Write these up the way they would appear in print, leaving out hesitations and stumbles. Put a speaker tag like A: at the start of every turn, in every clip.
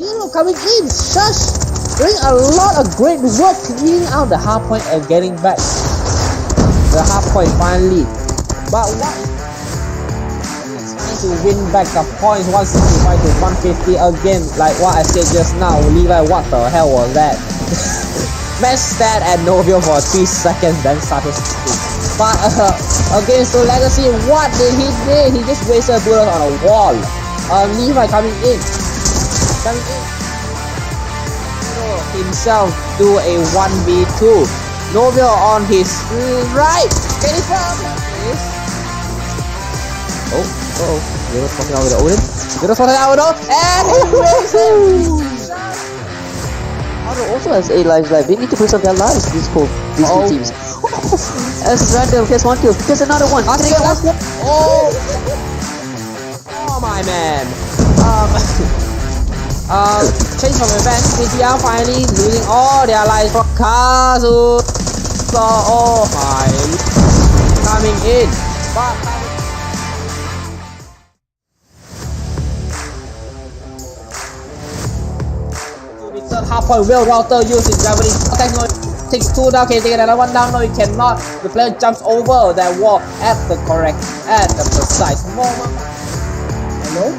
A: Milo coming in. Shush. Doing a lot of great work cleaning out the half point and getting back the half point finally. But what? Trying to win back the points 165 to 150 again. Like what I said just now. Levi, what the hell was that? Match stat at Novio for 3 seconds, then started speaking. But against the Legacy, what did he do? He just wasted bullets on a wall. Levi coming in. Himself do a 1v2. Novio on his right. Can he find this? Oh. Little something out with the Odin. And he wins it. Akato also has 8 lives left. They need to preserve their lives, these two teams. As random, gets 1 kill. Gets another one. Oh my man. Change from event. CTR finally losing all their lives for Kazu. So, oh my. Coming in. But third half point will router using gravity. Takes 2 down. Can you take another 1 down? No, you cannot. The player jumps over that wall at the precise moment.
B: Hello?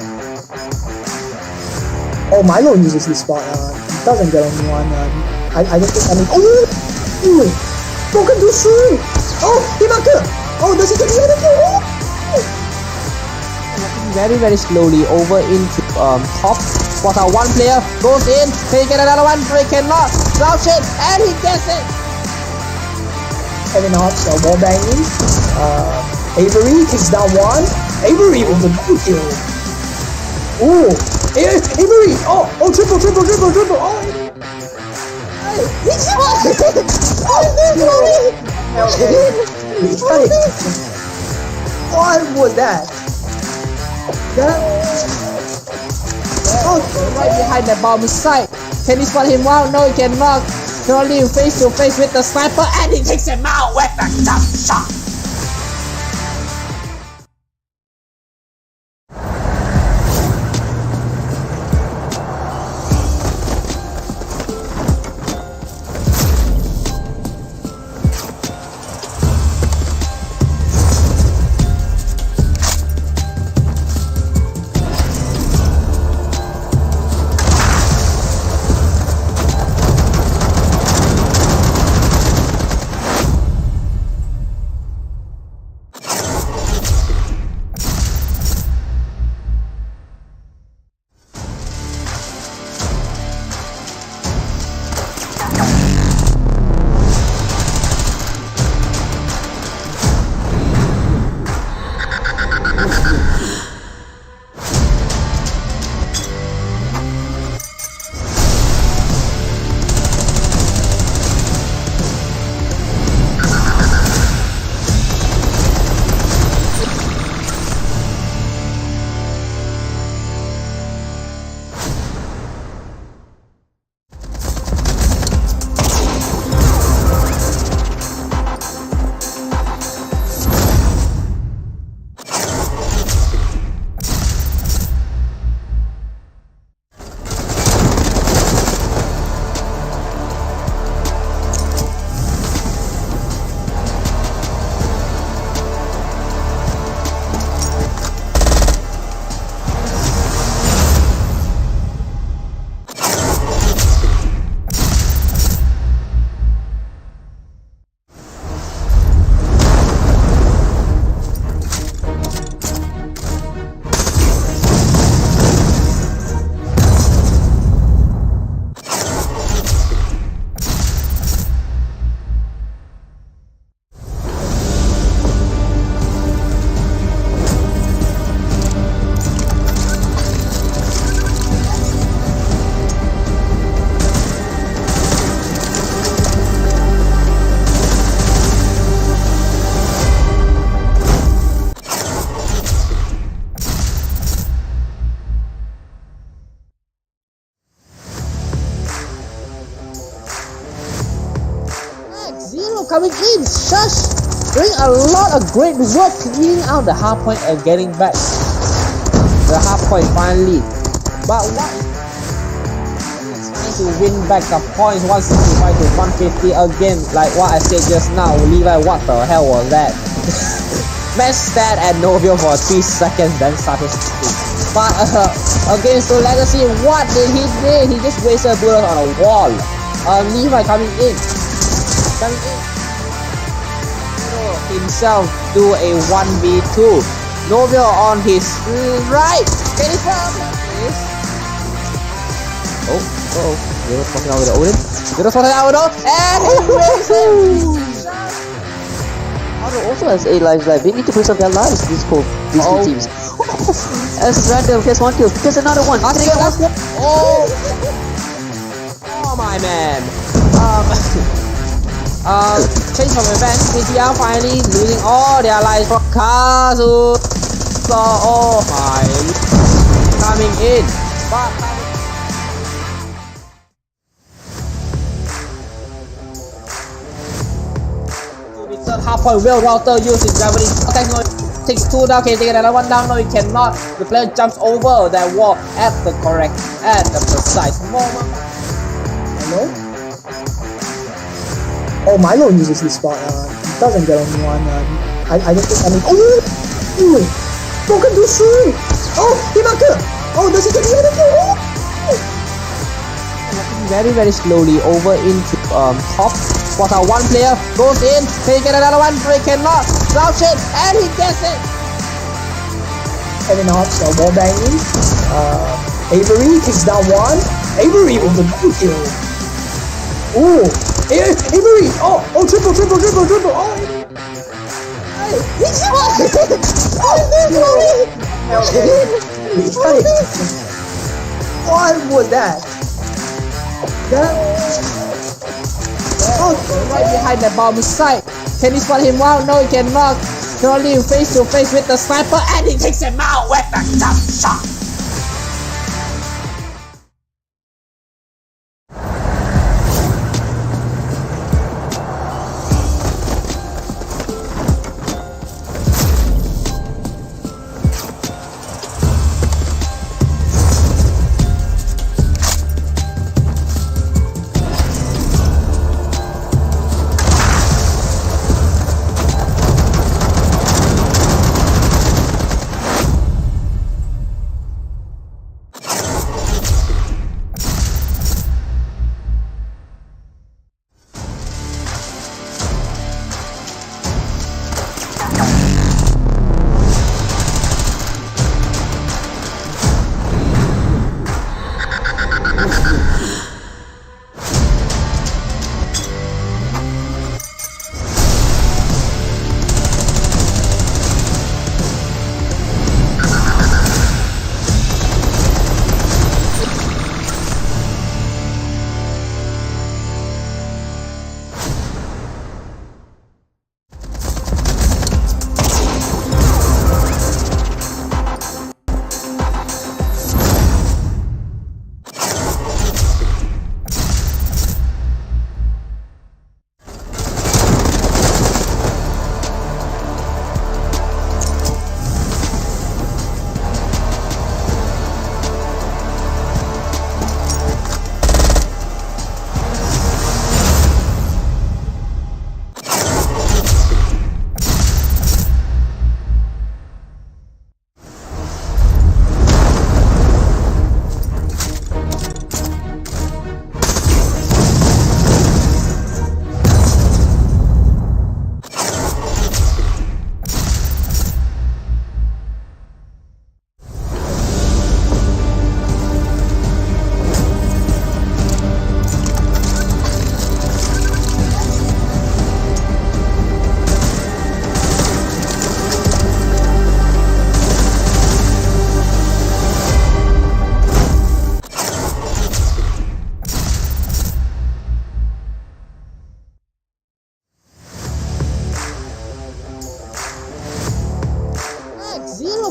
B: Oh, Milo uses this spot. He doesn't get anyone. I don't think any. Oh! Broken to shoot! Oh! Himaka! Oh, does he get the other kill?
A: Walking very slowly over into top. Spot out 1 player. Goes in. Can he get another one? No, he cannot. Slouch it. And he gets it.
B: Kevin Hobbs, wall banging. Avery takes down 1. Avery with a double kill. Ooh! Avery! Oh! Triple! Oh! He's What was that?
A: Right behind the bomb site. Can he spot him out? No, he cannot. Can only face to face with the sniper, and he takes him out with the jump shot. Coming in, shush! Doing a lot of great work cleaning out the half point and getting back the half point finally. But what? to win back the points 165 to 150 again, like what I said just now. Levi, what the hell was that? Match stat at Novio for 3 seconds, then started speaking. But against the Legacy, what did he do? He just wasted bullets on a wall. Levi coming in. Himself do a 1v2. Novio on his right. Can he fall? You're talking out with the Odin. You're talking out with the Odin. And he wins it.
C: Akato also has 8 lives left. They need to preserve their lives, these two teams. As random, here's one kill. Here's another one.
A: Oh my man. Change of events. CTR finally losing all their lives from Kazu. So, oh my. Coming in. But half point well router using gravity technology. Takes 2 down, can you take another 1 down? No, you cannot. The player jumps over that wall at the precise moment.
B: Milo? Oh, Milo uses this spot. He doesn't get only one. I don't think any. Oh! Broken too soon! Oh! Himaka! Oh, does he get the other kill?
A: Very, very slowly over into top. Spot out one player, goes in, can he get another one? No, he cannot. Slouch it, and he gets it.
B: And then off, so wall banging. Avery takes down one. Avery with the double kill. Ooh! Avery! Oh! Triple! Oh! He's what was that?
A: Right behind the bomb site. Can he spot him out? No, he cannot. Only face to face with the sniper, and he takes him out with the jump shot.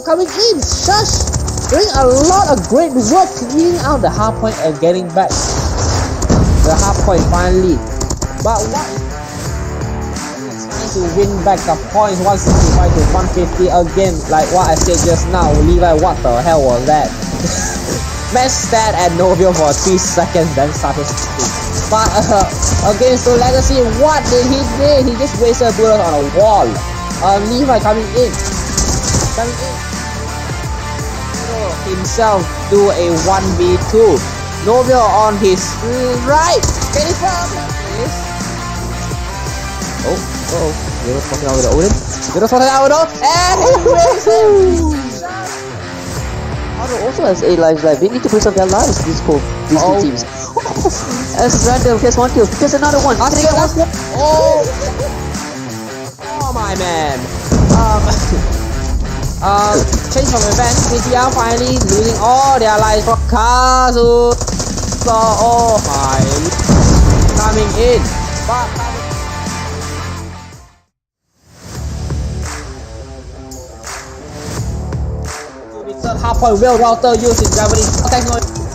A: Coming in, Shush! Doing a lot of great work cleaning out the hard point and getting back the hard point finally. But what? It's trying to win back the points 165 to 150 again, like what I said just now. Levi, what the hell was that? best stat at Novio for 3 seconds, then started shooting. But against the Legacy, what did he do? He just wasted a bullet on a wall. Levi coming in. Himself do a 1v2. Novio on his right. Can he find this? You're talking out with the Odin. And he wins it.
C: Akato also has 8 lives left. They need to preserve their lives, these two teams. As random, here's one kill. Here's another one.
A: Oh my man. Change of event. KTR finally losing all their lives for Kazu. So, oh my. Coming in. But third half point well router using gravity.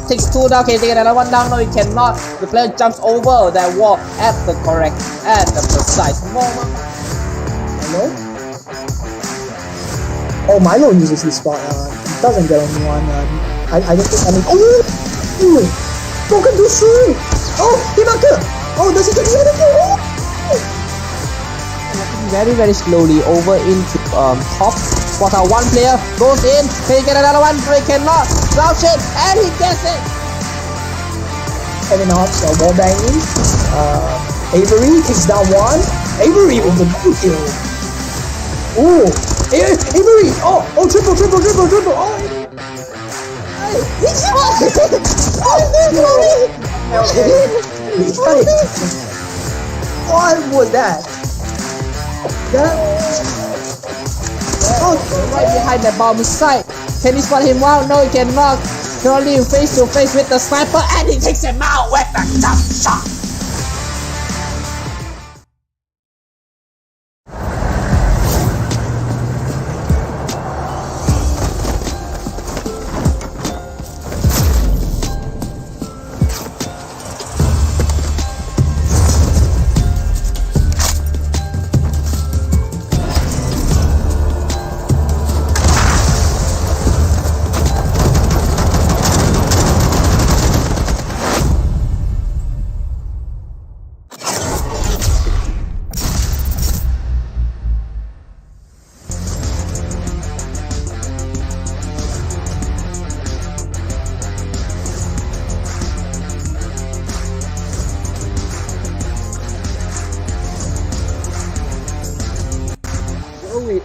A: Takes 2 down. Can you take another one down? No, you cannot. The player jumps over that wall at the precise moment.
B: Milo? Oh, Milo uses this spot. He doesn't get anyone. I don't think. I mean, oh, broken to shoot. Oh, he marked. Oh, does he get the other kill?
A: Very very slowly over into top. Spot out one player goes in. Can he get another one? No, he cannot. Crouch it and he gets it.
B: Heading off, so wall banging. Avery takes down one. Avery with the double kill. Ooh, Avery! Oh, triple! Oh, he's what was that?
A: Right behind the bomb site. Can he spot him out? No, he cannot. Currently face to face with the sniper and he takes him out with the jump shot.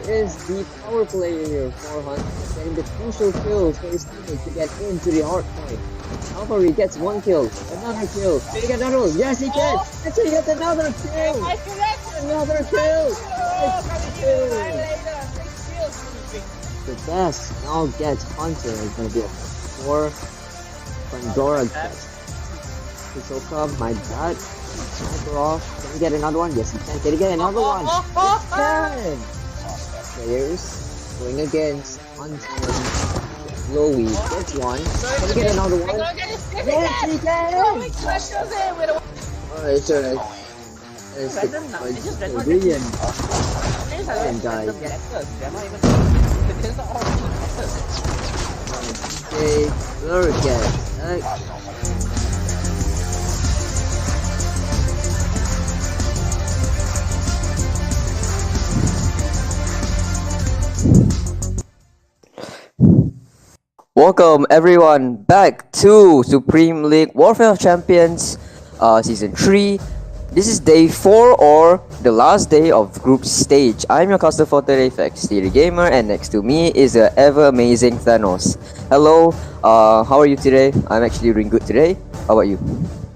C: Is the power player for Hunt, getting the crucial kills for his teammate to get into the hard point. Alvary gets 1 kill, another kill. Can he get another one? Yes, he can! Yes, he gets another kill! Another kill! The best now gets Hunter. It's gonna be a 4 Pandora test. Hisoka, my god. Sniper off. Can he get another one? Yes, he can. Can he get another one? Yes, he can! Players going against Hunter. Chloe gets one. Can we get another one? Yes, we can! Alright, sure. It's brilliant. And guys. Okay, look at Welcome everyone back to Supreme League Warfare of Champions Season 3. This is day 4 or the last day of group stage. I'm your caster for today, Fexty Gamer, and next to me is the ever amazing Thanos. Hello, how are you today? I'm actually doing good today. How about you?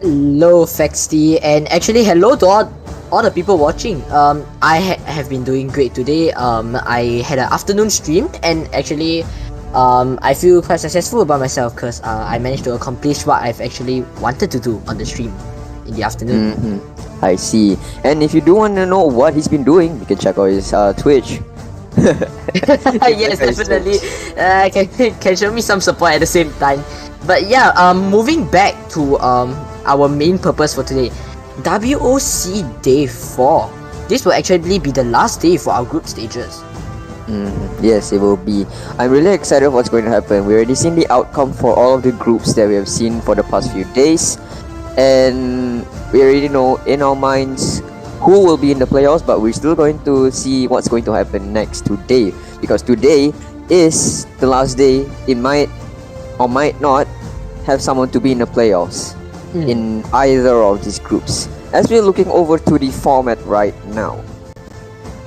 D: Hello, Fexty, and actually hello to all the people watching. I have been doing great today. I had an afternoon stream, and actually I feel quite successful about myself because I managed to accomplish what I've actually wanted to do on the stream in the afternoon.
C: I see. And if you do want to know what he's been doing, you can check out his Twitch.
D: Yes, definitely. Can show me some support at the same time. But yeah, moving back to our main purpose for today, WOC Day 4. This will actually be the last day for our group stages.
C: Yes, it will be. I'm really excited what's going to happen. We already seen the outcome for all of the groups that we have seen for the past few days, and we already know in our minds who will be in the playoffs, but we're still going to see what's going to happen next today, because today is the last day. It might or might not have someone to be in the playoffs in either of these groups. As we're looking over to the format right now,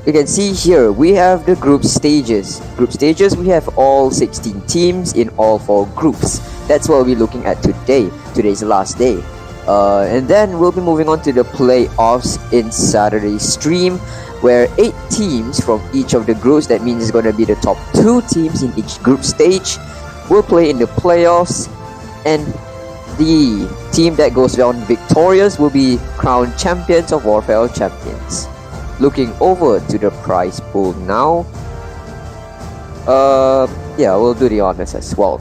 C: you can see here we have the group stages. Group stages, we have all 16 teams in all 4 groups. That's what we're looking at today. Today's the last day. And then we'll be moving on to the playoffs in Saturday's stream, where 8 teams from each of the groups, that means it's going to be the top 2 teams in each group stage, will play in the playoffs, and the team that goes down victorious will be crowned champions of Warfare Champions. Looking over to the prize pool now. Yeah, we'll do the honors as well.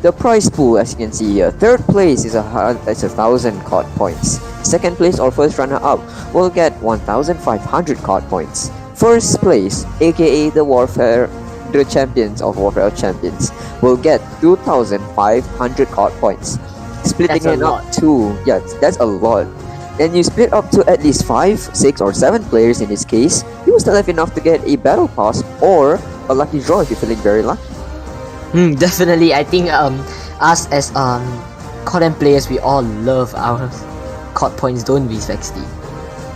C: The prize pool, as you can see here, third place is 1,000 COD points. Second place or first runner-up will get 1,500 COD points. First place, aka the champions of Warfare Champions, will get 2,500 COD points. Splitting it up to, yeah, that's a lot. And you split up to at least 5, 6 or 7 players in this case, you will still have enough to get a battle pass or a lucky draw if you're feeling very lucky.
D: Definitely. I think us as COD players, we all love our COD points, don't we, Vexty?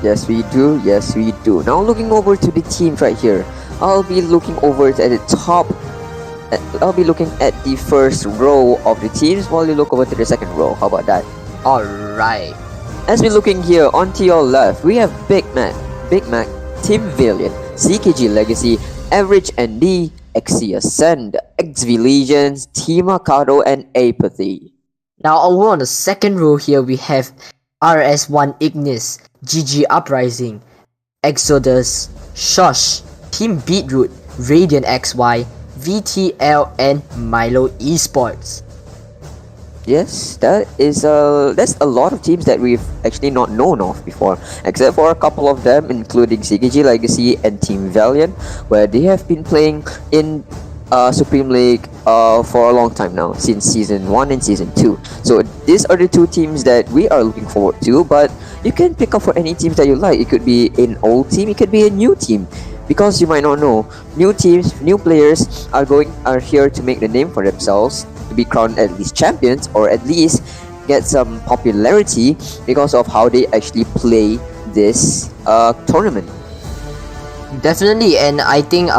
C: Yes, we do. Yes, we do. Now looking over to the teams right here, I'll be looking over at the top. I'll be looking at the first row of the teams while you look over to the second row. How about that?
D: Alright.
C: As we're looking here, onto your left, we have Big Mac, Team Valiant, CKG Legacy, Average ND, XC Ascend, XV Legions, Team Akato, and Apathy.
D: Now over on the second row here, we have RS1 Ignis, GG Uprising, Exodus, Shush, Team Beetroot, Radiant XY, VTL, and Milo Esports.
C: Yes, that's a lot of teams that we've actually not known of before, except for a couple of them, including CKG Legacy and Team Valiant, where they have been playing in Supreme League for a long time now, since Season 1 and Season 2. So these are the 2 teams that we are looking forward to, but you can pick up for any teams that you like. It could be an old team, it could be a new team. Because you might not know, new teams, new players are here to make the name for themselves, to be crowned at least champions, or at least get some popularity because of how they actually play this tournament.
D: Definitely, and I think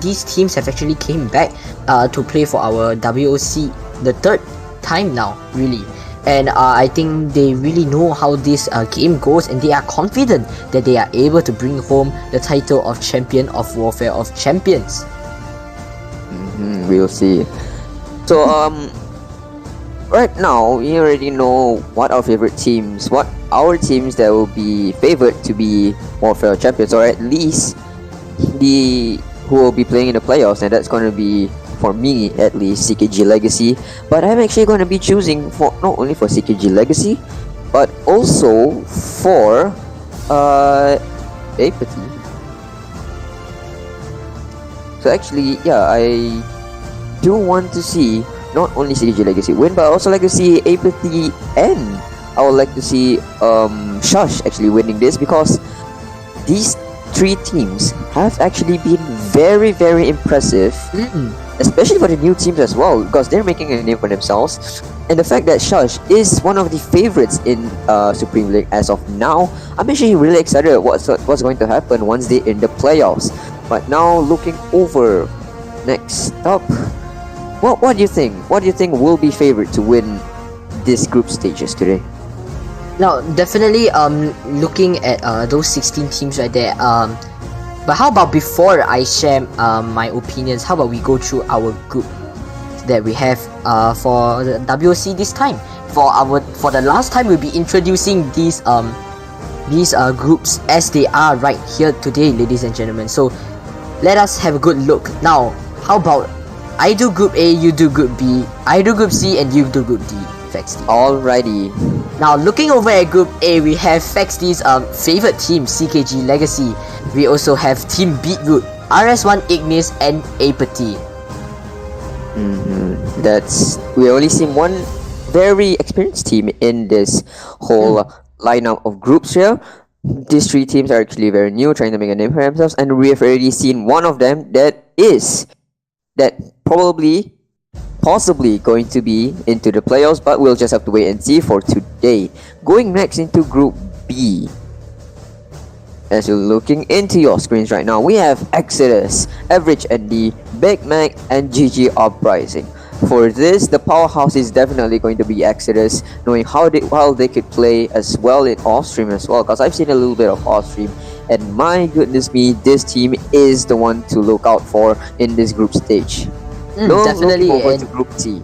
D: these teams have actually came back to play for our WOC the 3rd time now, really. And I think they really know how this game goes, and they are confident that they are able to bring home the title of Champion of Warfare of Champions.
C: We'll see. So right now we already know what our favorite teams, what our teams that will be favored to be Warfare Champions, or at least who will be playing in the playoffs, and that's going to be, for me at least, CKG Legacy. But I'm actually going to be choosing for not only for CKG Legacy, but also for Apathy. So actually, yeah, I do want to see not only CKG Legacy win, but I also like to see Apathy, and I would like to see Shush actually winning this, because these 3 teams have actually been very, very impressive, especially for the new teams as well, because they're making a name for themselves. And the fact that Shush is one of the favorites in Supreme League as of now, I'm actually really excited what's going to happen once they're in the playoffs. But now looking over, next up, what do you think? What do you think will be favored to win this group stages today?
D: Now, definitely, looking at those 16 teams right there, but how about before I share my opinions, how about we go through our group that we have for the WOC this time? For the last time, we'll be introducing these groups as they are right here today, ladies and gentlemen. So let us have a good look. Now, how about I do Group A, you do Group B, I do Group C, and you do Group D. Vexty.
C: Alrighty.
D: Now looking over at Group A, we have Fexty's favorite team, CKG Legacy. We also have Team Beetroot, RS1 Ignis, and AEIPATHY.
C: We only seen one very experienced team in this whole lineup of groups here. These three teams are actually very new, trying to make a name for themselves, and we have already seen one of them that possibly going to be into the playoffs, but we'll just have to wait and see for today. Going next into Group B. As you're looking into your screens right now, we have Exodus, Average ND, Big Mac, and GG Uprising. For this, the powerhouse is definitely going to be Exodus, knowing how they could play as well in off-stream as well, because I've seen a little bit of off-stream, and my goodness me, this team is the one to look out for in this group stage.
D: Definitely.
C: Looking over to Group C.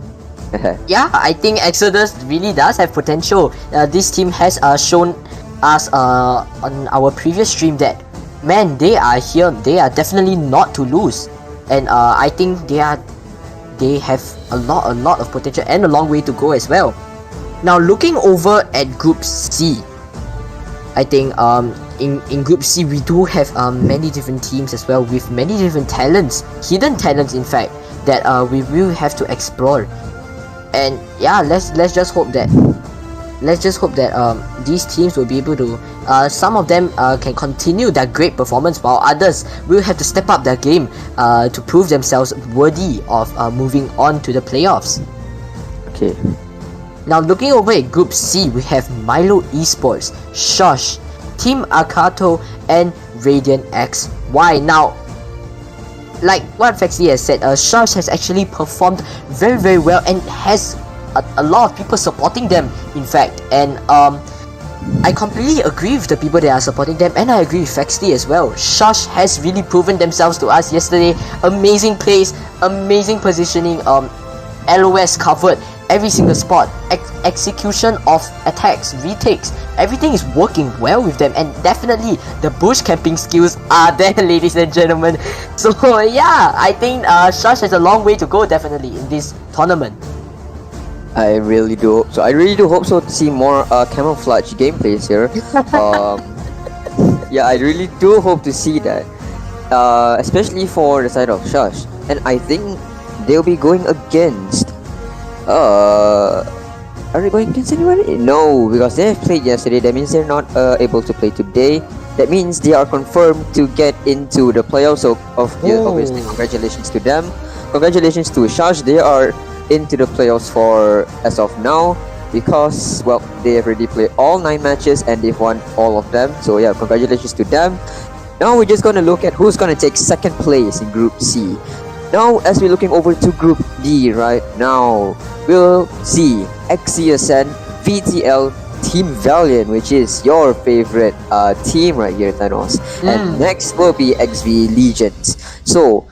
D: Yeah, I think Exodus really does have potential. This team has shown us on our previous stream that, man, they are here. They are definitely not to lose, and I think they have a lot of potential and a long way to go as well. Now looking over at Group C, I think in Group C we do have many different teams as well, with many different talents, hidden talents in fact, that we will have to explore. And yeah, let's just hope that these teams will be able to, some of them can continue their great performance, while others will have to step up their game to prove themselves worthy of moving on to the playoffs.
C: Okay.
D: Now looking over at Group C, we have Milo Esports, Shush, Team Akato, and Radiant XY. Now, like what Fexty has said, Shush has actually performed very, very well and has a lot of people supporting them, in fact. And I completely agree with the people that are supporting them, and I agree with Fexty as well. Shush has really proven themselves to us yesterday. Amazing plays, amazing positioning, LOS covered every single spot, execution of attacks, retakes, everything is working well with them, and definitely the bush camping skills are there, ladies and gentlemen. So yeah, I think Shush has a long way to go definitely in this tournament.
C: I really do hope so. I really do hope so to see more camouflage gameplays here. Yeah, I really do hope to see that, especially for the side of Shush. And I think they'll be going against. Are they going against anybody? No, because they have played yesterday. That means they're not able to play today. That means they are confirmed to get into the playoffs. So obviously, congratulations to them. Congratulations to Shush. They are into the playoffs for as of now, because well, they have already played all 9 matches and they've won all of them. So yeah, congratulations to them. Now we're just gonna look at who's gonna take second place in Group C. Now as we're looking over to Group D right now, we'll see XCSN, VTL, Team Valiant, which is your favorite team right here, Thanos. And next will be XV Legions. So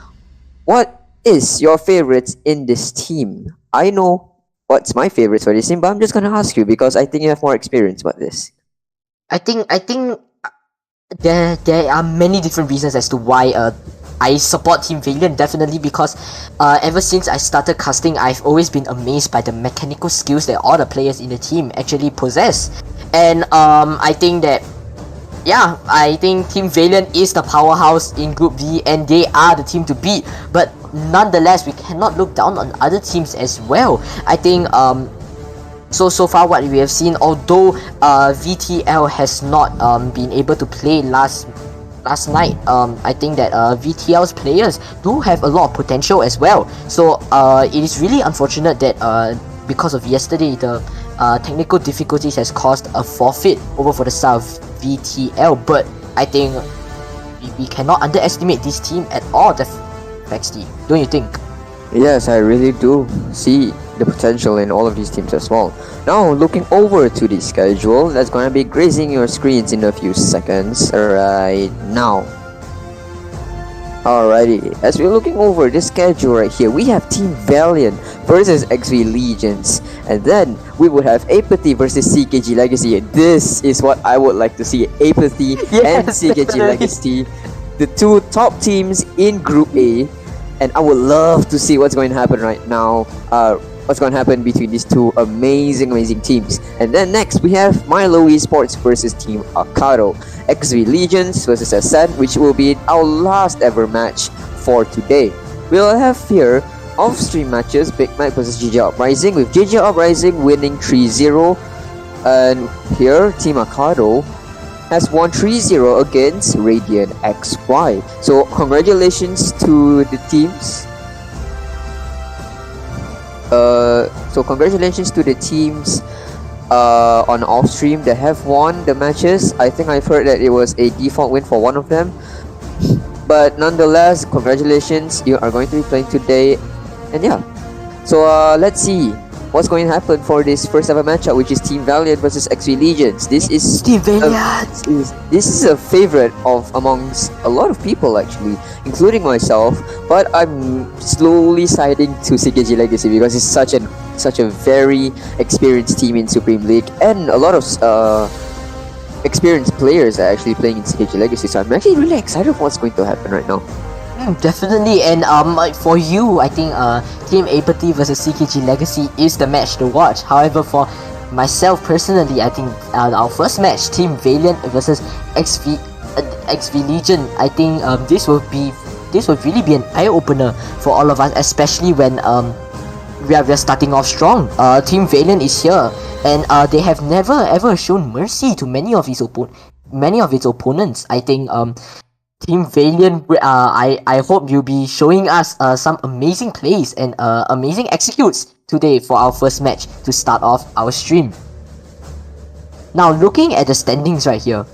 C: what is your favorites in this team? I know what's my favorites for this team, but I'm just gonna ask you because I think you have more experience about this.
D: I think there are many different reasons as to why I support Team Valiant, definitely, because ever since I started casting, I've always been amazed by the mechanical skills that all the players in the team actually possess. And I think that, yeah, I think Team Valiant is the powerhouse in Group D and they are the team to beat. But nonetheless, we cannot look down on other teams as well. I think so far what we have seen, although VTL has not been able to play last night, I think that VTL's players do have a lot of potential as well. So it is really unfortunate that because of yesterday, the technical difficulties has caused a forfeit over for the side of VTL. But I think we cannot underestimate this team at all, Fexty, don't you think?
C: Yes, I really do see the potential in all of these teams as well. Now, looking over to the schedule, that's gonna be grazing your screens in a few seconds right now. Alrighty, as we're looking over this schedule right here, we have Team Valiant versus XV Legions, and then we would have AEIPATHY versus CKG Legacy. This is what I would like to see, AEIPATHY and CKG Legacy, the two top teams in Group A. And I would love to see what's going to happen right now. what's going to happen between these two amazing teams. And then next we have Milo Esports versus Team Akato, XV Legions versus Ascent, which will be our last ever match for today. We'll have here off-stream matches, Big Mac versus GG Uprising, with GG Uprising winning 3-0. And here Team Akato has won 3-0 against Radiant XY. So congratulations to the teams. On off stream that have won the matches. I think I've heard that it was a default win for one of them, but nonetheless, congratulations, you are going to be playing today. And yeah, so let's see what's going to happen for this first ever matchup, which is Team Valiant versus XV Legions. This is
D: Team Valiant.
C: This is a favorite of amongst a lot of people actually, including myself. But I'm slowly siding to CKG Legacy because it's such a very experienced team in Supreme League, and a lot of experienced players are actually playing in CKG Legacy. So I'm actually really excited for what's going to happen right now.
D: Definitely, and like for you, I think Team AEIPATHY versus CKG Legacy is the match to watch. However, for myself personally, I think our first match, Team Valiant versus XV Legion, I think this will really be an eye opener for all of us, especially when we are starting off strong. Team Valiant is here, and they have never ever shown mercy to many of its opponents. I think Team Valiant, I hope you'll be showing us some amazing plays and amazing executes today for our first match to start off our stream. Now, looking at the standings right here,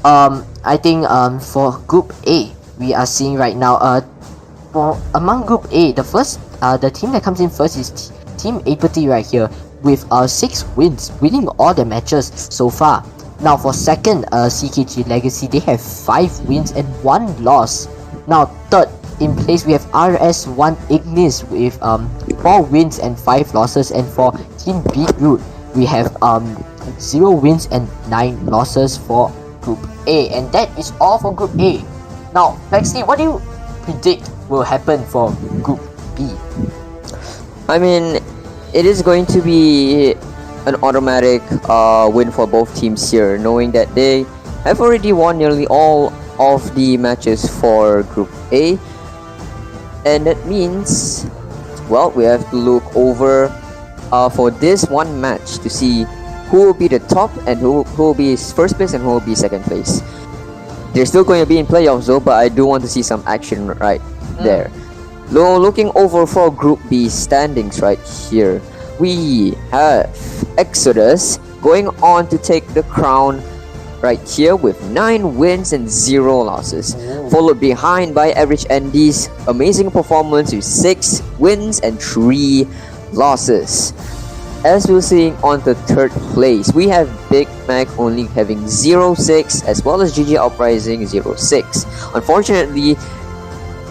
D: I think for Group A, we are seeing right now, among Group A, the team that comes in first is Team AEIPATHY right here, with 6 wins, winning all their matches so far. Now for second, CKG Legacy, they have 5 wins and 1 loss. Now third in place, we have RS1 Ignis with 4 wins and 5 losses. And for Team Beetroot, we have 0 wins and 9 losses for Group A. And that is all for Group A. Now, Lexi, what do you predict will happen for Group B?
C: I mean, it is going to be an automatic win for both teams here, knowing that they have already won nearly all of the matches for Group A. And that means, well, we have to look over for this one match to see who will be the top and who will be first place and who will be second place. They're still going to be in playoffs though, but I do want to see some action right there. Looking over for Group B standings right here, we have Exodus going on to take the crown right here with 9 wins and 0 losses, followed behind by Average Andy's amazing performance with 6 wins and 3 losses. As we're seeing on the third place, we have Big Mac only having 0-6, as well as GG Uprising 0-6. Unfortunately,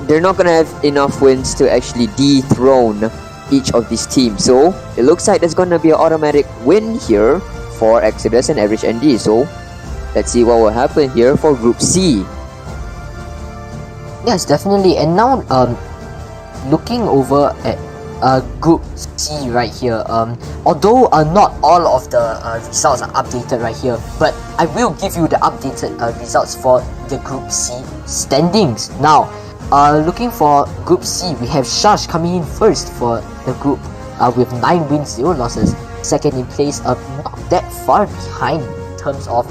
C: they're not gonna have enough wins to actually dethrone each of these teams, so it looks like there's gonna be an automatic win here for Exodus and Average ND. So let's see what will happen here for Group C.
D: Yes, definitely. And now looking over at Group C right here, although not all of the results are updated right here, but I will give you the updated results for the Group C standings. Now, looking for Group C, we have Shush coming in first for the group with 9 wins, 0 losses. Second in place, not that far behind in terms of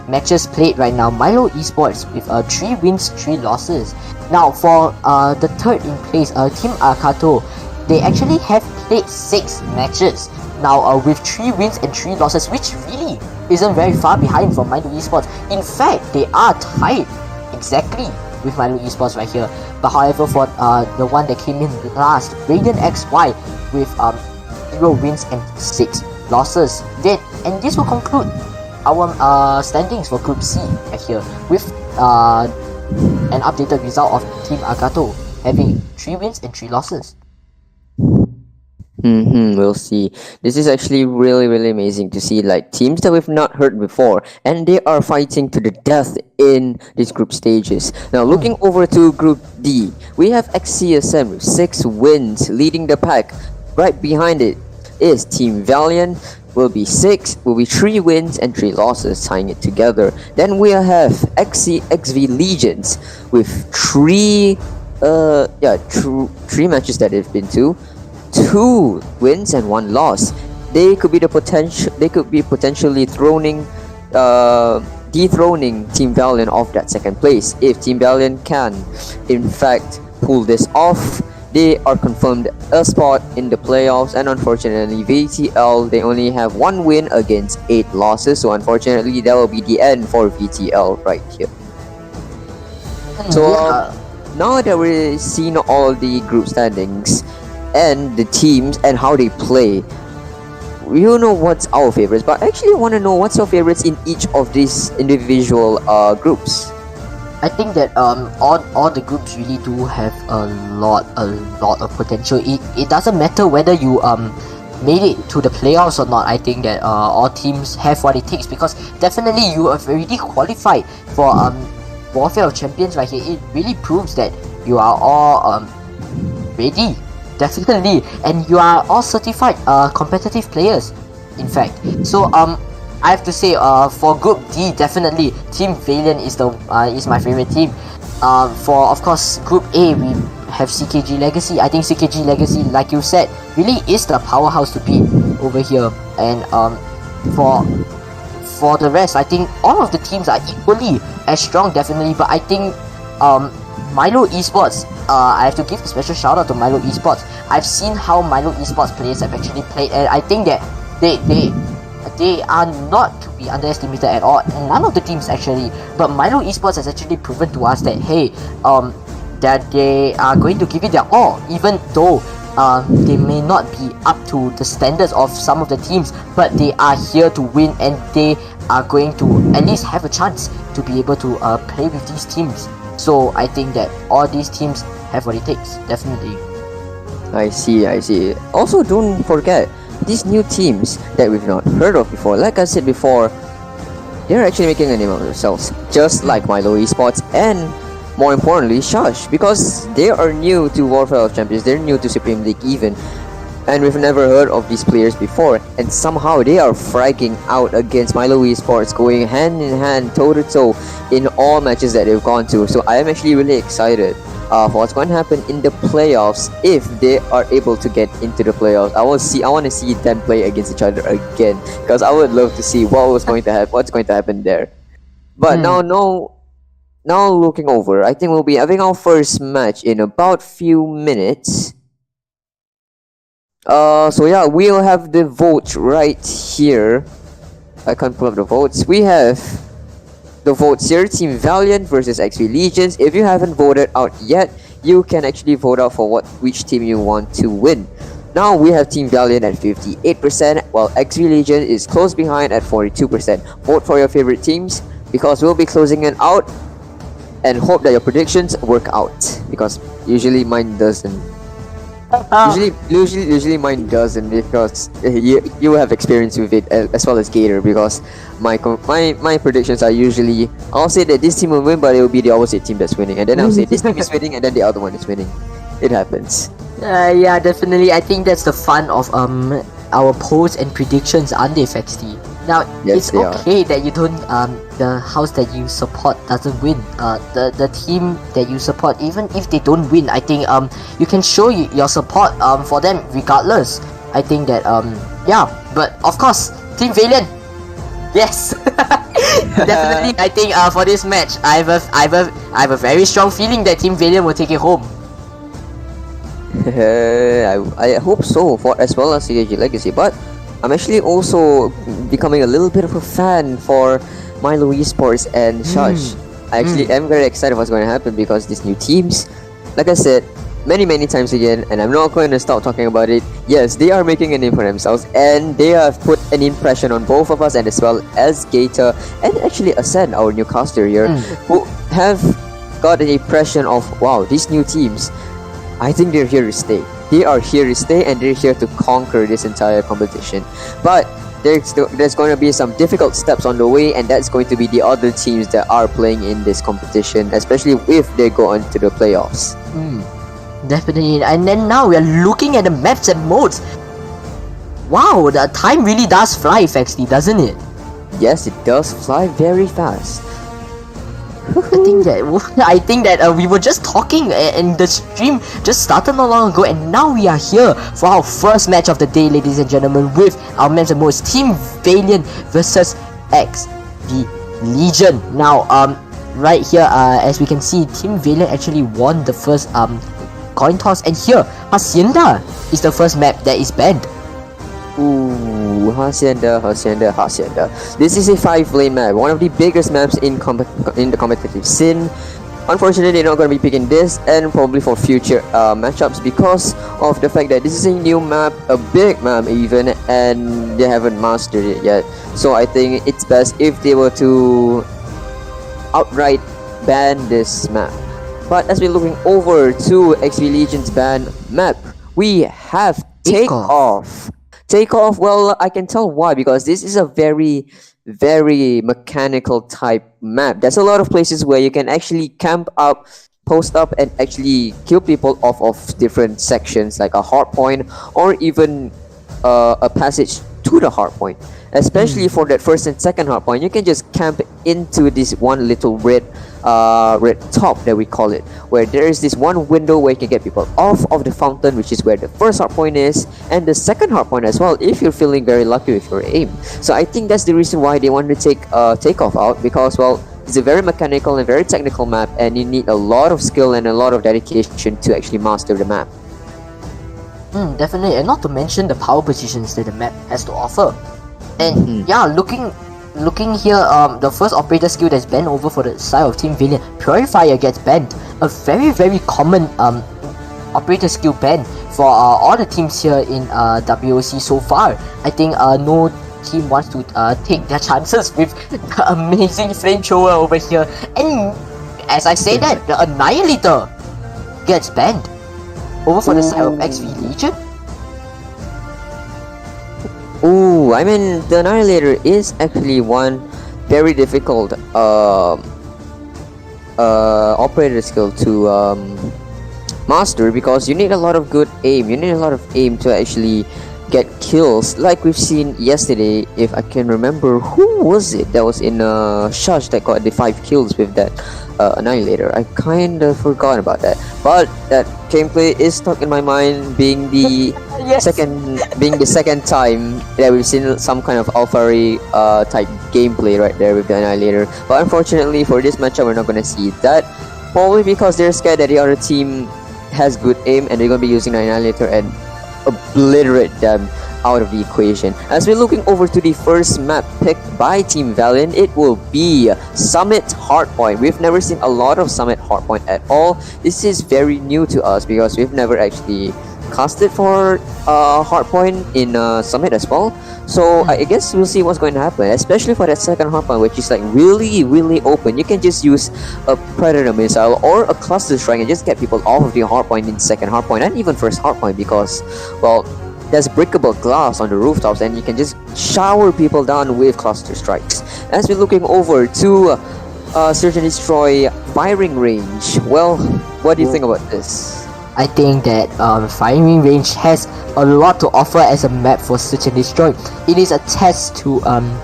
D: matches played right now, Milo Esports with 3 wins, 3 losses. Now for the third in place, Team Akato, they actually have played 6 matches now with 3 wins and 3 losses, which really isn't very far behind from Milo Esports. In fact, they are tied exactly with Milo Esports right here. But however, for the one that came in last, Radiant XY with 0 wins and 6 losses. And this will conclude our standings for Group C right here with an updated result of Team Akato having 3 wins and 3 losses.
C: We'll see. This is actually really amazing to see, like, teams that we've not heard before, and they are fighting to the death in these group stages. Now, looking over to Group D, we have XCSM with 6 wins, leading the pack. right behind it is Team Valiant. Will be 3 wins and 3 losses, tying it together. Then we'll have XV Legions with 3 matches that they've been to, 2 wins and 1 loss. They could be potentially dethroning Team Valiant off that second place. If Team Valiant can in fact pull this off, they are confirmed a spot in the playoffs. And unfortunately, VTL, they only have 1 win against 8 losses, so unfortunately that will be the end for VTL right here. So now that we've seen all the group standings and the teams and how they play, we don't know what's our favorites, but I actually want to know what's your favorites in each of these individual groups.
D: I think that all the groups really do have a lot of potential. It doesn't matter whether you made it to the playoffs or not. I think that all teams have what it takes, because definitely you have already qualified for Warfare of Champions right here. It really proves that you are all ready, definitely, and you are all certified competitive players, in fact. So I have to say, for Group D, definitely Team Valiant is my favorite team. For, of course, Group A, we have CKG Legacy. I think CKG Legacy, like you said, really is the powerhouse to beat over here. And for the rest, I think all of the teams are equally as strong, definitely. But I think Milo Esports, I have to give a special shout out to Milo Esports. I've seen how Milo Esports players have actually played, and I think that they are not to be underestimated at all. None of the teams actually, but Milo Esports has actually proven to us that hey, that they are going to give it their all, even though they may not be up to the standards of some of the teams, but they are here to win, and they are going to at least have a chance to be able to play with these teams. So I think that all these teams have what it takes, definitely.
C: I see. Also, don't forget these new teams that we've not heard of before. Like I said before, they're actually making a name of themselves, just like Milo Esports and, more importantly, Shush, because they are new to Warfare of Champions, they're new to Supreme League even, and we've never heard of these players before, and somehow they are fragging out against Milo Esports, going hand in hand, toe to toe in all matches that they've gone to. So I am actually really excited for what's going to happen in the playoffs if they are able to get into the playoffs. I want to see them play against each other again, because I would love to see what's going to happen there. But now looking over, I think we'll be having our first match in about few minutes. So yeah, we'll have the votes right here. I can't pull up the votes. We have the votes here: Team Valiant versus XP Legions. If you haven't voted out yet, you can actually vote out for which team you want to win. Now we have Team Valiant at 58%, while XP Legion is close behind at 42%. Vote for your favorite teams, because we'll be closing it out, and hope that your predictions work out, because usually mine doesn't. Usually mine doesn't, because you have experience with it, as well as Gator, because my predictions are usually, I'll say that this team will win, but it will be the opposite team that's winning, and then I'll say this team is winning, and then the other one is winning. It happens.
D: Yeah, definitely. I think that's the fun of our polls and predictions on the FXT. Now,
C: yes,
D: it's okay that you don't the house that you support doesn't win. The team that you support, even if they don't win, I think you can show your support for them regardless. I think that yeah, but of course, Team Valiant, yes. Definitely, I think for this match, I have a very strong feeling that Team Valiant will take it home.
C: I hope so, for as well as CKG Legacy, but I'm actually also becoming a little bit of a fan for Milo Esports and Shush. I actually am very excited what's going to happen, because these new teams, like I said many times again, and I'm not going to stop talking about it, yes, they are making a name for themselves, and they have put an impression on both of us, and as well as Gator, and actually Ascend, our new caster here, who have got an impression of, wow, these new teams, I think they're here to stay. They are here to stay, and they're here to conquer this entire competition. But there's going to be some difficult steps on the way, and that's going to be the other teams that are playing in this competition, especially if they go on to the playoffs.
D: Definitely. And then now we are looking at the maps and modes. Wow, the time really does fly, Fexty, doesn't it?
C: Yes, it does fly very fast.
D: I think that we were just talking and the stream just started not long ago, and now we are here for our first match of the day, ladies and gentlemen, with our maps and modes, Team Valiant versus XV Legion. Now, right here, as we can see, Team Valiant actually won the first coin toss, and here, Hacienda is the first map that is banned.
C: Ooh, Hacienda. This is a 5-lane map, one of the biggest maps in the competitive scene. Unfortunately, they're not going to be picking this, and probably for future matchups, because of the fact that this is a new map, a big map even, and they haven't mastered it yet. So I think it's best if they were to outright ban this map. But as we're looking over to XV Legion's ban map, we have Takeoff. Takeoff, well, I can tell why, because this is a very mechanical type map. There's a lot of places where you can actually camp up, post up, and actually kill people off of different sections, like a hard point or even a passage to the hard point. Especially for that first and second hard point, you can just camp into this one little red top that we call it, where there is this one window where you can get people off of the fountain, which is where the first hard point is, and the second hard point as well, if you're feeling very lucky with your aim. So I think that's the reason why they wanted to take Takeoff out, because, well, it's a very mechanical and very technical map, and you need a lot of skill and a lot of dedication to actually master the map.
D: Definitely, and not to mention the power positions that the map has to offer. And yeah, looking here, the first operator skill that's banned over for the side of Team Valiant, Purifier, gets banned. A very common operator skill ban for all the teams here in WOC so far. I think no team wants to take their chances with the amazing flamethrower over here. And as I say that, the Annihilator gets banned over for the side of XV Legion.
C: Ooh, I mean, the Annihilator is actually one very difficult operator skill to master, because you need a lot of good aim. You need a lot of aim to actually get kills, like we've seen yesterday. If I can remember, who was it that was in Shush that got the 5 kills with that Annihilator? I kind of forgot about that, but that gameplay is stuck in my mind, being the second time that we've seen some kind of Alphari type gameplay right there with the Annihilator. But unfortunately for this matchup, we're not gonna see that, probably because they're scared that the other team has good aim and they're gonna be using the Annihilator and obliterate them out of the equation. As we're looking over to the first map picked by Team Valiant, it will be Summit Hardpoint. We've never seen a lot of Summit Hardpoint at all. This is very new to us because we've never actually casted for Hardpoint in Summit as well. So I guess we'll see what's going to happen, especially for that second hardpoint, which is like really open. You can just use a Predator missile or a cluster strike and just get people off of the hardpoint in second hardpoint and even first hardpoint, because, well, there's breakable glass on the rooftops and you can just shower people down with cluster strikes. As we're looking over to Search and Destroy firing range, well, what do you think about this?
D: I think that firing range has a lot to offer as a map for Search and Destroy. It is a test to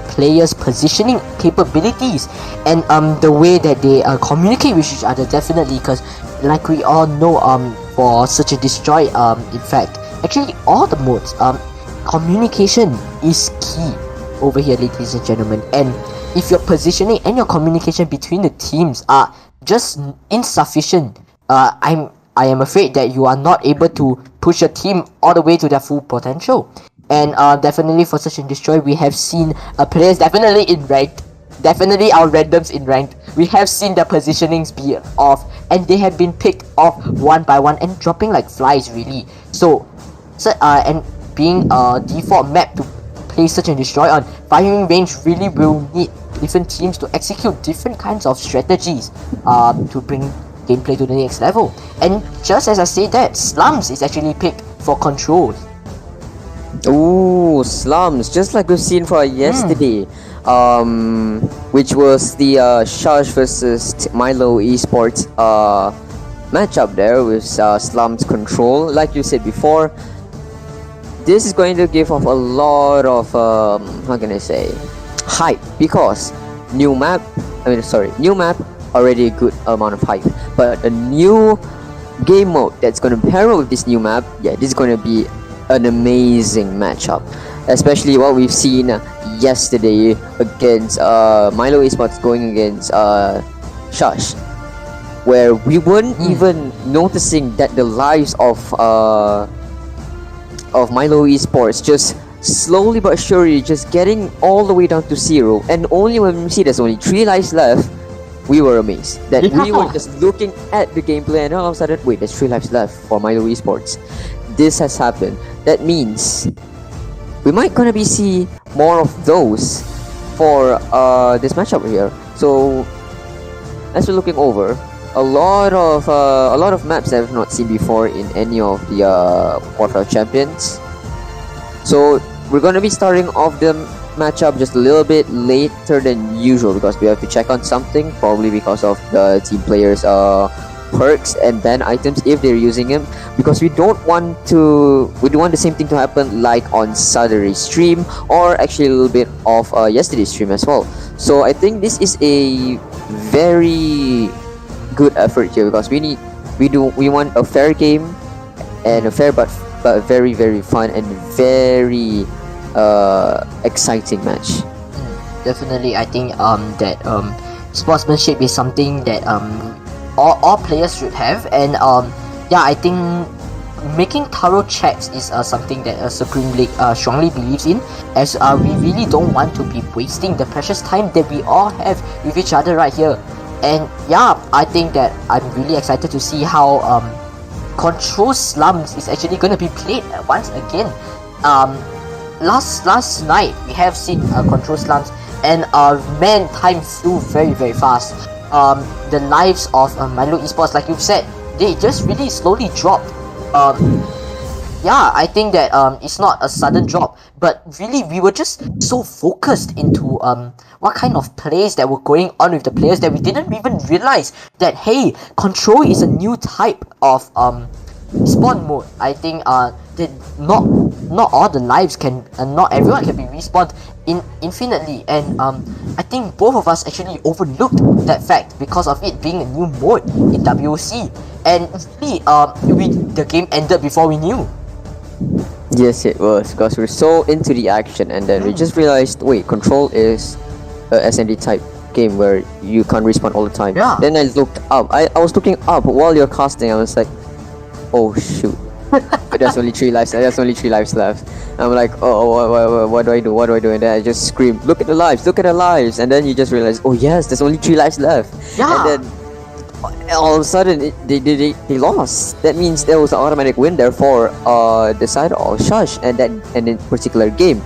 D: players' positioning capabilities and the way that they communicate with each other, definitely, because like we all know, for Search and Destroy, in fact, actually all the modes, communication is key over here, ladies and gentlemen. And if your positioning and your communication between the teams are just insufficient, I am afraid that you are not able to push your team all the way to their full potential. And definitely for Search and Destroy, we have seen players definitely in ranked, definitely our randoms in ranked, we have seen their positionings be off, and they have been picked off one by one and dropping like flies, really. So and being a default map to play Search and Destroy on, firing range really will need different teams to execute different kinds of strategies to bring gameplay to the next level. And just as I say that, Slums is actually picked for control.
C: Ooh, Slums, just like we've seen for yesterday, which was the Shush versus Milo Esports matchup there with Slum's control. Like you said before, this is going to give off a lot of how can I say, hype, because new map, already a good amount of hype, but a new game mode that's going to pair with this new map, yeah, this is going to be an amazing matchup, especially what we've seen yesterday against Milo Esports going against Shush, where we weren't even noticing that the lives of Milo Esports just slowly but surely just getting all the way down to 0, and only when we see there's only 3 lives left, we were amazed that we were just looking at the gameplay and all of a sudden, wait, there's 3 lives left for Milo Esports. This has happened. That means we might gonna be see more of those for this matchup here. So as we're looking over, a lot of maps that I've not seen before in any of the quarter champions. So we're gonna be starting off the matchup just a little bit later than usual because we have to check on something, probably because of the team players perks and ban items if they're using them, because we don't want the same thing to happen like on Saturday's stream, or actually a little bit of yesterday's stream as well. So I think this is a very good effort here because we want a fair game and a fair but very very fun and very exciting match.
D: Definitely, I think that sportsmanship is something that all players should have, and yeah, I think making thorough checks is something that Supreme League strongly believes in, as we really don't want to be wasting the precious time that we all have with each other right here. And yeah, I think that I'm really excited to see how Control Slums is actually going to be played once again. Last night we have seen Control Slums, and man, time flew very very fast. The lives of Milo Esports, like you've said, they just really slowly dropped. Yeah, I think that it's not a sudden drop, but really we were just so focused into what kind of plays that were going on with the players that we didn't even realize that, hey, Control is a new type of spawn mode. I think that not all the lives can, not everyone can be respawned infinitely, and I think both of us actually overlooked that fact because of it being a new mode in WOC, and really the game ended before we knew.
C: Yes, it was, because we're so into the action, and then we just realized, wait, Control is a SND type game where you can't respawn all the time.
D: Yeah.
C: Then I looked up. I was looking up while you're casting. I was like, oh shoot. There's only 3 lives. There's only 3 lives left. I'm like, oh, what do I do? What do I do? And then I just scream, look at the lives, look at the lives. And then you just realize, oh yes, there's only 3 lives left.
D: Yeah.
C: And then all of a sudden they lost. That means there was an automatic win there for the side of Shush and in particular game.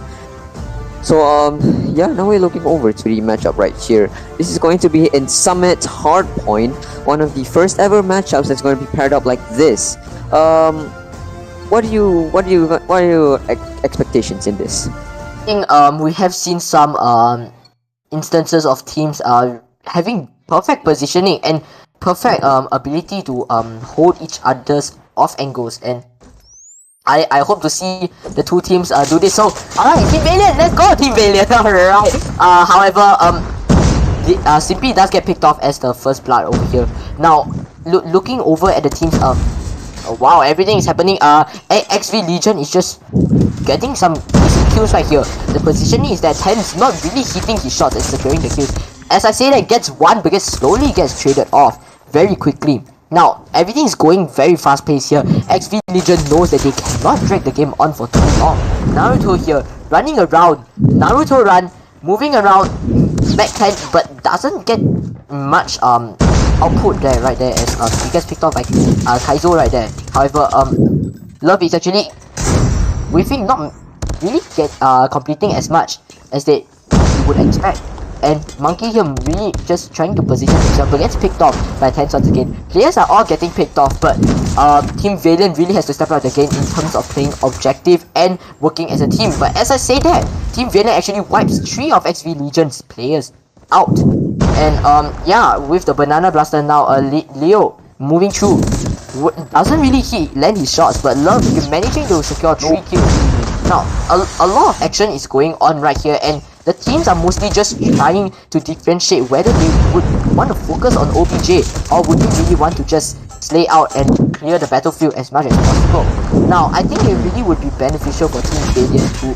C: So yeah, now we're looking over to the matchup right here. This is going to be in Summit Hardpoint, one of the first ever matchups that's going to be paired up like this. What are your expectations in this?
D: I think we have seen some instances of teams having perfect positioning and perfect ability to hold each other's off angles, and I hope to see the two teams do this. So alright, Team Valiant, let's go Team Valiant. Alright. However, Simpy does get picked off as the first blood over here. Now looking over at the teams, wow, everything is happening. XV Legion is just getting some decent kills right here. The positioning is that Ten's not really hitting his shots and securing the kills. As I say, that gets one because slowly gets traded off very quickly. Now, everything is going very fast paced here. XV Legion knows that they cannot drag the game on for too long. Naruto here, running around. Naruto run, moving around, back 10, but doesn't get much output there, right there, as he gets picked off by Kaizo right there. However, Love is actually whiffing, not really completing as much as they would expect. And Monkey here really just trying to position himself, but gets picked off by 10 once again. Players are all getting picked off, but Team Valiant really has to step out the game in terms of playing objective and working as a team. But as I say that, Team Valiant actually wipes 3 of XV Legion's players out. And yeah, with the Banana Blaster now, Leo moving through. Doesn't really land his shots, but Love managing to secure 3 kills. Now, a lot of action is going on right here, and the teams are mostly just trying to differentiate whether they would want to focus on OBJ or would they really want to just slay out and clear the battlefield as much as possible. Now, I think it really would be beneficial for Team Valiant to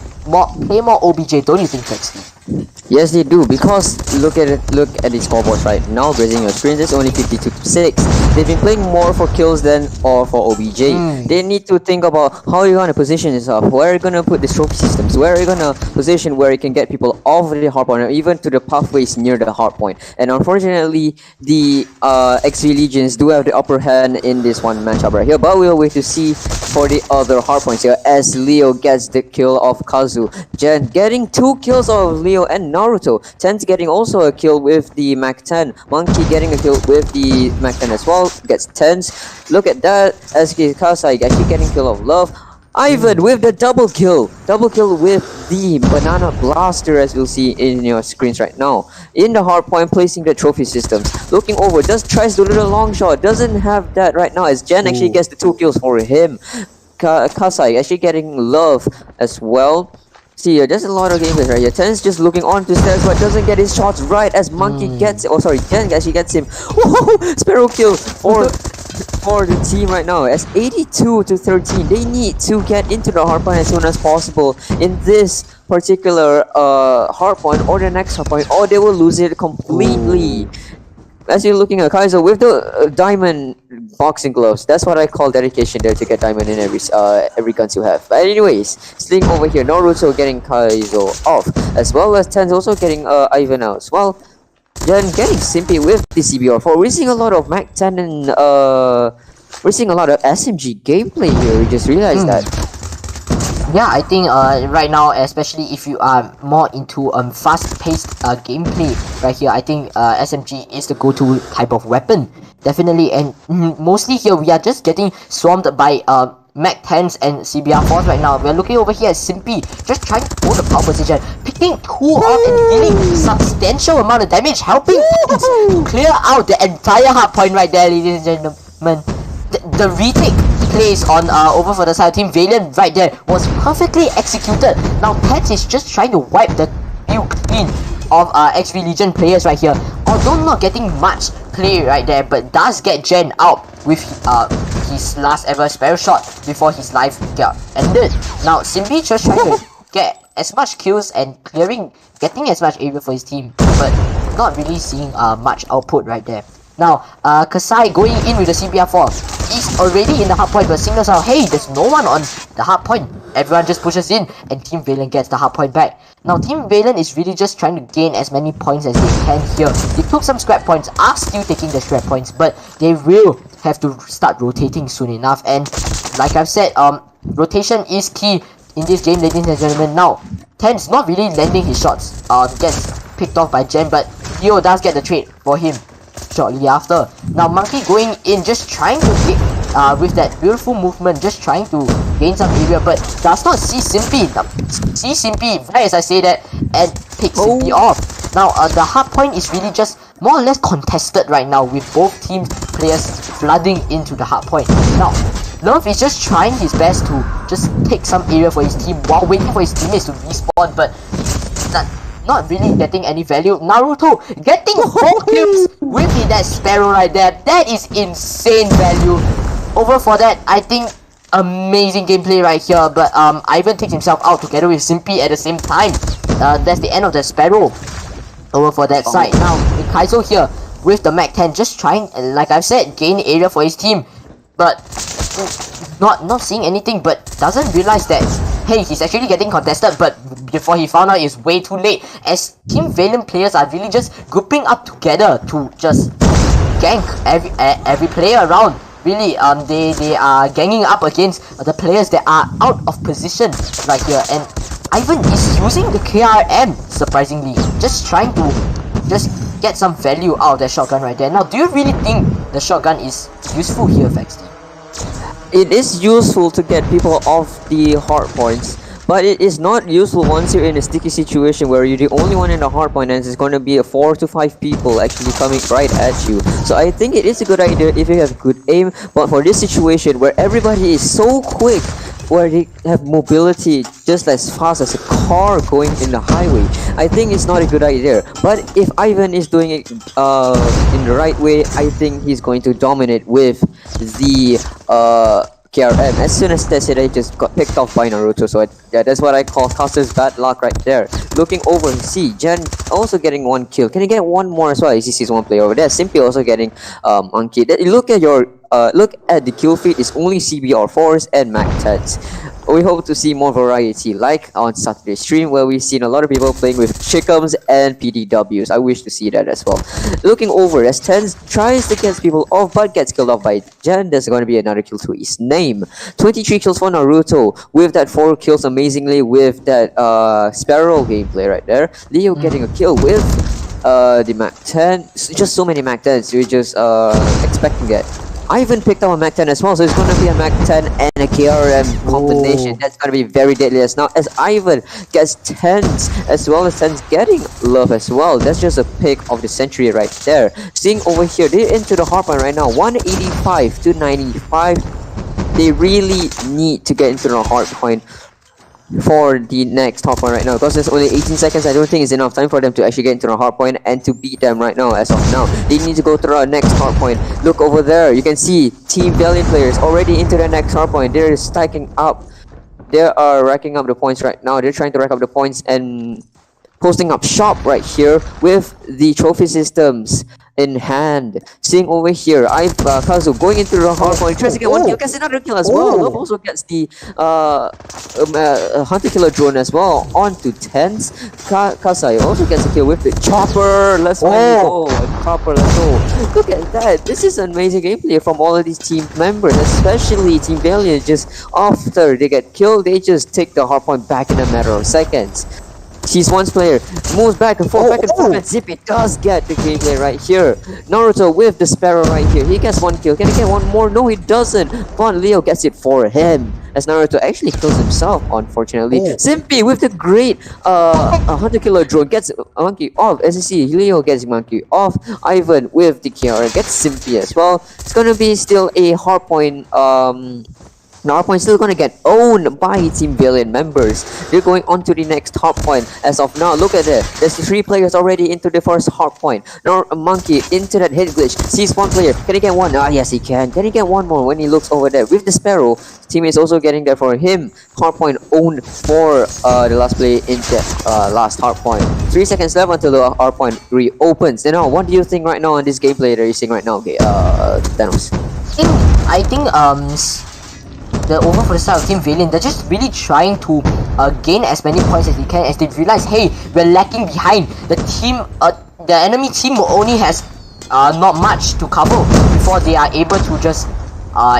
D: play more OBJ, don't you think, Fexty?
C: Yes, they do, because look at the scoreboards right now. Grazing your screens, it's only 52-6. They've been playing more for kills than or for OBJ. They need to think about how you're gonna position yourself, where you're gonna put the trophy systems, where you're gonna position where you can get people off the hard point or even to the pathways near the hard point. And unfortunately, the XV Legions do have the upper hand in this one matchup right here. But we'll wait to see for the other hard points here as Leo gets the kill of Kazu. Jen getting 2 kills of Leo and Naruto. Ten's getting also a kill with the Mac 10. Monkey getting a kill with the Mac 10 as well. Gets 10s. Look at that. SK Kasai actually getting kill of Love. Ivan with the double kill. Double kill with the Banana Blaster, as you'll see in your screens right now. In the hard point, placing the trophy systems. Looking over, just tries to do a long shot. Doesn't have that right now as Jen actually gets the 2 kills for him. Kasai actually getting Love as well. See, there's a lot of gameplays right here. Ten's just looking on to stairs but doesn't get his shots right as Monkey gets... Oh, sorry, Jen actually gets him. Whoa! Sparrow kill for the team right now. As 82-13, they need to get into the hardpoint as soon as possible in this particular hardpoint or the next hardpoint, or they will lose it completely. As you're looking at Kaizo with the diamond boxing gloves, that's what I call dedication there, to get diamond in every guns you have. But anyways, Sling over here, Naruto getting Kaizo off, as well as Ten's also getting Ivan out as well. Then getting Simpy with the CBR4. We're seeing a lot of Mac 10 and we're seeing a lot of SMG gameplay here. We just realized that.
D: Yeah, I think right now, especially if you are more into fast-paced gameplay right here, I think SMG is the go-to type of weapon, definitely. And mostly here we are just getting swarmed by Mac 10s and CBR4s right now. We're looking over here at Simpy, just trying to hold the power position, picking 2 off and dealing substantial amount of damage, helping to clear out the entire hard point right there, ladies and gentlemen. The retake plays on over for the side of Team Valiant right there was perfectly executed. Now Pets is just trying to wipe the field clean of XV Legion players right here, although not getting much play right there, but does get Jen out with his last ever sparrow shot before his life got ended. Now Simpy just trying to get as much kills and getting as much area for his team, but not really seeing much output right there. Now, Kasai going in with the CBR4. He's already in the hard point, but signals out, hey, there's no one on the hard point. Everyone just pushes in, and Team Valiant gets the hard point back. Now, Team Valiant is really just trying to gain as many points as they can here. They took some scrap points, are still taking the scrap points, but they will have to start rotating soon enough. And like I've said, rotation is key in this game, ladies and gentlemen. Now, Ten's not really landing his shots. Gets picked off by Jen, but Leo does get the trade for him shortly after. Now Monkey going in, just trying to get with that beautiful movement, just trying to gain some area, but does not see Simpy. See Simpy right as I say that, and picks Simpy off. Now the hard point is really just more or less contested right now, with both team players flooding into the hard point. Now Love is just trying his best to just take some area for his team while waiting for his teammates to respawn, but not really getting any value. Naruto getting 4 kills with that sparrow right there. That is insane value. Over for that, I think amazing gameplay right here. But Ivan takes himself out together with Simpy at the same time. That's the end of the sparrow. Over for that side. Now Kaizo here with the Mac 10, just trying, like I've said, gain area for his team, but not seeing anything. But doesn't realize that, hey, he's actually getting contested, but before he found out, it's way too late, as Team Valiant players are really just grouping up together to just gank every player around. Really, they are ganging up against the players that are out of position right here, and Ivan is using the KRM, surprisingly, just trying to just get some value out of that shotgun right there. Now, do you really think the shotgun is useful here, Fexty?
C: It is useful to get people off the hard points, but it is not useful once you're in a sticky situation where you're the only one in the hard point and it's going to be a 4 to 5 people actually coming right at you. So I think it is a good idea if you have good aim, but for this situation where everybody is so quick, where they have mobility just as fast as a car going in the highway, I think it's not a good idea. But if Ivan is doing it in the right way, I think he's going to dominate with the KRM. As soon as Tesserae just got picked off by Naruto, so yeah, that's what I call Caster's bad luck right there. Looking over, see Jen also getting one kill. Can he get one more as well? You see one player over there. Simply also getting monkey. Look at your look at the kill feed. It's only CBR4s and Mac 10s. We hope to see more variety, like on Saturday's stream where we've seen a lot of people playing with Chickums and PDWs. I wish to see that as well. Looking over, as Tens tries to get people off but gets killed off by Jen, there's going to be another kill to his name. 23 kills for Naruto with that 4 kills amazingly with that Sparrow gameplay right there. Leo getting a kill with the Mac 10. Just so many Mac 10s, you're just expecting that. Ivan picked up a Mac 10 as well, so it's going to be a Mac 10 and a KRM combination. That's going to be very deadly as now as Ivan gets 10s as well as 10s getting love as well. That's just a pick of the century right there. Seeing over here, they're into the hardpoint right now, 185 to 95. They really need to get into the hardpoint for the next hardpoint right now, because there's only 18 seconds. I don't think it's enough time for them to actually get into the hardpoint and to beat them right now. As of now, they need to go to the next hardpoint. Look over there, you can see Team Valiant players already into the next hardpoint. They're stacking up, they are racking up the points right now. They're trying to rack up the points and posting up shop right here with the trophy systems in hand. Seeing over here, Kazu going into the hardpoint, tries to get one kill, gets another kill as well. Love also gets the hunter killer drone as well onto 10s. Kasai also gets a kill with the chopper. Let's go. Chopper, let's go. Look at that. This is amazing gameplay from all of these team members, especially Team Valiant. Just after they get killed, they just take the hardpoint back in a matter of seconds. Sees one player, moves back and forth, and Zippy does get the gameplay right here. Naruto with the Sparrow right here. He gets one kill. Can he get one more? No, he doesn't. But Leo gets it for him, as Naruto actually kills himself, unfortunately. Simpy with the great hunter killer drone gets a monkey off. As you see, Leo gets monkey off. Ivan with the Kiara gets Simpy as well. It's gonna be still a hardpoint. Hardpoint still gonna get owned by Team Valiant members. They're going on to the next hardpoint. As of now, look at it. There's 3 players already into the first hardpoint. Now a monkey into that hit glitch. Sees one player. Can he get one? Ah, yes he can. Can he get one more when he looks over there? With the Sparrow, team is also getting there for him. Hardpoint owned for the last play in that last hardpoint. 3 seconds left until the hardpoint reopens. Now, what do you think right now on this gameplay that you're seeing right now? Okay, Thanos.
D: I think the over for the side of Team Valiant, they're just really trying to gain as many points as they can, as they realize, hey, we're lacking behind. The team, the enemy team only has not much to cover before they are able to just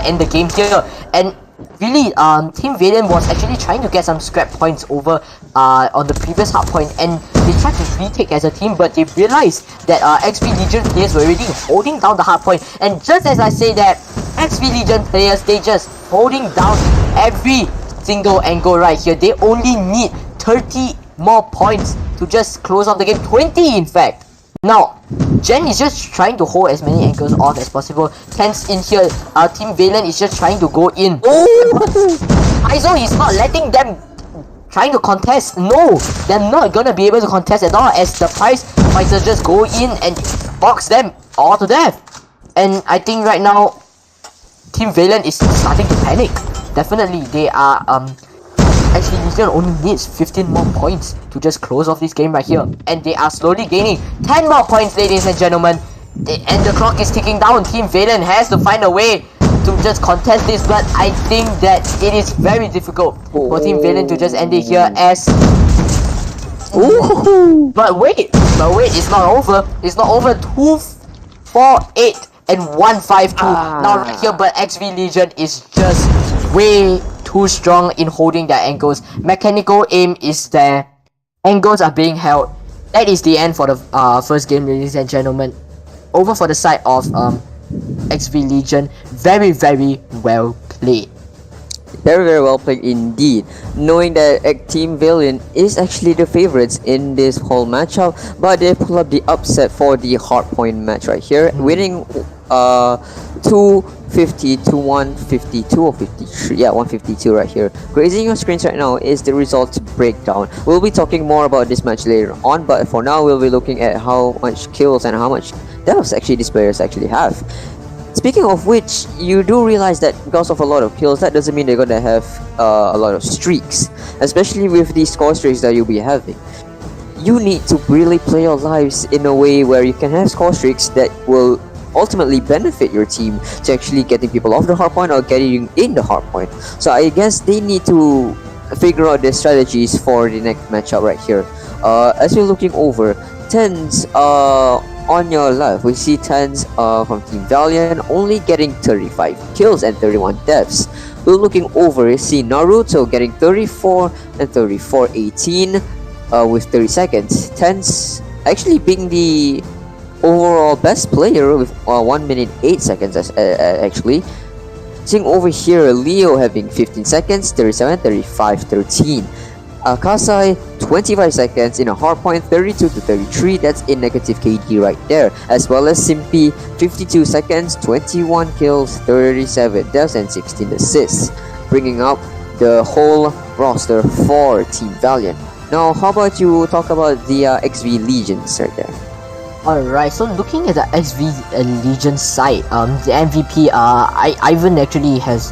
D: end the game here. And really, Team Valiant was actually trying to get some scrap points over on the previous hardpoint, and they tried to retake as a team, but they realized that XP Legion players were already holding down the hardpoint. And just as I say that, XP Legion players, they just holding down every single angle right here. They only need 30 more points to just close off the game. 20 in fact. Now, Jen is just trying to hold as many angles off as possible. Tense in here, Team Valiant is just trying to go in. Aizo is not letting them trying to contest. No, they're not gonna be able to contest at all, as the prize fighters just go in and box them all to death. And I think right now, Team Valiant is starting to panic. Definitely, they are actually Legion only needs 15 more points to just close off this game right here, and they are slowly gaining 10 more points, ladies and gentlemen. And the clock is ticking down. Team Valiant has to find a way to just contest this, but I think that it is very difficult for Team Valiant to just end it here, as But wait, it's not over. It's not over. 2, 4, 8 and 1, 5, 2 now right here, but XV Legion is just way too strong in holding their angles. Mechanical aim is there. Angles are being held. That is the end for the first game, ladies and gentlemen. Over for the side of XV Legion. Very, very well played.
C: Very, very well played indeed. Knowing that Team Valiant is actually the favorites in this whole matchup, but they pull up the upset for the hardpoint match right here, winning 250 to 152 or 53. Yeah, 152 right here. Grazing your screens right now is the results breakdown. We'll be talking more about this match later on, but for now we'll be looking at how much kills and how much deaths actually these players actually have. Speaking of which, you do realize that because of a lot of kills, that doesn't mean they're gonna have a lot of streaks, especially with the score streaks that you'll be having. You need to really play your lives in a way where you can have score streaks that will ultimately benefit your team to actually getting people off the hardpoint or getting in the hardpoint. So I guess they need to figure out their strategies for the next matchup right here. As you're looking over, Tens on your left, we see Tens from Team Valiant only getting 35 kills and 31 deaths. We're looking over, you see Naruto getting 34 and 34, 18 with 30 seconds. Tens actually being the overall best player with 1 minute 8 seconds actually. Seeing over here, Leo having 15 seconds, 37, 35, 13. Kasai 25 seconds in a hardpoint, 32 to 33, that's in negative KD right there, as well as Simpy 52 seconds, 21 kills, 37 deaths and 16 assists, bringing up the whole roster for Team Valiant. Now how about you talk about the XV Legions right there?
D: Alright, so looking at the XV Legion side, the MVP Ivan actually has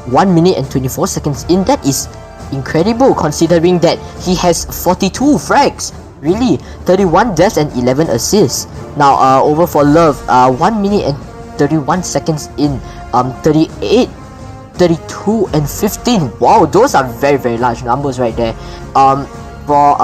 D: 1 minute and 24 seconds in. That is incredible considering that he has 42 frags, really, 31 deaths and 11 assists. Now over for Love, 1 minute and 31 seconds in, 38, 32 and 15. Wow, those are very, very large numbers right there. For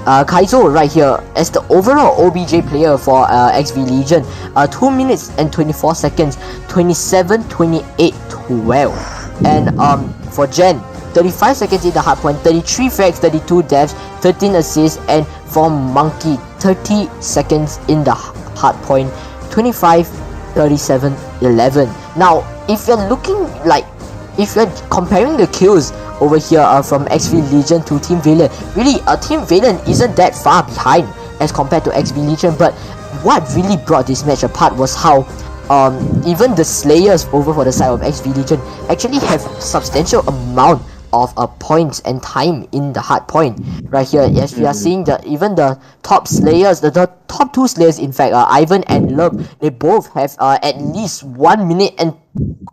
D: Kaizo right here as the overall OBJ player for XV Legion, 2 minutes and 24 seconds, 27, 28, 12. And for Jen, 35 seconds in the hardpoint, 33 frags, 32 deaths, 13 assists. And for Monkey, 30 seconds in the hardpoint, 25, 37, 11. Now if you're looking like, if you're comparing the kills over here from XV Legion to Team Valiant, really Team Valiant isn't that far behind as compared to XV Legion, but what really brought this match apart was how even the Slayers over for the side of XV Legion actually have substantial amount of points and time in the hard point right here. As we are seeing that even the top Slayers, the top two Slayers in fact, Ivan and Love, they both have at least 1 minute and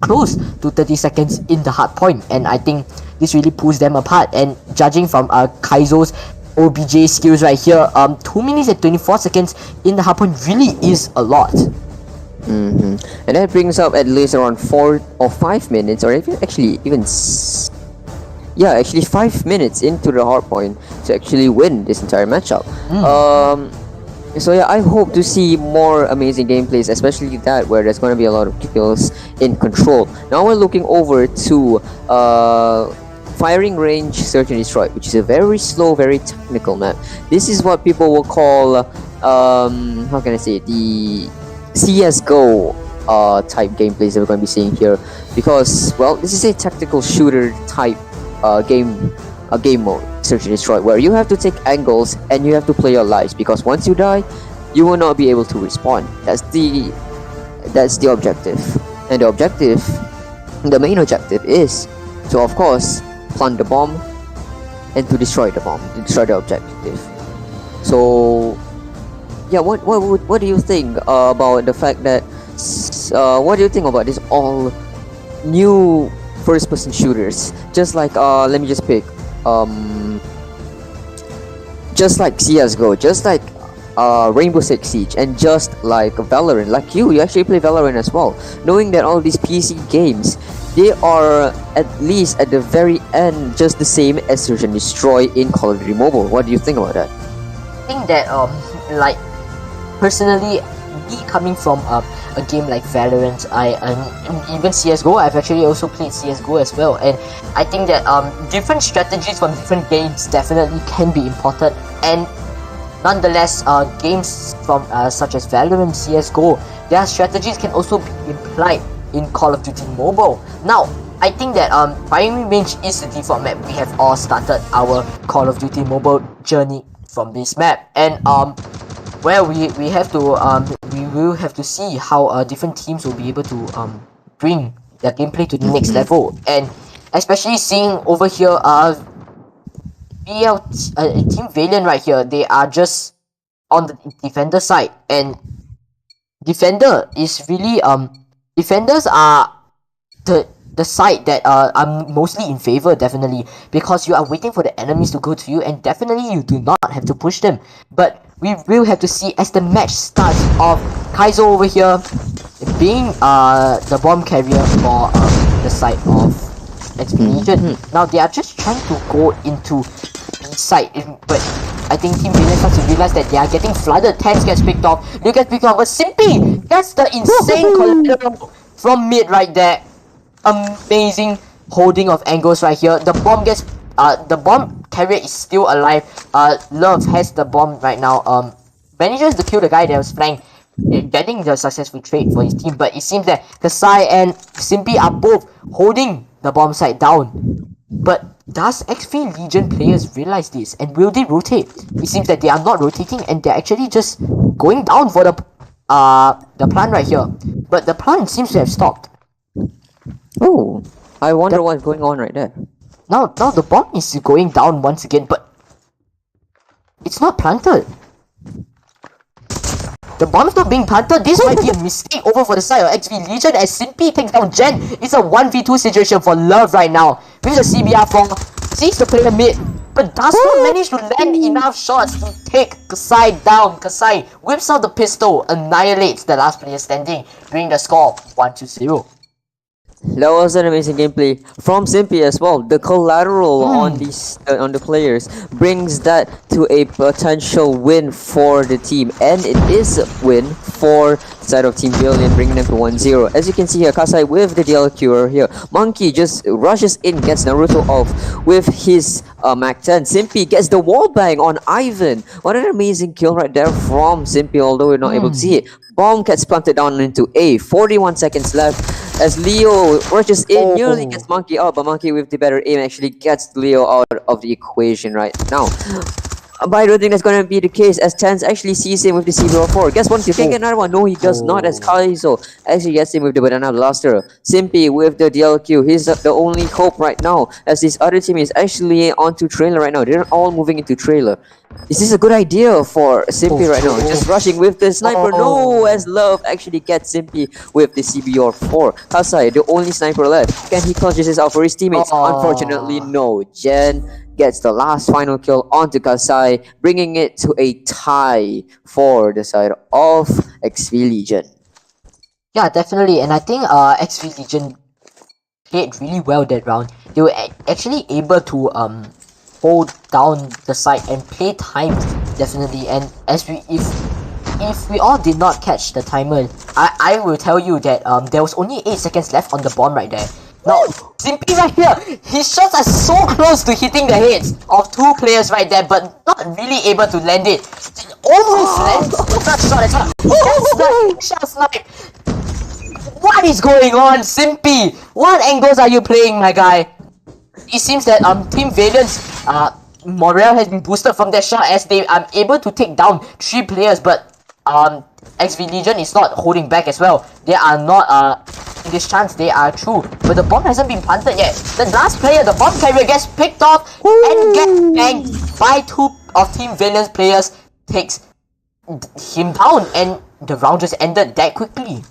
D: close to 30 seconds in the hard point, and I think this really pulls them apart. And judging from Kaizo's OBJ skills right here, 2 minutes and 24 seconds in the hard point really is a lot.
C: And that brings up at least around 4 or 5 minutes, or actually even 5 minutes into the hard point to actually win this entire matchup. So yeah, I hope to see more amazing gameplays, especially that where there's going to be a lot of kills in control. Now we're looking over to Firing Range Search and Destroy, which is a very slow, very technical map. This is what people will call how can I say it? The CSGO type gameplays that we're going to be seeing here, because well, this is a tactical shooter type game mode, Search and Destroy, where you have to take angles and you have to play your lives, because once you die you will not be able to respawn. That's the objective, and the main objective is to, of course, plant the bomb and to destroy the bomb, to destroy the objective. So yeah, what do you think about the fact that what do you think about this all new first person shooters, just like let me just pick just like CSGO, just like Rainbow Six Siege, and just like Valorant. Like you actually play Valorant as well, knowing that all these PC games, they are at least at the very end just the same as Search and Destroy in Call of Duty Mobile. What do you think about that?
D: I think that like personally, me coming from a game like Valorant, even CSGO, I've actually also played CSGO as well, and I think that different strategies from different games definitely can be important, and nonetheless, games from such as Valorant, CSGO, their strategies can also be implied in Call of Duty Mobile. Now, I think that firing range is the default map. We have all started our Call of Duty mobile journey from this map, and well, we have to we will have to see how different teams will be able to bring their gameplay to the next level, and especially seeing over here Team Valiant right here. They are just on the defender side, and defender is really defenders are the side that I'm mostly in favor, definitely, because you are waiting for the enemies to go to you, and definitely you do not have to push them. But we will have to see as the match starts of Kaizo over here being the bomb carrier for the side of Expedition. Now they are just trying to go into B side, but I think Team Valiant starts to realize that they are getting flooded. Tanks gets picked off, Luke gets picked off, but Simpy gets the insane collateral from mid right there. Amazing holding of angles right here. The bomb gets the bomb carrier is still alive. Love has the bomb right now. Manages to kill the guy that was flanked, getting the successful trade for his team. But it seems that Kasai and Simpy are both holding the bomb site down. But does XP Legion players realize this, and will they rotate? It seems that they are not rotating, and they're actually just going down for the plant right here. But the plant seems to have stopped.
C: Oh, I wonder what's going on right there.
D: Now the bomb is going down once again, but it's not planted. The bomb's not being planted. This might be a mistake over for the side of XP Legion as Simpy takes down Jen. It's a 1v2 situation for Love right now. With the CBR4, sees the player mid, but does not manage to land enough shots to take Kasai down. Kasai whips out the pistol, annihilates the last player standing, bringing the score 1-0.
C: That was an amazing gameplay from Simpy as well. The collateral on these on the players brings that to a potential win for the team, and it is a win for the side of Team Valiant, bringing them to 1-0. As you can see here, Kasai with the DLQ here. Monkey just rushes in, gets Naruto off with his Mac 10. Simpy gets the wall bang on Ivan. What an amazing kill right there from Simpy, although we're not able to see it. Bomb gets planted down into A. 41 seconds left as Leo rushes in, nearly gets Monkey out, but Monkey with the better aim actually gets Leo out of the equation right now. But I don't think that's gonna be the case as Chance actually sees him with the CBR4. Guess what? You can get another one. No, he does not, as Kaizo actually gets him with the Banana Blaster. Simpy with the DLQ. He's the only hope right now, as this other team is actually onto trailer right now. They're all moving into trailer. Is this a good idea for Simpy right now? Just rushing with the sniper. No, as Love actually gets Simpy with the CBR4. Kasai, the only sniper left. Can he clutch this out for his teammates? Unfortunately, no. Jen gets the last final kill onto Kasai, bringing it to a tie for the side of XV Legion.
D: Yeah, definitely, and I think XV Legion played really well that round. They were actually able to hold down the site and play timed, definitely. And as if we all did not catch the timer, I will tell you that there was only 8 seconds left on the bomb right there. Now, Simpy right here, his shots are so close to hitting the heads of 2 players right there, but not really able to land it. It almost lands that shot as well. That's the shot snipe. What is going on, Simpy? What angles are you playing, my guy? It seems that Team Valiant's morale has been boosted from that shot as they are able to take down 3 players, but XV Legion is not holding back as well. They are not in this chance, they are through, but the bomb hasn't been planted yet. The last player, the bomb carrier, gets picked off and gets banged by 2 of Team Valiant's players, takes him down, and the round just ended that quickly.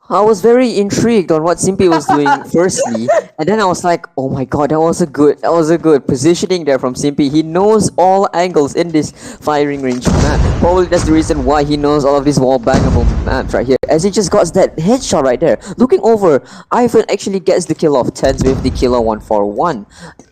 C: I was very intrigued on what Simpy was doing firstly, and then I was like, oh my god, that was a good positioning there from Simpy. He knows all angles in this firing range map. Probably that's the reason why he knows all of these wall bangable maps right here, as he just got that headshot right there. Looking over, Ivan actually gets the kill of Tens with the killer 141.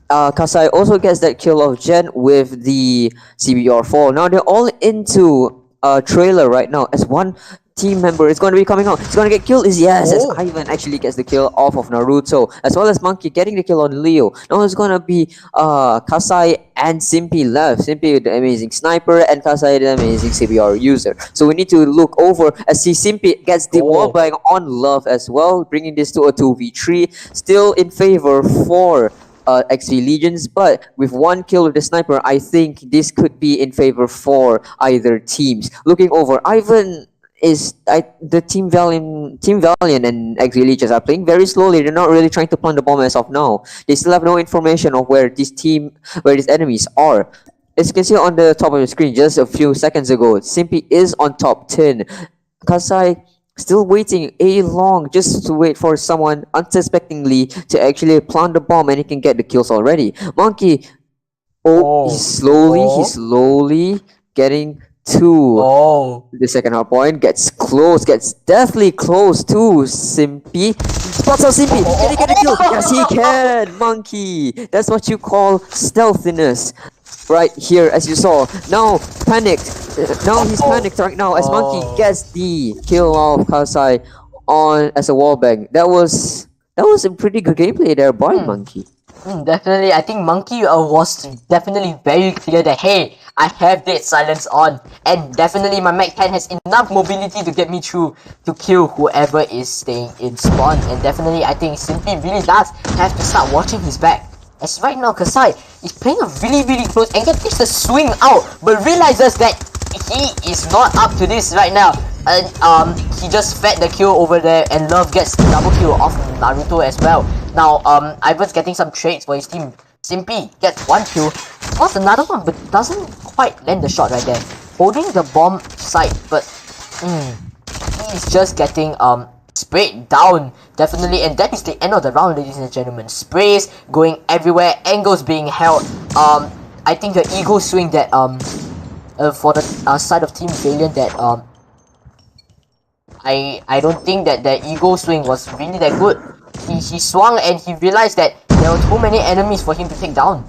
C: Kasai also gets that kill of Jen with the CBR4. Now they're all into trailer right now, as one team member is going to be coming out. He's going to get killed. Yes, as
B: Oh.
C: Ivan actually gets the kill off of Naruto, as well as Monkey getting the kill on Leo. Now it's going to be Kasai and Simpy left. Simpy the amazing sniper and Kasai the amazing CBR user. So we need to look over as Simpy gets the wall bang on Love as well, bringing this to a 2v3. Still in favor for XV Legions, but with one kill with the sniper, I think this could be in favor for either teams. Looking over, Ivan is the Team Valiant and XV Legions are playing very slowly. They're not really trying to plant the bomb as of now. They still have no information of where these enemies are. As you can see on the top of the screen, just a few seconds ago, Simpy is on top 10. Kasai still waiting long just to wait for someone unsuspectingly to actually plant the bomb, and he can get the kills already. Monkey, he's slowly getting to the second hard point, gets deathly close to Simpy. Spots out Simpy. Can he get a kill? Yes, he can. Monkey, that's what you call stealthiness. Right here, as you saw. Now panicked. Now he's panicked right now as Monkey gets the kill of Kasai on as a wallbang. That was a pretty good gameplay there by Monkey.
D: Definitely, I think Monkey was definitely very clear that hey, I have dead silence on, and definitely my Mac 10 has enough mobility to get me through to kill whoever is staying in spawn. And definitely, I think Simpy really does have to start watching his back. As right now, Kasai is playing a really close angle, takes the swing out, but realizes that he is not up to this right now. And he just fed the kill over there, and Love gets the double kill off Naruto as well. Now, Ivan's getting some trades for his team. Simpy gets one kill, scores another one, but doesn't quite land the shot right there. Holding the bomb site, but he's just getting sprayed down, definitely, and that is the end of the round, ladies and gentlemen. Sprays going everywhere, angles being held. I think the ego swing that for the side of Team Valiant that I don't think that the ego swing was really that good. He swung and he realized that there were too many enemies for him to take down,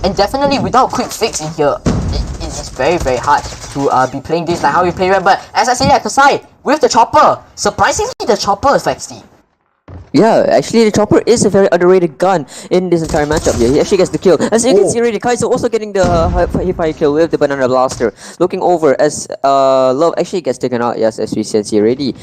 D: and definitely without quick fix in here, it is very hard to be playing this like how we play right. But as I said, Kasai with the chopper, surprisingly the chopper is Fexty.
C: Yeah, actually the chopper is a very underrated gun in this entire matchup here. He actually gets the kill. As you can see already, Kaizo also getting the high kill with the banana blaster. Looking over as Love actually gets taken out, yes, as we said here already.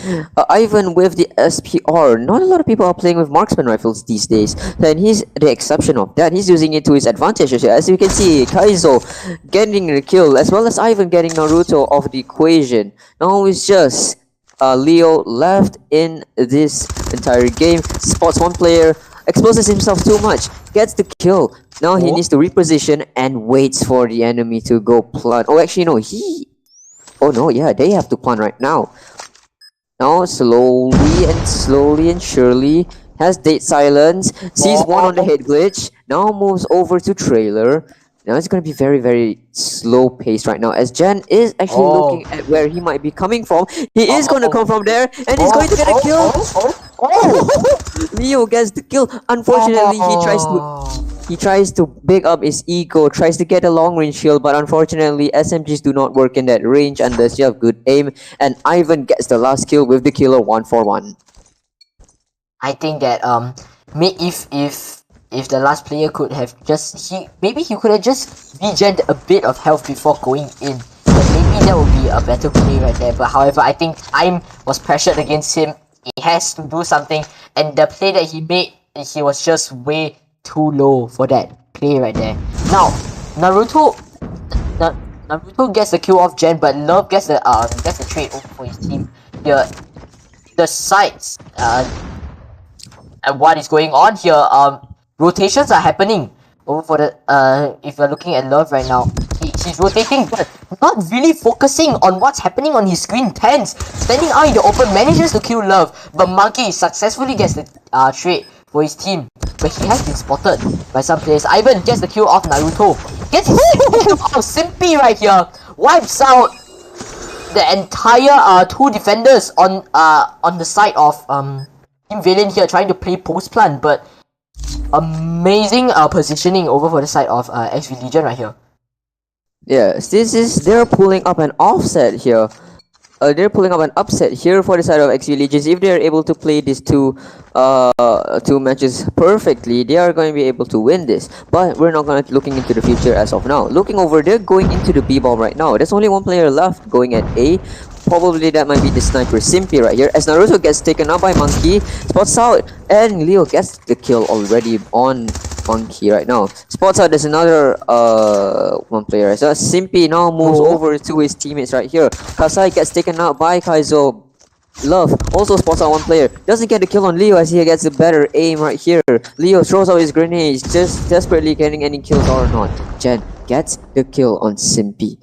C: Ivan with the SPR. Not a lot of people are playing with marksman rifles these days, and he's the exception of that. He's using it to his advantage. As you can see, Kaizo getting the kill, as well as Ivan getting Naruto off the equation. Now it's just Leo left in this entire game. Spots one player, exposes himself too much, gets the kill. Now he needs to reposition and waits for the enemy to go plant. Oh, actually no, they have to plant right now. Now slowly and surely has dead silence, sees one on the head glitch, now moves over to trailer. Now it's going to be very slow paced right now, as Jan is actually looking at where he might be coming from. He is going to come from there, and he's going to get a kill. Leo gets the kill. Unfortunately, he tries to big up his ego, tries to get a long range kill, but unfortunately SMGs do not work in that range unless you have good aim. And Ivan gets the last kill with the killer 1-for-1.
D: I think that if the last player could have maybe he could have just regened a bit of health before going in, then maybe that would be a better play right there. But however, I think time was pressured against him. He has to do something, and the play that he made, he was just way too low for that play right there. Now, Naruto gets the kill off Jen, but Love gets the trade over for his team. The sides and what is going on here, rotations are happening over for the if you're looking at Love right now. He's rotating but not really focusing on what's happening on his screen. Tense, standing out in the open, manages to kill Love, but Monkey successfully gets the trade for his team. But he has been spotted by some players. Ivan gets the kill off Naruto. Gets his kill off Simpy right here. Wipes out the entire two defenders on the side of Team Valiant here, trying to play post plant, but amazing positioning over for the side of XV Legion right here.
C: Yes, they're pulling up an offset here. they're pulling up an upset here for the side of XV Legions. If they are able to play these two matches perfectly, they are going to be able to win this. But we're not going to looking into the future as of now. Looking over there, going into the B bomb right now. There's only one player left going at A. Probably that might be the sniper Simpy right here, as Naruto gets taken out by Monkey, spots out, and Leo gets the kill already on Monkey right now. Spots out, there's another one player. So Simpy now moves over to his teammates right here. Kasai gets taken out by Kaizo. Love also spots out one player, doesn't get the kill on Leo as he gets a better aim right here. Leo throws out his grenades, just desperately getting any kills or not. Jen gets the kill on Simpy.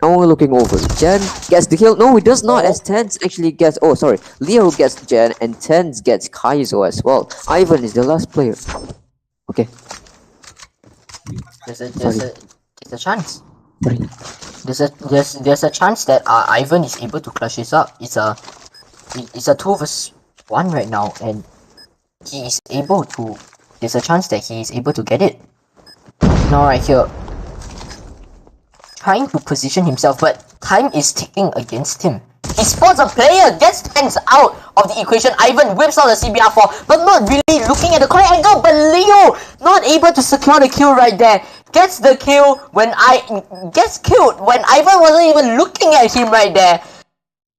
C: Now we're looking over. Jen gets the kill. No, he does not, as Tens actually gets... Oh, sorry. Leo gets Jen and Tens gets Kaizo as well. Ivan is the last player. Okay.
D: There's a chance. There's a chance that Ivan is able to clutch this up. It's a 2 vs 1 right now, and he is able to... There's a chance that he is able to get it. Now right here, trying to position himself, but time is ticking against him. He spots a player, gets Tanks out of the equation. Ivan whips out the CBR4, but not really looking at the correct angle. But Leo not able to secure the kill right there. Gets the kill when gets killed when Ivan wasn't even looking at him right there.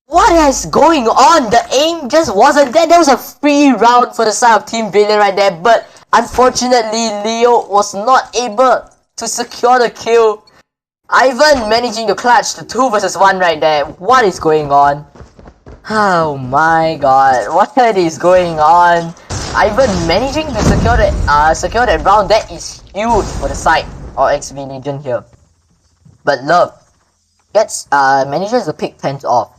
D: What is going on? The aim just wasn't there. There was a free round for the side of Team Valiant right there, but unfortunately Leo was not able to secure the kill. Ivan managing to clutch the 2 vs 1 right there. What is going on? Oh my god, what is going on? Ivan managing to secure that round. That is huge for the side of XV Legion here. But Love gets manages to pick Tens off.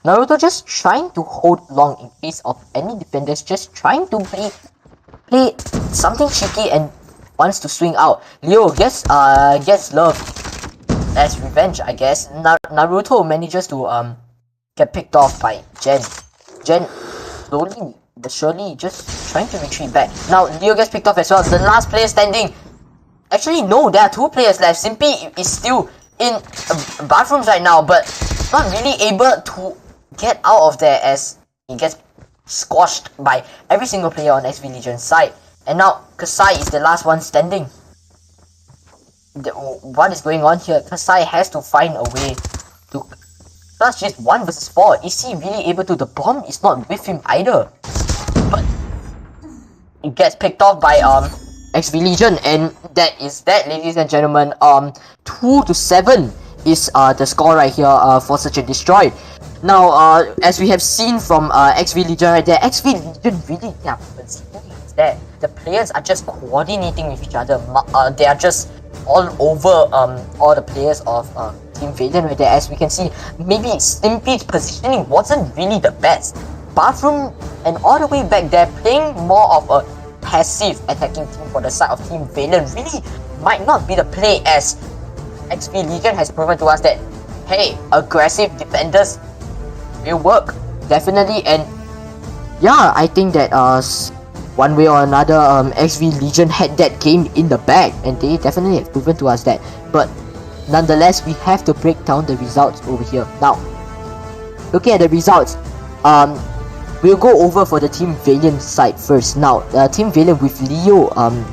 D: Naruto just trying to hold long in face of any defenders, just trying to play something cheeky and wants to swing out. Leo gets Love as revenge, I guess. Naruto manages to get picked off by Jen. Jen slowly but surely just trying to retreat back. Now Leo gets picked off as well. The last player standing. Actually no, there are 2 players left. Simpy is still in bathrooms right now, but not really able to get out of there as he gets squashed by every single player on XV Legion's side. And now Kasai is the last one standing. What is going on here? Kasai has to find a way to clutch just 1 vs 4. Is he really able to? The bomb is not with him either. But it gets picked off by XV Legion, and that is that, ladies and gentlemen. 2-7 is the score right here for Search and Destroy. Now as we have seen from XV Legion right there, XV Legion really there. The players are just coordinating with each other. They are just all over all the players of Team Valiant right there. As we can see, maybe Stimpy's positioning wasn't really the best. Bathroom and all the way back there, playing more of a passive attacking team for the side of Team Valiant really might not be the play, as XP Legion has proven to us that, hey, aggressive defenders will work, definitely. And yeah, I think that one way or another, XV Legion had that game in the bag, and they definitely have proven to us that. But nonetheless, we have to break down the results over here. Now, looking at the results, we'll go over for the Team Valiant side first. Now, Team Valiant with Leo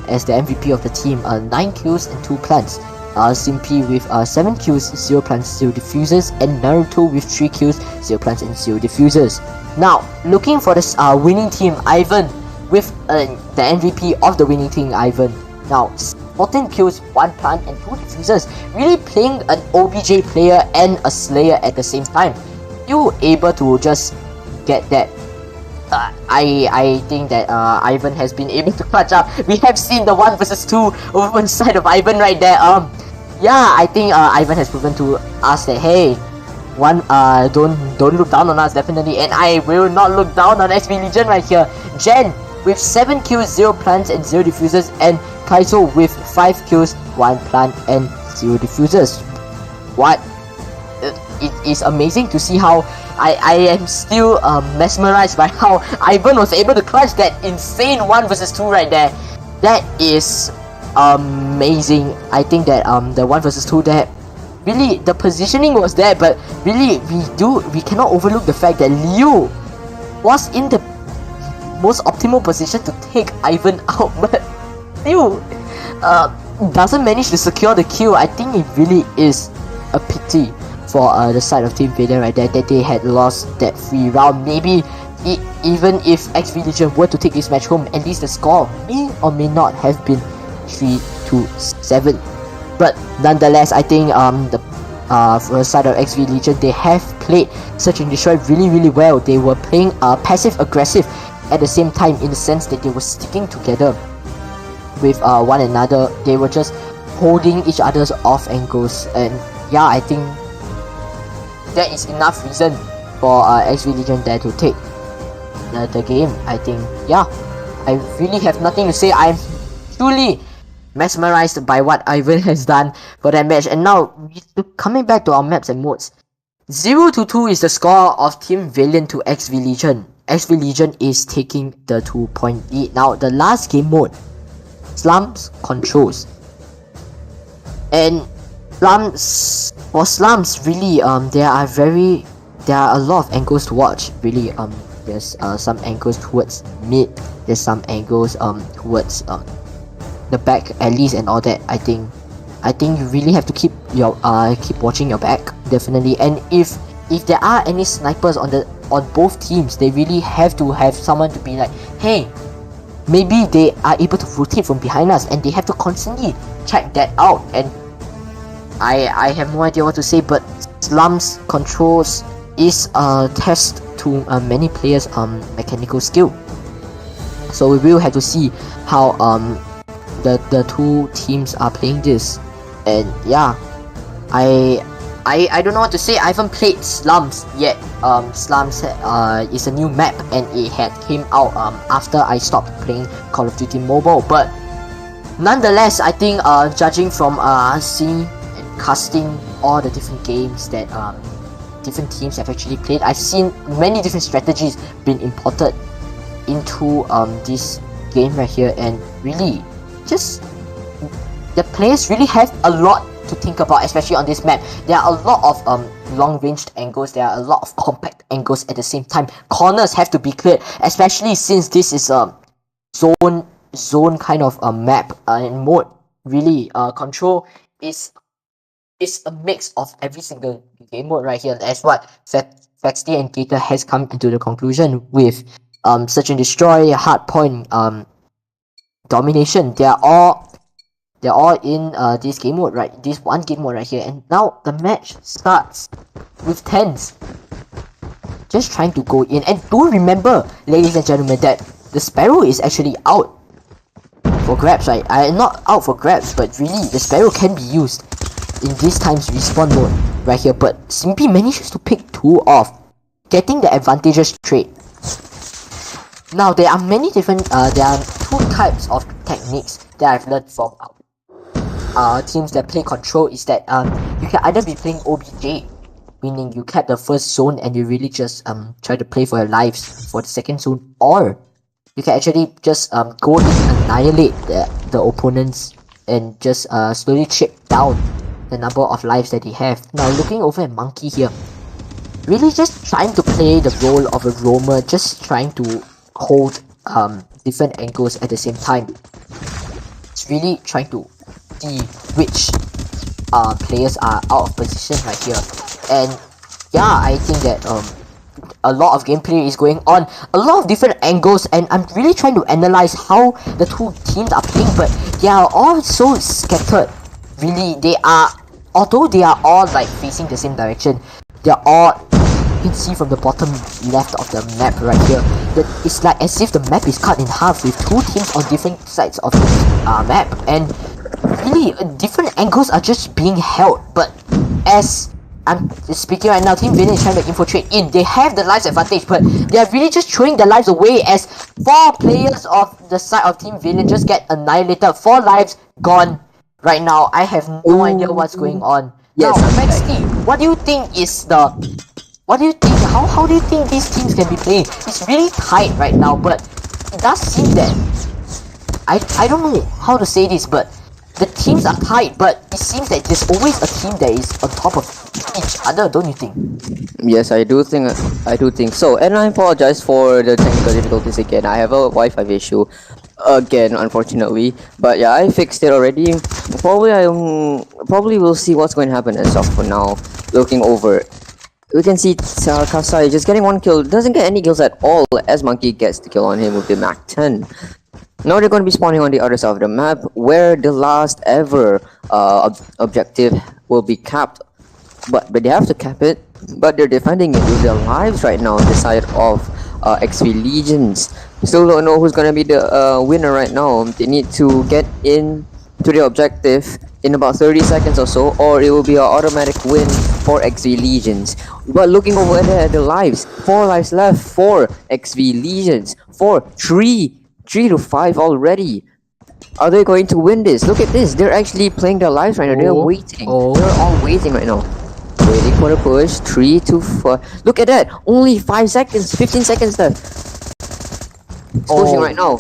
D: as the MVP of the team, 9 kills and 2 plants. Simpy with 7 kills, 0 plants, 0 diffusers, and Naruto with 3 kills, 0 plants, and 0 diffusers. Now, looking for this winning team, Ivan with the MVP of the winning team, Ivan. Now, 14 kills, 1 plant, and 2 diffusers. Really playing an OBJ player and a Slayer at the same time. You able to just get that. I think that Ivan has been able to clutch up. We have seen the 1 vs 2 over one side of Ivan right there. Yeah, I think Ivan has proven to us that, hey, don't look down on us, definitely, and I will not look down on XP Legion right here. Jen with 7 kills, 0 plants, and 0 diffusers, and Kaizo with 5 kills, 1 plant, and 0 diffusers. What? It is amazing to see how I am still mesmerized by how Ivan was able to clutch that insane 1 vs 2 right there. That is amazing. I think that the 1 vs 2 there really the positioning was there, but really we cannot overlook the fact that Liu was in the most optimal position to take Ivan out, but Liu doesn't manage to secure the kill. I think it really is a pity for the side of Team Valiant right there that they had lost that free round. Maybe even if XV Legion were to take this match home, at least the score may or may not have been 3-7. But nonetheless, I think for the side of XV Legion, they have played Search and Destroy really well. They were playing passive aggressive at the same time, in the sense that they were sticking together with one another. They were just holding each other's off angles, and yeah, I think that is enough reason for XV Legion there to take the game. I think, yeah, I really have nothing to say. I'm truly mesmerized by what Ivan has done for that match. And now, coming back to our maps and modes, 0-2 is the score of Team Valiant to XV Legion. XV Legion is taking the 2-point lead. Now, the last game mode, Slums Controls. And for Slums, really, there are a lot of angles to watch. Really, there's some angles towards mid. There's some angles towards the back, at least, and all that. I think you really have to keep watching your back, definitely. And if there are any snipers on both teams, they really have to have someone to be like, hey, maybe they are able to rotate from behind us, and they have to constantly check that out. And I have no idea what to say, but Slums Controls is a test to many players' mechanical skill. So we will have to see how the two teams are playing this. And yeah, I don't know what to say. I haven't played Slums yet. Slums is a new map, and it had came out after I stopped playing Call of Duty Mobile. But nonetheless, I think judging from seeing and casting all the different games that different teams have actually played, I've seen many different strategies being imported into this game right here, and really, just the players really have a lot to think about, especially on this map. There are a lot of long-ranged angles, there are a lot of compact angles at the same time. Corners have to be cleared, especially since this is a zone kind of a map and mode. Really, Control is a mix of every single game mode right here. That's what Fexty and Gator has come into the conclusion with Search and Destroy, Hardpoint, Domination. They're all in this game mode, right? This one game mode right here. And now the match starts with tens just trying to go in. And do remember, ladies and gentlemen, that the Sparrow is actually out for grabs, right? Not out for grabs, but really the Sparrow can be used in this time's respawn mode right here. But Simpy manages to pick 2 off, getting the advantageous trade. Now there are many different there are 2 types of techniques that I've learned from teams that play Control. Is that you can either be playing OBJ, meaning you cap the first zone and you really just try to play for your lives for the second zone, or you can actually just go and annihilate the opponents and just slowly chip down the number of lives that they have. Now looking over at Monkey here, really just trying to play the role of a roamer, just trying to hold different angles at the same time. It's really trying to see which players are out of position right here. And yeah, I think that a lot of gameplay is going on, a lot of different angles, and I'm really trying to analyze how the two teams are playing, but they are all so scattered. Really, they are, although they are all like facing the same direction, they're all, you can see from the bottom left of the map right here, that it's like as if the map is cut in half with two teams on different sides of the map, and really different angles are just being held. But as I'm speaking right now, Team Valiant is trying to infiltrate in. They have the lives advantage, but they are really just throwing their lives away as 4 players of the side of Team Valiant just get annihilated. 4 lives gone right now. I have no idea what's going on. Yes. Now, Maxty, what do you think is the... What do you think? How do you think these teams can be playing? It's really tight right now, but it does seem that... I don't know how to say this, but the teams are tight, but it seems that there's always a team that is on top of each other, don't you think?
C: Yes, I do think so. And I apologize for the technical difficulties again. I have a Wi-Fi issue again, unfortunately. But yeah, I fixed it already. Probably we'll see what's going to happen as of for now. Looking over, we can see Kasai just getting one kill. Doesn't get any kills at all as Monkey gets the kill on him with the Mac 10. Now they're going to be spawning on the other side of the map, where the last ever objective will be capped. But they have to cap it, but they're defending it with their lives right now on the side of XV Legions. Still don't know who's gonna be the winner right now. They need to get in to the objective in about 30 seconds or so, or it will be an automatic win for XV Legions. But looking over there at the lives, 4 lives left for XV Legions. 3 to 5 already. Are they going to win this? Look at this. They're actually playing their lives right now. They're waiting. They're all waiting right now. Waiting for the push. 3 to 4. Look at that. Only 5 seconds. 15 seconds left. It's pushing right now.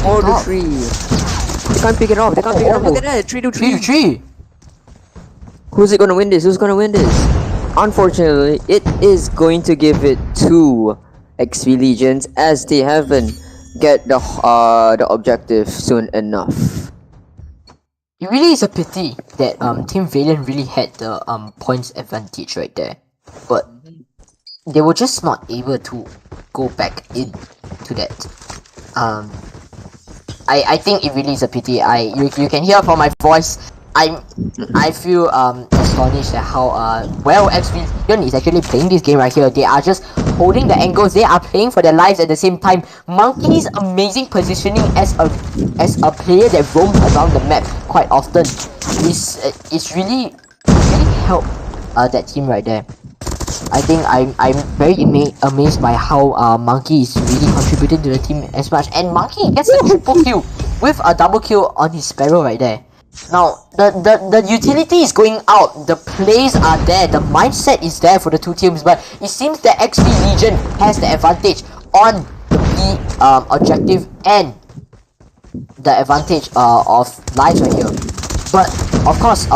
C: 4 to 3. They can't pick it up. They can't pick it up. Look at that. 3 to 3. Who's it gonna win this? Who's gonna win this? Unfortunately, it is going to give it to XV Legions, as they haven't get the objective soon enough.
D: It really is a pity that Team Valiant really had the points advantage right there, but they were just not able to go back into that. I think it really is a pity. You can hear from my voice. I feel astonished at how well XV is actually playing this game right here. They are just holding the angles. They are playing for their lives at the same time. Monkey's amazing positioning as a player that roams around the map quite often is really helped that team right there. I think I'm very amazed by how Monkey is really contributing to the team as much, and Monkey gets a triple kill with a double kill on his Sparrow right there. Now, the utility is going out, the plays are there, the mindset is there for the two teams, but it seems that XP Legion has the advantage on the B objective and the advantage of lives right here. But, of course,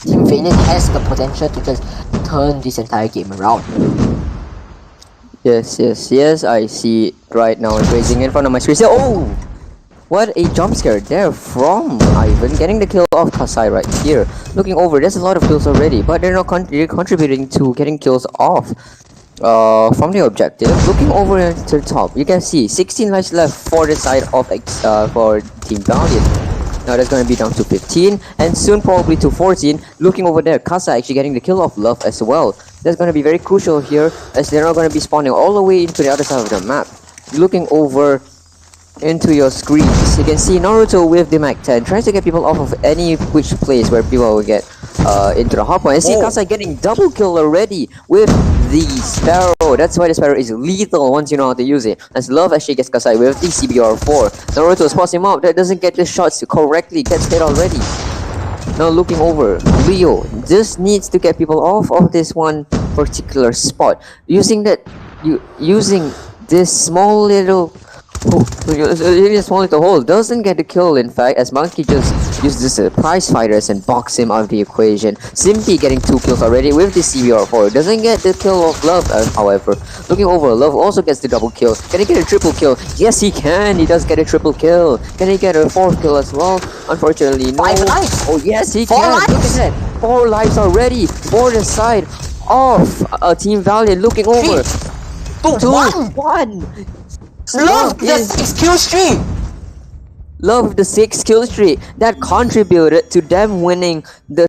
D: Team Valiant has the potential to just turn this entire game around.
C: Yes, I see it right now. It's racing in front of my screen. Oh! What a jump scare there from Ivan, getting the kill off Kasai right here. Looking over, there's a lot of kills already, but they're not contributing to getting kills off from the objective. Looking over to the top, you can see 16 lives left for the side of for Team Valiant. Now that's going to be down to 15, and soon probably to 14. Looking over there, Kasai actually getting the kill of Love as well. That's going to be very crucial here, as they're not going to be spawning all the way into the other side of the map. Looking over into your screens, you can see Naruto with the Mac 10 tries to get people off of any which place where people will get into the hotpoint. And see Kasai getting double kill already with the Sparrow. That's why the Sparrow is lethal once you know how to use it. As Love actually gets Kasai with the CBR4. Naruto spots him up, that doesn't get the shots correctly, gets hit already. Now looking over, Leo just needs to get people off of this one particular spot. Using this small little hole doesn't get the kill, in fact, as Monkey just uses the prize fighters and box him out of the equation. Simply getting 2 kills already with the CBR4. Doesn't get the kill of Love, however. Looking over, Love also gets the double kill. Can he get a triple kill? Yes, he can. He does get a triple kill. Can he get a 4th kill as well? Unfortunately, no.
D: 5 lives.
C: Oh, yes, he
D: 4
C: can.
D: lives.
C: Look at that. 4 lives already for the side of Team Valiant. Looking over.
D: 2, 1. Love the 6 kill streak!
C: Love the 6 kill streak that contributed to them winning the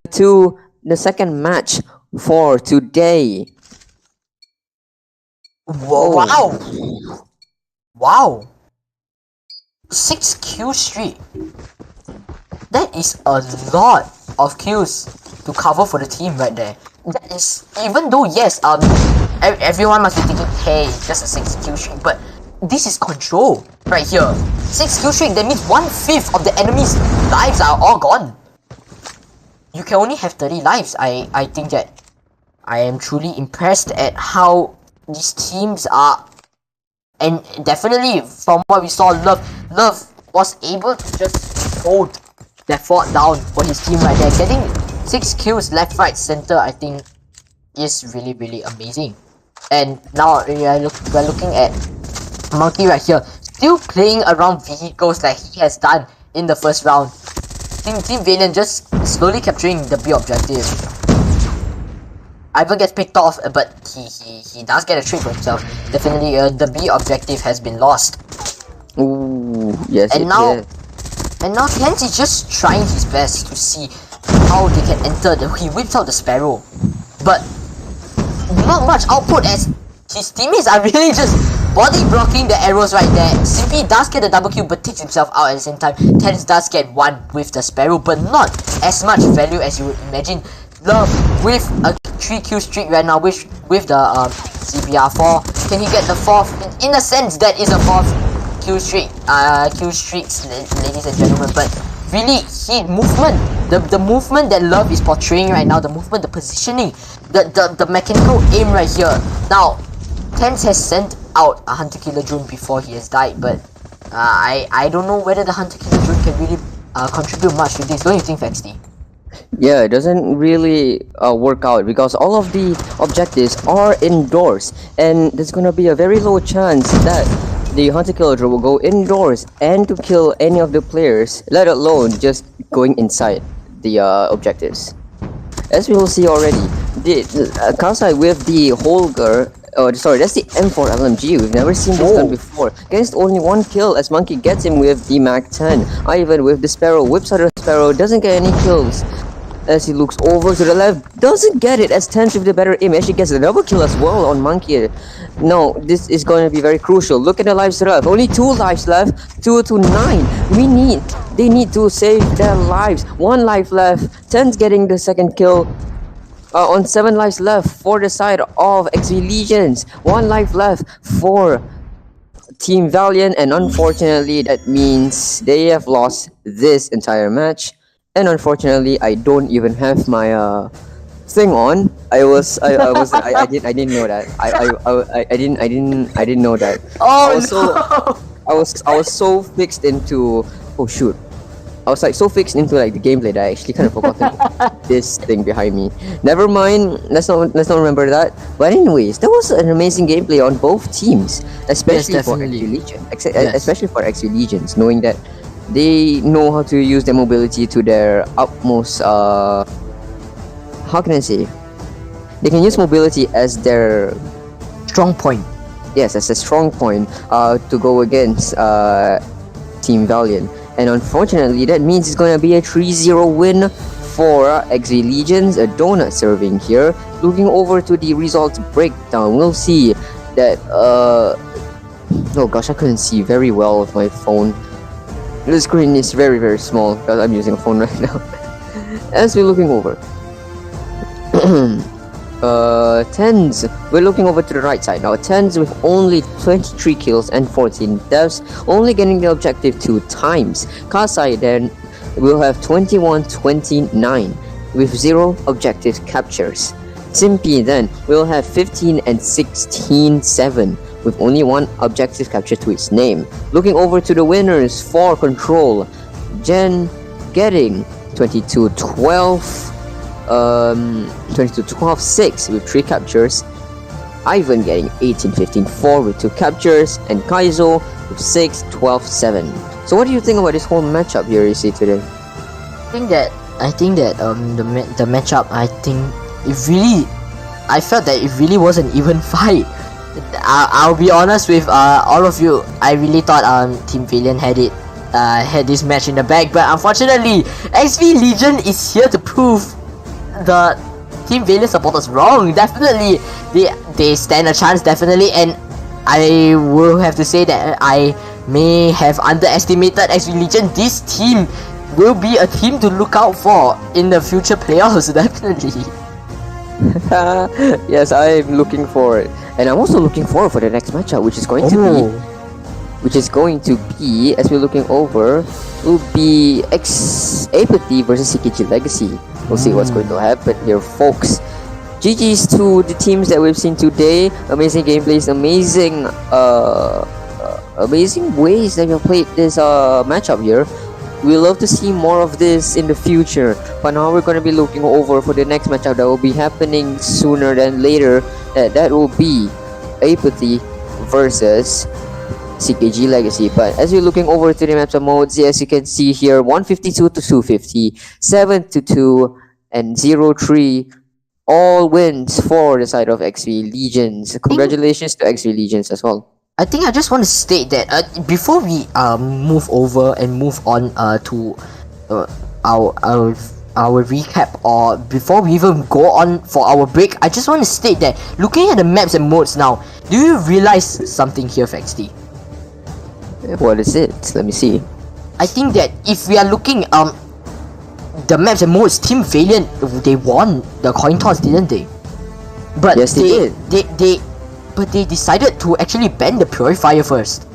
C: second match for today.
D: Wow! Wow! 6 kill streak. That is a lot of kills to cover for the team right there. That is, even though yes, everyone must be thinking, hey, just a 6 kill streak, but this is control right here. 6 kill streak, that means 1/5 of the enemy's lives are all gone. You can only have 30 lives. I think that I am truly impressed at how these teams are, and definitely from what we saw, Love was able to just hold that fort down for his team right there. Getting 6 kills left, right, center, I think is really, really amazing. And now we're looking at Monkey right here, still playing around vehicles like he has done in the first round. Team Valiant just slowly capturing the B objective. Ivan gets picked off, but he does get a trick for himself. Definitely, the B objective has been lost.
C: Ooh, yes.
D: And now Hens is just trying his best to see how they can enter. He whips out the Sparrow, but not much output as his teammates are really just body blocking the arrows right there. Simpy does get a double kill but takes himself out at the same time. Tens does get one with the Sparrow, but not as much value as you would imagine. Love with a 3 kill streak right now with the CBR4. Can he get the 4th? In a sense, that is a 4th kill streak. Ladies and gentlemen. But really, the movement that Love is portraying right now, the movement, the positioning, the mechanical aim right here. Now, Tens has sent out a Hunter Killer drone before he has died, but I don't know whether the Hunter Killer drone can really contribute much to this. Don't you think, Fexty?
C: Yeah, it doesn't really work out because all of the objectives are indoors, and there's gonna be a very low chance that the Hunter Killer drone will go indoors and to kill any of the players, let alone just going inside the objectives. As we will see already, the Kasai with the Holger. Oh, sorry, that's the M4 LMG. We've never seen this gun before. Gets only 1 kill as Monkey gets him with the Mac 10. Ivan with the Sparrow whips out the Sparrow, doesn't get any kills. As he looks over to the left, doesn't get it as Tens with the better aim. Actually gets a double kill as well on Monkey. No, this is going to be very crucial. Look at the lives left. Only 2 lives left. 2 to 9. They need to save their lives. 1 life left. Tens getting the 2nd kill. On 7 lives left for the side of XV Legions. 1 life left for Team Valiant, and unfortunately that means they have lost this entire match. And unfortunately, I don't even have my thing on. I didn't know that. I didn't know that.
D: Oh no!
C: I was so fixed into, oh shoot. I was like so fixed into like the gameplay that I actually kind of forgotten this thing behind me. Never mind, let's not remember that. But anyways, that was an amazing gameplay on both teams, especially for XV Legion. Especially for XV Legions, knowing that they know how to use their mobility to their utmost. How can I say? They can use mobility as their
D: strong point.
C: Yes, as a strong point to go against Team Valiant. And unfortunately, that means it's going to be a 3-0 win for XV Legions. A donut serving here. Looking over to the results breakdown, we'll see that. Oh gosh, I couldn't see very well with my phone. The screen is very, very small because I'm using a phone right now. As we're looking over. Tens, we're looking over to the right side now. Tens with only 23 kills and 14 deaths, only getting the objective 2 times. Kasai then will have 21-29 with 0 objective captures. Simpy then will have 15 and 16-7 with only 1 objective capture to its name. Looking over to the winners for Control, Jen getting 22-12. 22-12-6 with 3 captures, Ivan getting 18-15-4 with 2 captures, and Kaizo with 6-12-7. So what do you think about this whole matchup here you see today?
D: I think that the matchup, I felt that it really was an even fight. I'll be honest with all of you. I really thought Team Valiant had this match in the bag, but unfortunately XV Legion is here to prove the Team Valiant supporters wrong. Definitely they stand a chance, definitely, and I will have to say that I may have underestimated XV Legion. This team will be a team to look out for in the future playoffs, definitely.
C: Yes, I'm looking forward, and I'm also looking forward for the next matchup, which is going to be, as we're looking over, will be AEIPATHY versus CKG Legacy. We'll see what's going to happen here, folks. GG's to the teams that we've seen today. Amazing gameplays, amazing ways that you played this matchup here. We love to see more of this in the future. But now we're gonna be looking over for the next matchup that will be happening sooner than later. That will be Apathy versus CKG Legacy. But as you're looking over to the maps and modes, as you can see here, 152 to 250, 7 to 2, and 0-3. All wins for the side of XV Legions. Congratulations to XV Legions as well.
D: I think I just want to state that before we move over and move on to our recap, or before we even go on for our break, I just want to state that looking at the maps and modes now, do you realize something here, FXD?
C: What is it? Let me see.
D: I think that if we are looking the maps and modes, Team Valiant, they won the coin toss, didn't they? But
C: yes, they did.
D: But they decided to actually ban the Purifier first.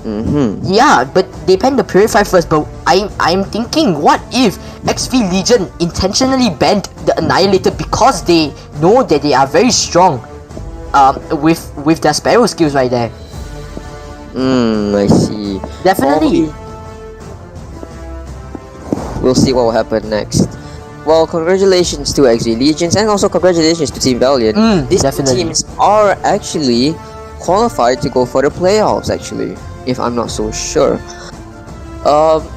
D: Yeah, but they banned the Purifier first. But I'm thinking, what if XV Legion intentionally banned the Annihilator because they know that they are very strong with their Sparrow skills right there?
C: I see.
D: Definitely.
C: We'll see what will happen next. Well, congratulations to XV Legions and also congratulations to Team Valiant. These teams are actually qualified to go for the playoffs, actually, if I'm not so sure.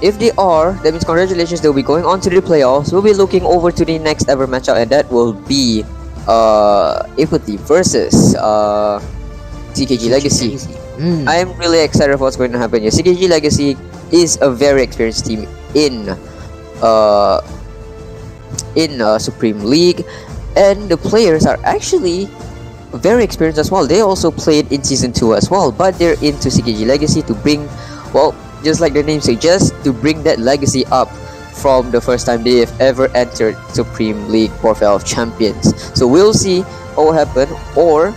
C: If they are, that means congratulations, they'll be going on to the playoffs. We'll be looking over to the next ever matchup, and that will be Apathy versus CKG Legacy. I'm really excited for what's going to happen here. CKG Legacy is a very experienced team in Supreme League, and the players are actually very experienced as well. They also played in Season 2 as well, but they're into CKG Legacy to bring, well, just like the name suggests, to bring that legacy up from the first time they have ever entered Supreme League Warfare of Champions. So we'll see what will happen, or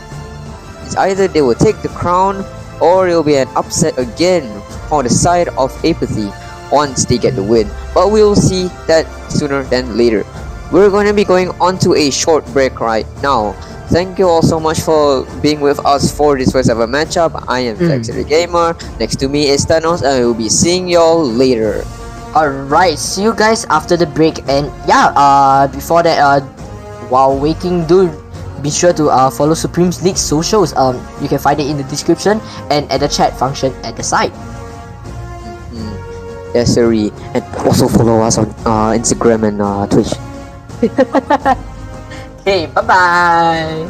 C: it's either they will take the crown or it will be an upset again on the side of Apathy once they get the win. But we'll see that sooner than later. We're going to be going on to a short break right now. Thank you all so much for being with us for this first ever matchup. I am FXD Gamer. Next to me is Thanos, and I will be seeing y'all later.
D: Alright, see you guys after the break. And yeah, before that, while waiting, do be sure to follow Supreme's League socials. You can find it in the description and at the chat function at the side.
C: Yes, sir. And also follow us on Instagram and Twitch.
D: Okay, bye bye.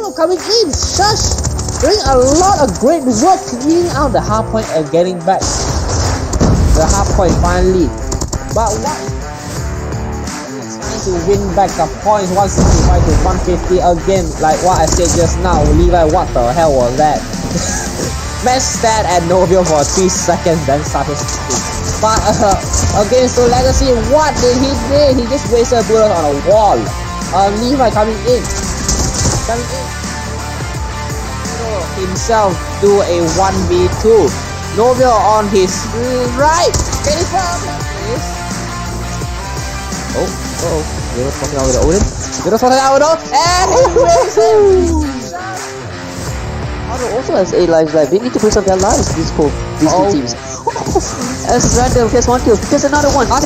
A: Milo coming in. Shush! Doing a lot of great work cleaning out the hard point and getting back the hard point finally. But what? Trying to win back the points 165 to 150 again. Like what I said just now. Levi, what the hell was that? Match stat at Novio for 3 seconds, then started speaking. But against the Legacy, what did he do? He just wasted bullets on a wall. Levi coming in. Himself do a 1v2. Novio on his right. Finish from this. Oh. You're talking out with the Odin. And he wins it.
C: Akato also has 8 lives left. They need to preserve their lives, these two teams. As Randall gets 1 kill, gets another one.
A: Oh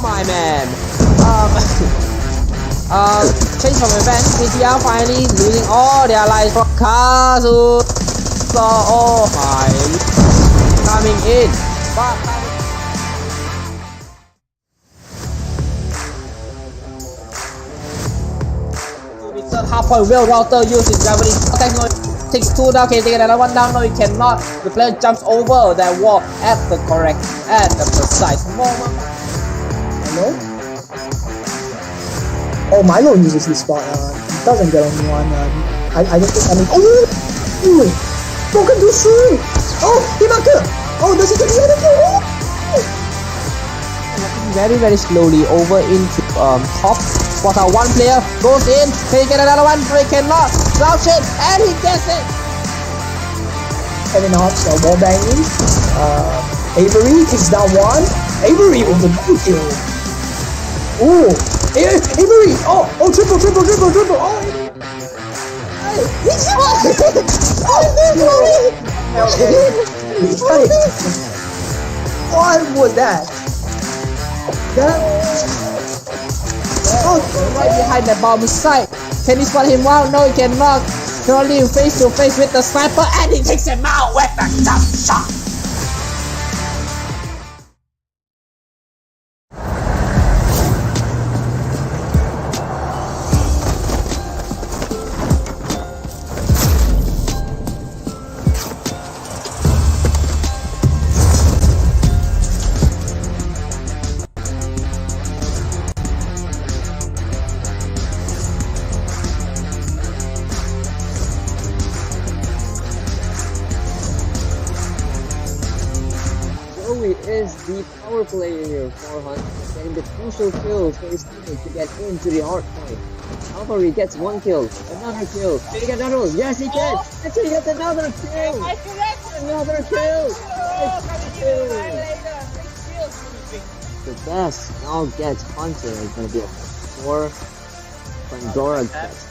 A: my man. Change from event. PTR finally losing all their lives for Kazu. Oh my. Coming in. But half point will router using gravity technology takes 2 down. Can you take another 1 down? No, you cannot. The player jumps over that wall at the precise moment.
B: Milo? Oh, Milo uses this spot. He doesn't get only one. I don't think. I mean, oh, broken to shoot. Oh, Himaka. Oh, does he get the other kill?
A: Very slowly over into top. Spot out 1 player, goes in, can he get another one? No, he cannot. Slouch it, and he gets it.
B: Kevin Hobbs, wall banging. Avery takes down 1. Avery with the double kill. Ooh, Avery. Oh, triple. Oh, what was that?
A: Right behind the bomb site. Can he spot him out? No, he cannot. Can only face to face with the sniper, and he takes him out with the jump shot.
C: Is the power player for Hunt, getting the crucial kills for his teammate to get into the hard point. However, he gets 1 kill, another kill. Can he get another one? Yes, he can! Actually, he gets another kill! Another kill! The best now gets Hunter. It's gonna be a 4 Pandora test.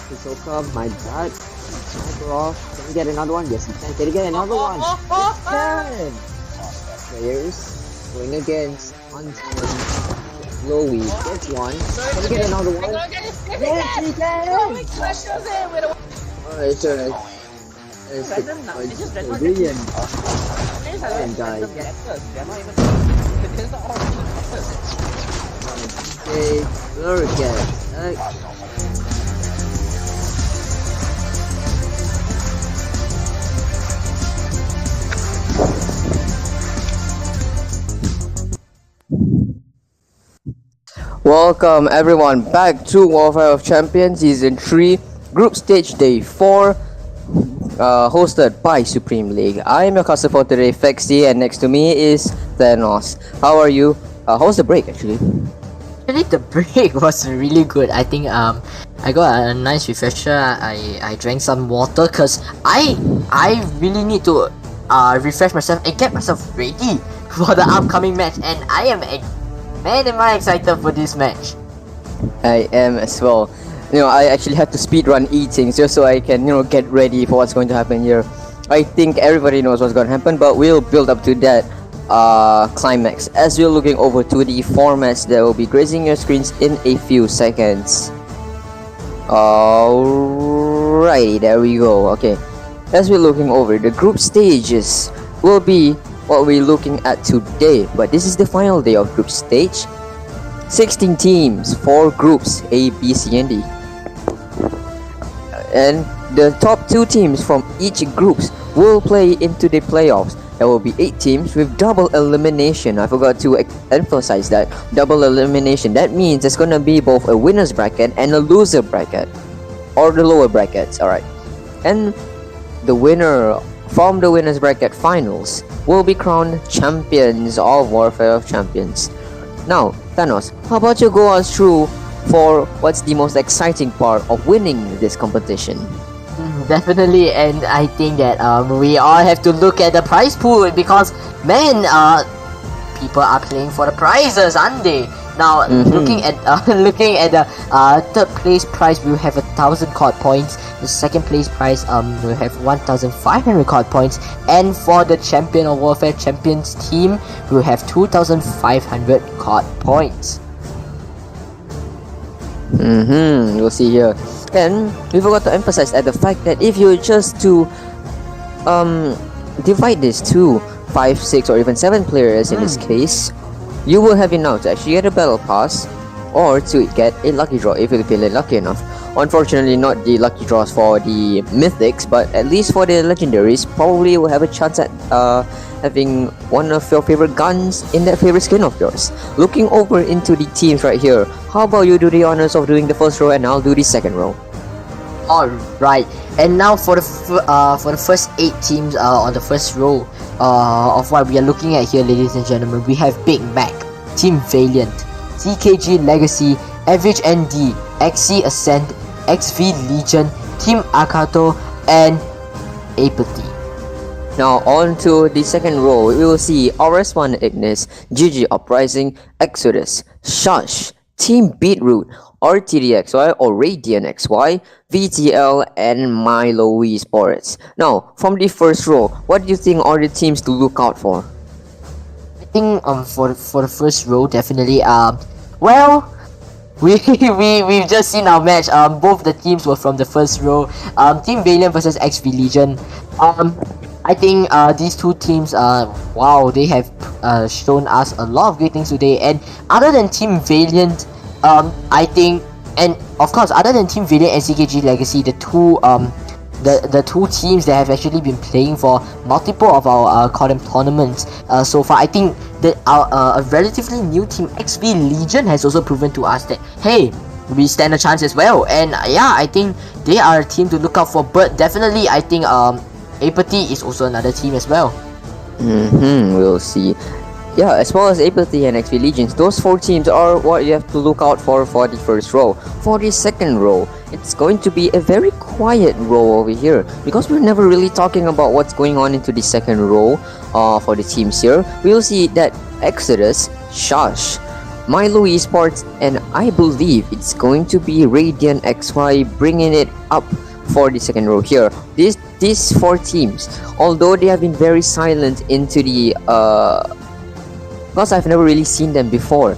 C: Hisoka, my bad. Sniper off. Can he get another one? Yes, he can. Can he get another one? Yes, he can! Players going against Hunter. Chloe gets 1. Can we get another one? Yes, we can! Alright, sure. It's brilliant. Brilliant, guys. Okay, very good. Welcome everyone back to Warfare of Champions Season 3 Group Stage Day 4, hosted by Supreme League. I am your caster for today, Fexy, and next to me is Thanos. How are you? How was the break actually?
D: Actually, the break was really good. I think I got a nice refresher. I drank some water because I really need to refresh myself and get myself ready for the upcoming match, and I am am I excited for this match.
C: I am as well. I actually had to speedrun eating just so I can, get ready for what's going to happen here. I think everybody knows what's going to happen, but we'll build up to that climax as we're looking over to the formats that will be gracing your screens in a few seconds. Alrighty, there we go. Okay, as we're looking over, the group stages will be what we're looking at today, but this is the final day of group stage. 16 teams, 4 groups A, B, C, and D. And the top 2 teams from each groups will play into the playoffs. There will be 8 teams with double elimination. I forgot to emphasize that. Double elimination. That means there's gonna be both a winner's bracket and a loser bracket. Or the lower brackets, alright. And the winner from the winner's bracket finals will be crowned champions of Warfare of Champions. Now, Thanos, how about you go us through for what's the most exciting part of winning this competition?
D: Definitely, and I think that we all have to look at the prize pool because man, people are playing for the prizes, aren't they? Now, looking at the third place prize, we have 1,000 COD points. The second place prize, we have 1,500 COD points, and for the champion of Warfare Champions team, we have 2,500 COD points.
C: We'll see here. And we forgot to emphasize at the fact that if you just to divide this to 5, 6, or even 7 players in this case, you will have enough to actually get a battle pass or to get a lucky draw if you're feeling lucky enough. Unfortunately, not the lucky draws for the mythics, but at least for the legendaries, probably you will have a chance at having one of your favorite guns in that favorite skin of yours. Looking over into the teams right here, how about you do the honors of doing the first row and I'll do the second row.
D: Alright, and now for the first 8 teams on the first row of what we are looking at here, ladies and gentlemen, we have Big Mac, Team Valiant, CKG Legacy, Average ND, XC Ascent, XV Legion, Team Akato, and Apathy.
C: Now on to the second row, we will see RS1 Ignis, GG Uprising, Exodus, Shush, Team Beetroot, RTDXY or Radiant XY, VTL, and Milo Esports. Now, from the first row, what do you think are the teams to look out for?
D: I think for the first row, definitely well, we've just seen our match. Both the teams were from the first row. Team Valiant versus XV Legion. I think these two teams, wow, they have shown us a lot of great things today. And other than Team Valiant, I think, and of course, other than Team Valiant and CKG Legacy, the two teams that have actually been playing for multiple of our tournaments so far, I think that a relatively new team, XP Legion, has also proven to us that hey, we stand a chance as well. And yeah, I think they are a team to look out for. But definitely, I think Apathy is also another team as well.
C: We'll see. Yeah, as well as Apathy and XP Legions, those 4 teams are what you have to look out for the first row. For the second row, it's going to be a very quiet row over here because we're never really talking about what's going on into the second row for the teams here. We'll see that Exodus, Shush, Milo Esports, and I believe it's going to be Radiant XY bringing it up for the second row here. These 4 teams, although they have been very silent into the because I've never really seen them before,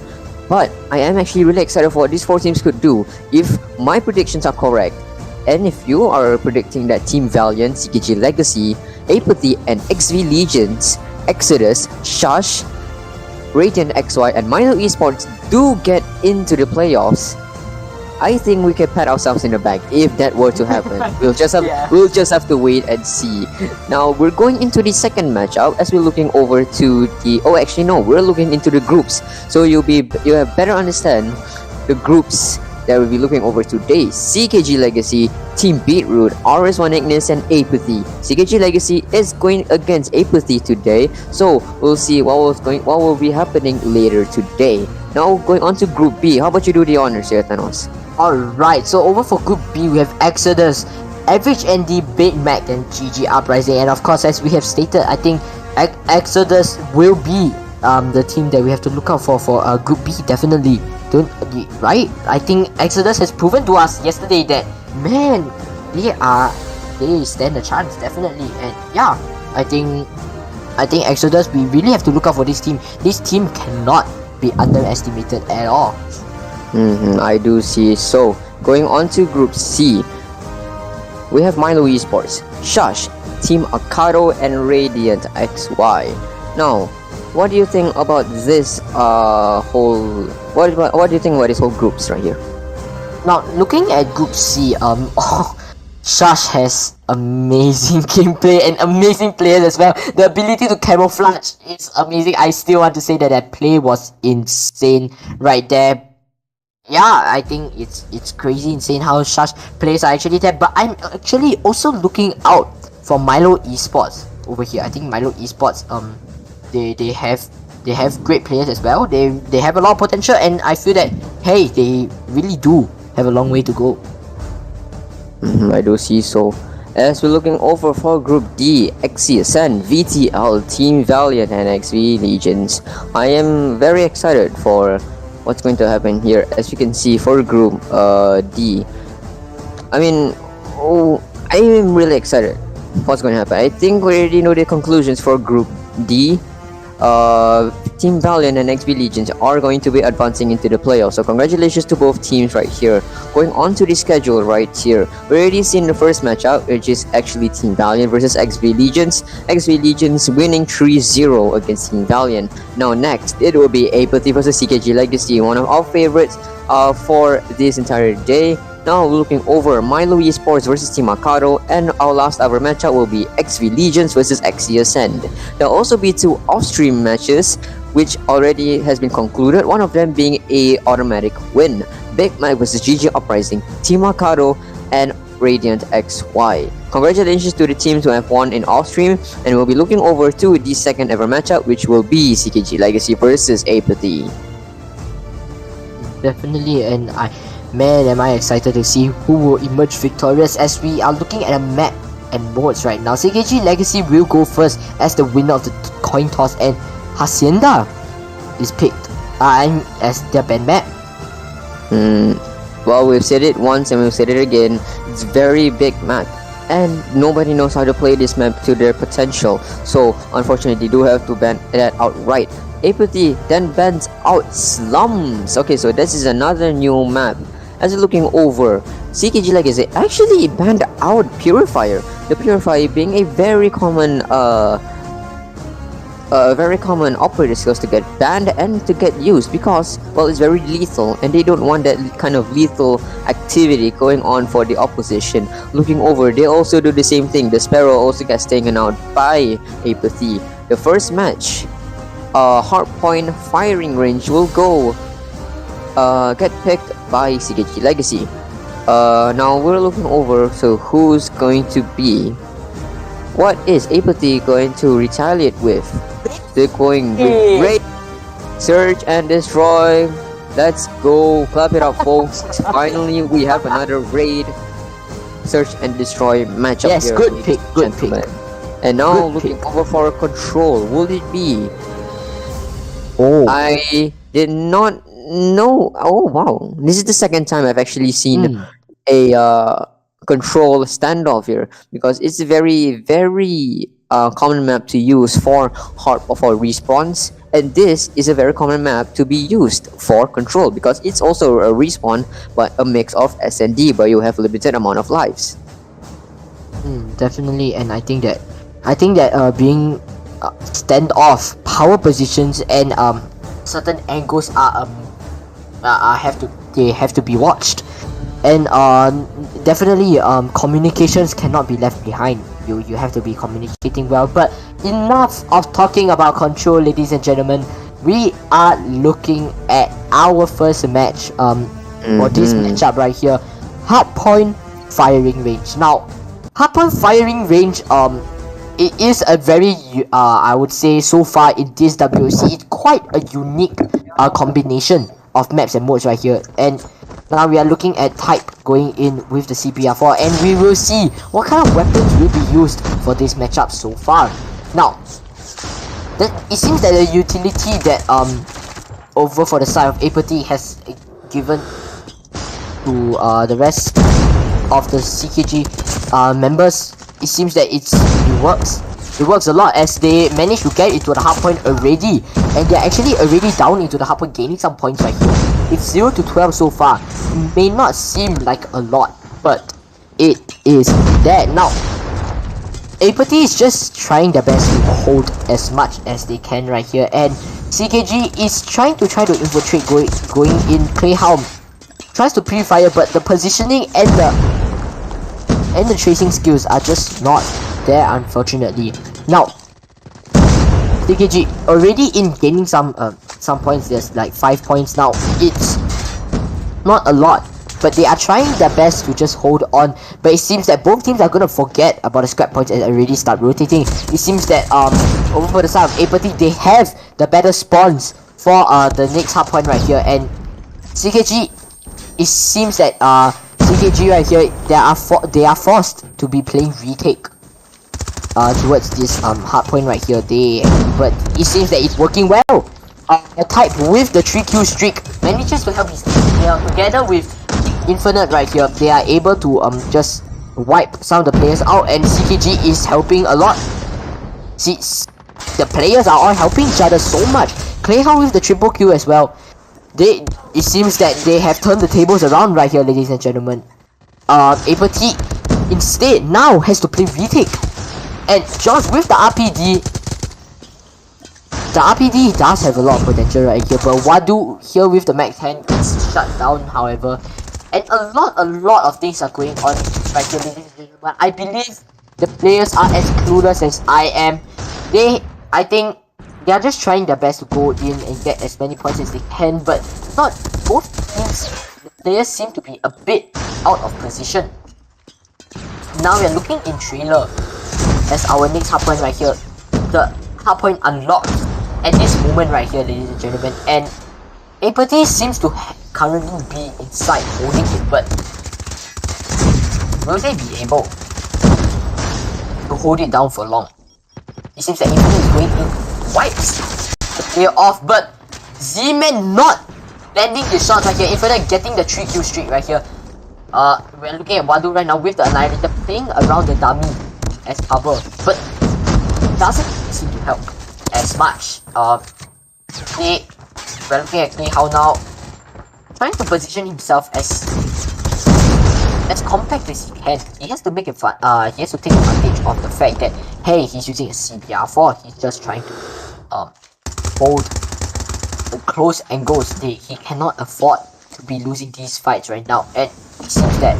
C: but I am actually really excited for what these 4 teams could do if my predictions are correct. And if you are predicting that Team Valiant, CKG Legacy, Apathy, and XV Legions, Exodus, Shush, Radiant XY, and Milo Esports do get into the playoffs, I think we can pat ourselves in the back if that were to happen. We'll just have to wait and see. Now we're going into the second matchup as we're looking over to the we're looking into the groups. So you have better understand the groups that we'll be looking over today. CKG Legacy, Team Beetroot, RS1 Ignis, and Apathy. CKG Legacy is going against Apathy today, so we'll see what will be happening later today. Now going on to Group B. How about you do the honors here, Thanos?
D: Alright, so over for Group B, we have Exodus, Average ND, Big Mac, and GG Uprising. And of course, as we have stated, I think Exodus will be the team that we have to look out for Group B, definitely. Right? I think Exodus has proven to us yesterday that, man, they stand a chance, definitely. And yeah, I think Exodus, we really have to look out for this team. This team cannot be underestimated at all.
C: I do see. So going on to Group C, we have Milo Esports, Shush, Team Akato, and Radiant XY. Now, what do you think about this whole? What do you think about this whole groups right here?
D: Now, looking at Group C, Shush has amazing gameplay and amazing players as well. The ability to camouflage is amazing. I still want to say that that play was insane right there. Yeah, I think it's crazy insane how Shush players are actually there. But I'm actually also looking out for Milo Esports over here. I think Milo Esports, they have great players as well. They have a lot of potential, and I feel that, hey, they really do have a long way to go.
C: I do see so. As we're looking over for Group D, XCSN, VTL, Team Valiant, and XV Legions. I am very excited for what's going to happen here. As you can see for Group D, I am really excited what's going to happen. I think we already know the conclusions for Group D. Team Valiant and XB Legions are going to be advancing into the playoffs. So congratulations to both teams right here. Going on to the schedule right here, we already seen the first matchup, which is actually Team Valiant versus XB Legions. XB Legions winning 3-0 against Team Valiant. Now next, it will be AEIPATHY versus CKG Legacy, one of our favorites for this entire day. Now we're looking over Milo Esports versus Team Akato, and our last ever matchup will be XV Legions versus XCSN. There'll also be two off-stream matches, which already has been concluded, one of them being a automatic win. Big Mac versus GG Uprising, Team Akato, and Radiant XY. Congratulations to the teams who have won in off-stream, and we'll be looking over to the second ever matchup, which will be CKG Legacy versus AEIPATHY.
D: Definitely, and man, am I excited to see who will emerge victorious as we are looking at a map and modes right now. CKG Legacy will go first as the winner of the coin toss, and Hacienda is picked as their ban map.
C: Well, we've said it once and we've said it again. It's very big map, and nobody knows how to play this map to their potential. So unfortunately, they do have to ban that outright. AEIPATHY then bans out Slums. Okay, so this is another new map. As you're looking over, CKG Legacy actually banned out Purifier. The Purifier being a very common operator skills to get banned and to get used, because, well, it's very lethal and they don't want that kind of lethal activity going on for the opposition. Looking over, they also do the same thing. The Sparrow also gets taken out by AEIPATHY. The first match, Hardpoint Firing Range will go get picked by CKG Legacy. Now we're looking over, so who's going to be? What is AEIPATHY going to retaliate with? They're going with Raid, Search and Destroy. Let's go, clap it up, folks. Finally, we have another Raid, Search and Destroy matchup.
D: Yes,
C: here,
D: good pick, good pick.
C: And now
D: Good
C: looking
D: pick.
C: over for Control. Will it be?
D: Oh,
C: I did not know. Oh wow, this is the second time I've actually seen a Control standoff here, because it's a very common map to use for respawns, and this is a very common map to be used for Control because it's also a respawn but a mix of SND, but you have a limited amount of lives.
D: definitely, and I think that being standoff, power positions, and certain angles have to be watched, and definitely communications cannot be left behind. You have to be communicating well. But enough of talking about Control, ladies and gentlemen. We are looking at our first match for this matchup right here, Hardpoint Firing Range. Now, Hardpoint Firing Range, it is a very I would say so far in this WOC, it's quite a unique combination of maps and modes right here. And now we are looking at type going in with the CPR4, and we will see what kind of weapons will be used for this matchup so far. Now, it seems that the utility that over for the side of AEIPATHY has given to the rest of the CKG members, it seems that it works. It works a lot, as they managed to get into the hardpoint already, and they're actually already down into the hardpoint, gaining some points right here. It's 0 to 12 so far. It may not seem like a lot, but it is there. Now, AEIPATHY is just trying their best to hold as much as they can right here, and CKG is trying to infiltrate going in. Clayhelm tries to pre-fire, but the positioning and the tracing skills are just not there, unfortunately. Now CKG already in gaining some points. There's like 5 points now. It's not a lot, but they are trying their best to just hold on. But it seems that both teams are gonna forget about the scrap points and already start rotating. It seems that over for the side of AEIPATHY, they have the better spawns for the next hard point right here, and CKG, it seems that CKG right here, they are forced to be playing retake towards this hard point right here. But it seems that it's working well. Type with the 3Q streak manages to help his team. Together with Infinite right here, they are able to just wipe some of the players out, and CKG is helping a lot. See, the players are all helping each other so much. Clayhelm with the triple kill as well. It seems that they have turned the tables around right here, ladies and gentlemen. AEIPATHY instead now has to play retake, and Josh with the RPD. The RPD does have a lot of potential right here, but Wadu here with the Max 10 is shut down, however. And a lot of things are going on right here, ladies and gentlemen. I believe the players are as clueless as I am. I think they are just trying their best to go in and get as many points as they can, but not both teams. The players seem to be a bit out of position. Now we are looking in trailer as our next hard point right here. The hard point unlocked at this moment right here, ladies and gentlemen, and AEIPATHY seems to currently be inside holding it, but will they be able to hold it down for long? It seems that AEIPATHY is going in, wipes the player off, but Z-Man not landing the shots right here. Infinite getting the 3Q streak right here. We're looking at Wadu right now with the Annihilator playing around the dummy as cover, but doesn't seem to help as much. We're looking at Clayhelm now, trying to position himself as compact as he can. He has to make it fun. He has to take advantage of the fact that, hey, he's using a CBR4. He's just trying to hold the close angles. He cannot afford to be losing these fights right now, and it seems that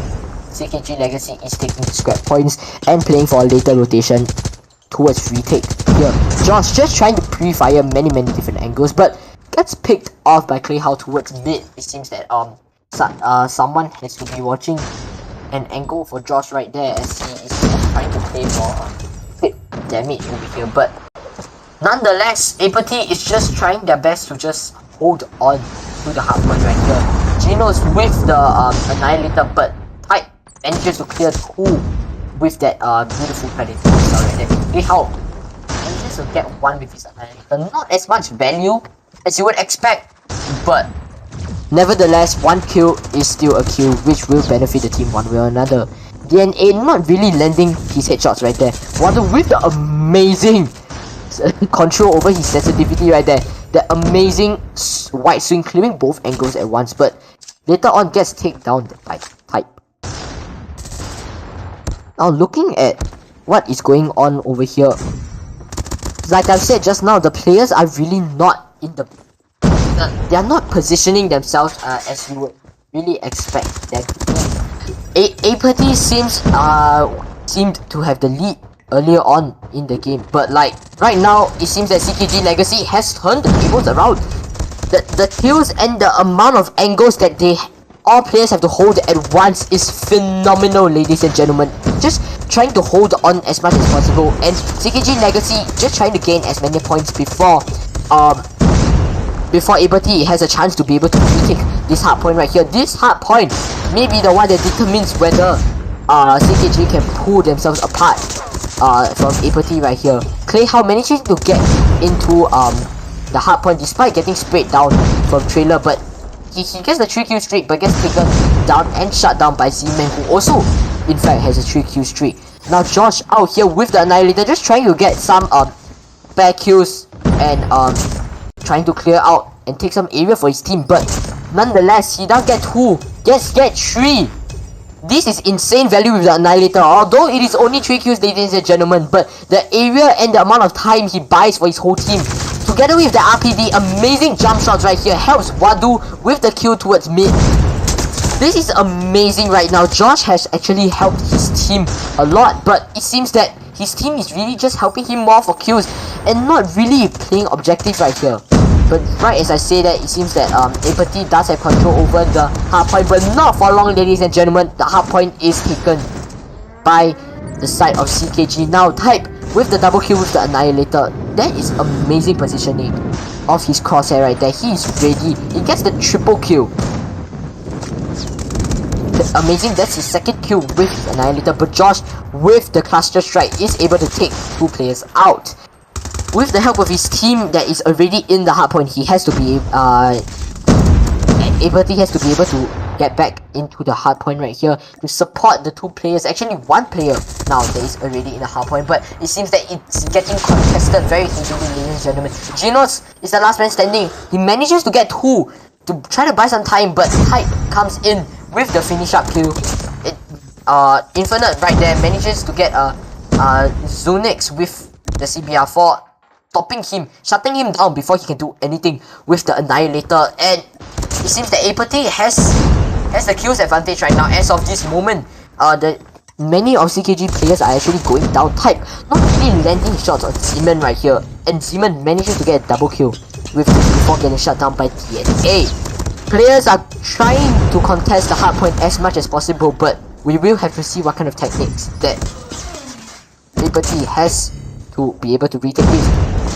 D: CKG Legacy is taking the scrap points and playing for a later rotation towards retake here. Josh just trying to pre-fire many different angles, but gets picked off by Clayhelm towards mid. It seems that someone has to be watching an angle for Josh right there, as he is just trying to play for hit damage over here. But nonetheless, AEIPATHY is just trying their best to just hold on to the hard point right here. Geno's with the Annihilator, but Type manages to clear 2 with that beautiful Predator right there. Clayhelm manages to get 1 with his Annihilator. Not as much value as you would expect, but nevertheless, 1 kill is still a kill, which will benefit the team one way or another. DNA not really landing his headshots right there. Wonder with the amazing control over his sensitivity right there. The amazing wide swing, clearing both angles at once, but later on gets taken down the Type. Now looking at what is going on over here, like I've said just now, the players are really not in the... they are not positioning themselves as you would really expect them to. AEIPATHY seemed to have the lead earlier on in the game, but like right now it seems that CKG Legacy has turned the tables around. The kills and the amount of angles that all players have to hold at once is phenomenal, ladies and gentlemen. Just trying to hold on as much as possible, and CKG Legacy just trying to gain as many points before AEIPATHY has a chance to be able to retake this hard point right here. This hard point may be the one that determines whether CKG can pull themselves apart from AEIPATHY right here. Clayhelm managing to get into the hard point despite getting sprayed down from trailer, but he gets the 3Q streak, but gets taken down and shut down by Z-Man, who also in fact has a 3Q streak. Now Josh out here with the Annihilator, just trying to get some fair kills and trying to clear out and take some area for his team, but nonetheless he does get 2, get 3 This is insane value with the Annihilator, although it is only 3 kills, ladies and gentlemen, but the area and the amount of time he buys for his whole team, together with the RPD, amazing jump shots right here, helps Wadu with the kill towards mid. This is amazing right now. Josh has actually helped his team a lot, but it seems that his team is really just helping him more for kills and not really playing objective right here. But right as I say that, it seems that AEIPATHY does have control over the hardpoint, but not for long, ladies and gentlemen. The hardpoint is taken by the side of CKG. Now Type with the double kill with the Annihilator. That is amazing positioning of his crosshair right there. He is ready. He gets the triple kill. Amazing, that's his second kill with the Annihilator, but Josh with the cluster strike is able to take 2 players out. With the help of his team that is already in the hardpoint, he has to be AEIPATHY has to be able to get back into the hardpoint right here to support the 2 players. Actually 1 player now that is already in the hardpoint, but it seems that it's getting contested very easily, ladies and gentlemen. Genos is the last man standing. He manages to get 2 to try to buy some time, but Type comes in with the finish up kill. Infinite right there manages to get Zonix with the CBR4, stopping him, shutting him down before he can do anything with the Annihilator. And it seems that AEIPATHY has the kills advantage right now as of this moment. Many of CKG players are actually going down. Type not really landing shots on Seaman right here, and Seaman manages to get a double kill with before getting shut down by TNA. Players are trying to contest the hardpoint as much as possible, but we will have to see what kind of techniques that AEIPATHY has to be able to retake this.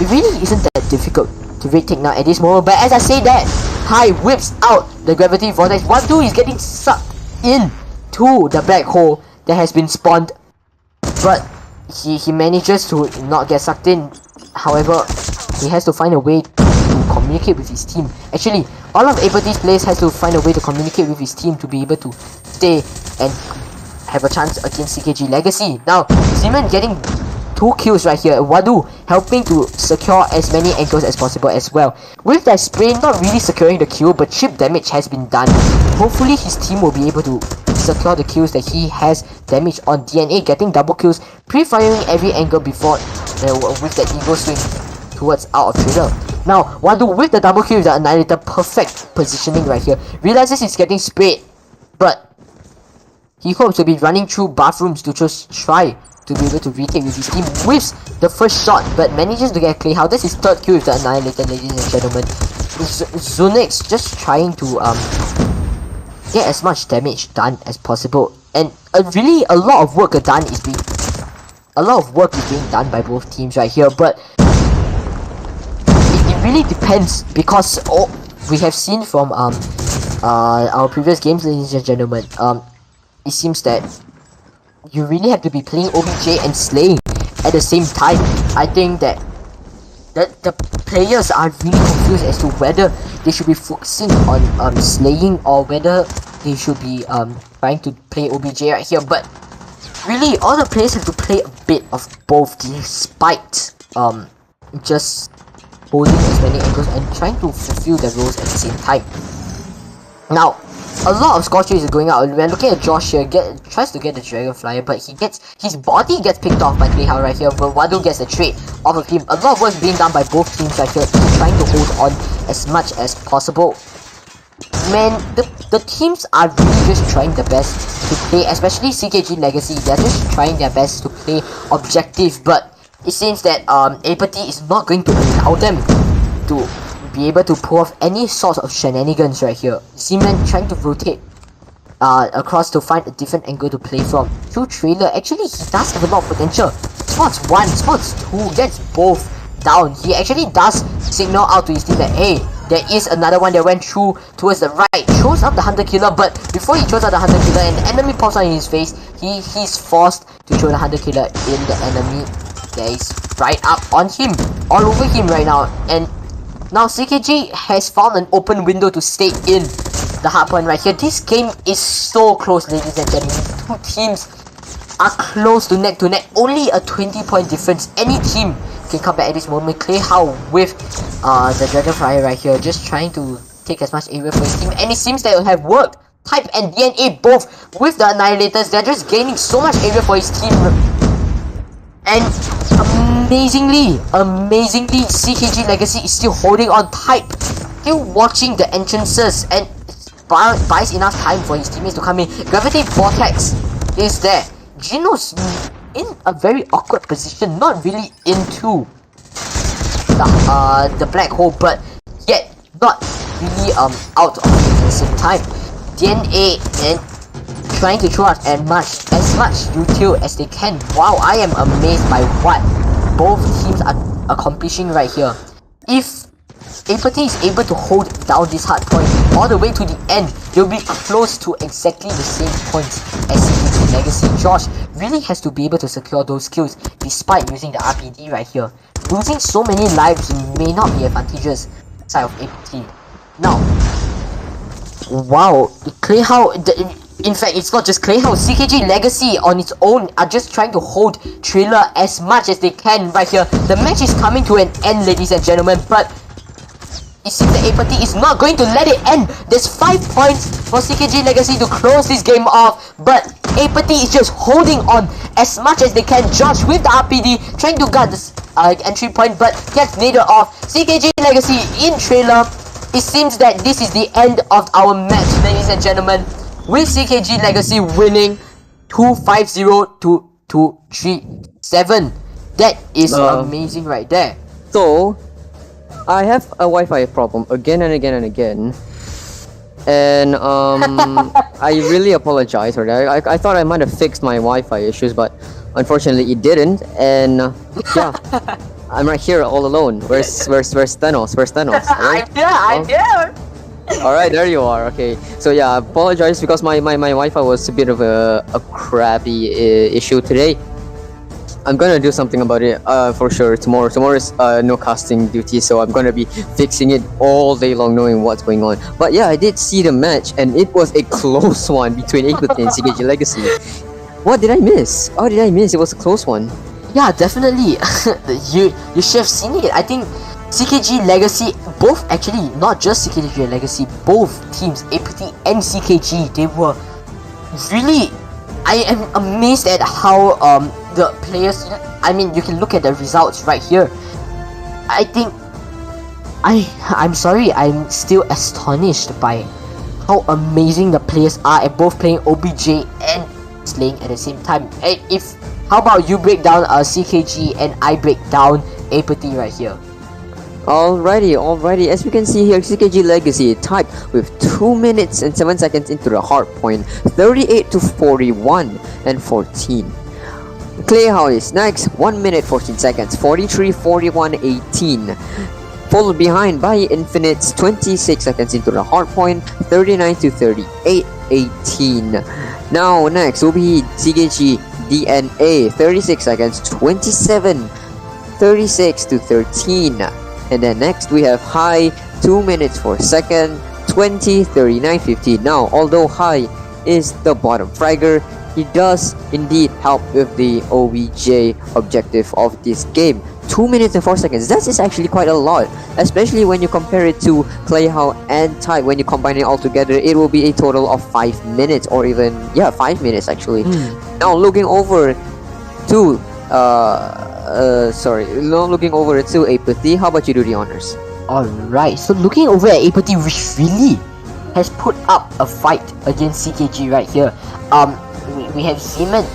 D: It really isn't that difficult to retake now at this moment, but as I say that, High whips out the gravity vortex. Wadu is getting sucked in to the black hole that has been spawned, but he manages to not get sucked in. However, he has to find a way to communicate with his team. Actually, all of AEIPATHY's players has to find a way to communicate with his team to be able to stay and have a chance against CKG Legacy. Now, Seaman getting 2 kills right here. Wadu helping to secure as many angles as possible as well. With that spray, not really securing the kill, but chip damage has been done. Hopefully his team will be able to secure the kills that he has damage on. DNA getting double kills, pre-firing every angle before with the eagle swing towards out of trigger. Now Wadu with the double kill with the Annihilator, perfect positioning right here. Realizes he's getting sprayed, but he hopes to be running through bathrooms to just try to be able to retake with his team. Whiffs the first shot, but manages to get a clear. How this is 3rd kill with the Annihilator, ladies and gentlemen. Zonix just trying to get as much damage done as possible, and really a lot of work is being done by both teams right here. But it really depends, because we have seen from our previous games, ladies and gentlemen, it seems that you really have to be playing OBJ and slaying at the same time. I think that the players are really confused as to whether they should be focusing on slaying or whether they should be trying to play OBJ right here. But really, all the players have to play a bit of both, despite just holding as many angles and trying to fulfill the roles at the same time. Now, a lot of scorches is going out. We're looking at Josh here, tries to get the Dragon Flyer, but his body gets picked off by Clayhound right here, but Wadu gets the trade off of him. A lot of work being done by both teams right here, trying to hold on as much as possible. Man, the teams are really just trying their best to play, especially CKG Legacy. They're just trying their best to play objective, but it seems that AEIPATHY is not going to allow them to be able to pull off any sort of shenanigans right here. Seaman trying to rotate across to find a different angle to play from. Through trailer, actually he does have a lot of potential. Spots 1, spots 2, gets both down. He actually does signal out to his team that, hey, there is another one that went through towards the right. Throws up the Hunter Killer, but before he throws out the Hunter Killer and the enemy pops out in his face, he's forced to throw the Hunter Killer in the enemy that is right up on him, all over him right now. And now CKG has found an open window to stay in the hardpoint right here. This game is so close, ladies and gentlemen. Two teams are close to neck. Only a 20-point difference. Any team can come back at this moment. Clayhound with the Dragon Flyer right here, just trying to take as much area for his team, and it seems that it will have worked. Type and DNA both with the Annihilators. They're just gaining so much area for his team. And amazingly, CKG Legacy is still holding on Type. Still watching the entrances and buys enough time for his teammates to come in. Gravity Vortex is there. Gino's in a very awkward position, not really into the black hole, but yet not really out of it at the same time. DNA and trying to throw out as much util as they can. Wow, I am amazed by what both teams are accomplishing right here. If AEIPATHY is able to hold down this hard point all the way to the end, they'll be close to exactly the same points as CKG Legacy. Josh really has to be able to secure those kills despite using the RPD right here. Losing so many lives may not be advantageous side of AEIPATHY. Now, wow, in fact, it's not just Clayhouse. CKG Legacy on its own are just trying to hold Trailer as much as they can right here. The match is coming to an end, ladies and gentlemen, but it seems that AEIPATHY is not going to let it end. There's 5 points for CKG Legacy to close this game off, but AEIPATHY is just holding on as much as they can. Josh with the RPD trying to guard this entry point, but gets naded off. CKG Legacy in Trailer. It seems that this is the end of our match, ladies and gentlemen, with CKG Legacy winning 2-5-0 to 2-3-7. That is amazing right there.
C: So, I have a Wi-Fi problem again and again and again. And I really apologize for that. I thought I might have fixed my Wi-Fi issues, but unfortunately it didn't. And yeah, I'm right here all alone. Where's Thanos? Where's Thanos? Right?
D: I'm here.
C: Alright, there you are. Okay. So yeah, I apologize because my Wi-Fi was a bit of a crappy issue today. I'm gonna do something about it for sure tomorrow. Tomorrow is no casting duty, so I'm gonna be fixing it all day long, knowing what's going on. But yeah, I did see the match, and it was a close one between AEIPATHY and CKG Legacy. What did I miss? How did I miss? It was a close one.
D: Yeah, definitely. you should have seen it. I think CKG Legacy, both actually, not just CKG Legacy, both teams, AEIPATHY and CKG, they were really. I am amazed at how the players. I mean, you can look at the results right here. I think I'm sorry, I'm still astonished by how amazing the players are at both playing OBJ and slaying at the same time. And how about you break down CKG and I break down AEIPATHY right here?
C: Alrighty. As we can see here, CKG Legacy tied with 2 minutes and 7 seconds into the hard point, 38 to 41 and 14. Clayhouse is next, 1 minute 14 seconds, 43, 41, 18. Followed behind by Infinite's 26 seconds into the hard point, 39 to 38, 18. Now next will be CKG DNA, 36 seconds, 27, 36 to 13. And then next we have High, 2 minutes 4 seconds, 20, 39, 15. Now, although High is the bottom fragger, he does indeed help with the OBJ objective of this game. 2 minutes and 4 seconds, that is actually quite a lot, especially when you compare it to Clayhouse and Type. When you combine it all together, it will be a total of 5 minutes, or even 5 minutes actually. Now looking over to looking over to AEIPATHY, how about you do the honors?
D: Alright, so looking over at AEIPATHY, which really has put up a fight against CKG right here. We have Seaman.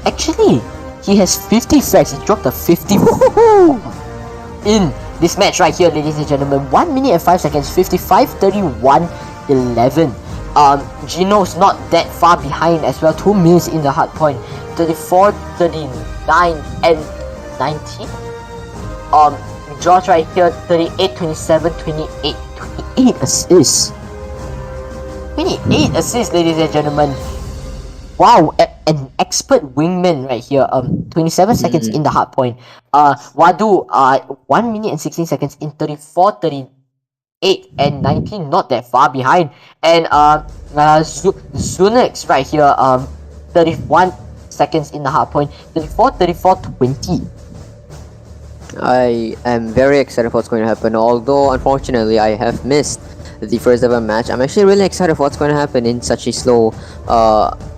D: Actually, he has 50 frags. He dropped a 50 in this match right here, ladies and gentlemen. 1 minute and 5 seconds, 55, 31, 11. Gino's not that far behind as well. 2 minutes in the hard point. 34, 39, and 19. George right here, 38, 27, 28, 28 assists. 28 assists, ladies and gentlemen. Wow, an expert wingman right here. 27 seconds in the hard point. Wadu, 1 minute and 16 seconds in 34, 38, and 19. Not that far behind. And Zunix right here. 31 seconds in the hard point. 34, 34, 20.
C: I am very excited for what's going to happen, although unfortunately I have missed the first ever match. I'm actually really excited for what's going to happen in such a slow,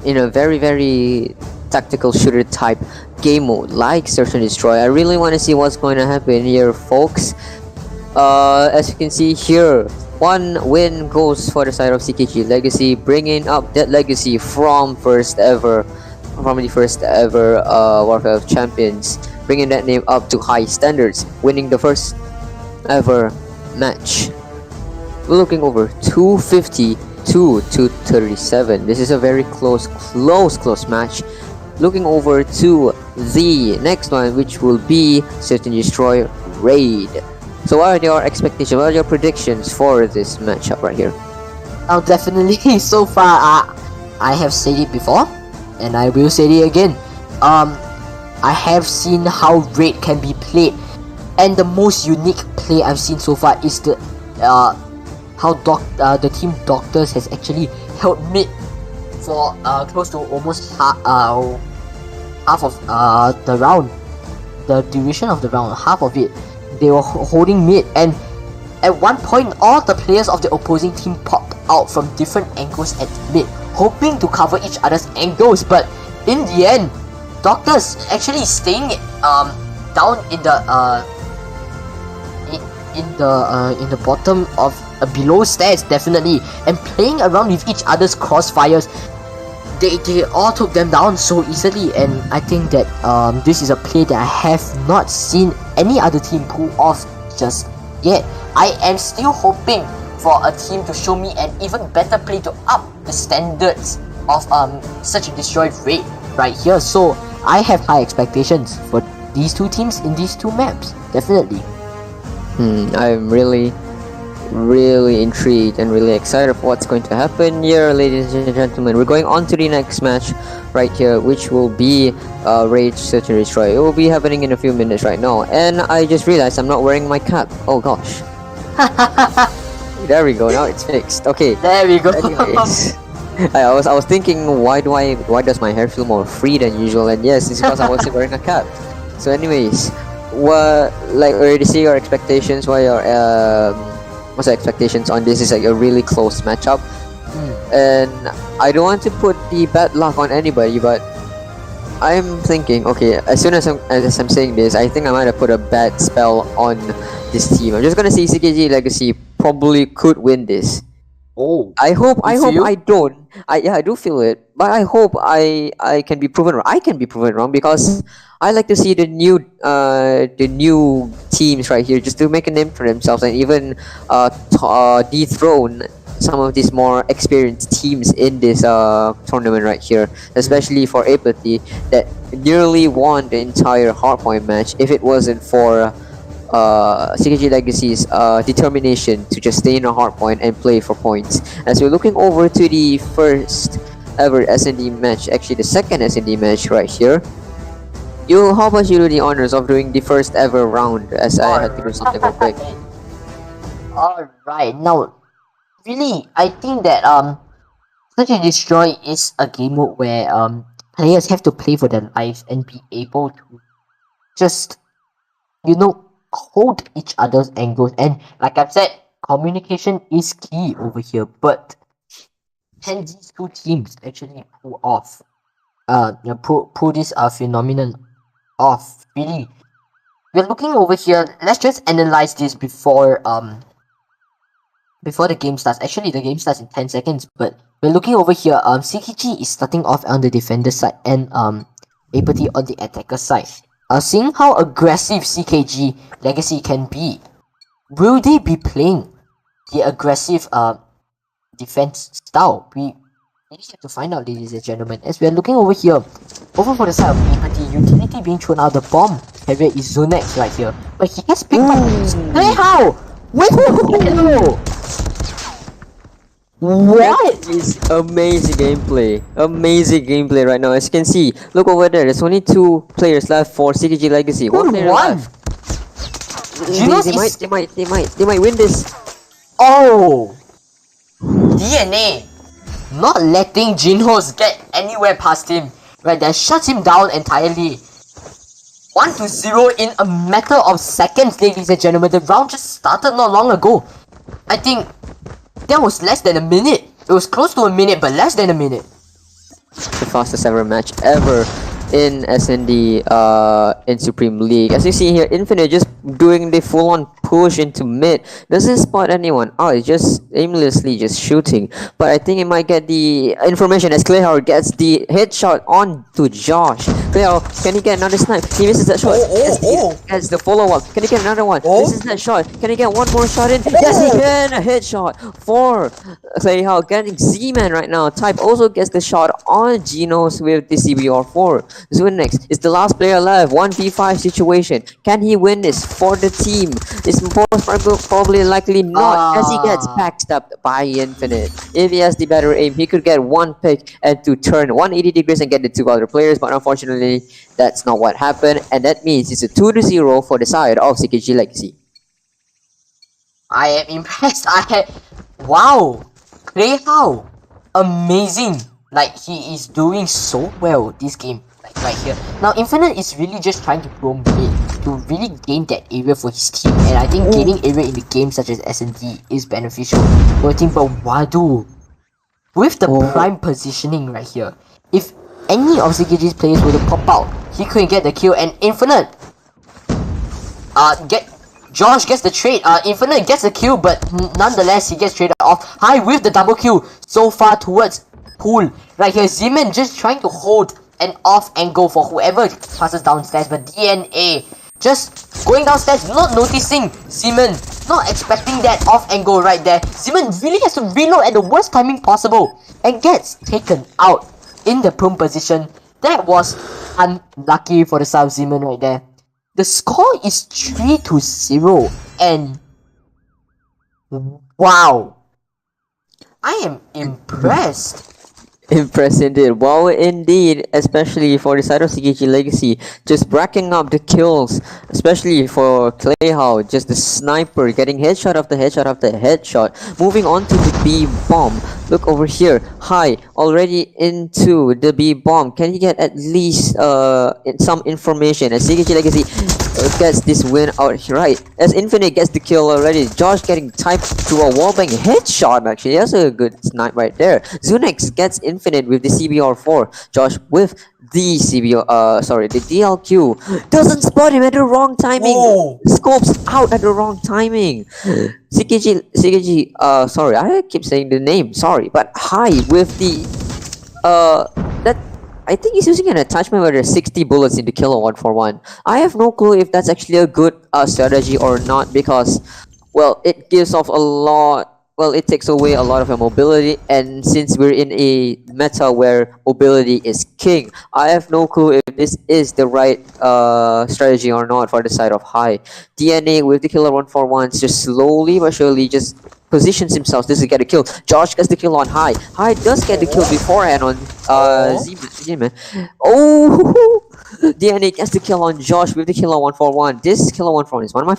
C: in a very tactical shooter type game mode like Search and Destroy. I really want to see what's going to happen here, folks. As you can see here, one win goes for the side of CKG Legacy, bringing up that legacy from the first ever Warfare of Champions, bringing that name up to high standards, winning the first ever match. We're looking over 250 to 237. This is a very close match. Looking over to the next one, which will be Search and Destroy Raid. So what are your expectations, what are your predictions for this matchup right here?
D: Now definitely, so far I have said it before and I will say it again. I have seen how Raid can be played, and the most unique play I've seen so far is the how the team Doctors has actually held mid for close to almost half of the round, the duration of the round, half of it. They were holding mid, and at one point all the players of the opposing team popped out from different angles at mid, hoping to cover each other's angles, but in the end, Doctors actually staying down in the bottom of below stairs, definitely, and playing around with each other's crossfires. They all took them down so easily, and I think that this is a play that I have not seen any other team pull off just yet. I am still hoping for a team to show me an even better play to up the standards of Search and Destroy Raid right here. So I have high expectations for these two teams in these two maps, definitely.
C: I'm really intrigued and really excited for what's going to happen here, ladies and gentlemen. We're going on to the next match right here, which will be Rage Search and Destroy. It will be happening in a few minutes right now, and I just realized I'm not wearing my cap. Oh gosh. There we go, now it's fixed. Okay,
D: there we go.
C: Anyways, I was thinking, why does my hair feel more free than usual? And yes, it's because I wasn't wearing a cap. So anyways, already see your expectations. What's your expectations on this? Is like a really close matchup, and I don't want to put the bad luck on anybody, but I'm thinking, okay, as soon as I'm saying this, I think I might have put a bad spell on this team. I'm just gonna say CKG Legacy probably could win this.
D: Oh,
C: I don't. I do feel it, but I hope I can be proven wrong. I can be proven wrong because I like to see the new teams right here just to make a name for themselves and even dethrone some of these more experienced teams in this tournament right here, especially for Apathy that nearly won the entire hardpoint match if it wasn't for CKG Legacy's determination to just stay in a hardpoint and play for points. As we're looking over to the first ever S&D match, actually the second S&D match right here. How about you do the honors of doing the first ever round, as I had to do something real quick.
D: Alright, now really I think that Search and Destroy is a game mode where players have to play for their lives and be able to just, hold each other's angles, and like I've said, communication is key over here. But can these two teams actually pull off pull this phenomenon off? Really, we're looking over here. Let's just analyze this before the game starts. Actually, the game starts in 10 seconds, but we're looking over here. CKG is starting off on the defender side, and Apathy on the attacker side. Seeing how aggressive CKG Legacy can be, will they be playing the aggressive defense style? We just have to find out, ladies and gentlemen. As we are looking over here, over for the side of Apathy, utility being thrown out, the bomb carrier is Zonex right here, but he has picked up. Hey, how? Wait, hello. What?
C: That is amazing gameplay right now. As you can see, look over there, there's only 2 players left for CKG Legacy. One player left. They might win this.
D: Oh, DNA not letting Jinhos get anywhere past him. Right, that shuts him down entirely. 1-0 in a matter of seconds, ladies and gentlemen. The round just started not long ago. I think That was less than a minute. It was close to a minute, but less than a minute.
C: The fastest ever match ever in SND in Supreme League. As you see here, Infinite just doing the full-on push into mid. Doesn't spot anyone. Oh, it's just aimlessly just shooting. But I think it might get the information as Clayhauer gets the headshot on to Josh. Clayhauer, can he get another snipe? He misses that shot. Gets the follow-up. Can he get another one? Misses that shot. Can he get one more shot in? Yes, he can! A headshot for Clayhauer getting Z-Man right now. Type also gets the shot on Genos with the CBR4. Zunex is the last player alive. 1v5 situation. Can he win this for the team? It's most probably likely not, as he gets backstabbed by Infinite. If he has the better aim, he could get one pick and to turn 180 degrees and get the two other players, but unfortunately, that's not what happened, and that means it's a 2-0 for the side of CKG Legacy.
D: I am impressed. Wow, Clayhauer, amazing. Like, he is doing so well this game, like right here. Now, Infinite is really just trying to roam mid to really gain that area for his team, and I think gaining area in the game such as S&D is beneficial for a team. But Wadu, with the prime positioning right here, if any of CKG's players were to pop out, he couldn't get the kill, and Infinite Josh gets the trade. Infinite gets the kill, but nonetheless he gets traded off. High with the double kill so far towards Pool. Right here, Zeman just trying to hold an off angle for whoever passes downstairs, but DNA just going downstairs, not noticing Zeman, not expecting that off angle right there. Zeman really has to reload at the worst timing possible and gets taken out in the prone position. That was unlucky for the South Zeman right there. The score is 3-0, and wow, I am impressed.
C: Impressed indeed. Wow, indeed, especially for the side of CKG Legacy, just racking up the kills, especially for Clayhauer, just the sniper getting headshot after headshot after headshot. Moving on to the B bomb. Look over here, High already into the B bomb. Can he get at least some information as CKG Legacy gets this win out right? As Infinite gets the kill already. Josh getting typed to a wallbang headshot. Actually, that's a good snipe right there. Zunex gets Infinite with the CBR4. Josh with the the DLQ doesn't spot him at the wrong timing. Scopes out at the wrong timing. CKG, sorry, I keep saying the name, sorry, but High with the that I think he's using an attachment where there's 60 bullets in the killer 141. I have no clue if that's actually a good strategy or not, because, well, it gives off a lot. Well, it takes away a lot of your mobility, and since we're in a meta where mobility is king, I have no clue if this is the right strategy or not for the side of High. DNA with the killer 141 just slowly but surely just positions himself to get a kill. Josh gets the kill on High. High does get the kill beforehand on Z-Man. Oh, DNA gets the kill on Josh with the killer 141. This killer 141 is one of my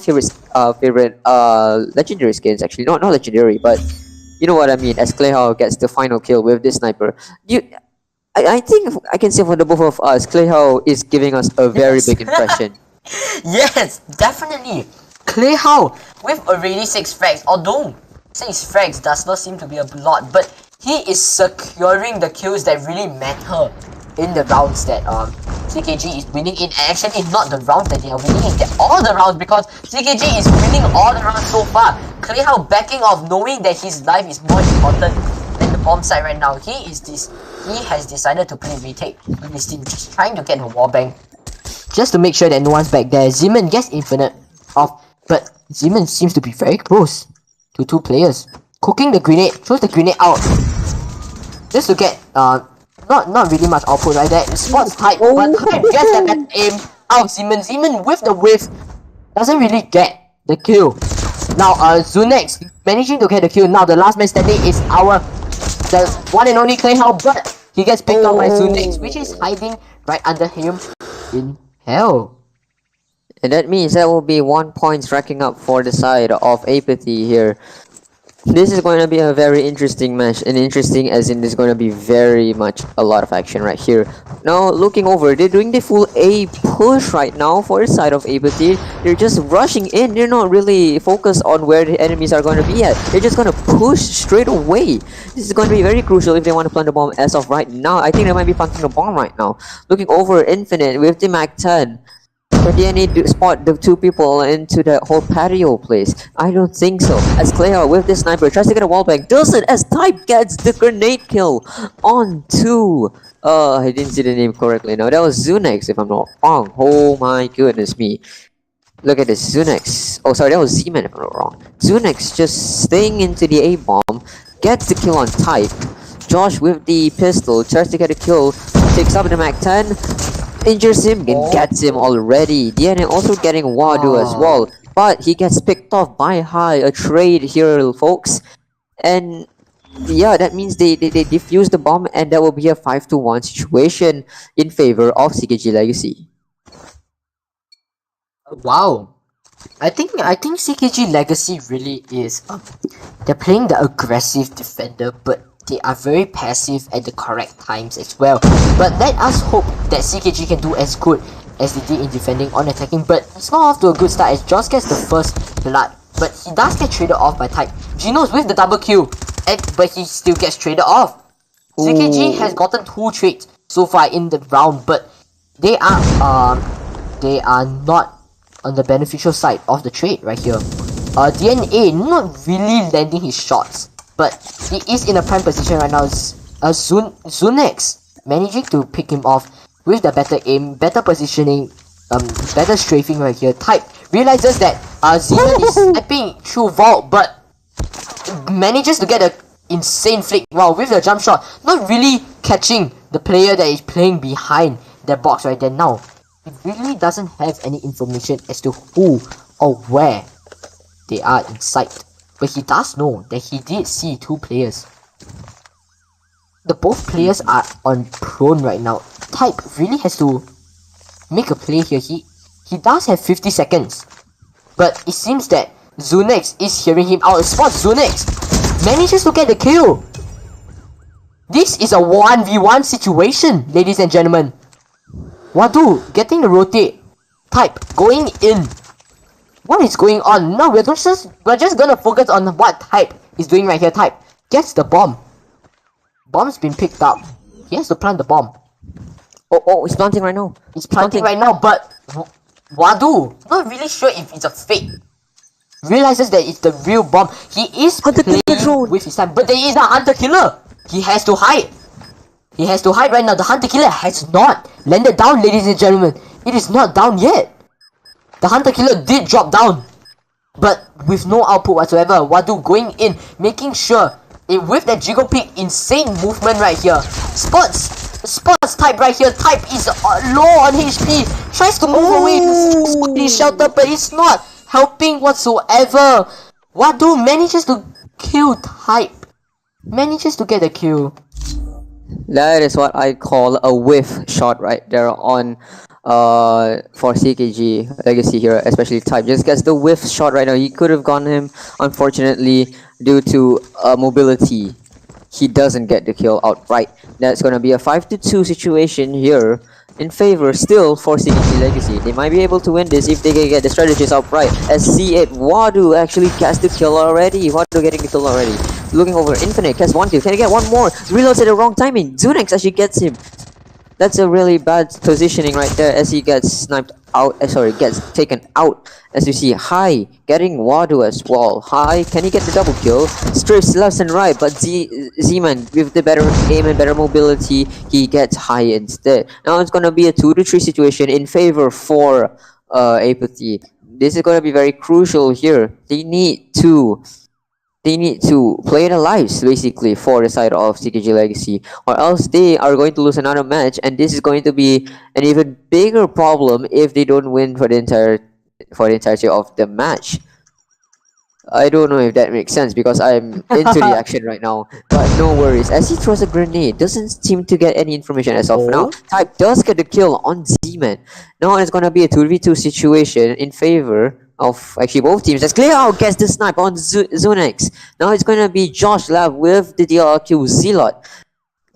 C: favorite legendary skins, actually. Not legendary, but you know what I mean. As Clayhauer gets the final kill with this sniper. I think I can say for the both of us, Clayhauer is giving us a very big impression.
D: Yes, definitely. Clayhauer with already 6 frags, although 6 frags does not seem to be a lot, but he is securing the kills that really matter in the rounds that CKG is winning in. And actually not the rounds that they are winning in, they're all the rounds, because CKG is winning all the rounds so far. Clayhauer backing off, knowing that his life is more important than the bomb side right now. He has decided to play retake with his team, just trying to get the wallbang, just to make sure that no one's back there. Zeman gets Infinite off, but Zeman seems to be very close to 2 players. Cooking the grenade, throws the grenade out, just to get not really much output right there. Spots Hype, but Hype gets the better aim out. Zeman with the whiff doesn't really get the kill. Now Zunex managing to get the kill. Now the last man standing is the one and only Clayhauer, but he gets picked up by Zunex, which is hiding right under him in hell.
C: And that means that will be 1 point racking up for the side of Apathy here. This is going to be a very interesting match, and interesting as in there's going to be very much a lot of action right here. Now, looking over, they're doing the full A push right now for the side of AEIPATHY. They're just rushing in. They're not really focused on where the enemies are going to be at. They're just going to push straight away. This is going to be very crucial if they want to plant the bomb as of right now. I think they might be planting the bomb right now. Looking over, Infinite with the Mac 10. But they need to spot the two people into the whole patio place. I don't think so. As Cleo with the sniper tries to get a wallbang, does it as Type gets the grenade kill onto I didn't see the name correctly. No, that was Zunex if I'm not wrong. Oh my goodness me. Look at this, Zunex. Oh sorry, that was Z-Man if I'm not wrong. Zunex just staying into the A-bomb, gets the kill on Type. Josh with the pistol tries to get a kill, takes up the Mac 10. Injures him and gets him already. DNA also getting Wadu as well, but he gets picked off by High. A trade here, folks, and yeah, that means they defuse the bomb, and that will be a 5-1 situation in favor of CKG Legacy.
D: Wow, I think CKG Legacy really is they're playing the aggressive defender, but they are very passive at the correct times as well. But let us hope that CKG can do as good as they did in defending on attacking. But it's not off to a good start as Josh gets the first blood, but he does get traded off by Type. Geno's with the double kill, but he still gets traded off. CKG has gotten 2 trades so far in the round, but they are not on the beneficial side of the trade right here. DNA not really landing his shots, but he is in a prime position right now. Zunex managing to pick him off with the better aim, better positioning, better strafing right here. Type realizes that Zeman is sniping through vault, but manages to get an insane flick. Wow, with the jump shot, not really catching the player that is playing behind the box right there. Now, he really doesn't have any information as to who or where they are in sight. But he does know that he did see 2 players. Both players are on prone right now. Type really has to make a play here. He does have 50 seconds. But it seems that Zunex is hearing him out. Spots Zunex. Manages to get the kill. This is a 1v1 situation, ladies and gentlemen. Wadu getting the rotate. Type going in. What is going on? No, we're just gonna focus on what Type is doing right here. Type gets the bomb. Bomb's been picked up. He has to plant the bomb.
C: Oh, he's planting right now.
D: He's planting right now, but Wadu, not really sure if it's a fake. Realizes that it's the real bomb. He is playing with his time, but there is a hunter killer. He has to hide. He has to hide right now. The hunter killer has not landed down, ladies and gentlemen. It is not down yet. The hunter killer did drop down, but with no output whatsoever. Wadu going in, making sure with that jiggle pick, insane movement right here. Spots Type right here. Type is low on HP. Tries to move away to his shelter, but it's not helping whatsoever. Wadu manages to kill Type. Manages to get a kill.
C: That is what I call a whiff shot right there on for CKG Legacy here, especially Type. Just gets the whiff shot right now. He could have gone him, unfortunately, due to mobility. He doesn't get the kill outright. That's gonna be a 5-2 situation here in favor still for CKG Legacy. They might be able to win this if they can get the strategies outright. As C8 Wadu actually gets the kill already. Wadu getting the kill already. Looking over Infinite, gets 1 kill. Can he get 1 more? Reloads at the wrong timing. Zunex actually gets him. That's a really bad positioning right there as he gets sniped out. Gets taken out. As you see, High getting Wadu as well. High, can he get the double kill? Strafes left and right, but Z-Man with the better aim and better mobility, he gets High instead. Now it's gonna be a 2-3 situation in favor for AEIPATHY. This is gonna be very crucial here. They need to play the lives basically for the side of CKG Legacy, or else they are going to lose another match, and this is going to be an even bigger problem if they don't win for the entirety of the match. I don't know if that makes sense because I'm into the action right now, but no worries. As he throws a grenade, doesn't seem to get any information as of now. Type does get the kill on Z-Man. Now it's gonna be a 2v2 situation in favor of actually both teams. As Clayhouse gets the snipe on Zunex. Now it's going to be Josh left with the DLRQ Zealot.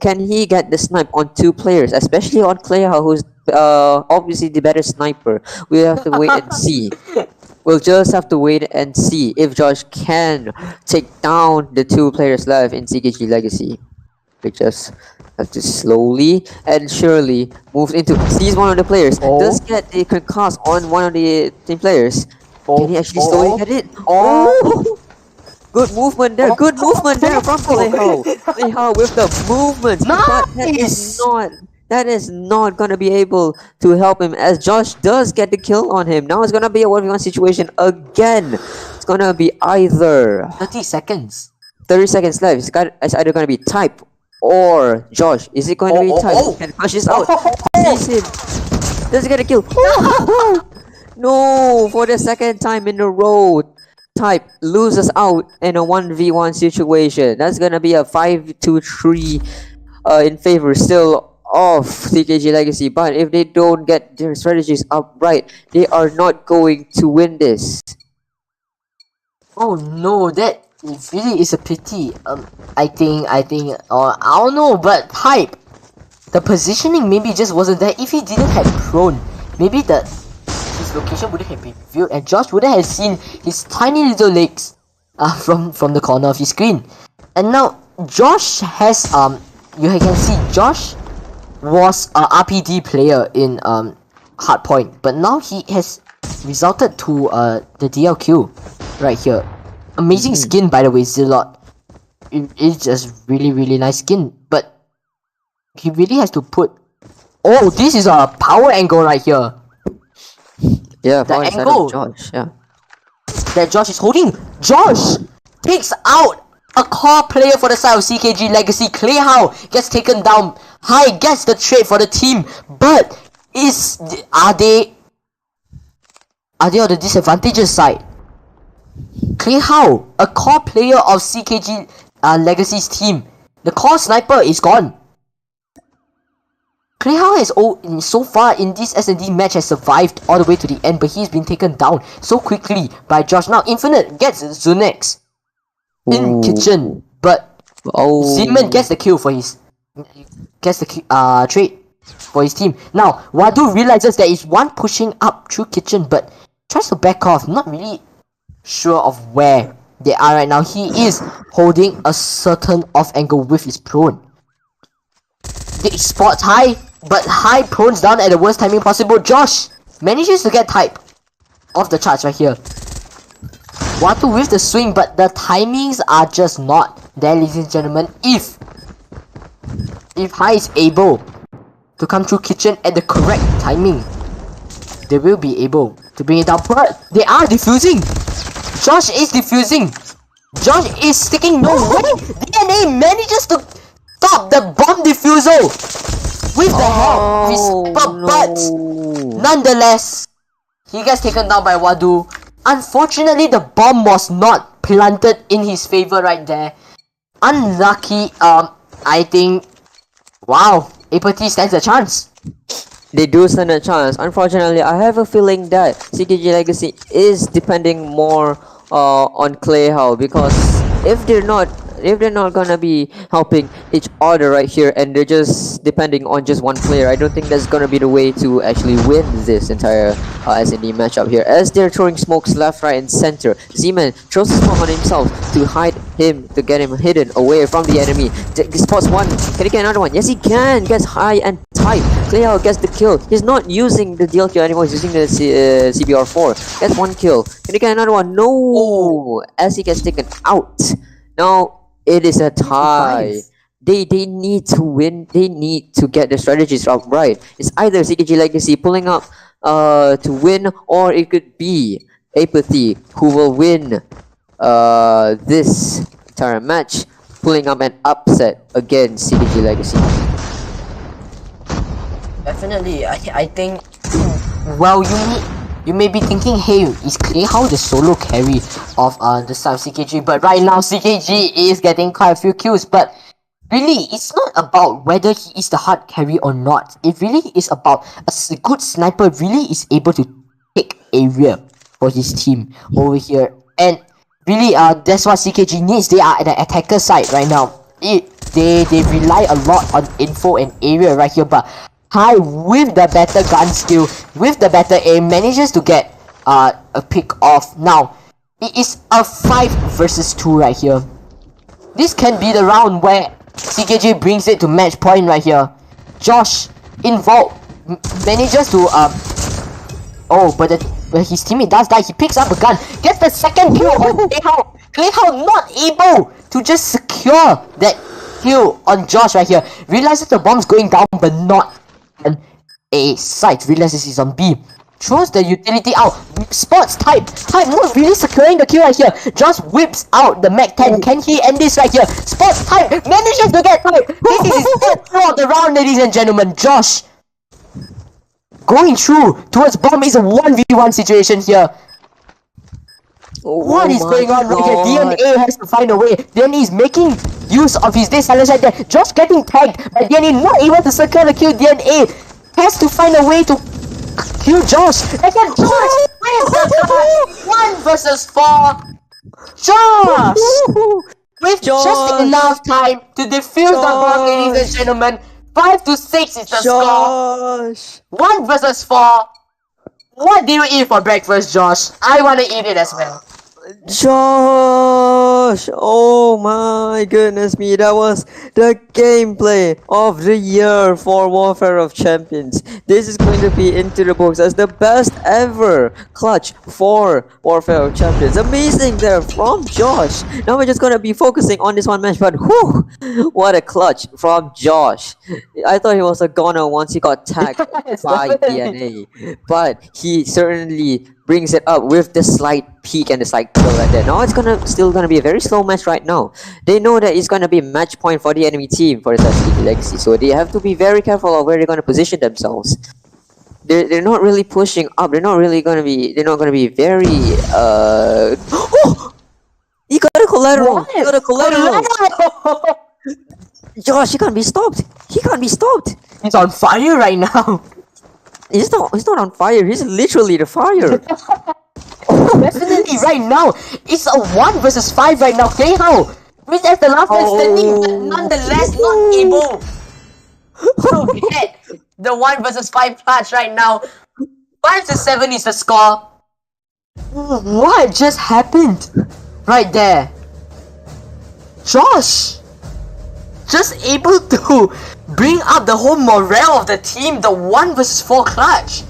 C: Can he get the snipe on 2 players, especially on Clayhouse, who's obviously the better sniper? We have to wait and see. We'll just have to wait and see if Josh can take down the 2 players left in CKG Legacy. We just have to slowly and surely move into. Sees one of the players. Does get the concuss on one of the team players. Can he actually slowly get it? Good movement there. Good movement there from Clayhouse. Clayhouse with the movement.
D: Nice!
C: But that is not gonna be able to help him, as Josh does get the kill on him. Now it's gonna be a 1v1 situation again. It's gonna be either
D: 30 seconds.
C: 30 seconds left. It's either gonna be Type or Josh. Is it going to be Type? Can push this out. Sees him. Does he get a kill? No! For the second time in a row, Type loses out in a 1v1 situation. That's gonna be a 5-3 in favor still of CKG Legacy. But if they don't get their strategies up right, they are not going to win this.
D: Oh no, that really is a pity. I think, I don't know, but Hype, the positioning maybe just wasn't there. If he didn't have prone, maybe his location wouldn't have been revealed, and Josh wouldn't have seen his tiny little legs from the corner of his screen. And now Josh has you can see Josh was a RPD player in Hardpoint, but now he has resulted to the DLQ right here. Amazing skin, by the way, Zealot. It's just really nice skin, but he really has to put. Oh, this is a power angle right here.
C: Yeah,
D: the
C: power
D: angle
C: of Josh. Yeah,
D: that Josh is holding. Josh takes out a core player for the side of CKG Legacy. Clayhouse gets taken down. High gets the trade for the team, but are they on the disadvantageous side? Clayhouse, a core player of CKG Legacy's team, the core sniper is gone. Clayhouse has so far in this S&D match has survived all the way to the end, but he's been taken down so quickly by Josh. Now Infinite gets Zunex in kitchen, but Zeman gets the kill for his trade for his team. Now Wadu realizes there is one pushing up through kitchen, but tries to back off, not really sure of where they are right now. He is holding a certain off angle with his prone. The Esports high, but high prones down at the worst timing possible. Josh manages to get Type off the charts right here. Watu with the swing, but the timings are just not there, ladies and gentlemen. If High is able to come through kitchen at the correct timing, they will be able to bring it down. But they are defusing. Josh is defusing. Josh is sticking. No way. DNA manages to stop the bomb defusal with the help. But nonetheless, he gets taken down by Wadu. Unfortunately, the bomb was not planted in his favor right there. Unlucky. I think. Wow, AEIPATHY stands a chance.
C: They do stand a chance. Unfortunately, I have a feeling that CKG Legacy is depending more on Clayhouse, because if they're not gonna be helping each other right here and they're just depending on just one player, I don't think that's gonna be the way to actually win this entire S&D matchup here, as they're throwing smokes left, right, and center. Z-Man throws a smoke on himself to hide him, to get him hidden away from the enemy. Spots one. Can he get another one? Yes, he can. Gets high and tight. Clayhouse gets the kill. He's not using the DLQ anymore. He's using the CBR4. Gets one kill. Can he get another one? No. As he gets taken out. Now it is a tie. They need to win. They need to get the strategies up right. It's either CKG Legacy pulling up to win, or it could be AEIPATHY who will win this entire match, pulling up an upset against CKG Legacy.
D: Definitely, I think. Well, you may be thinking, hey, is Clayhouse the solo carry of the side of CKG? But right now, CKG is getting quite a few kills. But really, it's not about whether he is the hard carry or not. It really is about a good sniper really is able to take area for his team over here. And really, that's what CKG needs. They are at the attacker side right now. They rely a lot on info and area right here, but High with the better gun skill, with the better aim, manages to get a pick off. Now, it is a 5 versus 2 right here. This can be the round where CKG brings it to match point right here. Josh involved manages to oh, but his teammate does die. He picks up a gun, gets the second kill on Clayhao. Clayhao not able to just secure that kill on Josh right here. Realizes the bomb's going down, but not on A site. Realizes he's on B. Throws the utility out. Spots Type not really securing the kill right here. Josh whips out the Mac 10. Can he end this right here? Spots Type manages to get Type. This is his third kill of the round, ladies and gentlemen. Josh going through towards bomb is a 1v1 situation here. What is going on right here? DNA has to find a way. DNA is making use of his day silence right there. Josh getting tagged, but DNA not able to secure the kill. DNA has to find a way to kill Josh. Again, Josh wins the card. 1 versus 4. Josh! With just enough time to defuse the bomb, ladies and gentlemen. 5-6 is the score. 1 versus 4. What do you eat for breakfast, Josh? I want to eat it as well.
C: Josh! Oh my goodness me, that was the gameplay of the year for Warfare of Champions. This is going to be into the books as the best ever clutch for Warfare of Champions. Amazing there from Josh. Now we're just going to be focusing on this one match, but whew, what a clutch from Josh. I thought he was a goner once he got tagged by DNA, but he certainly brings it up with the slight peak and the slight kill right there. Now it's still gonna be a very slow match right now. They know that it's gonna be match point for the enemy team for the CKG Legacy, so they have to be very careful of where they're gonna position themselves. They're not really pushing up. They're not gonna be very oh! He got a collateral.
D: What?
C: He got a collateral. Josh, he can't be stopped. He can't be stopped.
D: He's on fire right now.
C: He's not on fire. He's literally the fire.
D: Definitely right now. It's a 1 versus 5 right now. Clayhao with as the last man standing, but nonetheless not able to get the 1 versus 5 clutch right now. 5-7 is the score. What just happened right there? Josh just able to bring up the whole morale of the team. The 1 versus 4 clutch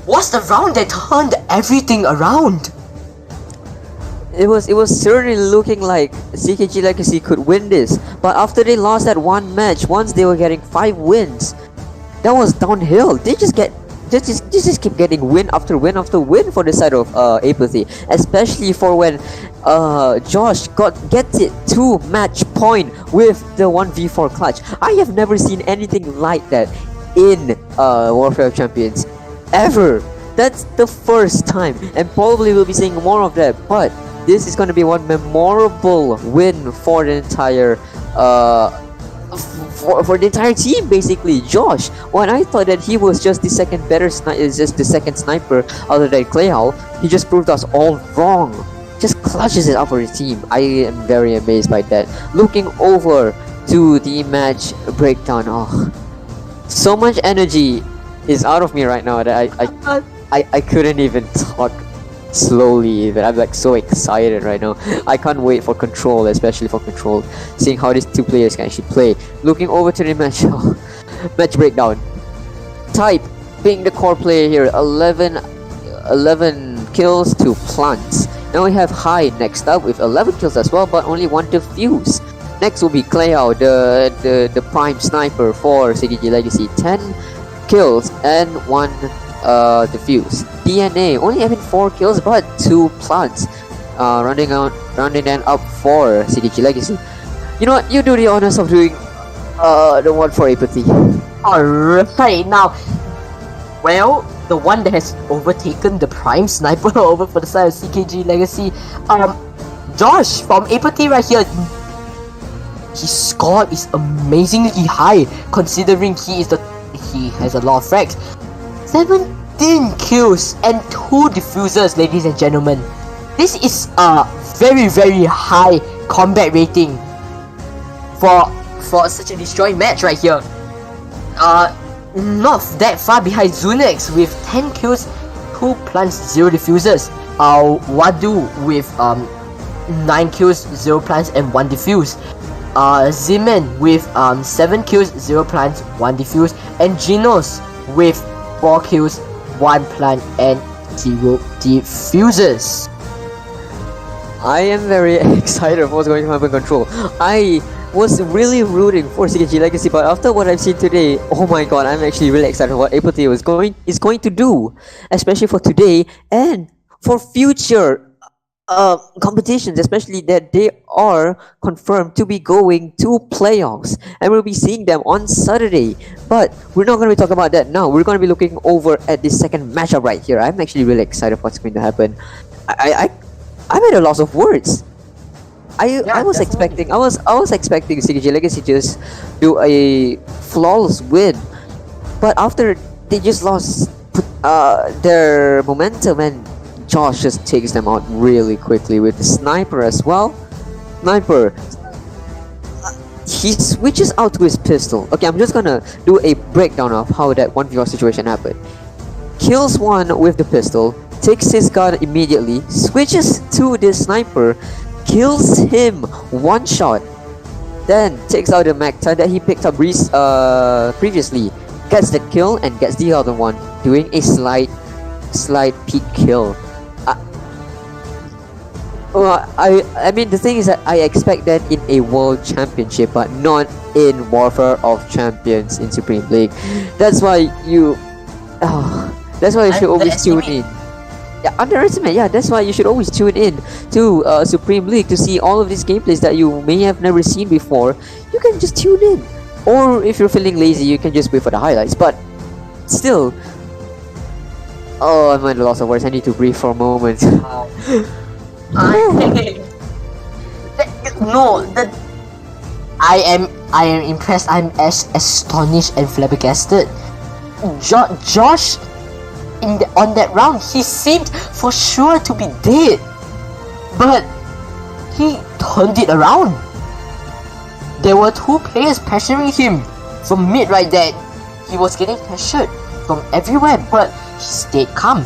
D: was the round that turned everything around.
C: It was certainly looking like CKG Legacy could win this, but after they lost that one match, once they were getting 5 wins, that was downhill. They just keep getting win after win after win for the side of Apathy, especially for when Josh gets it to match point with the 1v4 clutch. I have never seen anything like that in Warfare of Champions ever. That's the first time, and probably we'll be seeing more of that. But this is going to be one memorable win for the entire for the entire team, basically. Josh, when I thought that he was just the second sniper other than Clayhao, he just proved us all wrong. Just clutches it up for his team. I am very amazed by that. Looking over to the match breakdown, oh, so much energy is out of me right now that I couldn't even talk slowly, but I'm like so excited right now. I can't wait for Control, especially for Control, seeing how these two players can actually play. Looking over to the match, match breakdown. Type being the core player here, 11 kills to Plants. Now we have High next up with 11 kills as well, but only 1 defuse. Next will be Clayhao, the prime sniper for CKG Legacy, 10 kills and 1 defuse. DNA only having 4 kills but 2 Plants. Rounding them up for CKG Legacy. You know what? You do the honors of doing the one for Apathy.
D: Alright, now, well, the one that has overtaken the prime sniper over for the side of CKG Legacy, Josh from Apathy right here. His score is amazingly high considering he has a lot of frags. 15 kills and 2 diffusers, ladies and gentlemen. This is a very, very high combat rating for such a destroying match right here. Not that far behind Zunex with 10 kills, 2 plants, 0 diffusers. Wadu with 9 kills, 0 plants and 1 diffuse. Zimen with 7 kills, 0 plants, 1 diffuse, and Genos with 4 kills, 1 plant and 0 diffusers.
C: I am very excited for what's going to happen in Control. I was really rooting for CKG Legacy, but after what I've seen today, oh my god, I'm actually really excited for what AEIPATHY is going to do, especially for today and for future competitions, especially that they are confirmed to be going to playoffs, and we'll be seeing them on Saturday. But we're not going to be talking about that now. We're going to be looking over at the second matchup right here. I'm actually really excited for what's going to happen. I'm at a loss of words. I was expecting CKG Legacy to just do a flawless win, but after they just lost their momentum, and Josh just takes them out really quickly with the sniper as well. Sniper, he switches out to his pistol. Okay, I'm just gonna do a breakdown of how that 1v1 situation happened. Kills one with the pistol, takes his gun immediately, switches to the sniper, kills him one shot, then takes out the Mag-10 that he picked up previously, gets the kill and gets the other one, doing a slight peek kill. I mean, the thing is that I expect that in a World Championship, but not in Warfare of Champions in Supreme League. That's why you should always tune in. Yeah, underestimate. Yeah, that's why you should always tune in to Supreme League to see all of these gameplays that you may have never seen before. You can just tune in, or if you're feeling lazy, you can just wait for the highlights. But still, oh, I'm at a loss of words. I need to breathe for a moment.
D: I am impressed. I'm as astonished and flabbergasted. Josh, on that round, he seemed for sure to be dead, but he turned it around. There were 2 players pressuring him from mid right there. He was getting pressured from everywhere, but he stayed calm.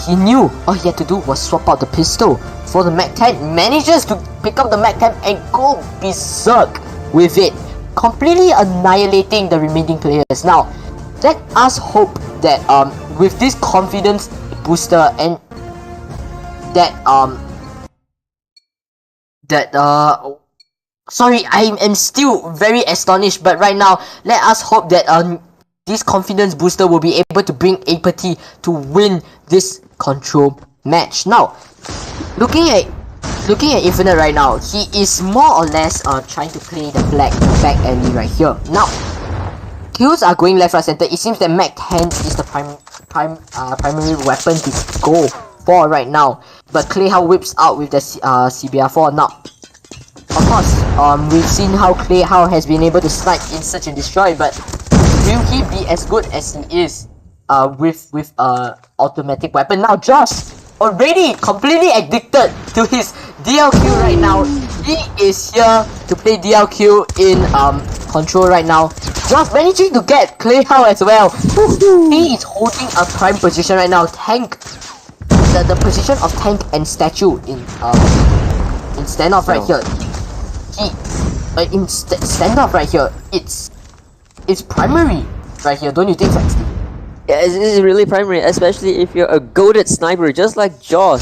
D: He knew all he had to do was swap out the pistol for the Mag-10. Manages to pick up the Mag-10 and go berserk with it, completely annihilating the remaining players. Now, let us hope that with this confidence booster and sorry, I am still very astonished, but right now let us hope that this confidence booster will be able to bring AEIPATHY to win this Control match. Now, looking at Infinite right now, he is more or less trying to play the back alley right here. Now, kills are going left, right, center. It seems that Mag-10 is the primary weapon to go for right now. But Clayhow whips out with the CBR4. Now, of course, we've seen how Clayhow has been able to snipe in search and destroy, but will he be as good as he is with automatic weapon? Now, Josh, already completely addicted to his DLQ right now. He is here to play DLQ in Control right now. Josh managing to get Clayhow as well. He is holding a prime position right now. Tank, the position of tank and statue in standoff right here. In standoff right here, it's primary right here. Don't you think, Sexty?
C: Yeah, this is really primary, especially if you're a goated sniper, just like Josh.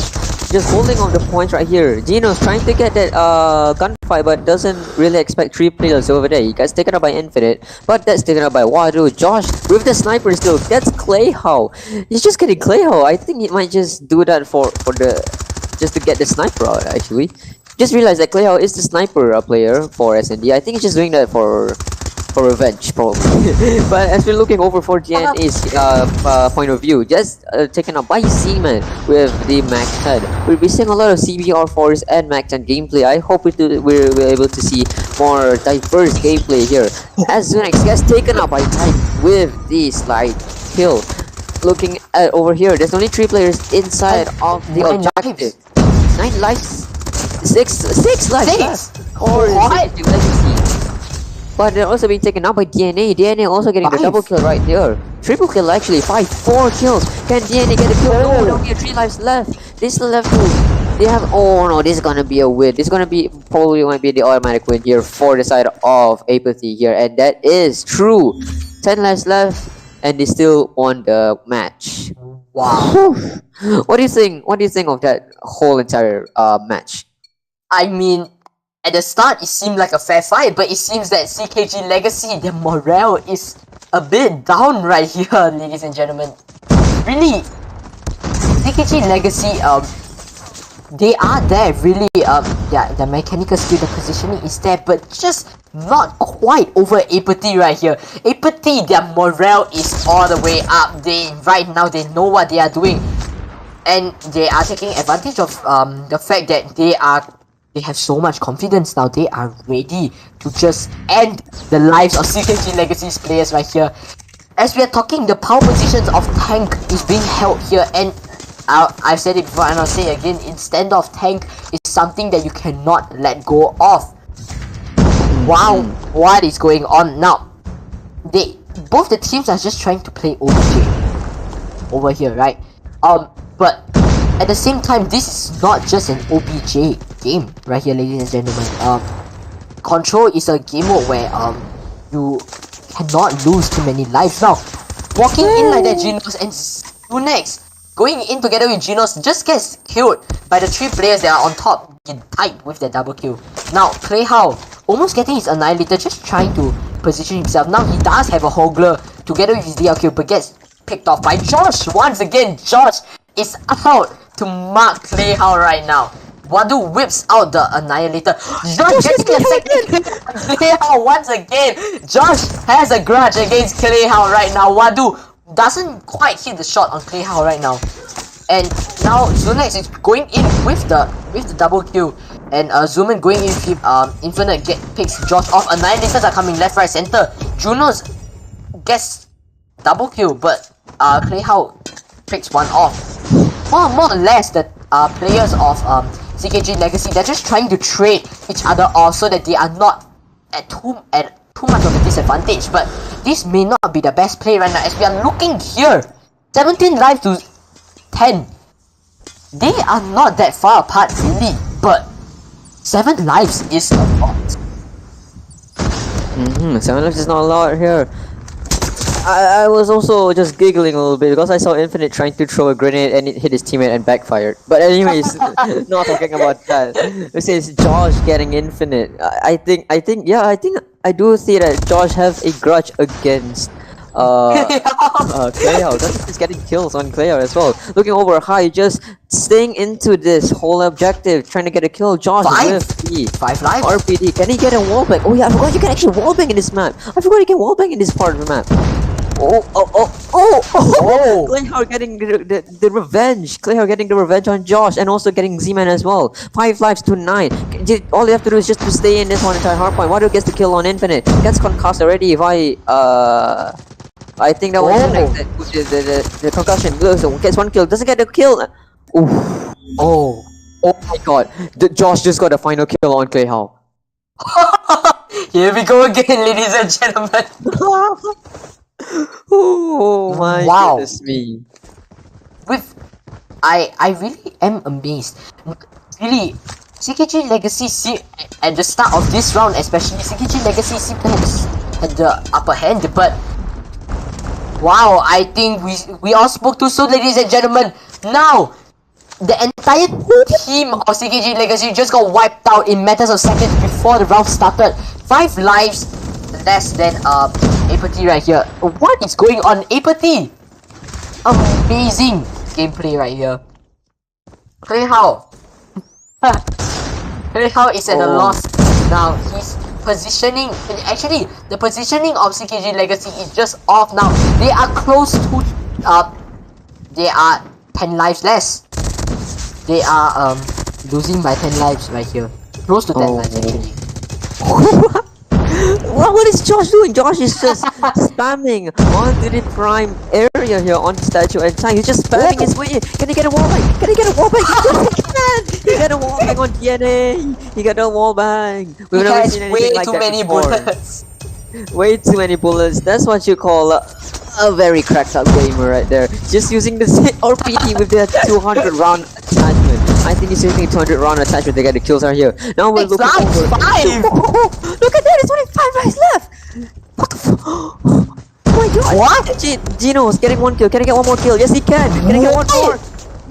C: Just holding on the points right here. Gino's trying to get that gunfight, but doesn't really expect 3 players over there. He gets taken up by Infinite, but that's taken up by Wadu. Josh with the sniper still gets Clayhow. He's just getting Clayhow. I think he might just do that just to get the sniper out. Actually, just realized that Clayhow is the sniper player for SND. I think he's just doing that for revenge, probably. But as we're looking over for GNA's point of view, just taken up by Seaman with the Mag-10. We'll be seeing a lot of CBR4s and Mag-10 gameplay. I hope we're able to see more diverse gameplay here. As Zunex gets taken up by Type with the slide kill. looking at over here, there's only 3 players inside of the
D: 9
C: objective. 9 lives. 6 lives left. Or
D: What?
C: CKG Legacy. But they're also being taken out by DNA. DNA also getting the
D: 5.
C: double kill right there. Triple kill actually. 4 kills. Can DNA get a kill? No, they only have 3 lives left. They still have to. They have. Oh no, this is gonna be a win. This is gonna be probably going to be the automatic win here for the side of Apathy here, and that is true. 10 lives left, and they still won the match.
D: Wow.
C: What do you think? What do you think of that whole entire match?
D: I mean, at the start it seemed like a fair fight, but it seems that CKG Legacy, their morale is a bit down right here, ladies and gentlemen. Really, CKG Legacy, they are there, really, yeah, the mechanical skill, the positioning is there, but just not quite over Apathy right here. Apathy, their morale is all the way up. Right now, they know what they are doing, and they are taking advantage of the fact that they have so much confidence now. They are ready to just end the lives of CKG Legacy's players right here. As we are talking, the power positions of tank is being held here, and I've said it before and I'll say it again, standoff tank is something that you cannot let go of. Wow, what is going on now? Both the teams are just trying to play OBJ over here, right? But at the same time, this is not just an OBJ game right here, ladies and gentlemen. Control is a game mode where you cannot lose too many lives. Now, walking in like that, Genos and Zunex going in together with Genos just gets killed by the 3 players that are on top. He died with the double kill. Now, Clayhow almost getting his Annihilator, just trying to position himself. Now, he does have a Hogler together with his DL kill, but gets picked off by Josh. Once again, Josh is out to mark Clayhow right now. Wadu whips out the Annihilator. Josh getting a second kill on Clayhow once again. Josh has a grudge against Clayhow right now. Wadu doesn't quite hit the shot on Clayhow right now. And now Zunex is going in with the double kill. And Zuman going in with Infinite picks Josh off. Annihilators are coming left, right, center. Junos gets double kill, but Clayhow picks one off. More or less the players of CKG Legacy, they're just trying to trade each other off so that they are not at too much of a disadvantage. But this may not be the best play right now, as we are looking here. 17 lives to 10. They are not that far apart really, but 7 lives is a lot.
C: 7 lives is not a lot here. I was also just giggling a little bit because I saw Infinite trying to throw a grenade and it hit his teammate and backfired. But anyways, not talking about that. This is Josh getting Infinite. I think I do see that Josh has a grudge against Clayhow. He's getting kills on Clayhow as well. Looking over high, just staying into this whole objective, trying to get a kill. Josh with the
D: 5 lives.
C: RPD. Can he get a wallbang? Oh yeah, I forgot you can actually wallbang in this map. I forgot you can wallbang in this part of the map. Oh! Clayhow getting the revenge. Clayhow getting the revenge on Josh and also getting Z-Man as well. 5 lives to 9. All you have to do is just to stay in this one entire hardpoint. Wado gets the kill on Infinite. Gets concussed already by I think that was the concussion. Gets 1 kill. Doesn't get a kill. Oof. Oh my god. Josh just got a final kill on Clayhow.
D: Here we go again, ladies and gentlemen.
C: Oh my goodness me.
D: I really am amazed. Really, CKG Legacy at the start of this round especially, CKG Legacy seemed to have the upper hand, but wow, I think we all spoke too soon, ladies and gentlemen. Now, the entire team of CKG Legacy just got wiped out in matters of seconds before the round started. 5 lives less than Apathy right here. What is going on, Apathy? Amazing gameplay right here. Clayhow. Clayhow is at a loss now. He's positioning. Actually, the positioning of CKG Legacy is just off now. They are close to. They are 10 lives less. They are losing by 10 lives right here. Close to 10 lives actually.
C: What is Josh doing? Josh is just spamming onto the prime area here on the statue and time. He's just spamming his way in. Can he get a wallbang? Can he get a wallbang? Yes, he can! He got a wallbang on DNA! He got a wallbang! We've never seen anything like that before.
D: bullets.
C: Way too many bullets. That's what you call a very cracked up gamer right there. Just using the RPD with the 200 round attachment. I think he's using a 200 round attachment to get the kills right here. Now we're looking for
D: 5!
C: Look at that! It's only 5 guys left! What the f- Oh my god!
D: What?
C: Gino's getting 1 kill. Can he get 1 more kill? Yes, he can! Can he get 1 more?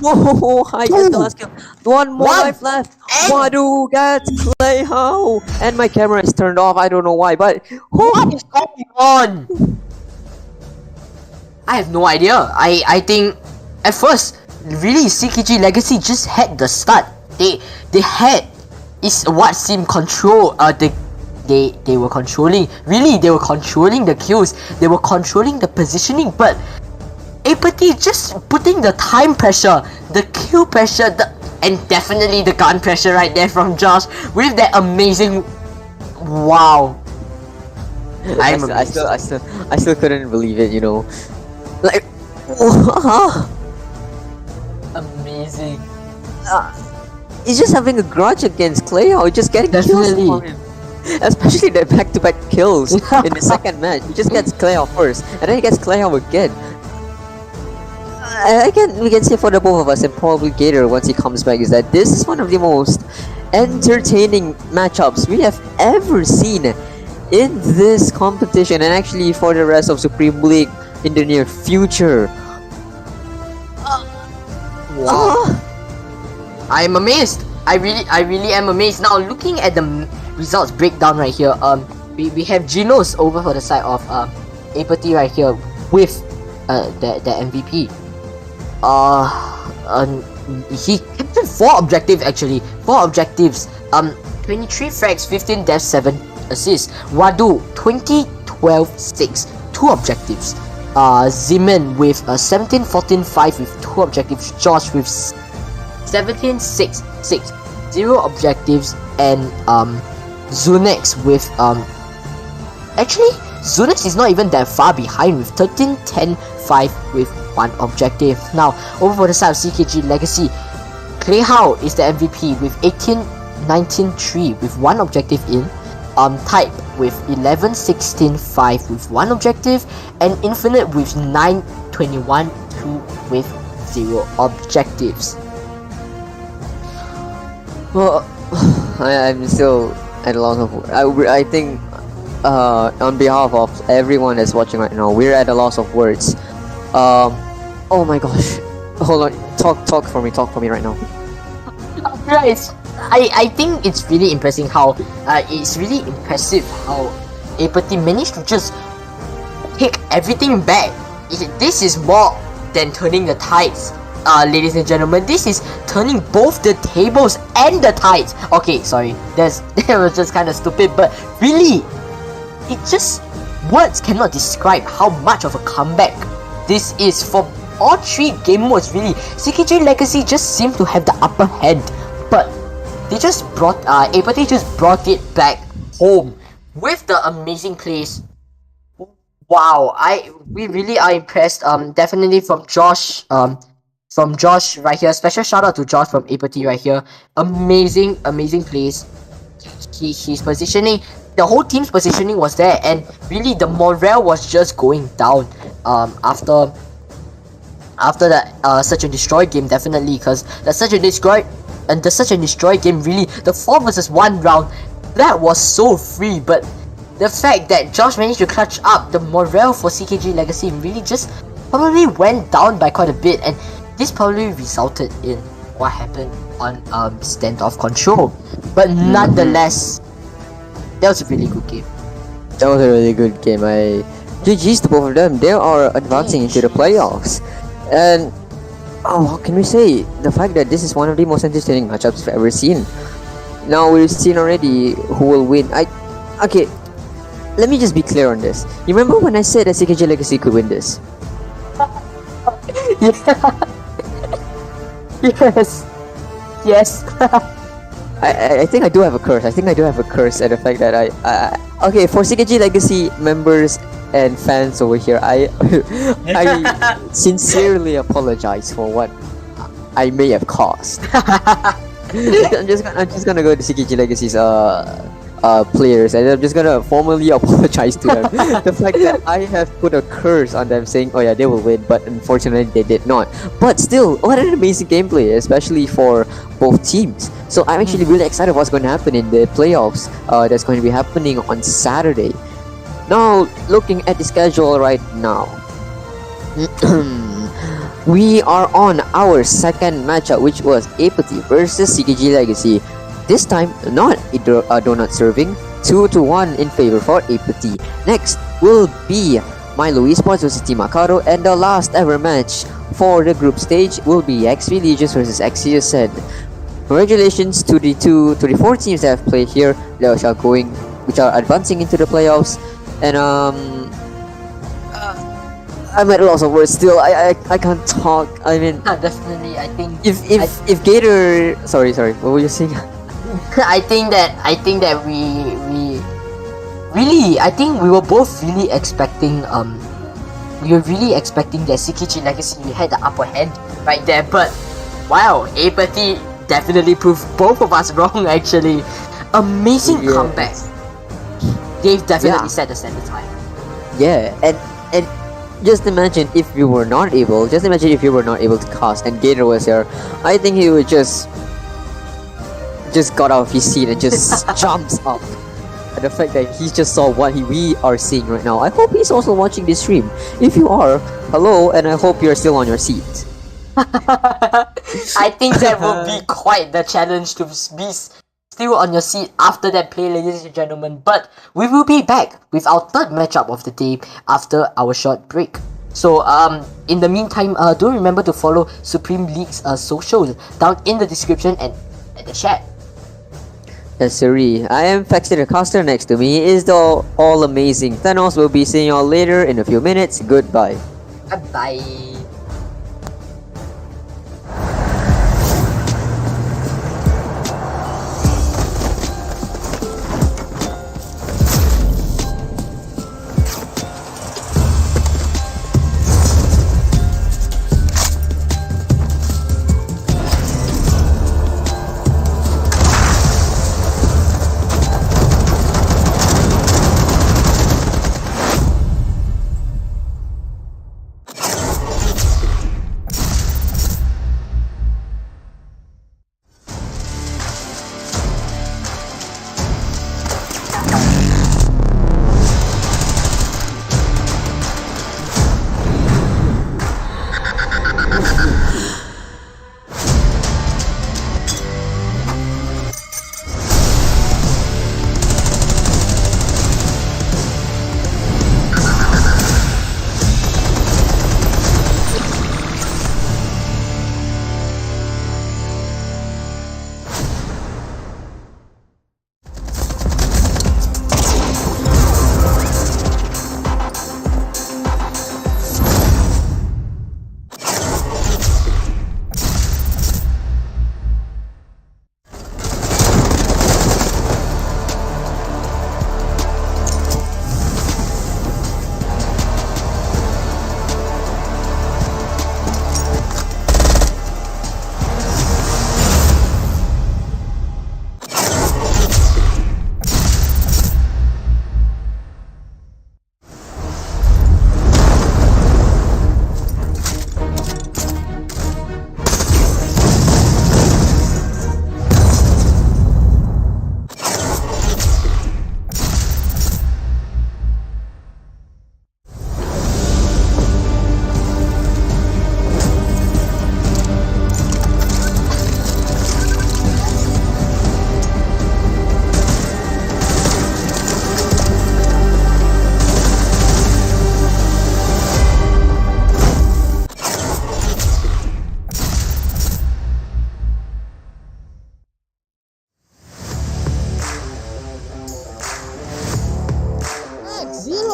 C: No, I get the last kill. 1 more life left. Wadu gets Clay how? And my camera is turned off. I don't know why, but
D: What is going on? I have no idea. I think at first, really CKG Legacy just had the start. They had is what seemed control. They were controlling. Really, they were controlling the kills. They were controlling the positioning. But AEIPATHY just putting the time pressure, the kill pressure, and definitely the gun pressure right there from Josh with that amazing. Wow.
C: I still couldn't believe it, you know. Like,
D: Amazing.
C: he's just having a grudge against Cleo, just getting
D: Definitely.
C: kills for him. Especially the back-to-back kills in the second match. He just gets Cleo first, and then he gets Cleo again. We can say for the both of us, and probably Gator once he comes back, is that this is one of the most entertaining matchups we have ever seen in this competition, and actually for the rest of Supreme League in the near future.
D: Wow. I'm amazed. I really am amazed. Now looking at the results breakdown right here, we have Geno's over for the side of AEIPATHY right here with the MVP. He captured 4 objectives actually. 4 objectives. 23 frags, 15 deaths, 7 assists. Wadu 20, 12, 6, 2 objectives. Zeman with 17, 14, 5 with 2 objectives. Josh with 17, 6, 6, 0 objectives, and Zunex with actually Zunex is not even that far behind with 13, 10, 5 with 1 objective. Now over for the side of CKG Legacy, Clay Hao is the MVP with 18, 19, 3 with 1 objective in. Type with 11, 16, 5 with 1 objective, and Infinite with 9, 21, 2 with 0 objectives.
C: Well, I'm still at a loss of. I think, on behalf of everyone that's watching right now, we're at a loss of words. Oh my gosh, hold on, talk for me right now.
D: Right. I think it's really impressive how AEIPATHY managed to just take everything back. This is more than turning the tides, ladies and gentlemen. This is turning both the tables and the tides. Okay, sorry, that was just kind of stupid, but really, words cannot describe how much of a comeback this is for all 3 game modes. Really, CKG Legacy just seemed to have the upper hand, but they just brought AEIPATHY just brought it back home with the amazing plays. Wow, we really are impressed. Definitely from Josh right here. Special shout out to Josh from AEIPATHY right here. Amazing plays. His positioning, the whole team's positioning was there, and really the morale was just going down after the Search and Destroy game, definitely, because the Search and Destroy game, really, the 4 versus 1 round, that was so free. But the fact that Josh managed to clutch up, the morale for CKG Legacy really just probably went down by quite a bit, and this probably resulted in what happened on Standoff Control. But nonetheless, that was a really good game.
C: That was a really good game. GG's to both of them. They are advancing into the playoffs. And what can we say? The fact that this is one of the most entertaining matchups we've ever seen. Now we've seen already who will win. Okay, let me just be clear on this. You remember when I said that CKG Legacy could win this?
D: Yeah. Yes.
C: I think I do have a curse. I think I do have a curse at the fact that okay, for CKG Legacy members and fans over here, I sincerely apologize for what I may have caused. I'm just gonna go to CKG Legacy's players, and I'm just gonna formally apologize to them. The fact that I have put a curse on them, saying, "Oh yeah, they will win," but unfortunately they did not. But still, what an amazing gameplay, especially for both teams. So I'm actually really excited what's going to happen in the playoffs. That's going to be happening on Saturday. Now, looking at the schedule right now. We are on our second matchup, which was AEIPATHY versus CKG Legacy. This time, not a donut serving, 2-1 in favor for AEIPATHY. Next will be Milo Esports versus Team Akato, and the last ever match for the group stage will be X3 Legions versus XCSN. Congratulations to the 4 teams that have played here, which are advancing into the playoffs. And I'm at a loss of words still. I can't talk. I mean,
D: definitely. I think
C: if Gator, sorry, what were you saying?
D: I think that we really, I think we were both really expecting we were really expecting that CKG Legacy had the upper hand right there, but wow, AEIPATHY definitely proved both of us wrong. Actually, amazing comeback. They've definitely set the standard time.
C: Yeah, and just imagine if you were not able to cast and Gator was here. I think he would just got out of his seat and just jumps up at the fact that he just saw what we are seeing right now. I hope he's also watching this stream. If you are, hello, and I hope you're still on your seat.
D: I think that will be quite the challenge to be still on your seat after that play, ladies and gentlemen. But we will be back with our third matchup of the day after our short break. So in the meantime, do remember to follow Supreme League's socials down in the description and at the chat.
C: Yes, sirree. I am Fexter the Caster. Next to me is the all-amazing Thanos. We'll be seeing y'all later in a few minutes. Goodbye.
D: Bye.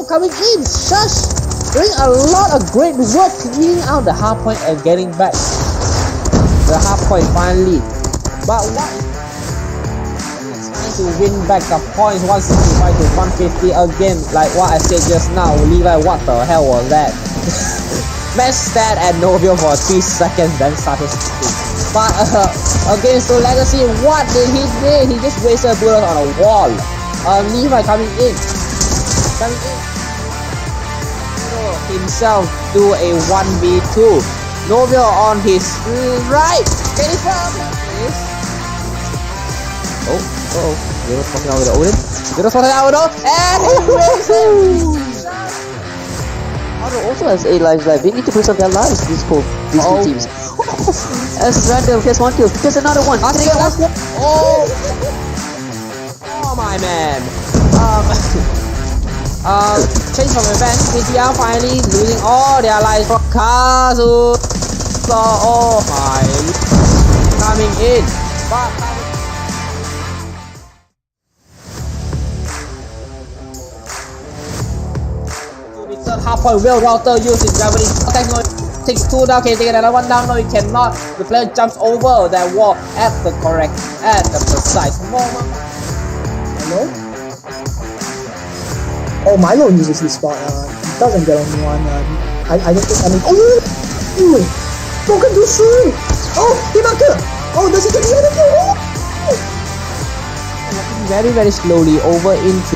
A: Coming in, Shush doing a lot of great work cleaning out the hard point and getting back the hard point final lead. But what trying to win back the points 165 to 150 again. Like what I said just now, Levi, what the hell was that? Match stat at Novio for 3 seconds, then started speaking. But against the Legacy, what did he do? He just wasted bullets on a wall. Levi coming in. Himself do a 1v2. Novio on his right. Can he from this? Oh. You're fucking out with the Odin. And he wins it.
C: Akato also has 8 lives left. They need to preserve their lives, these two teams. As random, gets 1 kill, gets another one.
A: Oh my man. Change from event. BTR finally losing all their lives for Kazu. So, oh my. Coming in. But third half point will router using gravity technology. Takes 2 down, can you take another 1 down? No, you cannot. The player jumps over that wall at the precise moment.
B: Milo? Oh, Milo uses his spot. Doesn't get only one. I don't think. I mean, oh, broken to swing. Oh, he marked it. Oh, does he get the other kill? Oh.
A: Very slowly over into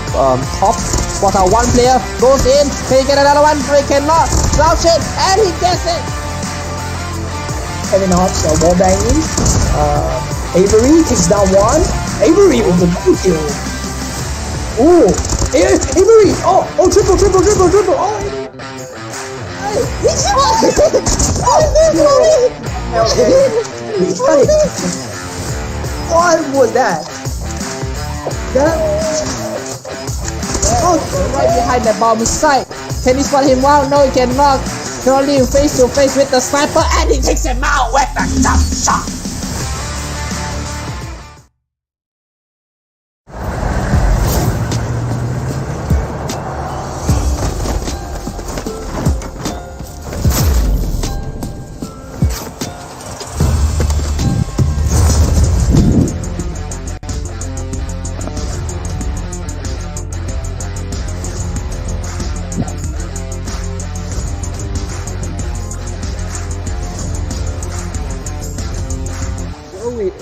A: top. Spot out one player, goes in, can he get another one? No, he cannot. Slouch it, and he gets it.
B: Kevin Hobbs, wall banging. Avery takes down one. Avery with the double kill. Ooh, Avery! Oh, triple! Oh, what was that?
A: Right behind the bomb site. Can he spot him out? No, he cannot. Can only face to face with the sniper, and he takes him out with the jump shot.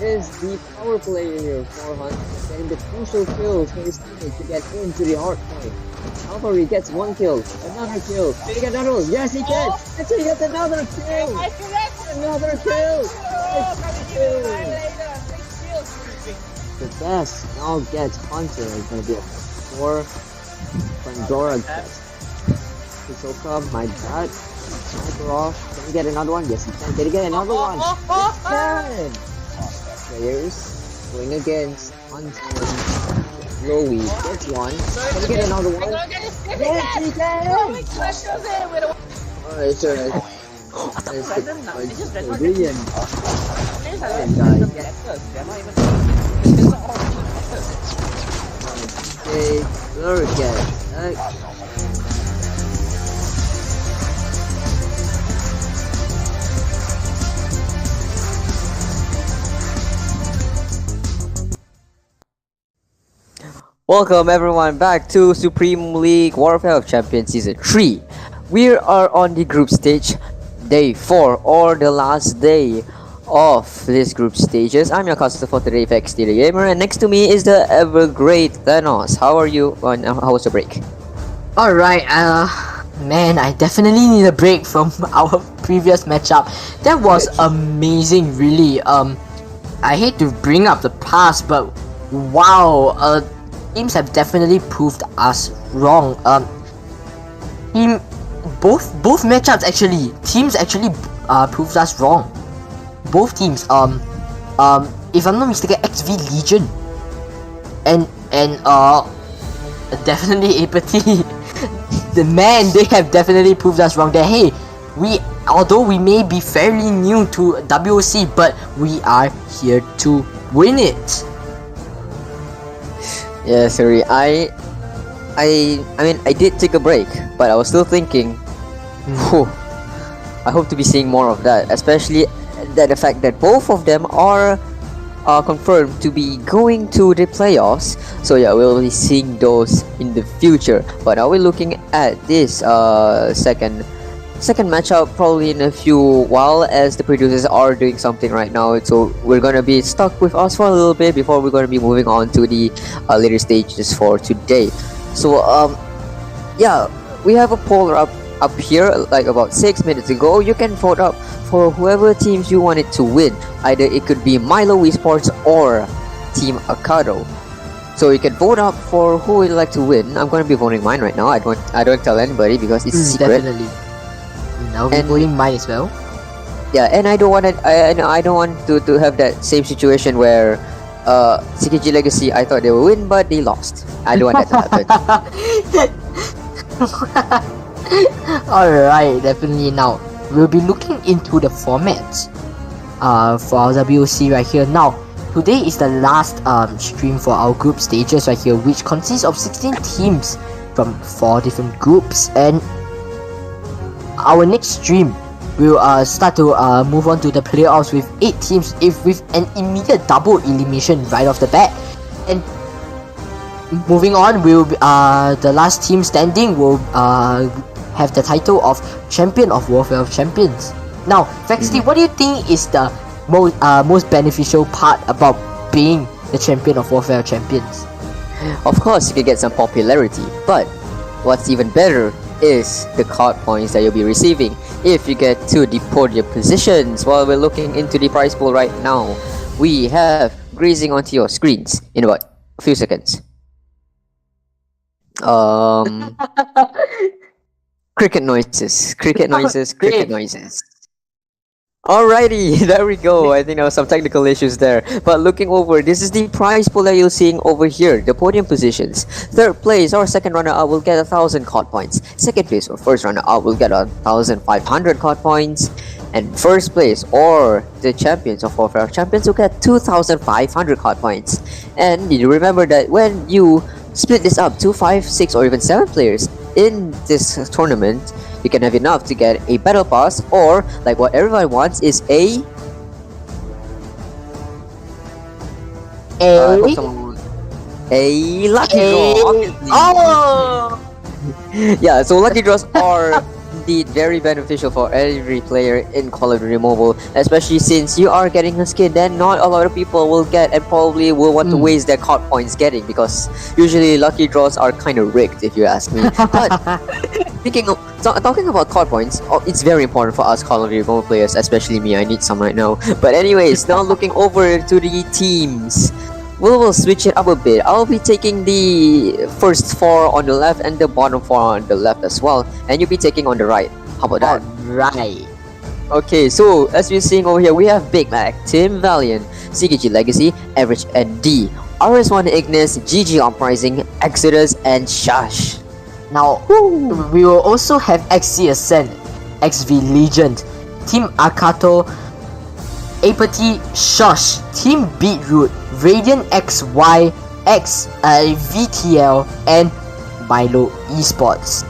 C: Is the power player for Hunt, getting the crucial kills for his teammate to get into the hard point. Alvary gets 1 kill, another kill, can he get another one? Yes, he can! And he gets another kill! Another kill! The best now gets Hunter is gonna be a 4 Pandora get. Hisoka, my bad. Sniper off. Can he get another one? Yes, he can. Can he get another one? Yes, he can! Players going against Hunter. Lowy gets 1. Can he get another one? Yes, he can! Alright, sure. Brilliant. Okay, look at Welcome everyone back to Supreme League Warfare of Champions Season 3. We are on the group stage, day 4, or the last day of this group stages. I'm your caster for today, FXT the Gamer, and next to me is the ever great Thanos. How are you? How was your break?
D: Alright, man, I definitely need a break from our previous matchup. That was amazing, really. I hate to bring up the past, but wow, teams have definitely proved us wrong. Both matchups actually, teams actually proved us wrong. Both teams, if I'm not mistaken, XV Legion and definitely AEIPATHY. The man, they have definitely proved us wrong. That hey, although we may be fairly new to WOC, but we are here to win it.
C: Yeah, sorry. I mean, I did take a break, but I was still thinking, I hope to be seeing more of that, especially the fact that both of them are are confirmed to be going to the playoffs. So yeah, we'll be seeing those in the future. But now we're looking at this second matchup probably in a few while, as the producers are doing something right now. So we're gonna be stuck with us for a little bit before we're gonna be moving on to the later stages for today. So yeah, we have a poll up here like about 6 minutes ago. You can vote up for whoever teams you want it to win. Either it could be Milo Esports or Team Akato. So you can vote up for who you'd like to win. I'm gonna be voting mine right now. I don't tell anybody because it's secret.
D: Definitely. I'll be voting mine as well.
C: Yeah, and I don't want to have that same situation where CKG Legacy, I thought they would win but they lost. I don't want that to happen.
D: Alright, definitely. Now we'll be looking into the formats for our WOC right here. Now today is the last stream for our group stages right here, which consists of 16 teams from 4 different groups, and our next stream will start to move on to the playoffs with 8 teams with an immediate double elimination right off the bat. And moving on, will the last team standing will have the title of Champion of Warfare of Champions. Now, Vexty, what do you think is the most beneficial part about being the Champion of Warfare of Champions?
C: Of course, you can get some popularity, but what's even better is the card points that you'll be receiving if you get to the podium positions. While we're looking into the prize pool right now, we have grazing onto your screens in about a few seconds. Cricket noises. Alrighty, there we go. I think there was some technical issues there. But looking over, this is the prize pool that you're seeing over here, the podium positions. Third place or second runner-up will get 1,000 COD points. Second place or first runner-up will get 1,500 COD points. And first place or the champions of Warfare Champions will get 2,500 COD points. And you remember that when you split this up to 5, 6 or even 7 players in this tournament, you can have enough to get a battle pass, or like what everyone wants is a lucky draw.
D: Oh!
C: Yeah, so lucky draws are indeed very beneficial for every player in Call of Duty Mobile, especially since you are getting a skin that not a lot of people will get and probably will want to waste their COD points getting, because usually lucky draws are kind of rigged if you ask me. But talking about COD points, it's very important for us Call of Duty Mobile players, especially me. I need some right now. But anyways, now looking over to the teams, we'll switch it up a bit. I'll be taking the first 4 on the left and the bottom 4 on the left as well, and you'll be taking on the right. How about that?
D: Right.
C: Okay, so as we're seeing over here, we have Big Mac, Team Valiant, CKG Legacy, Average and D, RS1 Ignis, GG Uprising, Exodus, and Shash.
D: Now, we will also have XC Ascent, XV Legend, Team Akato, AEIPATHY, Shush, Team Beetroot, Radiant XY, VTL, and Milo Esports.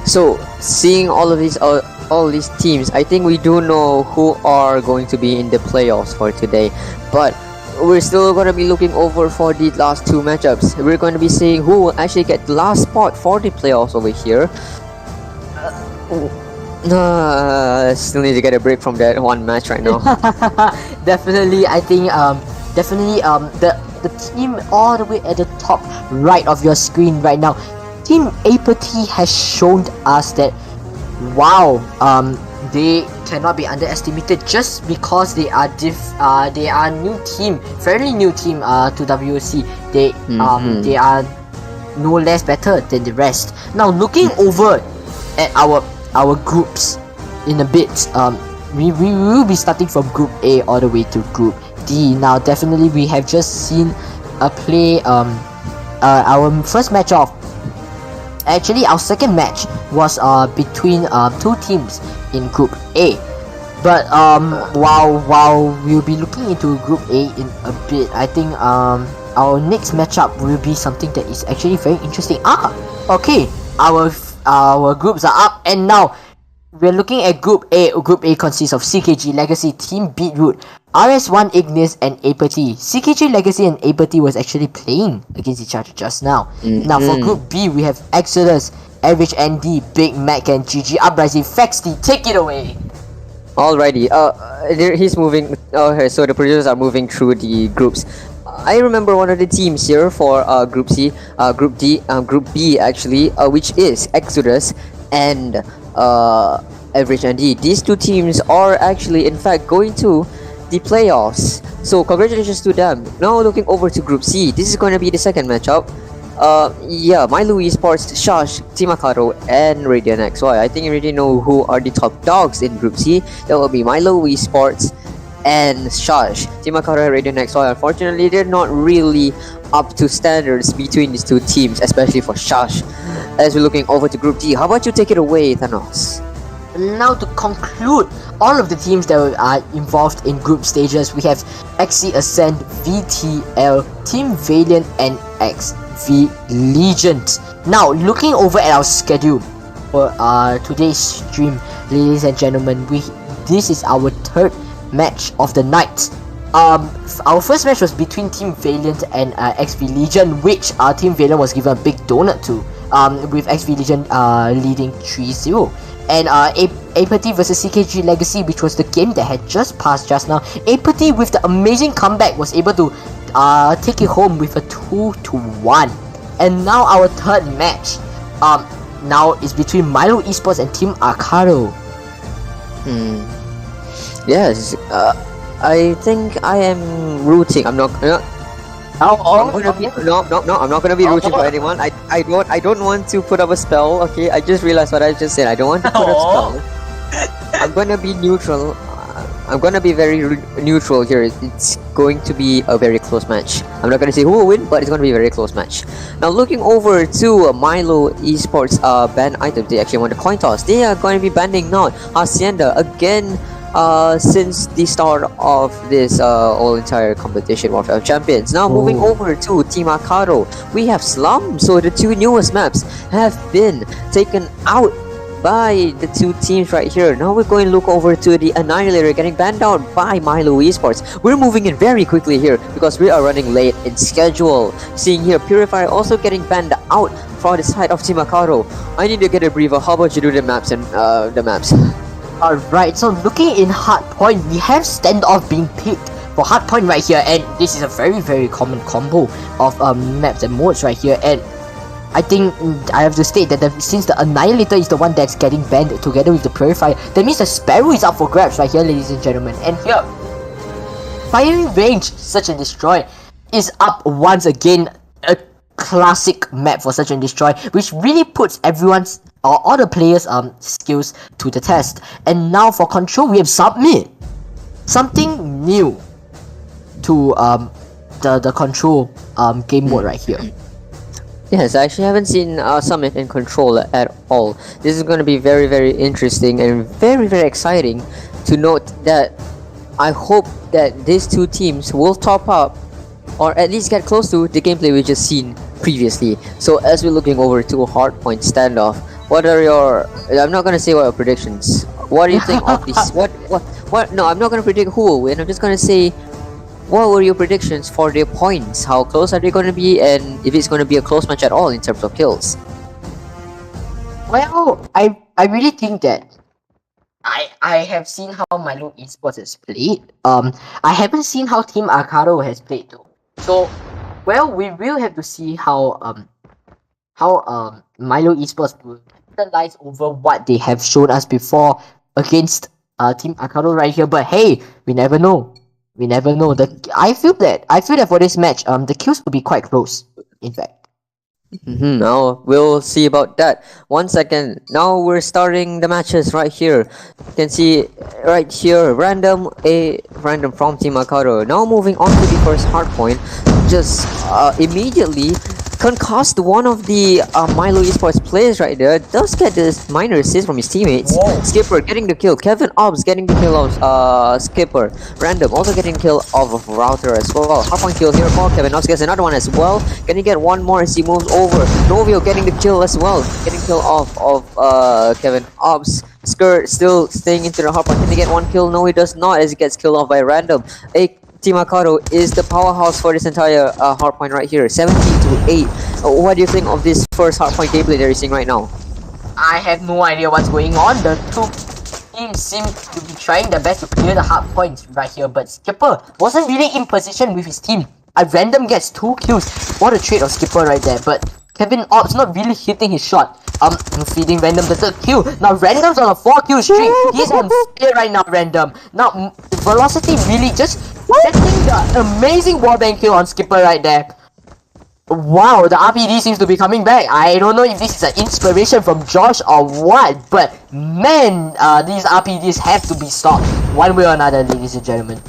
C: So, seeing all these teams, I think we do know who are going to be in the playoffs for today. But we're still going to be looking over for the last 2 matchups. We're going to be seeing who will actually get the last spot for the playoffs over here. Still need to get a break from that one match right now.
D: Definitely, I think the team all the way at the top right of your screen right now, Team AEIPATHY has shown us that wow, they cannot be underestimated just because they are new team, fairly new team to WOC. They are no less better than the rest. Now looking over at our groups in a bit, we will be starting from Group A all the way to Group D. Now definitely we have just seen a play, our first match off. Actually, our second match was between 2 teams in Group A. But while we'll be looking into Group A in a bit, I think our next matchup will be something that is actually very interesting. Okay, our groups are up, and now we're looking at Group A. Group A consists of CKG Legacy, Team Beetroot, RS1 Ignis and AEIPATHY. CKG Legacy and AEIPATHY was actually playing against each other just now. Now for Group B, we have Exodus, Average ND, Big Mac, and GG Uprising. Fexty, take it away.
C: Alrighty, he's moving. So the producers are moving through the groups. I remember one of the teams here for Group C, Group D, Group B actually, which is Exodus and Average ND. These two teams are actually, in fact, going to the playoffs. So congratulations to them. Now looking over to Group C, this is going to be the second matchup. Yeah, Milo Esports, Shush, Team Akato, and Radiant XY. I think you already know who are the top dogs in Group C. That will be Milo Esports and Shush. Team Akato and Radiant XY, unfortunately, they're not really up to standards between these two teams, especially for Shush. As we're looking over to Group D, how about you take it away, Thanos?
D: Now to conclude all of the teams that are involved in group stages, we have XC Ascend, VTL, Team Valiant, and XV Legend. Now looking over at our schedule for today's stream, ladies and gentlemen, this is our third match of the night. Our first match was between Team Valiant and XV Legion, which Team Valiant was given a big donut to, with XV Legion leading 3-0. And AEIPATHY versus CKG Legacy, which was the game that had just passed just now. AEIPATHY, with the amazing comeback, was able to take it home with a 2-1. And now our third match now is between Milo Esports and Team Akato.
C: Yes, I think I am rooting. I'm not gonna be rooting for anyone. I don't want to put up a spell. Okay, I just realized what I just said. I don't want to put up a spell. I'm gonna be neutral. I'm gonna be very neutral here. It's going to be a very close match. I'm not gonna say who will win, but it's gonna be a very close match. Now looking over to Milo Esports ban items, they actually won the coin toss. They are going to be banning now Hacienda again. Since the start of this whole entire competition, Warfare of Champions. Now moving over to Team Akato, we have Slum. So the two newest maps have been taken out by the two teams right here. Now we're going to look over to the Annihilator getting banned out by Milo Esports. We're moving in very quickly here because we are running late in schedule. Seeing here, Purifier also getting banned out for the side of Team Akato. I need to get a briefer. How about you do the maps and the maps?
D: Alright, so looking in Hardpoint, we have Standoff being picked for Hardpoint right here, and this is a very common combo of maps and modes right here. And I think I have to state that since the Annihilator is the one that's getting banned together with the Purifier, that means the Sparrow is up for grabs right here, ladies and gentlemen. And here, Firing Range, Search and Destroy is up once again. A classic map for Search and Destroy, which really puts everyone's all the players' skills to the test. And now for Control, we have Submit, something new to the Control game mode right here.
C: Yes, I actually haven't seen Summit in Control at all. This is going to be very interesting and very exciting to note that I hope that these two teams will top up or at least get close to the gameplay we just seen previously. So as we're looking over to a Hardpoint standoff, what are your... I'm not gonna say what are predictions. What do you think of this? What? No, I'm not gonna predict who will win. I'm just gonna say, what were your predictions for their points? How close are they gonna be, and if it's gonna be a close match at all in terms of kills?
D: Well, I really think that I have seen how Milo Esports has played. I haven't seen how Team Akato has played though. So, well, we will have to see how Milo Esports will capitalize over what they have shown us before against Team Akato right here. But hey, we never know. We never know. I feel that for this match, the kills will be quite close. In fact.
C: Now we'll see about that. 1 second. Now we're starting the matches right here. You can see right here, random from Team Akato. Now moving on to the first hardpoint. Just immediately concussed one of the Milo Esports players right there. Does get this minor assist from his teammates.
B: Whoa.
C: Skipper getting the kill. Kevin Obbs getting the kill of Skipper. Random also getting kill of Router as well. Hardpoint kill here for Kevin Obbs. Gets another one as well. Can he get one more as he moves over? Novio getting the kill as well. Getting kill of Kevin Obbs. Skirt still staying into the hardpoint. Can he get one kill? No, he does not, as he gets killed off by Random. Team Akato is the powerhouse for this entire hardpoint right here. 17 to 8. What do you think of this first hardpoint gameplay that you're seeing right now?
D: I have no idea what's going on. The two teams seem to be trying their best to clear the hard points right here, but Skipper wasn't really in position with his team. A Random gets 2 kills. What a trade of Skipper right there, but Kevin Obbs not really hitting his shot. Feeding Random the 3rd kill. Now Random's on a 4-kill streak. He's on fire right now, Random. Now Velocity really just setting the amazing wallbang kill on Skipper right there. Wow, the RPD seems to be coming back. I don't know if this is an inspiration from Josh or what, but man, these RPDs have to be stopped one way or another, ladies and gentlemen.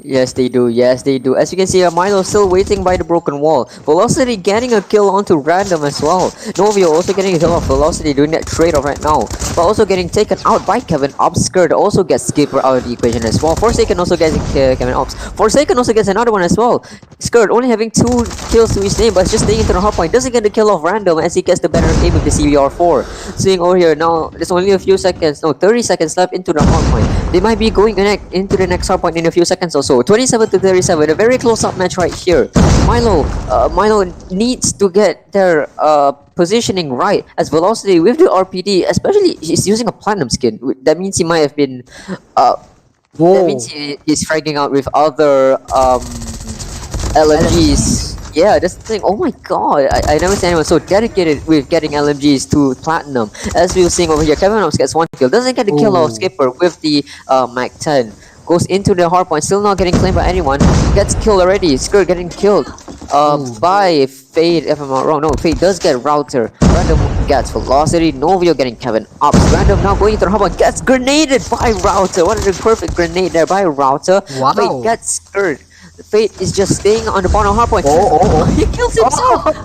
C: Yes, they do. Yes, they do. As you can see, Milo still waiting by the broken wall. Velocity getting a kill onto Random as well. Novio also getting a kill off Velocity, doing that trade-off right now. But also getting taken out by Kevin Obbs. Skirt also gets Skipper out of the equation as well. Forsaken also gets Kevin Obbs. Forsaken also gets another one as well. Skirt only having 2 kills to his name, but just staying into the hardpoint. Doesn't get the kill off Random as he gets the better aim with the CBR4. Seeing over here now, there's only a few seconds, no, 30 seconds left into the hardpoint. They might be going into the next hardpoint in a few seconds or so. 27 to 37, a very close-up match right here. Milo needs to get their positioning right as Velocity with the RPD, especially he's using a platinum skin. That means he might have been that means he's fragging out with other LMGs. Yeah, that's the thing. Oh my god, I never seen anyone so dedicated with getting LMGs to platinum. As we were seeing over here, Kevin Obbs gets 1 kill, doesn't get the kill of Skipper with the Mac 10. Goes into the hardpoint, still not getting claimed by anyone. Gets killed already. Skirt getting killed by Fade, if I'm not wrong. No, Fade does get Router. Random gets Velocity. Novio getting Kevin Obbs. Random now going into the hardpoint. Gets grenaded by Router. What a perfect grenade there by Router.
D: Wow.
C: Fade gets Skirt. Fade is just staying on the bottom hardpoint. He kills himself.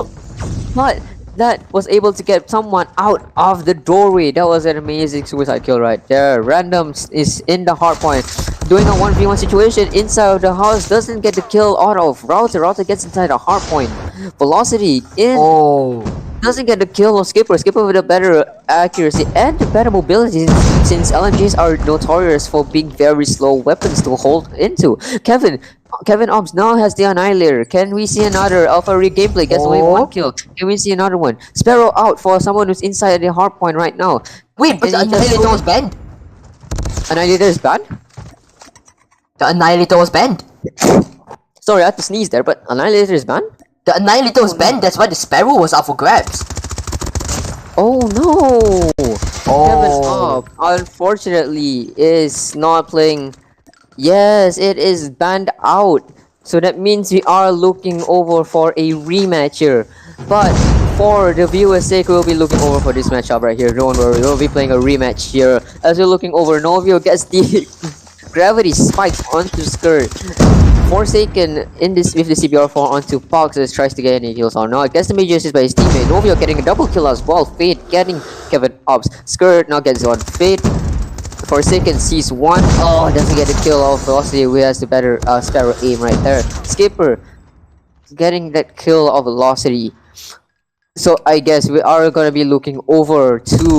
C: But that was able to get someone out of the doorway. That was an amazing suicide kill right there. Random is in the hardpoint, doing a 1v1 situation inside of the house. Doesn't get the kill out of Router. Router gets inside the hardpoint. Velocity in. Doesn't get the kill of Skipper. Skipper with a better accuracy and better mobility, since LMGs are notorious for being very slow weapons to hold into. Kevin Obbs now has the Annihilator. Can we see another Alpha Rig gameplay? Gets only 1 kill. Can we see another one? Sparrow out for someone who's inside the hardpoint right now.
D: Wait, but the Annihilator was banned.
C: Annihilator is banned?
D: The Annihilator was banned.
C: Sorry, I had to sneeze there, but Annihilator is banned?
D: The Annihilator was banned, that's why the Sparrow was up for grabs.
C: Oh no! Kevin Obbs, unfortunately, is not playing. Yes, it is banned out. So that means we are looking over for a rematch here. But for the viewers' sake, we'll be looking over for this matchup right here. Don't worry, we'll be playing a rematch here. As we're looking over, Novio gets the gravity spikes onto Skirt. Forsaken in this with the CBR4 onto Fox as tries to get any kills on. Now gets the major assist by his teammate. Novio getting a double kill as well. Fade getting Kevin Obbs. Skirt now gets one. Fade Forsaken sees one. Oh, doesn't get a kill of Velocity, who has the better Sparrow aim right there. Skipper getting that kill of Velocity. So I guess we are gonna be looking over to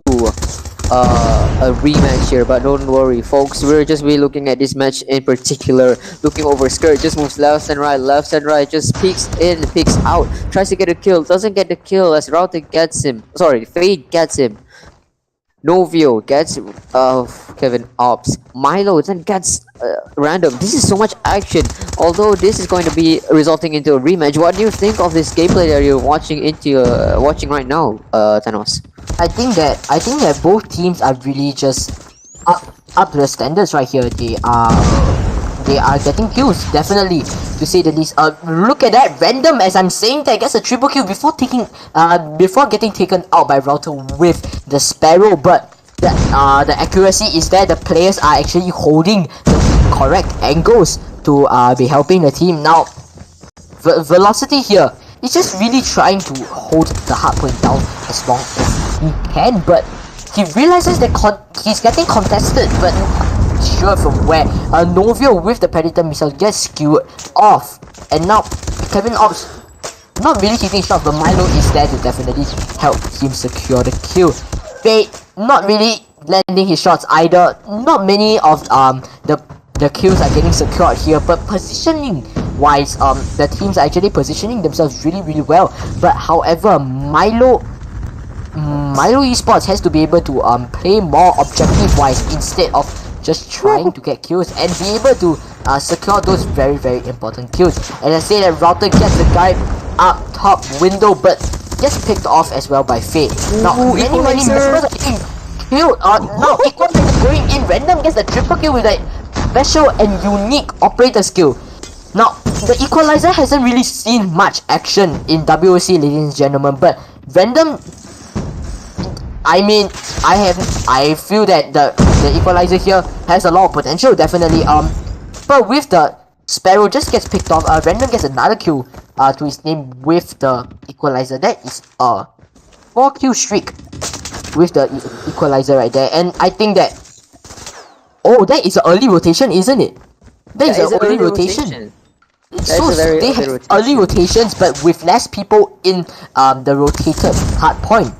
C: a rematch here, but don't worry folks, we're just be looking at this match in particular. Looking over, Skirt just moves left and right, just peeks in, peeks out, tries to get a kill, doesn't get the kill as Router gets him. Sorry, Fade gets him. Novio gets Kevin Obbs. Milo then gets Random. This is so much action. Although this is going to be resulting into a rematch. What do you think of this gameplay that you're watching right now, Thanos?
D: I think that both teams are really just up to the standards right here. They are getting kills, definitely, to say the least. Look at that, Random, as I'm saying, that gets a triple kill before getting taken out by Router with the Sparrow. But the accuracy is there. The players are actually holding the correct angles to be helping the team. Now, Velocity here he's just really trying to hold the hardpoint down as long as he can, but he realizes that he's getting contested, but not sure from where. Novio with the Predator missile gets skewered off, and now Kevin Ops not really hitting shots, but Milo is there to definitely help him secure the kill. Fate not really landing his shots either. Not many of the kills are getting secured here, but positioning wise, the teams are actually positioning themselves really well. But however, Milo Esports has to be able to play more objective wise instead of just trying to get kills and be able to secure those very important kills. And I say that Router gets the guy up top window, but gets picked off as well by Fate. Now many members are getting killed. Now Equalizer going in, Random gets the triple kill with a special and unique operator skill. Now the Equalizer hasn't really seen much action in WOC, ladies and gentlemen, but Random, I mean, I feel that the Equalizer here has a lot of potential, definitely. But with the Sparrow just gets picked off, Random gets another kill to his name with the Equalizer. That is a 4-kill streak with the Equalizer right there, and I think that that is an early rotation, isn't it? That is an early rotation. So they have early rotations, but with less people in the rotated hard point.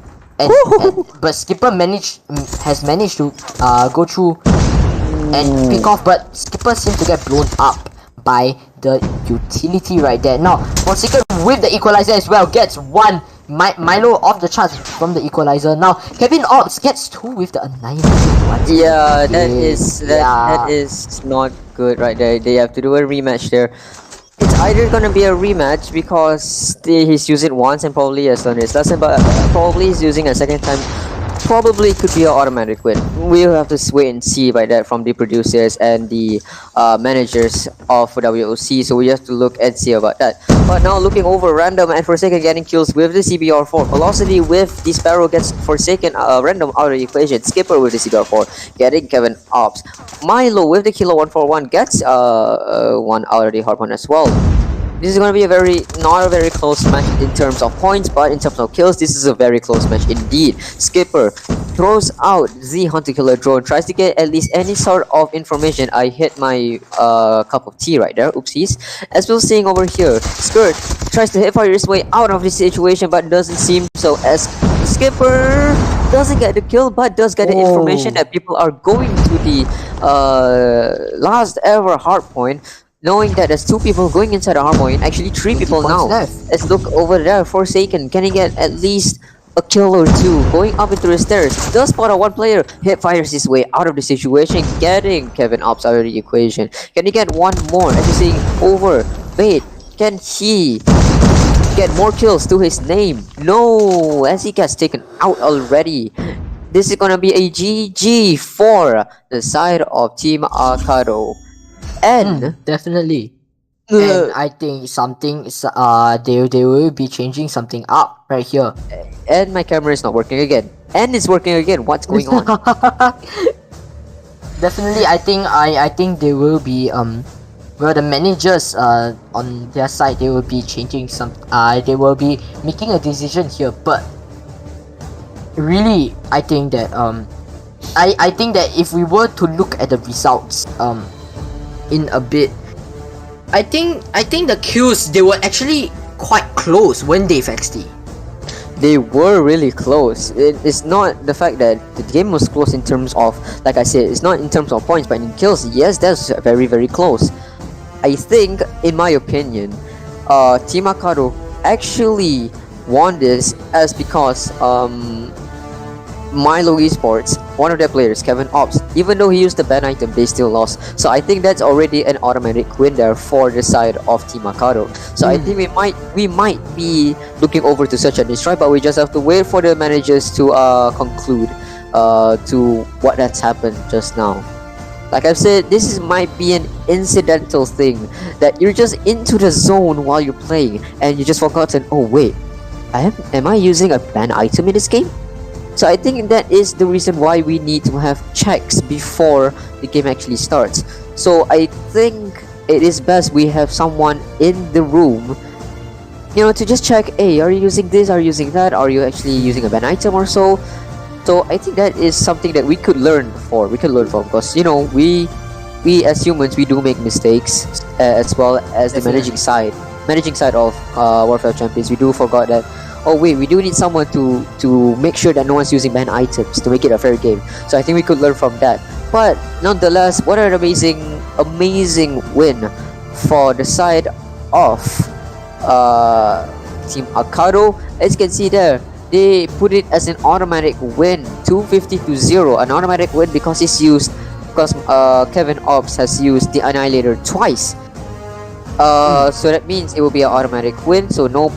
D: But Skipper has managed to go through and pick off, but Skipper seems to get blown up by the utility right there. Now Forsaken with the Equalizer as well gets one. Milo off the charts from the Equalizer. Now Kevin Ops gets 2 with the Annihilation.
C: Yeah, that is not good right there. They have to do a rematch there. It's either gonna be a rematch because he's used it once and probably has learned his lesson, but probably he's using a second time. Probably could be an automatic win. We'll have to wait and see by that from the producers and the managers of WOC, so we have to look and see about that. But now looking over Random and Forsaken getting kills with the CBR4. Velocity with the Sparrow gets Forsaken Random out of the equation. Skipper with the CBR4 getting Kevin Ops. Milo with the Kilo 141 gets one out of the hardpoint as well. This is going to be not a very close match in terms of points, but in terms of kills, this is a very close match indeed. Skipper throws out the Hunter Killer drone, tries to get at least any sort of information. I hit my cup of tea right there, oopsies. As we're seeing over here, Skirt tries to hipfire his way out of this situation, but doesn't seem so, as Skipper doesn't get the kill, but does get the information that people are going to the last ever hardpoint. Knowing that there's 2 people going inside the hardpoint, actually 3 people now. Let's look over there. Forsaken, can he get at least a kill or 2? Going up into the stairs, does spot a 1 player, hit fires his way out of the situation, getting Kevin Ops out of the equation. Can he get 1 more? As you're seeing over, wait, can he get more kills to his name? No, as he gets taken out already. This is gonna be a GG for the side of Team Akato. And
D: definitely. And I think something is they will be changing something up right here.
C: And my camera is not working again. And it's working again. What's going on?
D: Definitely, I think they will be well, the managers on their side, they will be changing some. They will be making a decision here. But really, I think that I think that if we were to look at the results in a bit, I think the kills, they were actually quite close, weren't they, Fexty?
C: They were really close. It's not the fact that the game was close in terms of, like I said, it's not in terms of points, but in kills, yes, that's very close. I think, in my opinion, Team Akato actually won this as because Milo Esports, one of their players, Kevin Ops, even though he used the ban item, they still lost. So I think that's already an automatic win there for the side of Team Akato. So I think we might be looking over to such a destroy, but we just have to wait for the managers to conclude to what that's happened just now. Like I've said, might be an incidental thing that you're just into the zone while you're playing and you just forgotten, oh wait, am I using a ban item in this game? So I think that is the reason why we need to have checks before the game actually starts. So I think it is best we have someone in the room
D: to just check, hey, are you using this, are you using that, are you actually using a ban item or so. So I think that is something that we could learn from, because we as humans, we do make mistakes, as well as the managing side of Warfare Champions. We do forgot that, oh wait, we do need someone to make sure that no one's using ban items to make it a fair game. So I think we could learn from that. But nonetheless, what an amazing win for the side of Team Akato. As you can see there, they put it as an automatic win, 250-0, an automatic win because Kevin Ops has used the Annihilator twice. So that means it will be an automatic win. So no,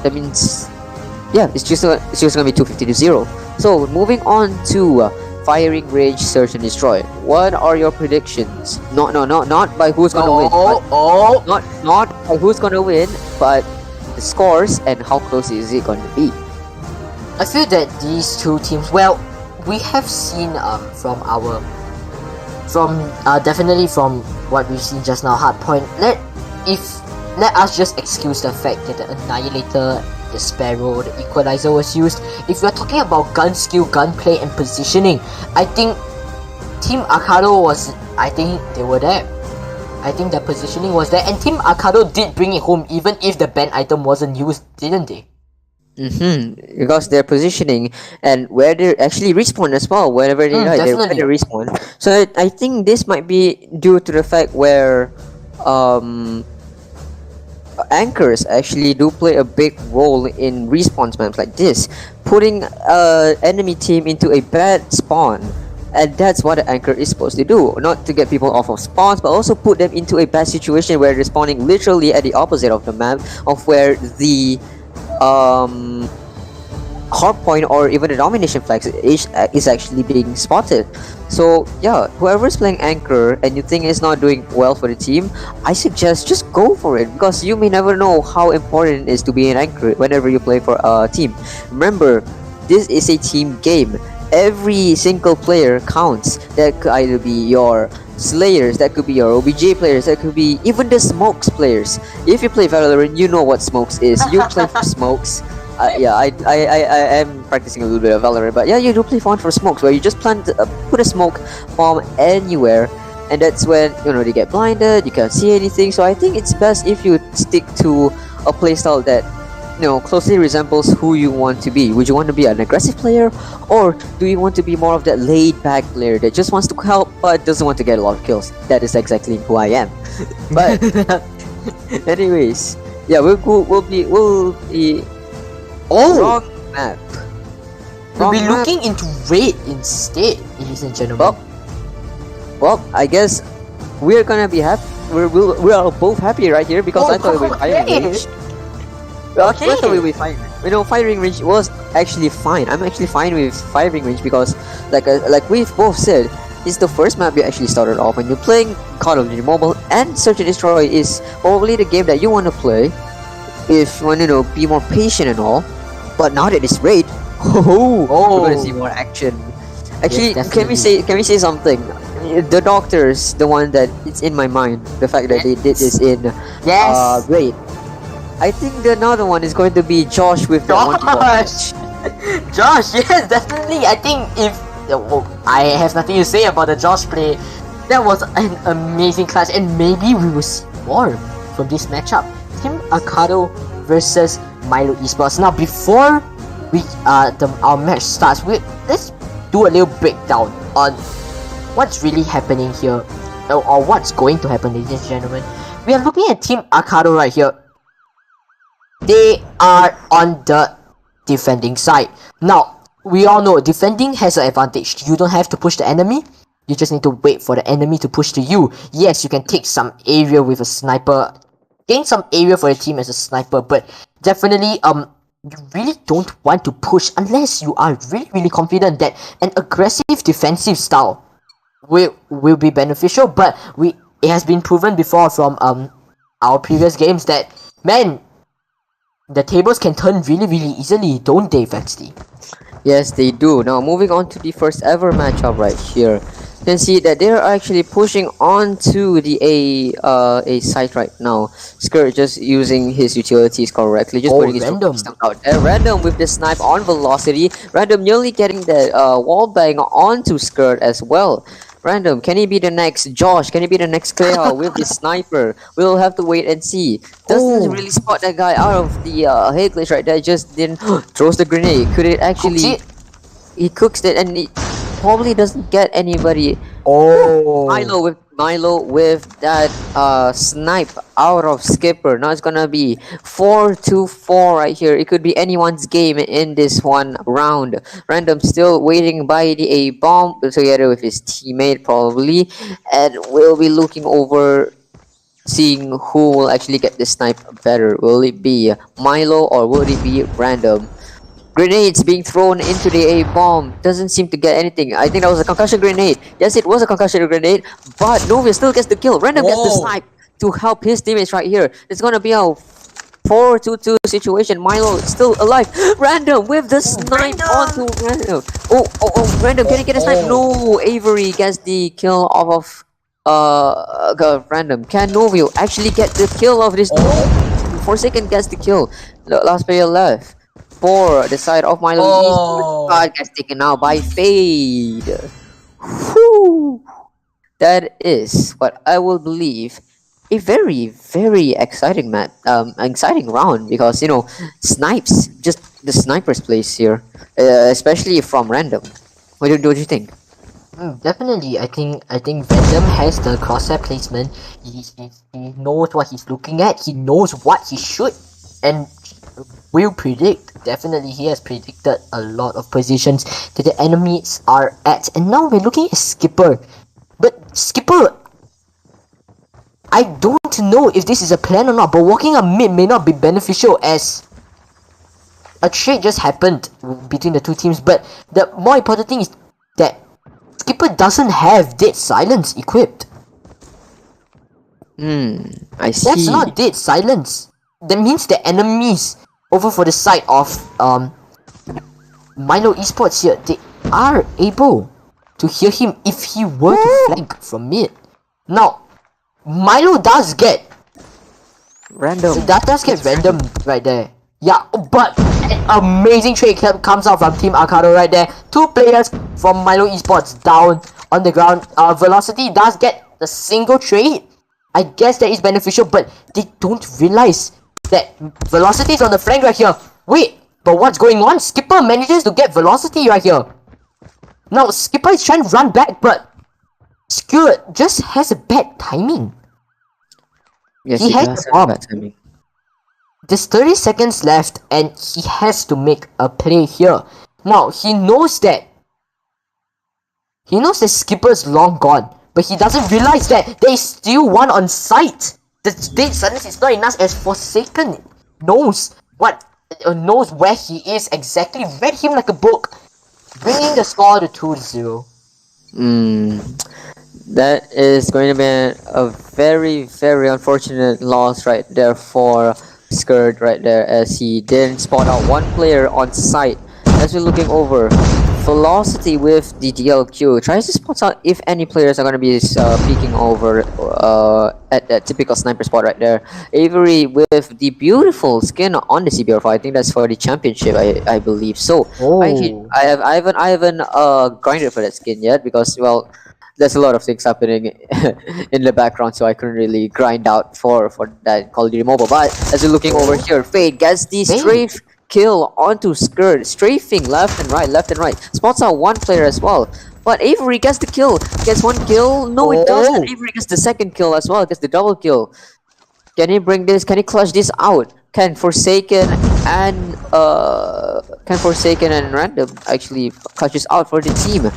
D: that means, yeah, it's just gonna be 250-0. So moving on to Firing Range, Search and Destroy. What are your predictions? Not by who's gonna win. Not by who's gonna win, but the scores and how close is it going to be.
E: I feel that these two teams, well, we have seen definitely from what we've seen just now, Hardpoint. Let us just excuse the fact that the Annihilator, the Sparrow, the Equalizer was used. If we're talking about gun skill, gunplay and positioning, I think Team Akato they were there. I think the positioning was there, and Team Akato did bring it home even if the ban item wasn't used, didn't they?
D: Because their positioning and where they actually respawn as well, wherever they die, they respawn. So I think this might be due to the fact where anchors actually do play a big role in respawn maps like this, putting enemy team into a bad spawn. And that's what the anchor is supposed to do, not to get people off of spawns, but also put them into a bad situation where they're spawning literally at the opposite of the map of where the hardpoint or even the domination flag is actually being spotted. So yeah, whoever's playing anchor and you think is not doing well for the team, I suggest just go for it, because you may never know how important it is to be an anchor whenever you play for a team. Remember, this is a team game. Every single player counts. That could either be your Slayers, that could be your OBJ players, that could be even the Smokes players. If you play Valorant, you know what Smokes is. You play for Smokes. Yeah, I am practicing a little bit of Valorant, but yeah, you do play for Smokes, where you just put a smoke bomb anywhere, and that's when they get blinded, you can't see anything. So I think it's best if you stick to a playstyle that closely resembles who you want to be. Would you want to be an aggressive player, or do you want to be more of that laid-back player that just wants to help but doesn't want to get a lot of kills? That is exactly who I am. But anyways, yeah, we'll be wrong map.
E: We'll be looking into raid instead, ladies and gentlemen.
D: Well, I guess we're gonna be happy. We are both happy right here, because I thought we were firing range. Well, I thought we were fine. Firing range was actually fine. I'm actually fine with firing range because, like we've both said, it's the first map you actually started off when you're playing Call of Duty Mobile, and Search and Destroy is probably the game that you want to play if you want to be more patient and all. But now that it's raid, we're gonna see more action. Actually,
E: yes,
D: can we say something? The Doctor's the one that it's in my mind. The fact that they did this in raid. I think the another one is going to be Josh with the one
E: Josh, yes, definitely. I think if I have nothing to say about the Josh play, that was an amazing clash, and maybe we will see more from this matchup. Team Akato versus Milo Esports. Now, before our match starts, let's do a little breakdown on what's really happening here, or what's going to happen, ladies and gentlemen. We are looking at Team Akato right here. They are on the defending side. Now, we all know defending has an advantage. You don't have to push the enemy. You just need to wait for the enemy to push to you. Yes, you can take some area with a sniper, gain some area for your team as a sniper, but definitely you really don't want to push unless you are really confident that an aggressive defensive style will be beneficial. But it has been proven before from our previous games that, man, the tables can turn really easily, don't they, Vexty?
D: Yes, they do. Now, moving on to the first ever matchup right here.
C: can see that they're actually pushing onto the A site right now. Skirt just using his utilities correctly, just putting his
E: Random.
C: stuff out there. Random with the snipe on Velocity. Random nearly getting the wall bang onto Skirt as well. Random, can he be the next Josh? Can he be the next Cleo with the sniper? We'll have to wait and see. Doesn't really spot that guy out of the head glitch right there. Just didn't throws the grenade. Could it actually? He cooks it and he probably doesn't get anybody.
E: Oh.
C: Milo with that snipe out of Skipper. Now it's gonna be 4-4 right here. It could be anyone's game in this one round. Random still waiting by the A bomb together with his teammate probably, and we'll be looking over, seeing who will actually get the snipe better. Will it be Milo or will it be Random? Grenades being thrown into the A bomb. Doesn't seem to get anything. I think that was a concussion grenade. Yes, it was a concussion grenade. But Novia still gets the kill. Random gets the snipe to help his teammates right here. It's gonna be a 4-2 situation. Milo still alive. Random with the snipe onto Random. Random, can he get a snipe? No, Avery gets the kill off of Random. Can Novio actually get the kill of this? Forsaken gets the kill. The last player left. For the side of Milo Esports, gets taken out by Fade. Whew. That is what I will believe a very, very exciting exciting round, because you know, snipes, just the sniper's place here, especially from Random. What do you think?
E: Definitely, I think Random has the crosshair placement. He knows what he's looking at. He knows what he should and will predict. Definitely, he has predicted a lot of positions that the enemies are at. And now we're looking at Skipper. But Skipper, I don't know if this is a plan or not, but walking a mid may not be beneficial, as a trade just happened between the two teams. But the more important thing is that Skipper doesn't have Dead Silence equipped.
C: I see.
E: That's not Dead Silence. That means the enemies over for the side of Milo Esports here, they are able to hear him if he were to flank from mid. Now, Milo does get
C: Random.
E: That does get Random right there. Yeah, but an amazing trade comes out from Team Akato right there. 2 players from Milo Esports down on the ground. Velocity does get the single trade. I guess that is beneficial, but they don't realize that Velocity is on the flank right here. Wait, but what's going on? Skipper manages to get Velocity right here. Now, Skipper is trying to run back, but Skewert just has a bad timing.
C: Yes,
E: he has
C: does
E: the bomb.
C: have bad timing.
E: There's 30 seconds left, and he has to make a play here. Now, he knows that Skipper's long gone, but he doesn't realize that there's still one on site. The Dead Silence is not enough, as Forsaken knows where he is exactly. Read him like a book, bringing the score to 2-0.
C: That is going to be a very, very unfortunate loss right there for Skirt right there, as he didn't spot out one player on site. As we're looking over, Velocity with the DLQ tries to spot out if any players are going to be peeking over at that typical sniper spot right there. Avery with the beautiful skin on the CBR4. I think that's for the championship, I believe. So I haven't grinded for that skin yet, because well, there's a lot of things happening in the background, so I couldn't really grind out for that Call of Duty Mobile. But as we're looking over here, Fade gets the strafe kill onto Skirt, strafing left and right, spots out one player as well. But Avery gets the kill, gets one kill. No, it doesn't. Avery gets the second kill as well, gets the double kill. Can he bring this? Can he clutch this out? Can Forsaken and Random actually clutch this out for the team?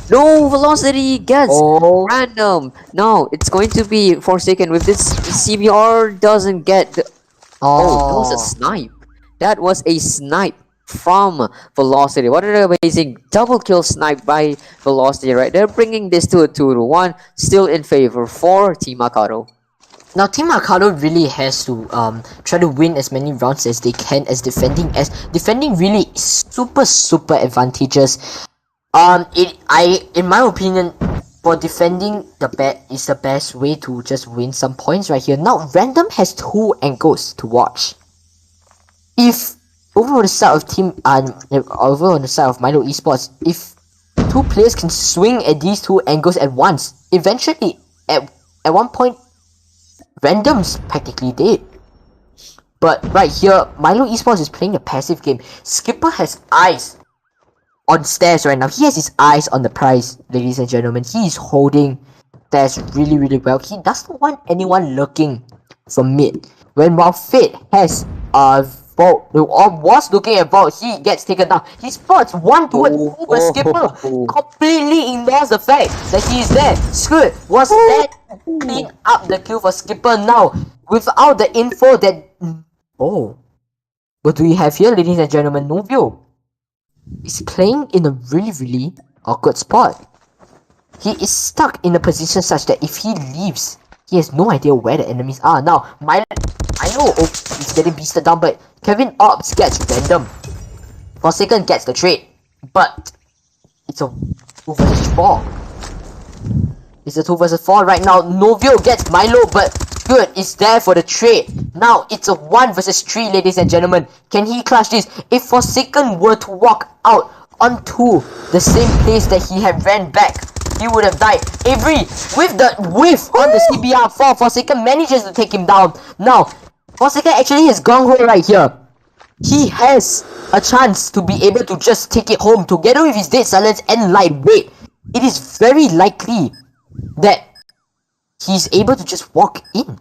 C: No, Velocity gets Random. No, it's going to be Forsaken with this. CBR doesn't get the... that was a snipe. That was a snipe from Velocity. What an amazing double kill snipe by Velocity right there, bringing this to a 2-1, still in favor for Team Akato.
E: Now, Team Akato really has to try to win as many rounds as they can, as defending really super advantageous. In my opinion,
D: for defending the bet is the best way to just win some points right here. Now, Random has 2 angles to watch. If over on the side of over on the side of Milo Esports, if 2 players can swing at these 2 angles at once, eventually at one point, Random's practically dead. But right here, Milo Esports is playing a passive game. Skipper has eyes on stairs right now. He has his eyes on the prize, ladies and gentlemen. He is holding stairs really, really well. He doesn't want anyone looking from mid. While Fate has a vault, or was looking at vault, he gets taken down. He spots 1 to 2, but Skipper completely ignores the fact that he is there. Screw was there to clean up the kill for Skipper now. Without the info that... Oh. What do we have here, ladies and gentlemen? Novio is playing in a really, really awkward spot. He is stuck in a position such that if he leaves, he has no idea where the enemies are. Now, Milo, he's getting beasted down, but Kevin Ops gets Random. Forsaken gets the trade, but it's a 2 versus 4. It's a 2 versus 4 right now. Novio gets Milo, but good is there for the trade. Now it's a 1 versus 3, ladies and gentlemen. Can he clutch this? If Forsaken were to walk out onto the same place that he had ran back, he would have died. Avery with the whiff on the CBR4. Forsaken manages to take him down. Now Forsaken actually has gone home right here. He has a chance to be able to just take it home together with his Dead Silence and Lightweight. It is very likely that he's able to just walk in.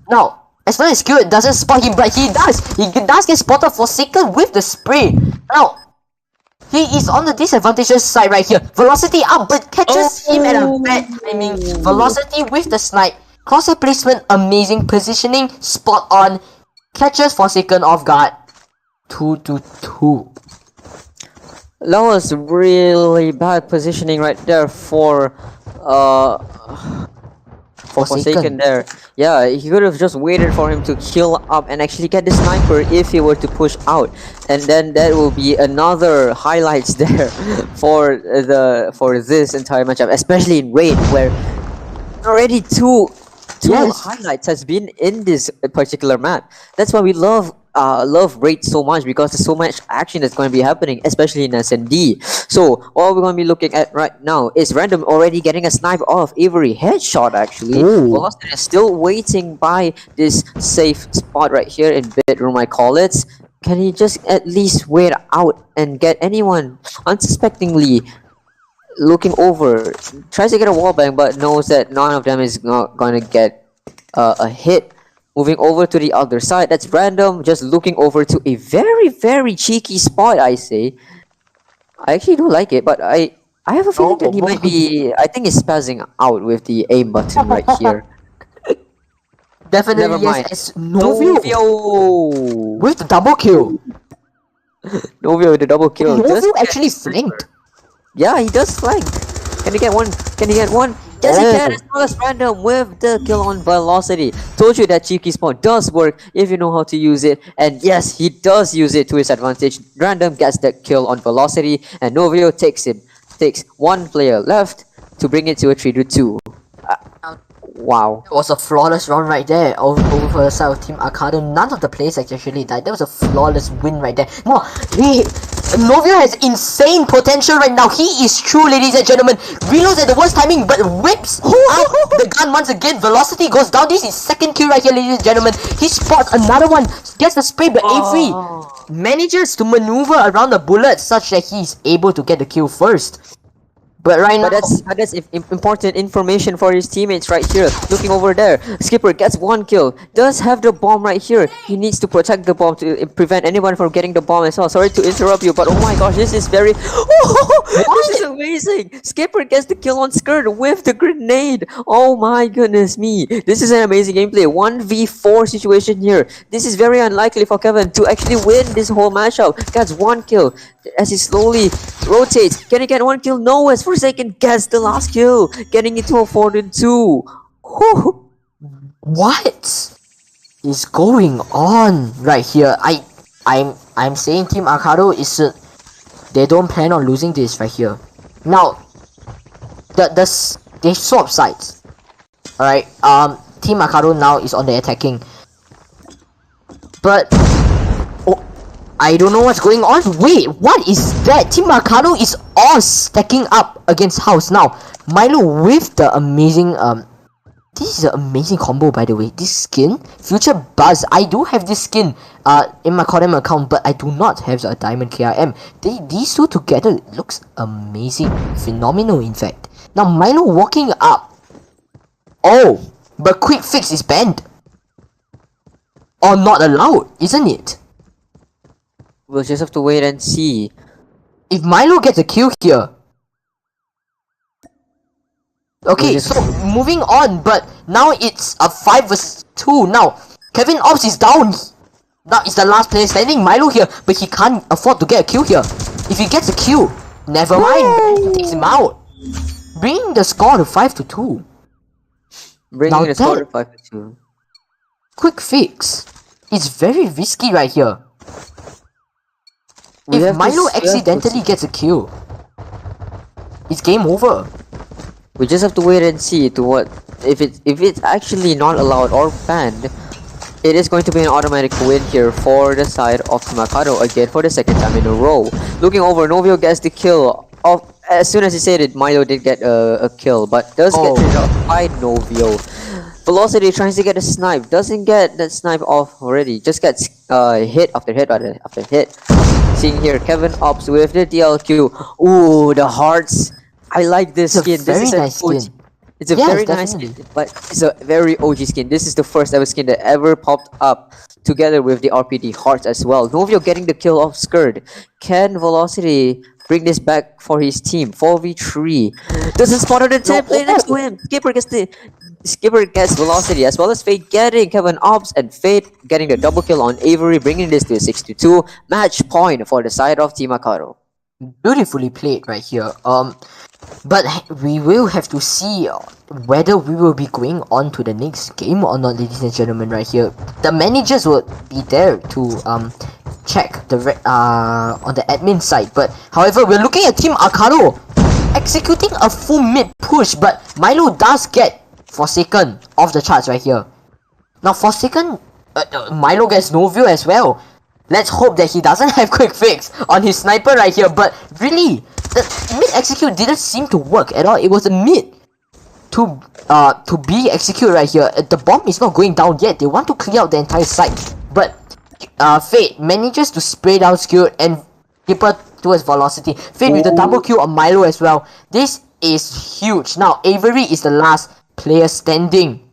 D: Now, as long as Q doesn't spot him, but he does. He does get spotted. Forsaken with the spray. Now, he is on the disadvantageous side right here. Velocity up, but catches him at a bad timing. Velocity with the snipe. Crosshair placement, amazing. Positioning, spot on. Catches Forsaken off guard. 2 to 2.
C: That was really bad positioning right there for Forsaken there. Yeah, he could have just waited for him to heal up and actually get the sniper if he were to push out, and then that will be another highlights there for this entire matchup, especially in raid where already two highlights has been in this particular map. That's why we love raid so much, because there's so much action that's going to be happening, especially in SND. So all we're going to be looking at right now is Random already getting a snipe off Avery. Headshot actually. Velocity is still waiting by this safe spot right here in bedroom, I call it. Can he just at least wait out and get anyone unsuspectingly looking over? Tries to get a wallbang, but knows that none of them is not going to get a hit. Moving over to the other side, that's Random just looking over to a very, very cheeky spot, I say. I actually don't like it, but I have a feeling that he might be... I think he's spazzing out with the aim button right here.
D: Definitely,
C: Never mind.
D: yes. Novio with the double kill.
C: Novio with the double kill.
D: Novio actually flanked.
C: Yeah, he does flank. Can he get one? Can he get one? Yes, he can, as well as Random with the kill on Velocity. Told you that cheeky spot does work if you know how to use it. And yes, he does use it to his advantage. Random gets that kill on Velocity, and Novio takes 1 player left to bring it to a 3-2. Wow.
D: It was a flawless run right there over the side of Team Akato. None of the players actually died. That was a flawless win right there. No, Novio has insane potential right now. He is true, ladies and gentlemen. Reloads at the worst timing, but whips out the gun once again. Velocity goes down. This is second kill right here, ladies and gentlemen. He spots another one, gets the spray, but Avery manages to maneuver around the bullet such that he's able to get the kill first. But right now,
C: that's important information for his teammates right here. Looking over there, Skipper gets 1 kill. Does have the bomb right here. He needs to protect the bomb to prevent anyone from getting the bomb as well. Sorry to interrupt you, but oh my gosh, this is very... this is amazing. Skipper gets the kill on Skirt with the grenade. Oh my goodness me. This is an amazing gameplay. 1v4 situation here. This is very unlikely for Kevin to actually win this whole matchup. Gets 1 kill as he slowly rotates. Can he get 1 kill? No, as Forsaken gets the last kill, getting into a 4-2.
D: What is going on right here? I'm saying Team Akato is they don't plan on losing this right here. Now, they swap sides. Alright, Team Akato now is on the attacking. But oh, I don't know what's going on. Wait, what is that? Team Akato is all stacking up against House now. Milo with the amazing this is an amazing combo, by the way. This skin, Future Buzz. I do have this skin in my Kodem account, but I do not have a Diamond KRM. These two together looks amazing. Phenomenal, in fact. Now, Milo walking up. Oh, but Quick Fix is banned. Or not allowed, isn't it?
C: We'll just have to wait and see.
D: If Milo gets a kill here. Okay, so moving on, but now it's a 5 vs 2. Now, Kevin Ops is down. Now it's the last player standing, Milo here, but he can't afford to get a kill here. If he gets a kill, never mind, he takes him out. Bringing the score to 5 to 2.
C: Bringing the score to 5 to 2.
D: Quick Fix is very risky right here. If Milo accidentally gets a kill, it's game over.
C: We just have to wait and see to what if it's actually not allowed or banned. It is going to be an automatic win here for the side of Team Akato again for the second time in a row. Looking over, Novio gets the kill. As soon as he said it, Milo did get a kill, but does get rid of by Novio. Velocity tries to get a snipe, doesn't get that snipe off already. Just gets hit after hit after hit. Seeing here, Kevin Ops with the DLQ. Ooh, the hearts. I like this skin. This is
D: nice skin.
C: It's a very nice skin, but it's a very OG skin. This is the first ever skin that ever popped up together with the RPD hearts as well. Novio getting the kill off Skirt. Can Velocity bring this back for his team? 4v3. Doesn't spot on the tip play next to him. Skipper gets Velocity as well as Fate getting Kevin Ops and Fate getting the double kill on Avery, bringing this to a 6-2 match point for the side of Team Akato.
D: Beautifully played right here. But we will have to see whether we will be going on to the next game or not, ladies and gentlemen. Right here, the managers will be there to check the on the admin side. But however, we're looking at Team Akato executing a full mid push, but Milo does get Forsaken off the charts right here. Now Forsaken, Milo gets Novio as well. Let's hope that he doesn't have Quick Fix on his sniper right here. But really, the mid execute didn't seem to work at all. It was a mid to be execute right here. The bomb is not going down yet. They want to clear out the entire site. But Fate manages to spray down Skill and Skipper towards Velocity. Fate with the double kill on Milo as well. This is huge. Now Avery is the last player standing.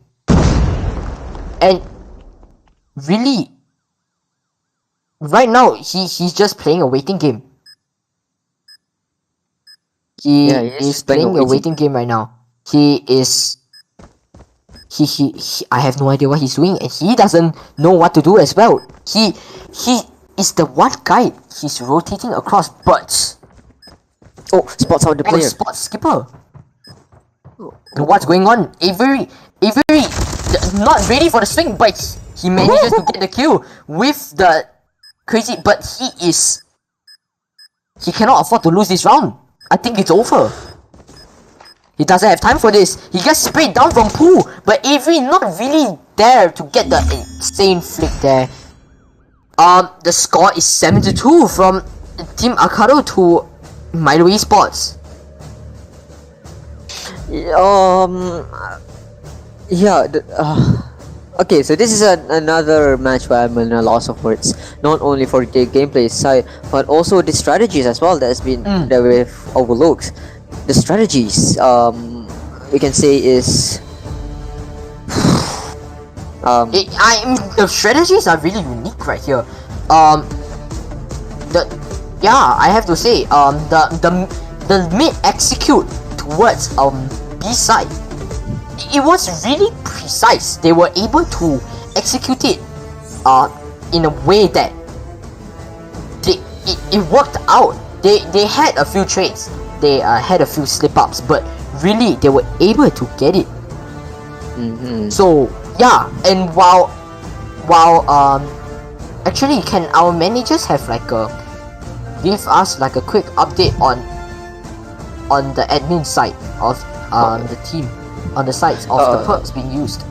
D: And really, right now, he's just playing a waiting game. He is playing a waiting game right now. He is... I have no idea what he's doing, and he doesn't know what to do as well. He is the one guy he's rotating across, but...
C: Oh, spots on the player.
D: Spot Skipper. What's going on? Avery, not ready for the swing, but he manages to get the kill with the... Crazy, but he cannot afford to lose this round. I think it's over. He doesn't have time for this. He gets sprayed down from Pooh, but Avery not really there to get the insane flick there. The score is 7-2 from Team Akato to Milo Esports.
C: Okay, so this is another match where I'm in a loss of words, not only for the gameplay side, but also the strategies as well that we've overlooked. The strategies, we can say is...
D: the strategies are really unique right here. I have to say, the mid execute towards B side, it was really precise. They were able to execute it in a way that it worked out. They had a few trades, they had a few slip-ups, but really they were able to get it. So yeah, and while actually, can our managers have give us like a quick update on the admin side of
E: the team, on the sides of the perks being used.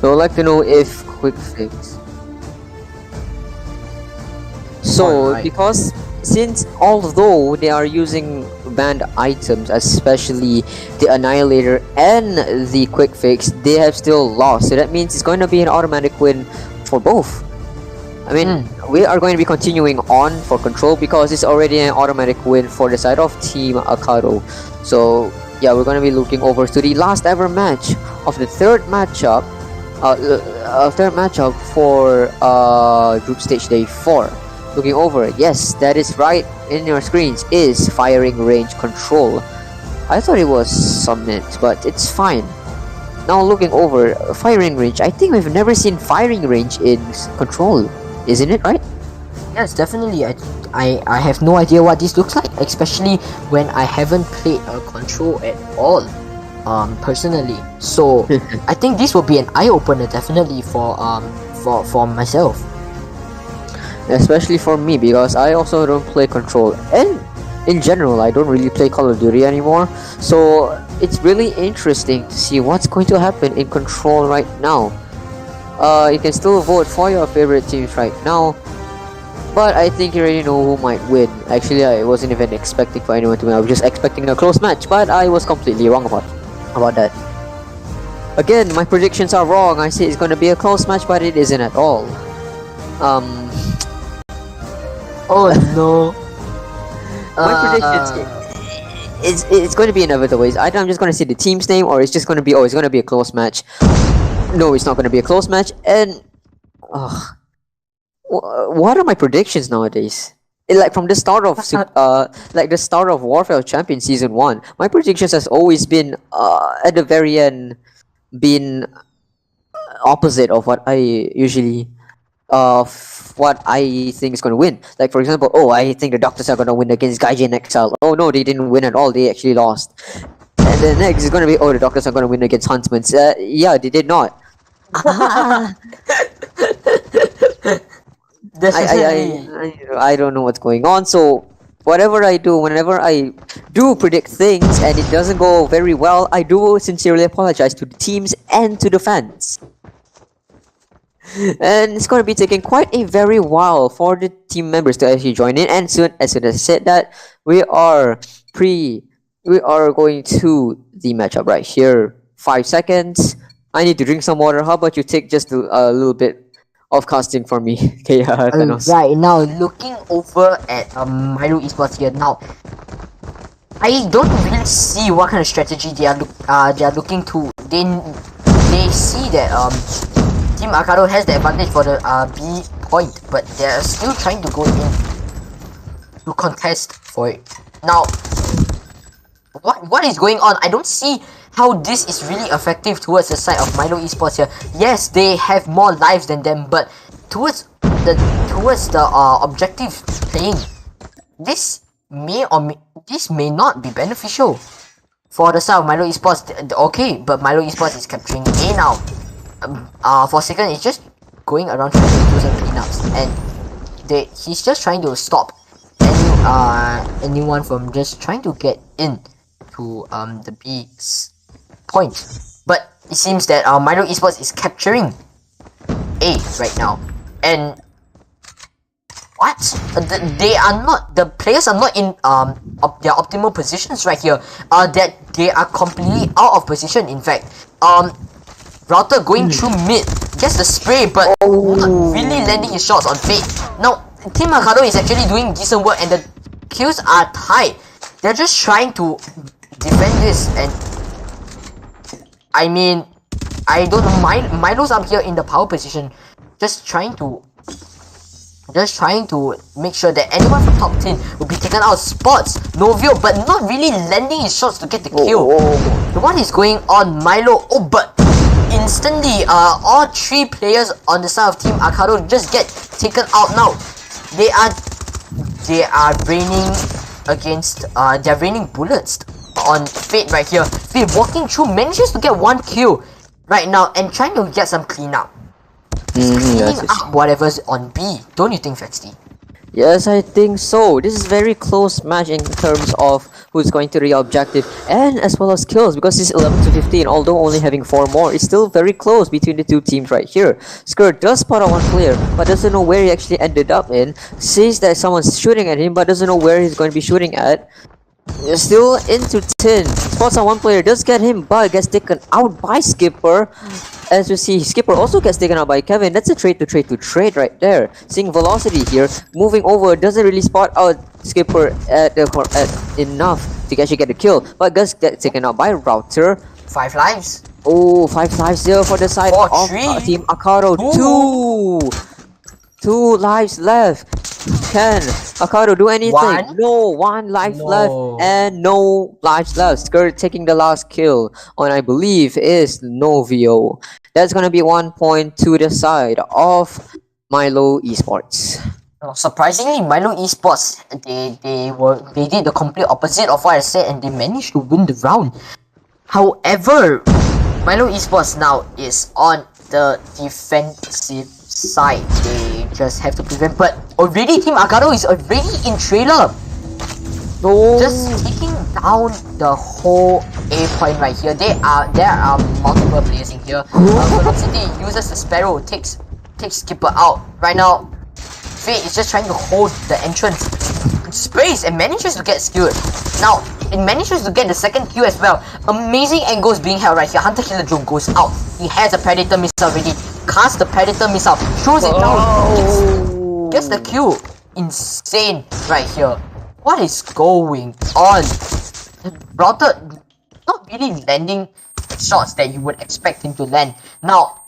C: So I'd like to know if quick fix. So
E: Alright.
C: because since although they are using banned items, especially the Annihilator and the quick fix, they have still lost. So that means it's going to be an automatic win for both. I mean, we are going to be continuing on for control because it's already an automatic win for the side of Team Akato. So yeah, we're going to be looking over to the last ever match of the third matchup for group stage day 4. Looking over, yes, that is right in your screens, is firing range control. I thought it was summit, but it's fine. Now looking over, firing range, I think we've never seen firing range in control, isn't it, right?
E: Yes, definitely. I have no idea what this looks like, especially when I haven't played a control at all, personally. So I think this will be an eye opener definitely for myself.
C: Especially for me, because I also don't play control, and in general I don't really play Call of Duty anymore, so it's really interesting to see what's going to happen in control right now. You can still vote for your favorite teams right now, but I think you already know who might win. Actually, I wasn't even expecting for anyone to win. I was just expecting a close match, but I was completely wrong about that. Again, my predictions are wrong. I say it's going to be a close match, but it isn't at all.
E: Oh no.
C: My predictions, it's going to be inevitable. Either I'm just going to say the team's name, or it's just going to be, it's going to be a close match. No, it's not going to be a close match. And what are my predictions nowadays? Like from the start of the start of Warfare of Champions Season 1, my predictions has always been at the very end been opposite of what I usually what I think is going to win. Like for example, I think the Doctors are going to win against Gaijin Exile. Oh no, they didn't win at all. They actually lost. And then next is going to be, the Doctors are going to win against Huntsmen. Yeah, they did not. I don't know what's going on. So whatever I do, whenever I do predict things and it doesn't go very well, I do sincerely apologize to the teams and to the fans. And it's going to be taking quite a very while for the team members to actually join in. And as soon as I said that, we are going to the matchup right here. 5 seconds. I need to drink some water. How about you take just a little bit of casting for me? Okay, Thanos.
E: Right, now looking over at Milo Esports here now, I don't really see what kind of strategy they are looking to. They see that Team Akato has the advantage for the B point, but they're still trying to go in to contest for it. Now, what is going on? I don't see how this is really effective towards the side of Milo Esports here. Yes, they have more lives than them, but towards the objective playing, this may not be beneficial for the side of Milo Esports. Okay, but Milo Esports is capturing A now. For second, it's just going around trying to do some cleanups, and he's just trying to stop anyone from just trying to get in to the B's point. But it seems that Milo Esports is capturing A right now, and what? The players are not in their optimal positions right here. That they are completely out of position. In fact, Router going through mid, gets the spray, but not really landing his shots on Fate. Now, Team Akato is actually doing decent work, and the kills are tied. They're just trying to defend this, and I mean, I don't know. Milo's up here in the power position, just trying to make sure that anyone from top 10 will be taken out of spots. Novio, but not really landing his shots to get the kill. What is going on, Milo? But instantly, all 3 players on the side of Team Akato just get taken out now. They are raining against, they're raining bullets on Fate right here. Fate walking through, manages to get 1 kill right now and trying to get some cleanup. Cleaning up whatever's on B. Don't you think, Fexty?
C: Yes, I think so. This is very close match in terms of who's going to the objective, and as well as kills, because it's 11 to 15, although only having 4 more. It's still very close between the two teams right here. Skirt does spot out one player, but doesn't know where he actually ended up in. Sees that someone's shooting at him, but doesn't know where he's going to be shooting at. Still into 10. Spots on one player, does get him, but gets taken out by Skipper. As you see, Skipper also gets taken out by Kevin. That's a trade to trade right there. Seeing Velocity here, moving over, doesn't really spot out Skipper at enough to actually get the kill, but gets taken out by Router.
E: 5 lives.
C: Oh, 5 lives there for the side
E: Four,
C: of
E: three.
C: Team Akato. Two lives left. Can Akato do anything?
E: One?
C: No, 1 life
E: No.
C: left and no lives left. Skirt taking the last kill on, I believe, is Novio. That's gonna be 1 point to the side of Milo Esports.
E: Surprisingly, Milo Esports, they did the complete opposite of what I said, and they managed to win the round. However, Milo Esports now is on the defensive side. They just have to prevent, but already Team Akato is already in trailer.
C: No.
E: Just taking down the whole A point right here. There are multiple players in here. Velocity uses the Sparrow, takes Skipper out. Right now, Fate is just trying to hold the entrance. Sprays and manages to get skewed. Now, it manages to get the second kill as well. Amazing angles being held right here. Hunter Killer Drone goes out. He has a Predator missile ready. Casts the Predator missile. Throws it down. Gets the kill. Insane right here. What is going on? Router not really landing shots that you would expect him to land. Now,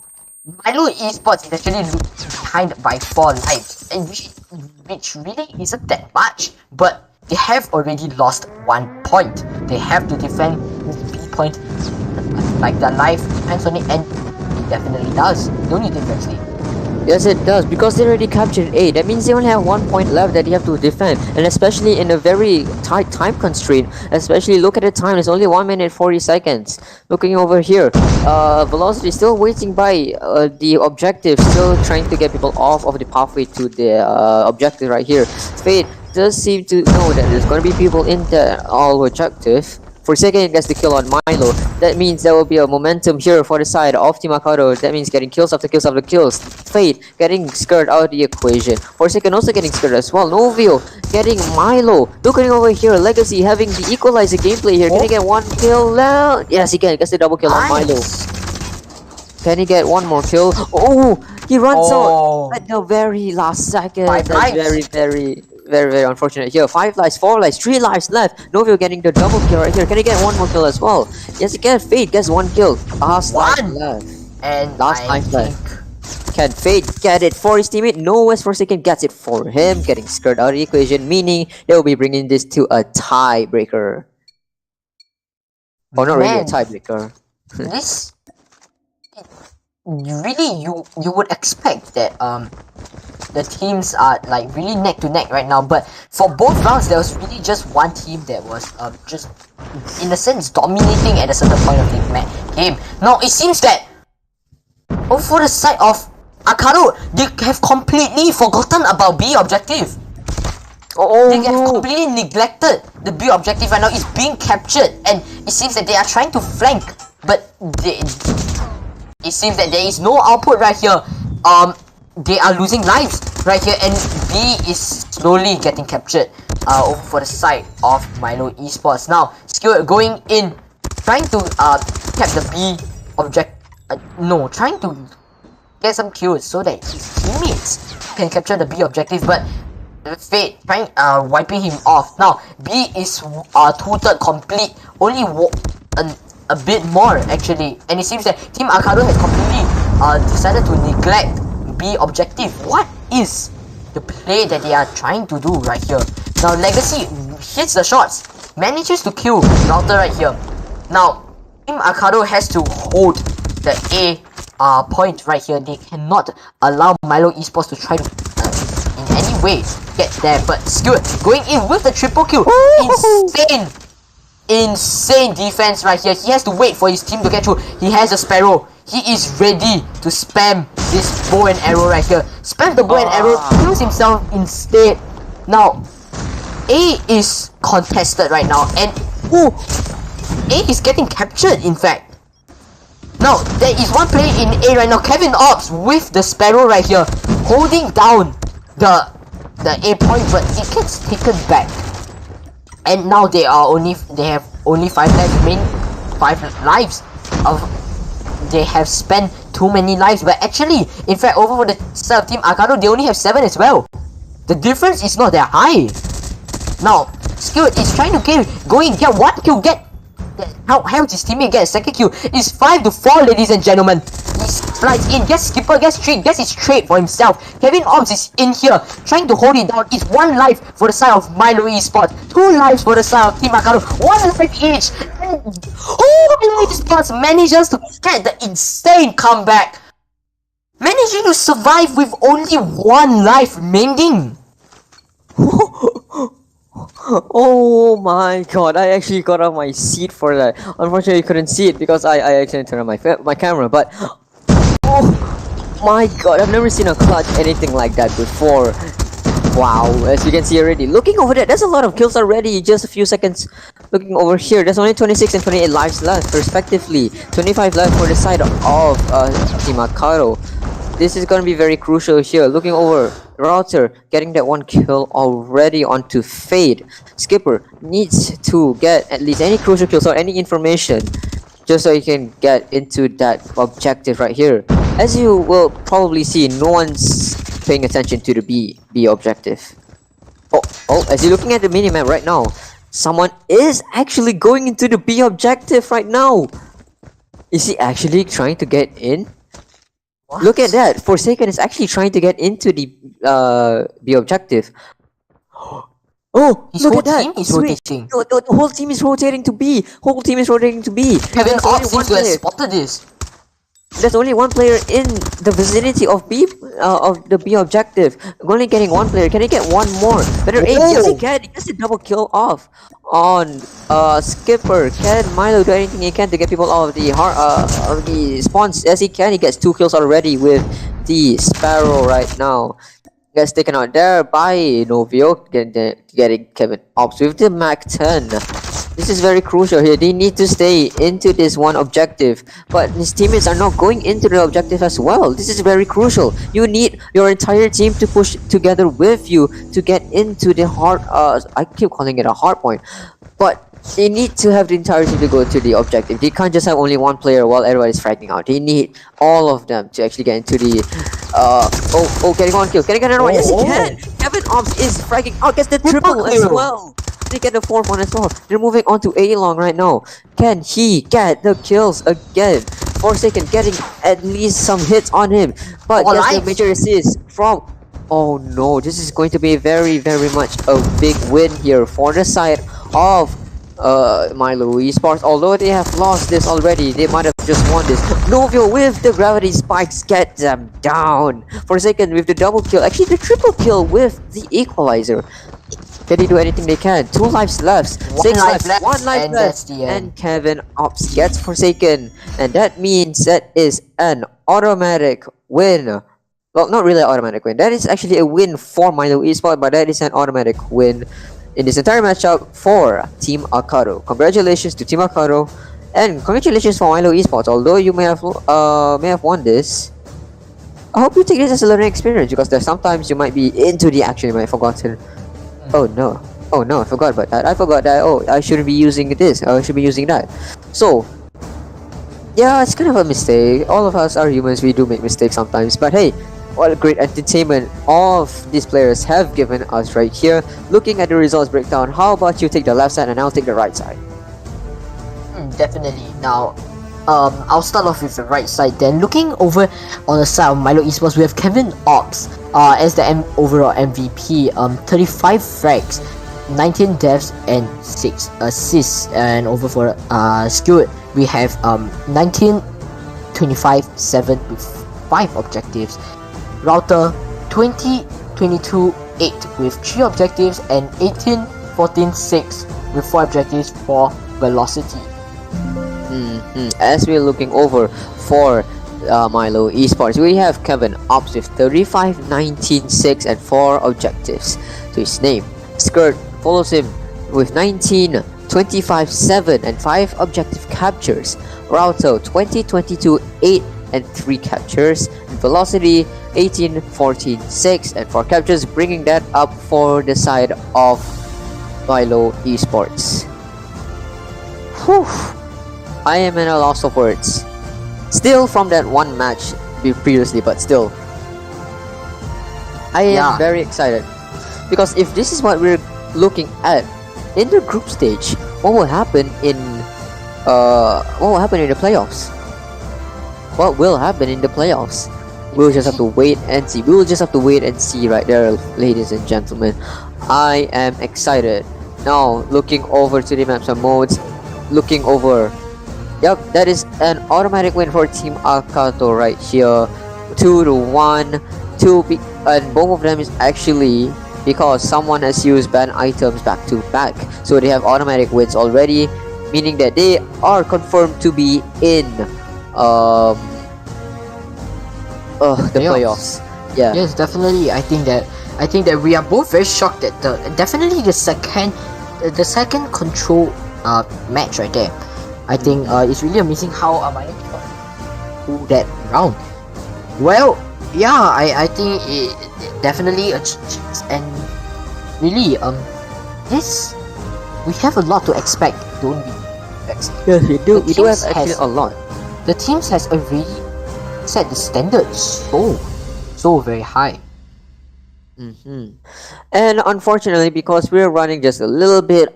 E: Milo Esports is actually behind by 4 lives, and which really isn't that much, but they have already lost 1 point. They have to defend this B point. Like the life depends on it, and it definitely does. Don't you think, Wesley?
C: Yes, it does, because they already captured A. That means they only have 1 point left that you have to defend, and especially in a very tight time constraint. Especially look at the time; it's only 1 minute 40 seconds. Looking over here, Velocity still waiting by the objective, still trying to get people off of the pathway to the objective right here. Fate does seem to know that there's going to be people in the all objective. Forsaken gets the kill on Milo. That means there will be a momentum here for the side of Team Akato. That means getting kills after kills after kills. Fate getting skirt out of the equation. Forsaken also getting skirt as well. Novio getting Milo. Looking over here, Legacy having the equalizer gameplay here. Can he get 1 kill now? Yes, he can. Gets the double kill on Milo. Can he get 1 more kill? Oh, he runs out at the very last second. That's very unfortunate here. 5 lives, 4 lives, 3 lives left. Novio getting the double kill right here. Can he get 1 more kill as well? Yes, he can. Fate gets 1 kill. Last life left.
E: And
C: Last life left. Can Fate get it for his teammate? No, West Forsaken gets it for him. Getting skirt out of the equation, meaning they will be bringing this to a tiebreaker. Or not really a tiebreaker.
E: This really you would expect that the teams are like really neck to neck right now, but for both rounds there was really just one team that was just in a sense dominating at a certain point of the game. Now it seems that for the side of Akato, they have completely forgotten about B objective. They have completely neglected the B objective right now. It's being captured, and it seems that they are trying to flank, but it seems that there is no output right here. They are losing lives right here, and B is slowly getting captured over for the side of Milo Esports. Now, Skill going in, trying to cap the B object. Trying to get some kills so that his teammates can capture the B objective, but Fate trying wiping him off. Now, B is 2/3 complete, only a bit more actually, and it seems that Team Akato has completely decided to neglect B objective. What is the play that they are trying to do right here? Now Legacy hits the shots, manages to kill Router right here. Now Team Akato has to hold the A point right here. They cannot allow Milo Esports to try to in any way get there, but Skewed going in with the triple kill. Insane defense right here. He has to wait for his team to get through. He has a Sparrow. He is ready to spam this bow and arrow right here. Spam the bow and arrow, kills himself instead. Now, A is contested right now, and A is getting captured, in fact. Now, there is one player in A right now, Kevin Ops, with the Sparrow right here, holding down the A point, but it gets taken back. And now they have only 5 lives remaining, 5 lives. They have spent too many lives, but actually, in fact, over for the side of Team Akato, they only have 7 as well. The difference is not that high. Now, Skewed is trying to get 1 kill, how helps his teammate get a 2nd kill. It's 5-4, ladies and gentlemen. He slides in, gets skipper, gets his trade for himself. Kevin Ops is in here, trying to hold it down. It's 1 life for the side of Milo Esports, 2 lives for the side of Team Akato, 1 life each. And Milo Esports manages to get the insane comeback, managing to survive with only 1 life remaining.
C: Oh my god, I actually got off my seat for that. Unfortunately, you couldn't see it because I actually turned on my camera, but oh my god, I've never seen a clutch anything like that before. Wow, as you can see already, looking over there, there's a lot of kills already, just a few seconds. Looking over here, there's only 26 and 28 lives left, respectively. 25 left for the side of Team Akato. This is gonna be very crucial here. Looking over, Router getting that 1 kill already onto Fade. Skipper needs to get at least any crucial kills or any information just so he can get into that objective right here. As you will probably see, no one's paying attention to the B objective. Oh, as you're looking at the minimap right now, someone is actually going into the B objective right now. Is he actually trying to get in? What? Look at that! Forsaken is actually trying to get into the B objective. Oh,
E: his
C: look
E: whole
C: at that!
E: team is rotating.
C: The whole team is rotating to B. Whole team is rotating to B.
E: Kevin Ops seems to have spotted this.
C: There's only 1 player in the vicinity of B of the B objective. Only getting 1 player. Can he get 1 more? Better aim. Yes, he can. He gets a double kill off on Skipper. Can Milo do anything he can to get people out of the spawns? Yes, he can. He gets 2 kills already with the Sparrow right now. Gets taken out there by Novio, getting Kevin Ops with the Mac 10. This is very crucial here. They need to stay into this 1 objective, but his teammates are not going into the objective as well. This is very crucial. You need your entire team to push together with you to get into the hard. I keep calling it a hard point, but they need to have the entire team to go to the objective. They can't just have only 1 player while everybody's fragging out. They need all of them to actually get into the. Getting 1 kill. Can he get another one? Yes, he can. Kevin Ops is fragging out. Gets the triple as well. They get the 4th one as well. They're moving on to A long right now. Can he get the kills again? Forsaken getting at least some hits on him, but gets the major assist from. Oh no, this is going to be very much a big win here for the side of Milo Esports. Although they have lost this already, they might have just won this. Novio with the gravity spikes get them down. Forsaken with the double kill, actually the triple kill with the equalizer. Can they do anything they can? 2 lives left. 6 lives left. 1 life left. And Kevin Ops gets Forsaken. And that means that is an automatic win. Well, not really an automatic win. That is actually a win for Milo Esports, but that is an automatic win in this entire matchup for Team Akato. Congratulations to Team Akato. And congratulations for Milo Esports. Although you may have won this, I hope you take this as a learning experience, because there's sometimes you might be into the action, you might have forgotten. Oh no, I forgot about that. I forgot that, I shouldn't be using this, I should be using that. So, yeah, it's kind of a mistake. All of us are humans, we do make mistakes sometimes. But hey, what a great entertainment of these players have given us right here. Looking at the results breakdown, how about you take the left side and I'll take the right side?
E: Definitely. Now, I'll start off with the right side then. Looking over on the side of Milo Esports, we have Kevin Ops as the overall MVP. 35 frags, 19 deaths and 6 assists. And over for Skewed, we have 19, 25, 7 with 5 objectives. Router 20, 22, 8 with 3 objectives, and 18, 14, 6 with 4 objectives for Velocity.
C: As we're looking over for Milo Esports, we have Kevin Ops with 35, 19, 6 and 4 objectives to his name. Skirt follows him with 19, 25, 7, and 5 objective captures. Rauto 20, 22, 8, and 3 captures. And Velocity 18, 14, 6, and 4 captures, bringing that up for the side of Milo Esports. Whew. I am in a loss of words. Still from that one match previously, but still. I am very excited. Because if this is what we're looking at in the group stage, what will happen in the playoffs? What will happen in the playoffs? We'll just have to wait and see. We will just have to wait and see right there, ladies and gentlemen. I am excited. Now, looking over to the maps and modes, looking over. Yep, that is an automatic win for Team Akato right here. 2-1. And both of them is actually because someone has used ban items back to back. So they have automatic wins already, meaning that they are confirmed to be in the playoffs. Yeah.
E: Yes, definitely. I think that we are both very shocked that definitely the second control match right there. I think it's really amazing how Milo pulled that round. Well, yeah, I think it definitely a chance, and really this we have a lot to expect, don't we?
C: Yes, we do. We do have actually a lot.
E: The teams has already set the standard so very high.
C: And unfortunately, because we're running just a little bit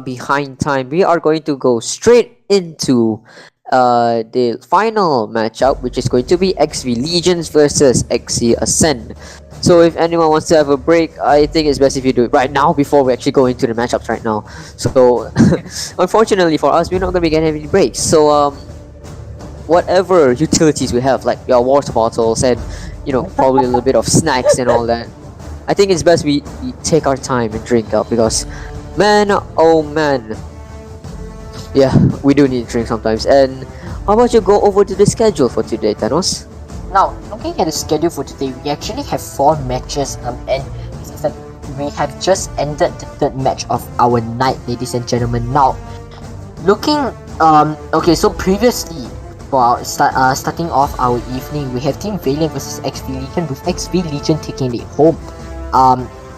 C: behind time, we are going to go straight into the final matchup, which is going to be XV Legions versus XC Ascend. So if anyone wants to have a break, I think it's best if you do it right now before we actually go into the matchups right now. So unfortunately for us, we're not going to be getting any breaks. So whatever utilities we have, like your water bottles and probably a little bit of snacks and all that, I think it's best we take our time and drink up, because man, oh man, yeah, we do need to drink sometimes. And how about you go over to the schedule for today, Thanos?
E: Now, looking at the schedule for today, we actually have 4 matches, and we have just ended the 3rd match of our night, ladies and gentlemen. Now, looking, okay, so previously, for starting off our evening, we have Team Valiant versus XV Legion, with XV Legion taking it home.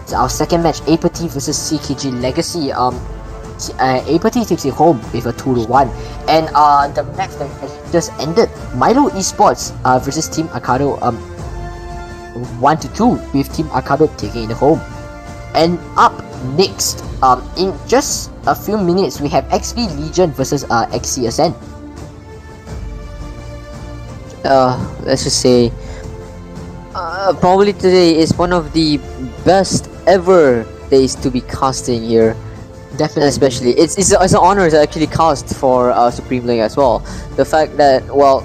E: It's our second match, AEIPATHY versus CKG Legacy. AEIPATHY takes it home with a 2-1. And the match that just ended, Milo Esports versus Team Akato, 1-2, with Team Akato taking it home. And up next, in just a few minutes, we have XV Legion versus XC Ascend.
C: Let's just say probably today is one of the best ever days to be casting here.
E: Definitely.
C: Especially it's an honor to actually cast for Supreme League as well. The fact that, well,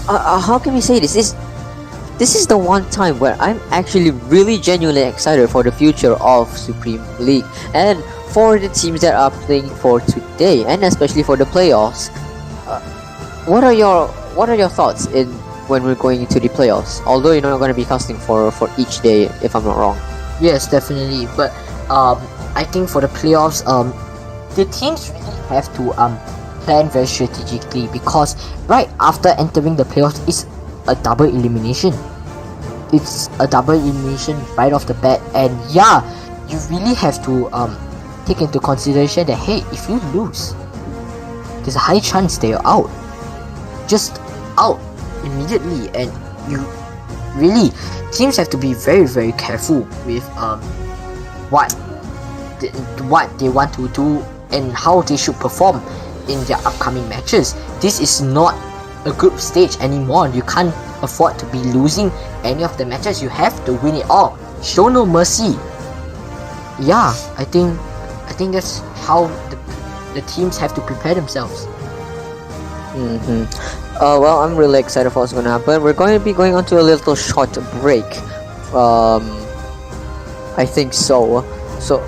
C: how can we say this is the one time where I'm actually really genuinely excited for the future of Supreme League and for the teams that are playing for today, and especially for the playoffs. What are your thoughts when we're going into the playoffs? Although you're not going to be casting for each day, if I'm not wrong.
E: Yes, definitely. But I think for the playoffs, the teams really have to plan very strategically, because right after entering the playoffs is a double elimination. It's a double elimination right off the bat, and yeah, you really have to take into consideration that, hey, if you lose, there's a high chance that you're out. Just out immediately, and you really, teams have to be very, very careful with what they want to do and how they should perform in their upcoming matches. This is not a group stage anymore. You can't afford to be losing any of the matches. You have to win it all. Show no mercy. Yeah, I think that's how the teams have to prepare themselves.
C: Well, I'm really excited for what's going to happen. We're going to be going on to a little short break. I think so. So,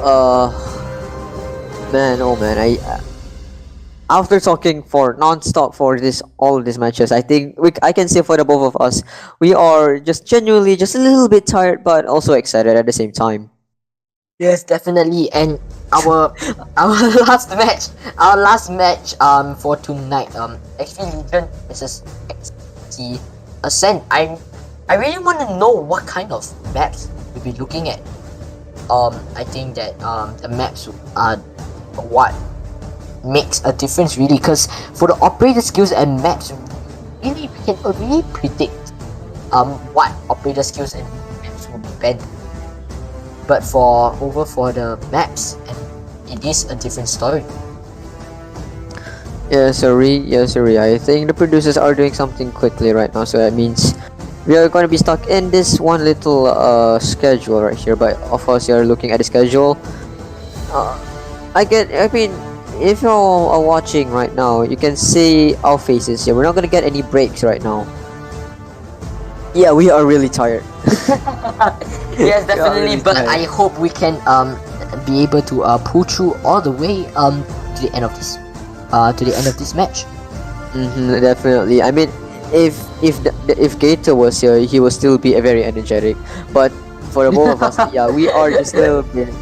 C: man, oh man, after talking for non-stop for all of these matches, I think I can say for the both of us, we are just genuinely just a little bit tired, but also excited at the same time.
E: Yes, definitely. And our our last match for tonight, XP Legion versus XP Ascent. I really want to know what kind of maps we'll be looking at. I think that the maps are what makes a difference really, because for the operator skills and maps, really we can really predict what operator skills and maps will be banned. But for the maps, it is a different story.
C: Yes, sorry. I think the producers are doing something quickly right now, so that means we are going to be stuck in this one little schedule right here. But of course, you're looking at the schedule. I mean, if you are watching right now, you can see our faces here. We're not gonna get any breaks right now. Yeah, we are really tired.
E: Yes, definitely.
C: really
E: But
C: tired.
E: I hope we can be able to pull through all the way to the end of this match.
C: Definitely. I mean, if Gator was here, he would still be very energetic. But for the both of us, yeah, we are just a little bit.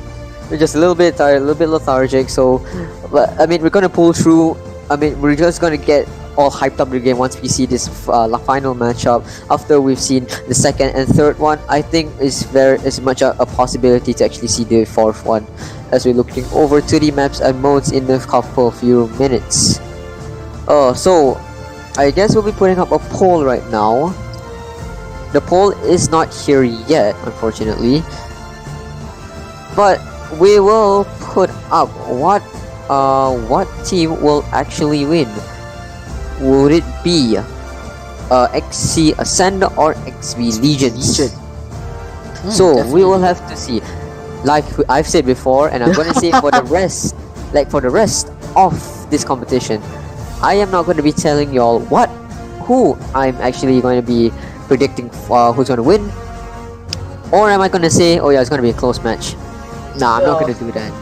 C: We're just a little bit tired, a little bit lethargic. So, but I mean, we're gonna pull through. I mean, we're just gonna get all hyped up the game once we see this final matchup. After we've seen the second and third one, I think is much a possibility to actually see the fourth one, as we're looking over to the maps and modes in a few minutes. So I guess we'll be putting up a poll right now. The poll is not here yet, unfortunately, but we will put up what team will actually win. Would it be XC Ascend or XV Legions? So
E: Definitely.
C: we will have to see. Like I've said before, and I'm gonna say for the rest, for the rest of this competition, I am not going to be telling y'all who I'm actually going to be predicting who's going to win, or am I going to say, oh yeah, it's going to be a close match? Nah, I'm not going to do that.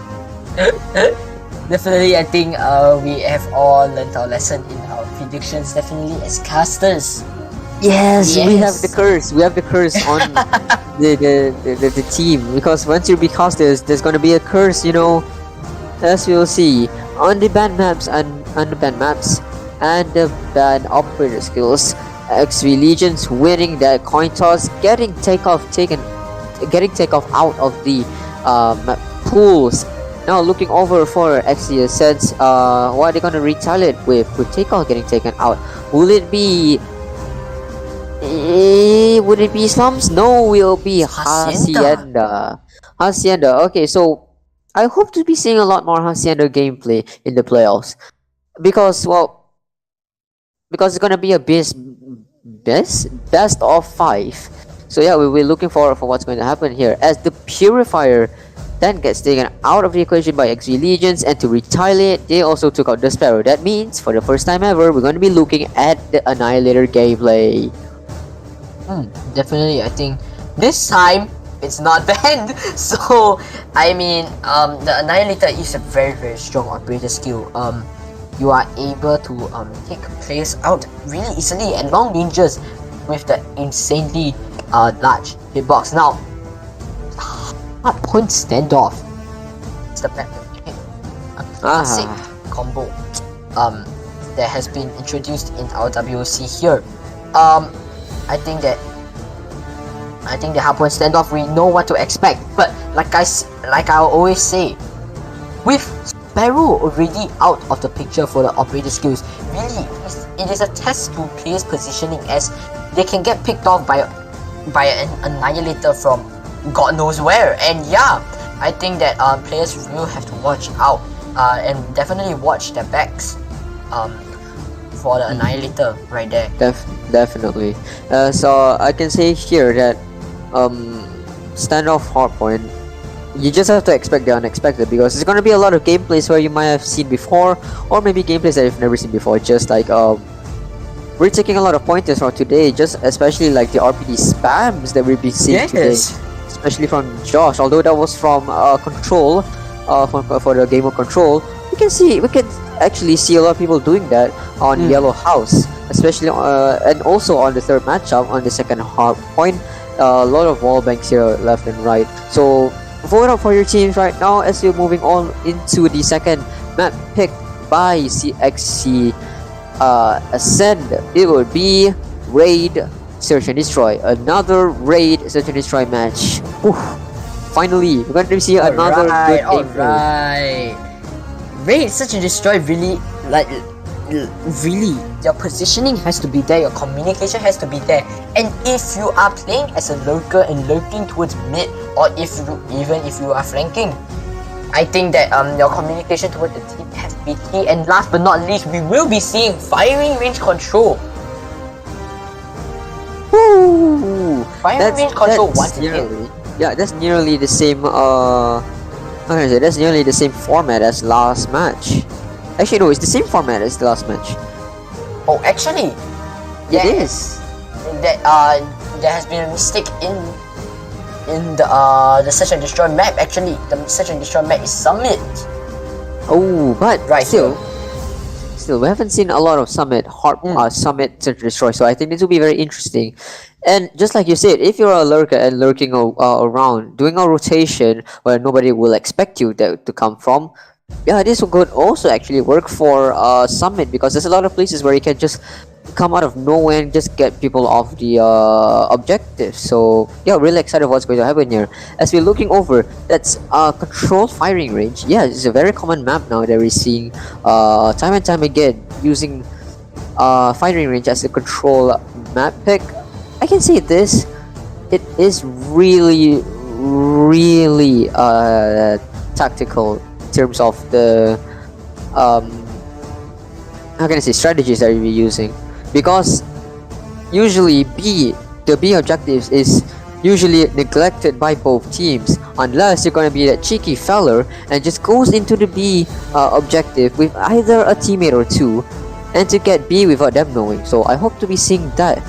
E: Definitely, I think we have all learned our lesson in our predictions. Definitely, as casters.
C: Yes, we have
E: Yes.
C: the curse. We have the curse on the team, because once you be casters, there's going to be a curse, as we'll see on the banned maps and unbanned maps and the banned operator skills. XV Legions winning that coin toss, getting takeoff out of the map pools. Now looking over for XC Ascents, what are they gonna retaliate with takeoff getting taken out? Will it be would it be Slums? No, will be Hacienda. Okay, so I hope to be seeing a lot more Hacienda gameplay in the playoffs, because it's gonna be a best of 5. So yeah, we'll be looking forward for what's going to happen here, as the Purifier then gets taken out of the equation by XV Legions, and to retaliate, they also took out the Sparrow. That means for the first time ever, we're going to be looking at the Annihilator gameplay.
E: Definitely, I think this time it's not banned. So I mean, the Annihilator is a very, very strong operator skill. You are able to take players out really easily and long ranges with the insanely large hitbox. Now, hardpoint standoff. It's the a classic combo that has been introduced in our WOC here. I think the hardpoint standoff, we know what to expect, but like I always say, with Sparrow already out of the picture for the operator skills, really it is a test to players' positioning, as they can get picked off by an Annihilator from God knows where. And yeah, I think that players will have to watch out and definitely watch their backs for the Annihilator right there.
C: Definitely. So I can say here that standoff hardpoint, you just have to expect the unexpected, because there's gonna be a lot of gameplays where you might have seen before, or maybe gameplays that you've never seen before. Just like we're taking a lot of pointers from today, just especially like the RPD spams that we've been seeing today, especially from Josh. Although that was from Control, for the game of Control, we can actually see a lot of people doing that on Yellow House, especially and also on the third matchup on the second hard point. A lot of wall banks here left and right. So vote out for your teams right now as you're moving on into the second map picked by CXC Ascend. It would be Raid Search and Destroy. Another Raid Search and Destroy match. Oof. Finally, we're going to see another good game.
D: Alright. Raid Search and Destroy really really, your positioning has to be there, your communication has to be there, and if you are playing as a lurker and lurking towards mid, or even if you are flanking, I think that your communication towards the team has to be key. And last but not least, we will be seeing firing range control.
C: Woo!
D: Firing range control once again.
C: Yeah, that's nearly the same. How can I say? That's nearly the same format as last match. Actually, no, it's the same format as the last match.
D: Oh, actually,
C: it is.
D: There has been a mistake in the Search and Destroy map. Actually, the Search and Destroy map is Summit.
C: Oh, but
D: right,
C: still, we haven't seen a lot of Summit Summit Search and Destroy, so I think this will be very interesting. And just like you said, if you're a lurker and lurking around, doing a rotation where nobody will expect you to come from, yeah, this could also actually work for Summit, because there's a lot of places where you can just come out of nowhere and just get people off the objective. So yeah, really excited what's going to happen here. As we're looking over, that's controlled firing range. Yeah, it's a very common map now that we're seeing time and time again, using firing range as a control map pick. I can say this, it is really tactical in terms of the how can I say, strategies that you'll be using, because usually the B objectives is usually neglected by both teams, unless you're gonna be that cheeky feller and just goes into the B objective with either a teammate or two, and to get B without them knowing. So I hope to be seeing that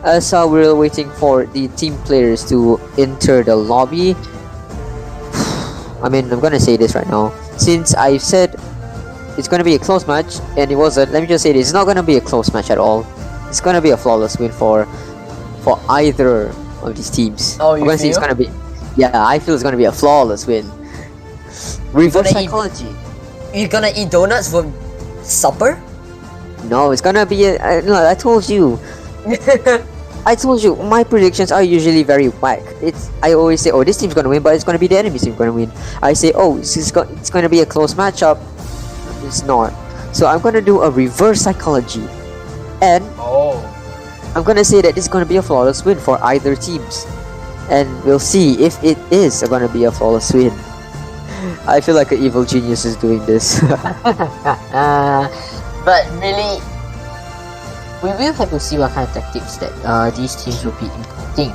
C: as we're waiting for the team players to enter the lobby. I mean, I'm gonna say this right now, since I've said it's gonna be a close match, and it wasn't. Let me just say this: it's not gonna be a close match at all. It's gonna be a flawless win for either of these teams.
D: Oh, you
C: feel? It's gonna be, yeah, I feel it's gonna be a flawless win. Reverse psychology.
D: You're gonna eat donuts for supper?
C: No, it's gonna be no, I told you. I told you, my predictions are usually very whack. I always say, oh, this team's gonna win, but it's gonna be the enemy team gonna win. I say, oh, it's gonna be a close matchup. It's not. So I'm gonna do a reverse psychology, and I'm gonna say that this is gonna be a flawless win for either teams, and we'll see if it is gonna be a flawless win. I feel like an evil genius is doing this.
D: But really, we will have to see what kind of tactics that these teams will be implementing.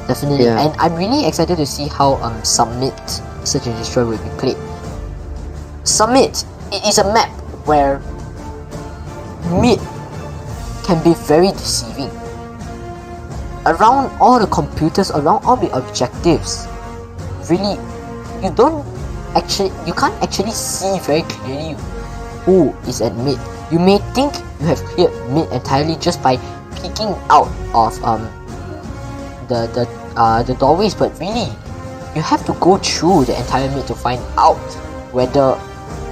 D: Definitely,
C: Yeah.
D: and I'm really excited to see how Summit Search and Destroy will be played. Summit, it is a map where mid can be very deceiving. Around all the computers, around all the objectives, really, you can't actually see very clearly who is at mid. You may think you have cleared mid entirely just by peeking out of the doorways, but really you have to go through the entire mid to find out whether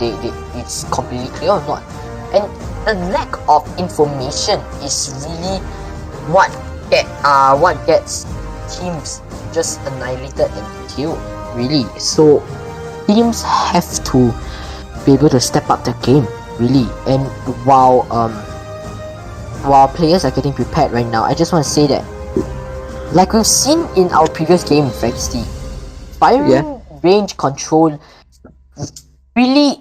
D: it's completely clear or not. And the lack of information is really what gets teams just annihilated and killed, really. So teams have to be able to step up their game, really. And while players are getting prepared right now, I just want to say that, like we've seen in our previous game, Vexty, firing range control, really,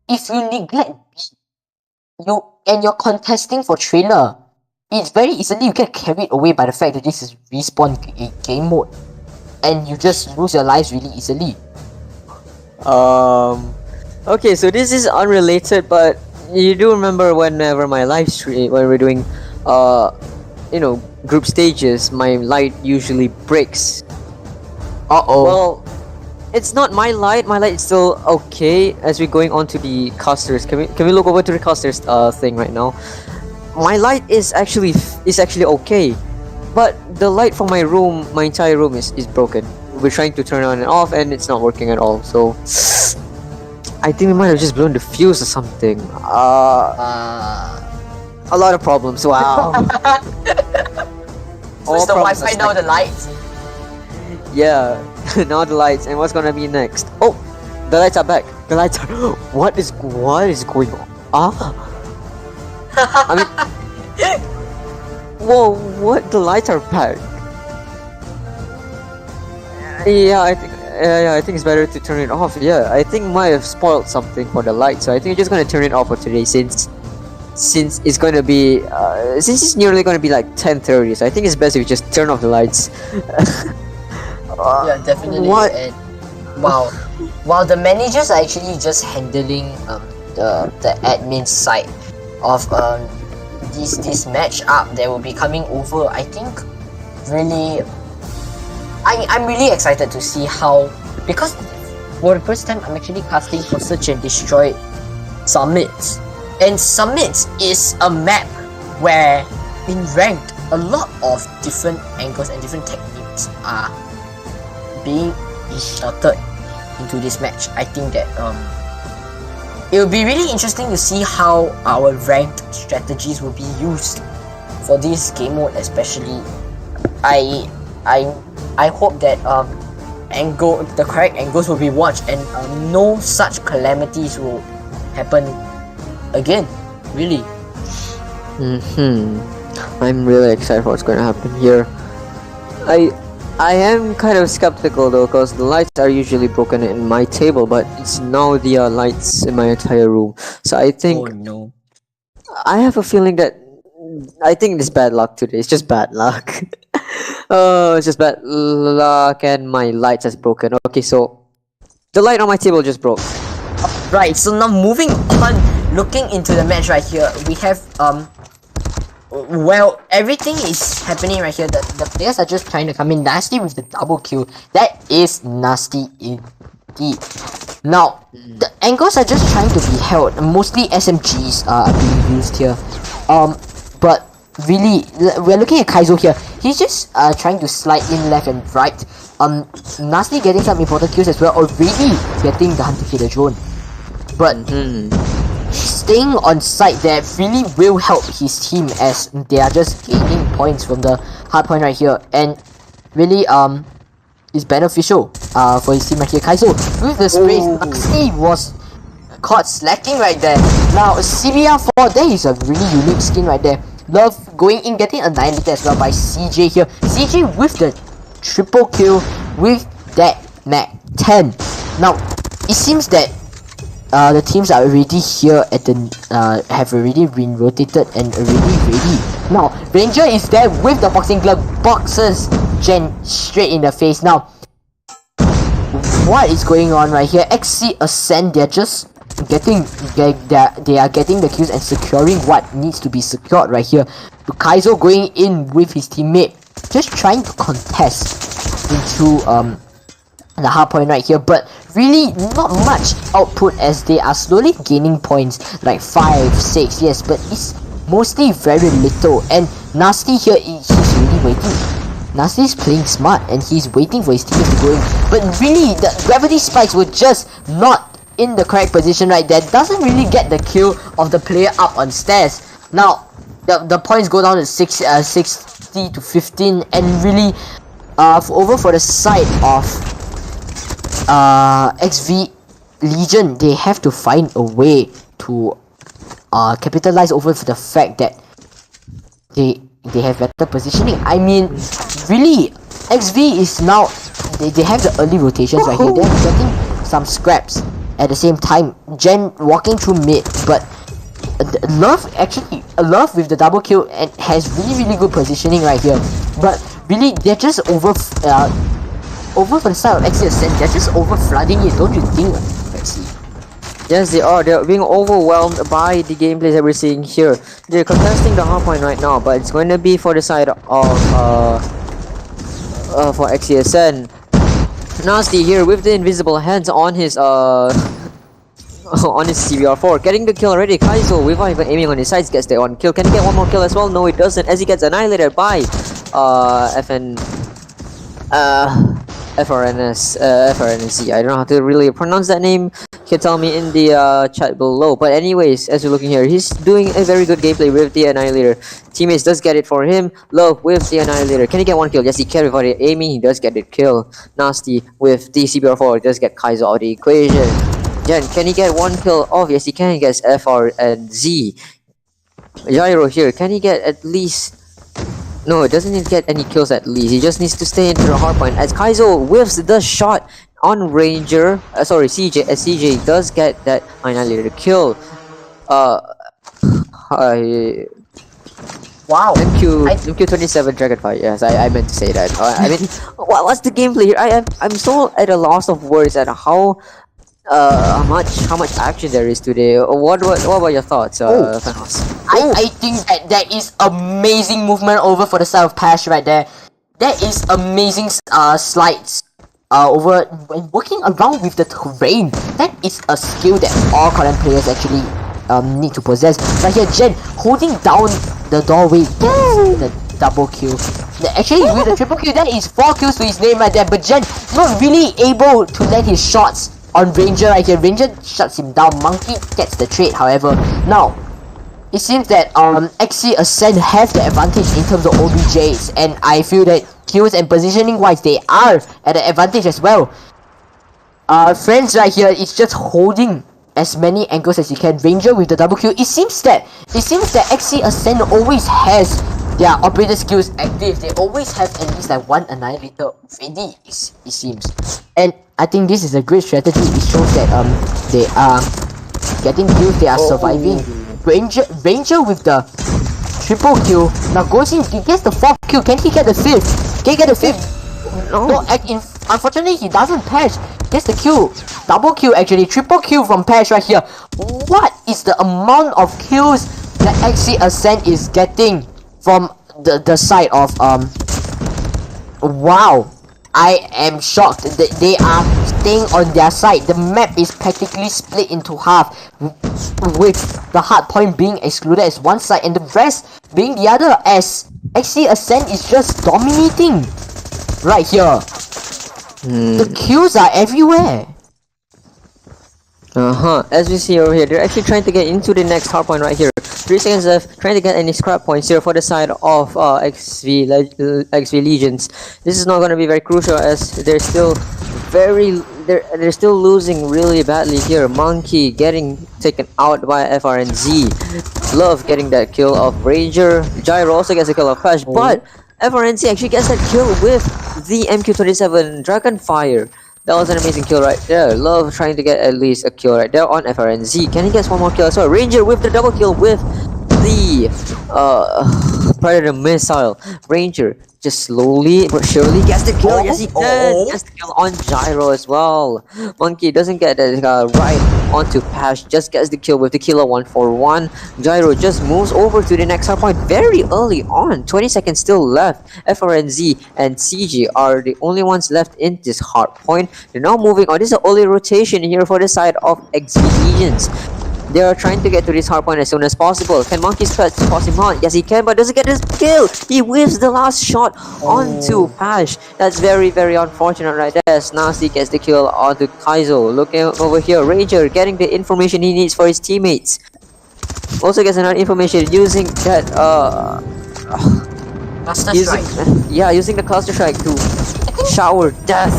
D: if you neglect you're contesting for trailer, it's very easily you get carried away by the fact that this is respawn game mode, and you just lose your lives really easily.
C: Okay, so this is unrelated, but you do remember whenever my live stream, when we're doing group stages, my light usually breaks. Well, it's not my light. My light is still okay. As we're going on to the casters, can we look over to the casters thing right now? My light is actually okay, but the light from my room, my entire room is broken. we're trying to turn on and off, and it's not working at all. So I think we might have just blown the fuse or something. A lot of problems. Wow.
E: So it's the Wi-Fi now, the lights.
C: Yeah, now the lights. And what's gonna be next? Oh, the lights are back. The lights are. What is going on? I mean, whoa! What? The lights are back. Yeah, I think it's better to turn it off. Yeah, I think might have spoiled something for the light, so I think I'm just gonna turn it off for today since it's gonna be since it's nearly gonna be like 10:30. So I think it's best if we just turn off the lights.
E: Yeah, definitely.
C: What?
E: And while the managers are actually just handling the admin side of this match up that will be coming over, I think really I'm really excited to see how, because for the first time I'm actually casting for Search and Destroy Summits, and Summits is a map where in ranked a lot of different angles and different techniques are being inserted into this match. I think that it will be really interesting to see how our ranked strategies will be used for this game mode, especially. I hope that the correct angles will be watched and no such calamities will happen again. Really.
C: I'm really excited for what's going to happen here. I am kind of skeptical though, because the lights are usually broken in my table, but it's now the lights in my entire room. So I think
E: Oh no.
C: I have a feeling that I think it's bad luck today. It's just bad luck. Oh, it's just bad luck, and my lights has broken. Okay, so the light on my table just broke.
E: Right, so now moving on, looking into the match right here, we have well, everything is happening right here. The players are just trying to come in nasty with the double kill. That is nasty indeed. Now, the angles are just trying to be held. Mostly SMGs are being used here. But really, we're looking at Kaizo here. He's just trying to slide in left and right. Nasty getting some important kills as well. Already getting the Hunter Killer drone. But staying on site there really will help his team, as they are just gaining points from the hard point right here, and really is beneficial for his team right here. Kaizo with the sprays, Nasty was caught slacking right there. Now CBR4, there is a really unique skin right there. Love going in, getting annihilated as well by CJ here. CJ with the triple kill with that Mac 10. Now it seems that the teams are already here at the have already been rotated and already ready. Now Ranger is there with the boxing glove, boxes Jen straight in the face. Now what is going on right here? XC Ascend, they're just getting they are getting the kills and securing what needs to be secured right here. Kaizo going in with his teammate, just trying to contest into the hard point right here, but really not much output as they are slowly gaining points, like 5, 6, yes, but it's mostly very little. And Nasty here, he's really waiting. Nasty is playing smart and he's waiting for his teammates to go in, but really the gravity spikes were just not in the correct position right there. Doesn't really get the kill of the player up on stairs. Now the points go down to 60 to 15, and really over for the side of XV Legion, they have to find a way to capitalize over the fact that they have better positioning. I mean, really, XV is now they have the early rotations right here. They're getting some scraps at the same time. Jen walking through mid, but Love with the double kill and has really good positioning right here. But really, they're just over for the side of XS, and they're just over flooding it, don't you think, Maxi?
C: Yes, they are. They're being overwhelmed by the gameplay that we're seeing here. They're contesting the hard point right now, but it's going to be for the side of for XCSN. Nasty here with the invisible hands on his on his CBR4, getting the kill already. Kaizo, without even aiming on his sides, gets the one kill. Can he get one more kill as well? No, he doesn't, as he gets annihilated by FRNZ. I don't know how to really pronounce that name. You can tell me in the chat below. But anyways, as you're looking here, he's doing a very good gameplay with the Annihilator. Teammates does get it for him. Love with the Annihilator. Can he get one kill? Yes, he can without aiming. He does get the kill. Nasty with the CBR4. He does get Kaiser out of the equation. Jen, can he get one kill off? Yes, he can. He gets FR and Z. Gyro here. Can he get at least... No, it doesn't need to get any kills at least. He just needs to stay into the hardpoint. As Kaizo whiffs the shot on Ranger, CJ, as CJ does get that Annihilator kill.
E: Wow.
C: MQ27 Dragonfire. Yes, I meant to say that. I mean, what's the gameplay here? I'm so at a loss of words at how much action there is today. What about your thoughts, Thanos?
E: I think that is amazing movement over for the side of Pash right there. That is amazing slides over when working around with the terrain. That is a skill that all current players actually need to possess. Right here, Jen holding down the doorway gets the double kill. Actually, with the triple kill, that is 4 kills to his name right there. But Jen not really able to land his shots on Ranger right here. Ranger shuts him down. Monkey gets the trade, however. Now, it seems that XC Ascent have the advantage in terms of OBJs, and I feel that kills and positioning wise, they are at an advantage as well. Friends right here is just holding as many angles as he can. Ranger with the double kill. It seems that XC Ascent always has their operator skills active. They always have at least like one Annihilator ready, it seems. And I think this is a great strategy. It shows that they are getting kills, they are surviving. Ranger with the triple kill. Now goes in, he gets the 4th kill. Can he get the 5th? Can he get the 5th? No, unfortunately he doesn't. Pash gets the kill. Double kill actually. Triple kill from Pash right here. What is the amount of kills that XC Ascent is getting from the side of wow. I am shocked that they are staying on their side. The map is practically split into half, with the hard point being excluded as one side and the rest being the other, as XC Ascent is just dominating right here. The kills are everywhere.
C: As we see over here, they're actually trying to get into the next hardpoint right here. 3 seconds left, trying to get any scrap points here for the side of XV Legions. This is not going to be very crucial as they're still they're still losing really badly here. Monkey getting taken out by FRNZ. Love getting that kill of Ranger. Gyro also gets a kill of Pash, but FRNZ actually gets that kill with the MQ27 Dragonfire. That was an amazing kill right there. Love trying to get at least a kill right there on FRNZ. Can he get one more kill as well? Ranger with the double kill with the Predator missile. Ranger just slowly but surely gets the kill. Yes, he can. Gets the kill on Gyro as well. Monkey doesn't get that right onto Pash. Just gets the kill with the Killer 141. Gyro just moves over to the next hardpoint very early on. 20 seconds still left. FRNZ and CG are the only ones left in this hardpoint. They're now moving on. This is an early rotation here for the side of XV Legions. They are trying to get to this hardpoint as soon as possible. Can Monkey's Pet toss him on? Yes, he can, but doesn't get his kill. He whiffs the last shot onto Pash. That's very, very unfortunate right there. Nasty gets the kill onto Kaizo. Looking over here, Ranger getting the information he needs for his teammates. Also gets another information using that
E: Cluster Strike.
C: Using the Cluster Strike to shower death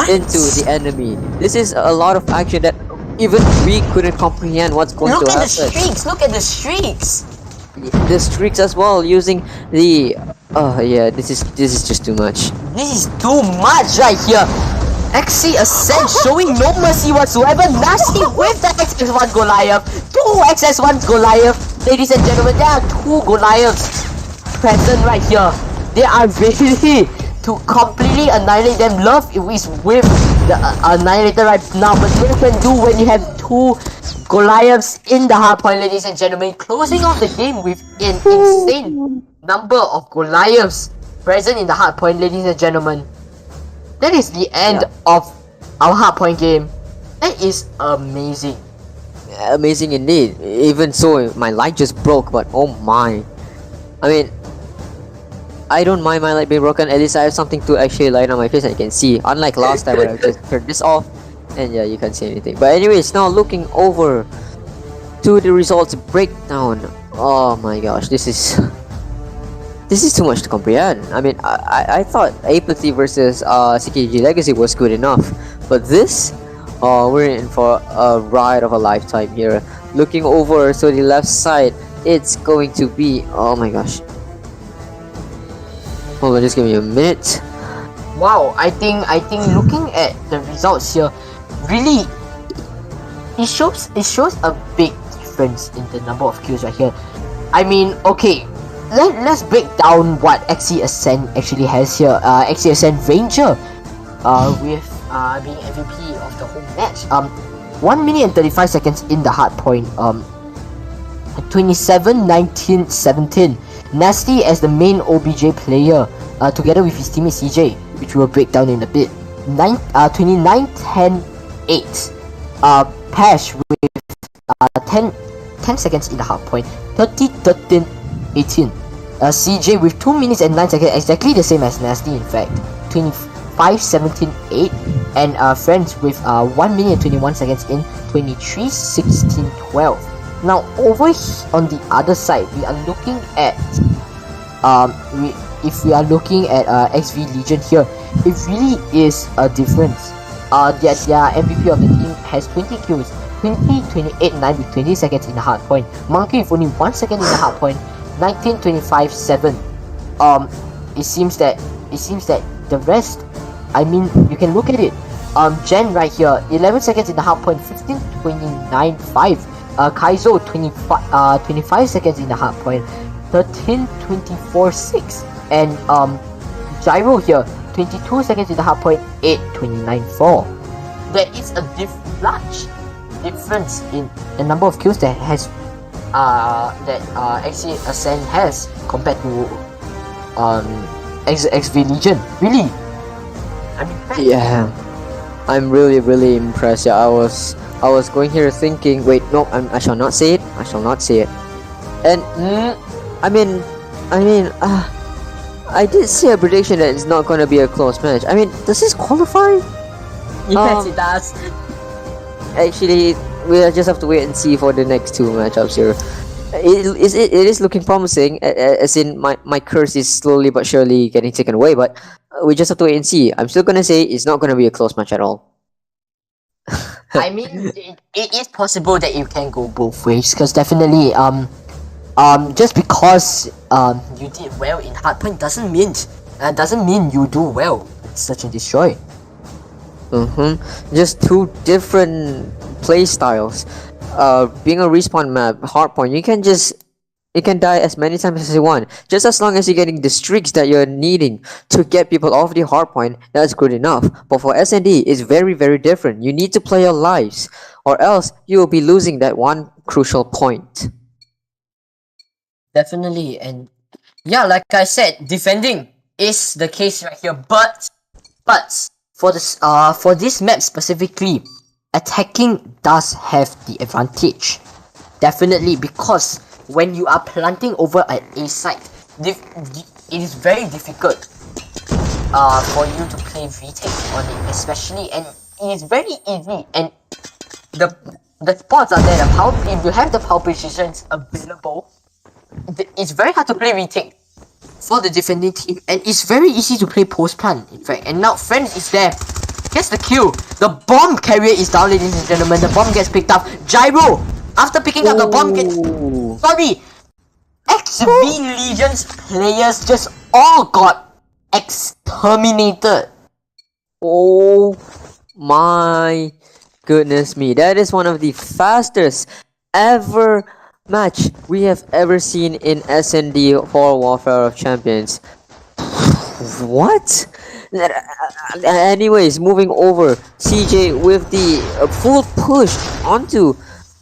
C: into the enemy. This is a lot of action that even we couldn't comprehend what's going to happen.
E: Look at the streaks! Look at the streaks!
C: The streaks as well, using the... this is just too much.
E: This is too much right here! XC Ascent showing no mercy whatsoever. Nasty with the XS1 Goliath. 2 XS1 Goliath. Ladies and gentlemen, there are 2 Goliaths present right here. They are ready to completely annihilate them. Love is with the Annihilator right now, but what you can do when you have 2 Goliaths in the hardpoint, ladies and gentlemen. Closing off the game with an insane number of Goliaths present in the hardpoint, ladies and gentlemen. That is the end of our hardpoint game. That is amazing.
C: Amazing indeed. Even so, my light just broke, but oh my. I mean, I don't mind my light being broken. At least I have something to actually light on my face and I can see. Unlike last time where I just turned this off and yeah, you can't see anything. But anyways, now looking over to the results breakdown. Oh my gosh, this is too much to comprehend. I mean, I thought Apathy versus CKG Legacy was good enough, but this, we're in for a ride of a lifetime here. Looking over to the left side, it's going to be, oh my gosh. Hold on, just give me a minute.
E: Wow, I think looking at the results here, really, it shows a big difference in the number of kills right here. I mean, okay, let's break down what XC Ascent actually has here. XC Ascent Ranger, with being MVP of the whole match. 1 minute and 35 seconds in the hard point. 27, 19, 17. Nasty as the main OBJ player, together with his teammate CJ, which we'll break down in a bit. 29, 10, 8. Pash with 10 seconds in the hard point. 30, 13, 18. CJ with 2 minutes and 9 seconds, exactly the same as Nasty in fact. 25, 17, 8. And Friends with 1 minute and 21 seconds in 23, 16, 12. Now over on the other side, we are looking at if we are looking at XV Legion here, it really is a difference. Their MVP of the team has 20 kills, 20, 28, 9 with 20 seconds in the hard point. Monkey with only 1 second in the hard point, 19, 25, 7. It seems that the rest, I mean, you can look at it. Jen right here, 11 seconds in the hard point, 15, 29, 5. Kaizo, 25 seconds in the hard point, 13, 24, 6. And Gyro here, 22 seconds in the hard point, 8, 29, 4. There is a large difference in the number of kills that has XC Ascent has compared to XV Legion. Really, I mean,
C: yeah, I'm really impressed. Yeah, I was going here thinking, wait, no, I shall not say it. I shall not say it. And I mean, I did say a prediction that it's not gonna be a close match. I mean, does this qualify?
E: yes, it does.
C: Actually, we'll just have to wait and see for the next two matchups here. It is looking promising, as in my curse is slowly but surely getting taken away, but we just have to wait and see. I'm still gonna say it's not gonna be a close match at all.
E: I mean, it is possible that you can go both ways, because definitely, just because you did well in hardpoint doesn't mean you do well in Search and Destroy.
C: Just two different play styles. Being a respawn map, hardpoint, you can die as many times as you want. Just as long as you're getting the streaks that you're needing to get people off the hardpoint, that's good enough. But for SND, it's very different. You need to play your lives, or else you will be losing that one crucial point.
E: Definitely, and yeah, like I said, defending is the case right here. But for this map specifically, attacking does have the advantage. Definitely, because when you are planting over at A site, it is very difficult for you to play retake on it, especially, and it is very easy. And the spots are there. If you have the power positions available, it's very hard to play retake for the defending team, and it's very easy to play post plant. In fact, and now Friends is there. Gets the kill. The bomb carrier is down, ladies and gentlemen. The bomb gets picked up. Gyro, after picking up the bomb, XV Legion's players just all got exterminated.
C: Oh my goodness me. That is one of the fastest ever match we have ever seen in SND for Warfare of Champions. What? Anyways, moving over, CJ with the full push onto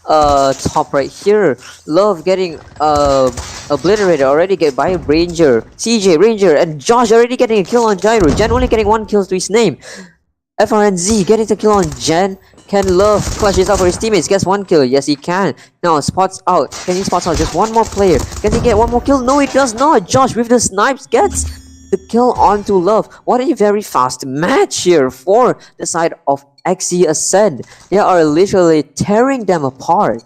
C: top right here. Love getting obliterated already by Ranger, CJ, Ranger, and Josh already getting a kill on Gyro. Jen only getting 1 kill to his name. FRNZ getting the kill on Jen. Can Love flashes out for his teammates? Gets 1 kill. Yes, he can. Now spots out. Can he spots out just one more player? Can he get 1 more kill? No, he does not. Josh with the snipes gets the kill onto Love. What a very fast match here for the side of XE Ascend. They are literally tearing them apart.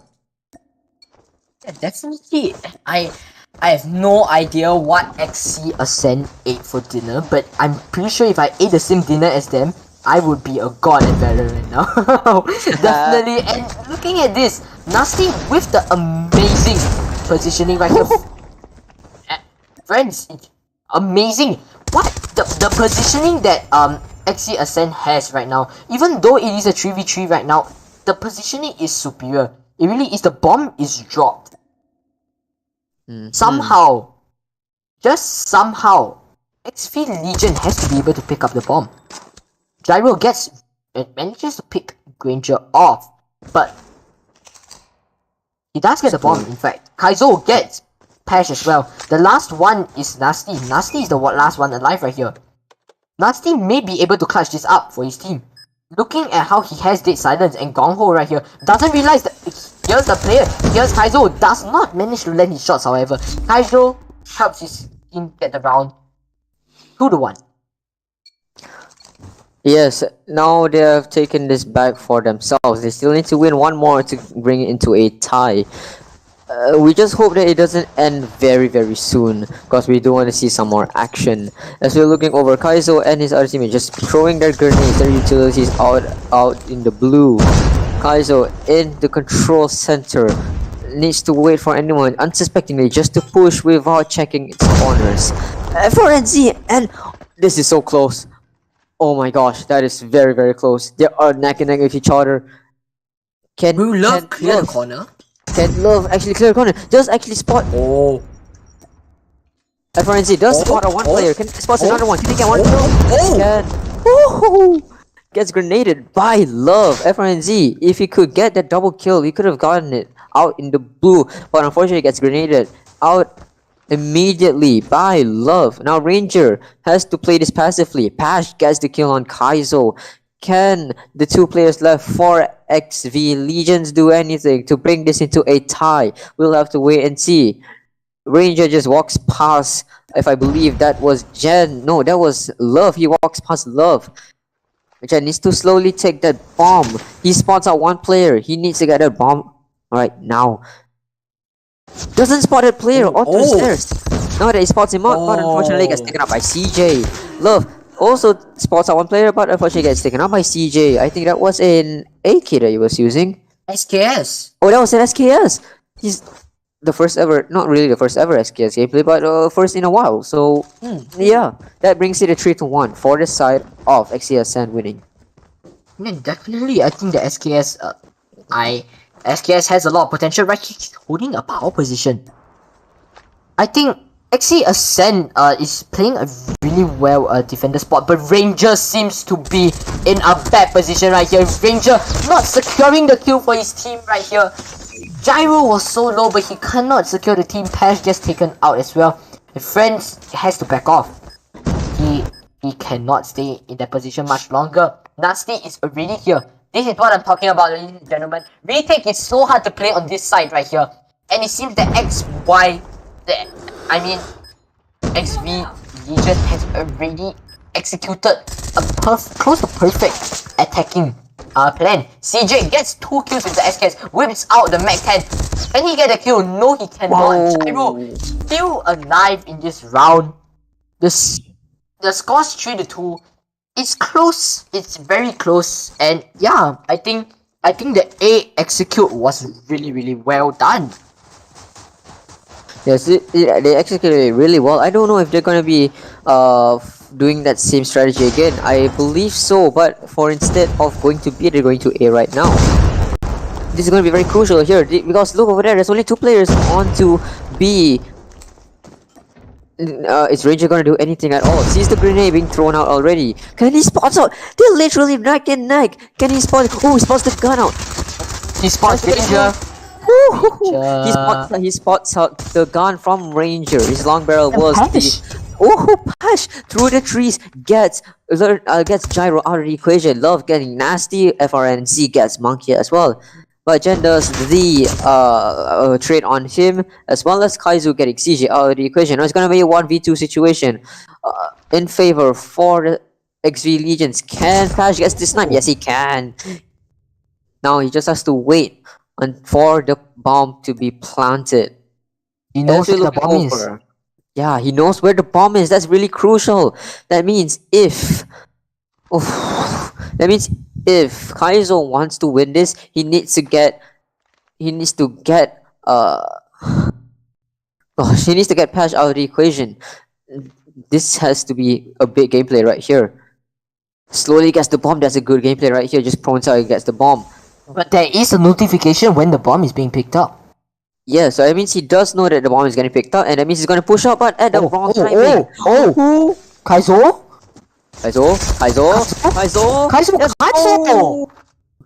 E: Yeah, definitely. I have no idea what XC Ascend ate for dinner, but I'm pretty sure if I ate the same dinner as them, I would be a god at Valorant now. Definitely. And looking at this, Nasty with the amazing positioning right here. Friends, amazing. What the positioning that XC Ascend has right now, even though it is a 3v3 right now, the positioning is superior. It really is. The bomb is dropped. Somehow, just somehow, XV Legion has to be able to pick up the bomb. Gyro manages to pick Granger off, but he does get the bomb. In fact, Kaizo gets Pash as well. The last one is Nasty. Nasty is the last one alive right here. Nasty may be able to clutch this up for his team. Looking at how he has Dead Silence and Gong Ho right here, doesn't realize that here's the player. Here's Kaizo, does not manage to land his shots. However, Kaizo helps his team get the round 2-1.
C: Yes, now they have taken this back for themselves. They still need to win one more to bring it into a tie. We just hope that it doesn't end very soon, because we do want to see some more action. As we're looking over, Kaizo and his other teammates just throwing their grenades, their utilities out in the blue. Kaizo in the control center needs to wait for anyone unsuspectingly just to push without checking its corners. FRNZ, and this is so close. Oh my gosh, that is very close. They are neck and neck with each other.
E: Who love clear the corner?
C: Can Love actually clear the corner? Does actually spot.
E: Oh.
C: FRNZ does spot a one player. Can spot another one. Can he get one kill? Can. Gets grenaded by Love. FRNZ, if he could get that double kill, he could have gotten it out in the blue. But unfortunately, gets grenaded out immediately by Love. Now Ranger has to play this passively. Pash gets the kill on Kaizo. Can the two players left for XV Legions do anything to bring this into a tie? We'll have to wait and see. Ranger just walks past, if I believe that was Jen. No, that was Love. He walks past Love. Jen needs to slowly take that bomb. He spots out one player. He needs to get that bomb right now. Doesn't spot a player onto the stairs. Now that he spots him out, but unfortunately gets taken up by CJ. Love also spots out one player, but unfortunately gets taken up by CJ. I think that was an AK that he was using.
E: SKS.
C: Oh, that was an SKS. He's the first ever, not really the first ever SKS gameplay, but first in a while. So, yeah, that brings it a 3-1 for the side of XCSN winning.
E: Yeah, definitely. I think the SKS, SKS has a lot of potential, right? He's holding a power position. I think XC Ascend is playing a really well defender spot, but Ranger seems to be in a bad position right here. Ranger not securing the kill for his team right here. Gyro was so low, but he cannot secure the team. Pash gets taken out as well. His friends has to back off. He cannot stay in that position much longer. Nasty is already here. This is what I'm talking about, ladies and gentlemen. Retake is so hard to play on this side right here. And it seems that XV Legion has already executed a close to perfect attacking plan. CJ gets 2 kills with the SKS, whips out the Mac 10. Can he get a kill? No, he cannot. Gyro still alive in this round. The score's 3-2. It's close. It's very close, and yeah, I think the A execute was really well done.
C: Yes, they executed it really well. I don't know if they're gonna be doing that same strategy again. I believe so, but for instead of going to B, they're going to A right now. This is going to be very crucial here because look over there. There's only 2 players on to B. Is Ranger gonna do anything at all? Sees the grenade being thrown out already. Can he spot out? They're literally neck and neck. Can he spot? Oh, he spots the gun out.
E: He spots Ranger.
C: He spots out the gun from Ranger. His long barrel was Pash through the trees gets Gyro out of the equation. Love getting nasty. FRNZ gets Monkey as well. But Jen does the trade on him, as well as Kaizo getting CJ out of the equation. It's gonna be a 1v2 situation. in favor for the XV Legions. Can Pash gets the snipe? Yes, he can. Now he just has to wait for the bomb to be planted.
E: He knows
C: As we
E: where the
C: look
E: bomb is.
C: over- Yeah, he knows where the bomb is. That's really crucial. That means if that means if Kaizo wants to win this, he needs to get he needs to get Pash out of the equation. This has to be a big gameplay right here. Slowly gets the bomb. That's a good gameplay right here. Just prones out and gets the bomb.
E: But there is a notification when the bomb is being picked up.
C: Yeah, so that means he does know that the bomb is getting picked up, and that means he's gonna push out, but at the wrong timing.
E: Kaizo?
C: Kaizo!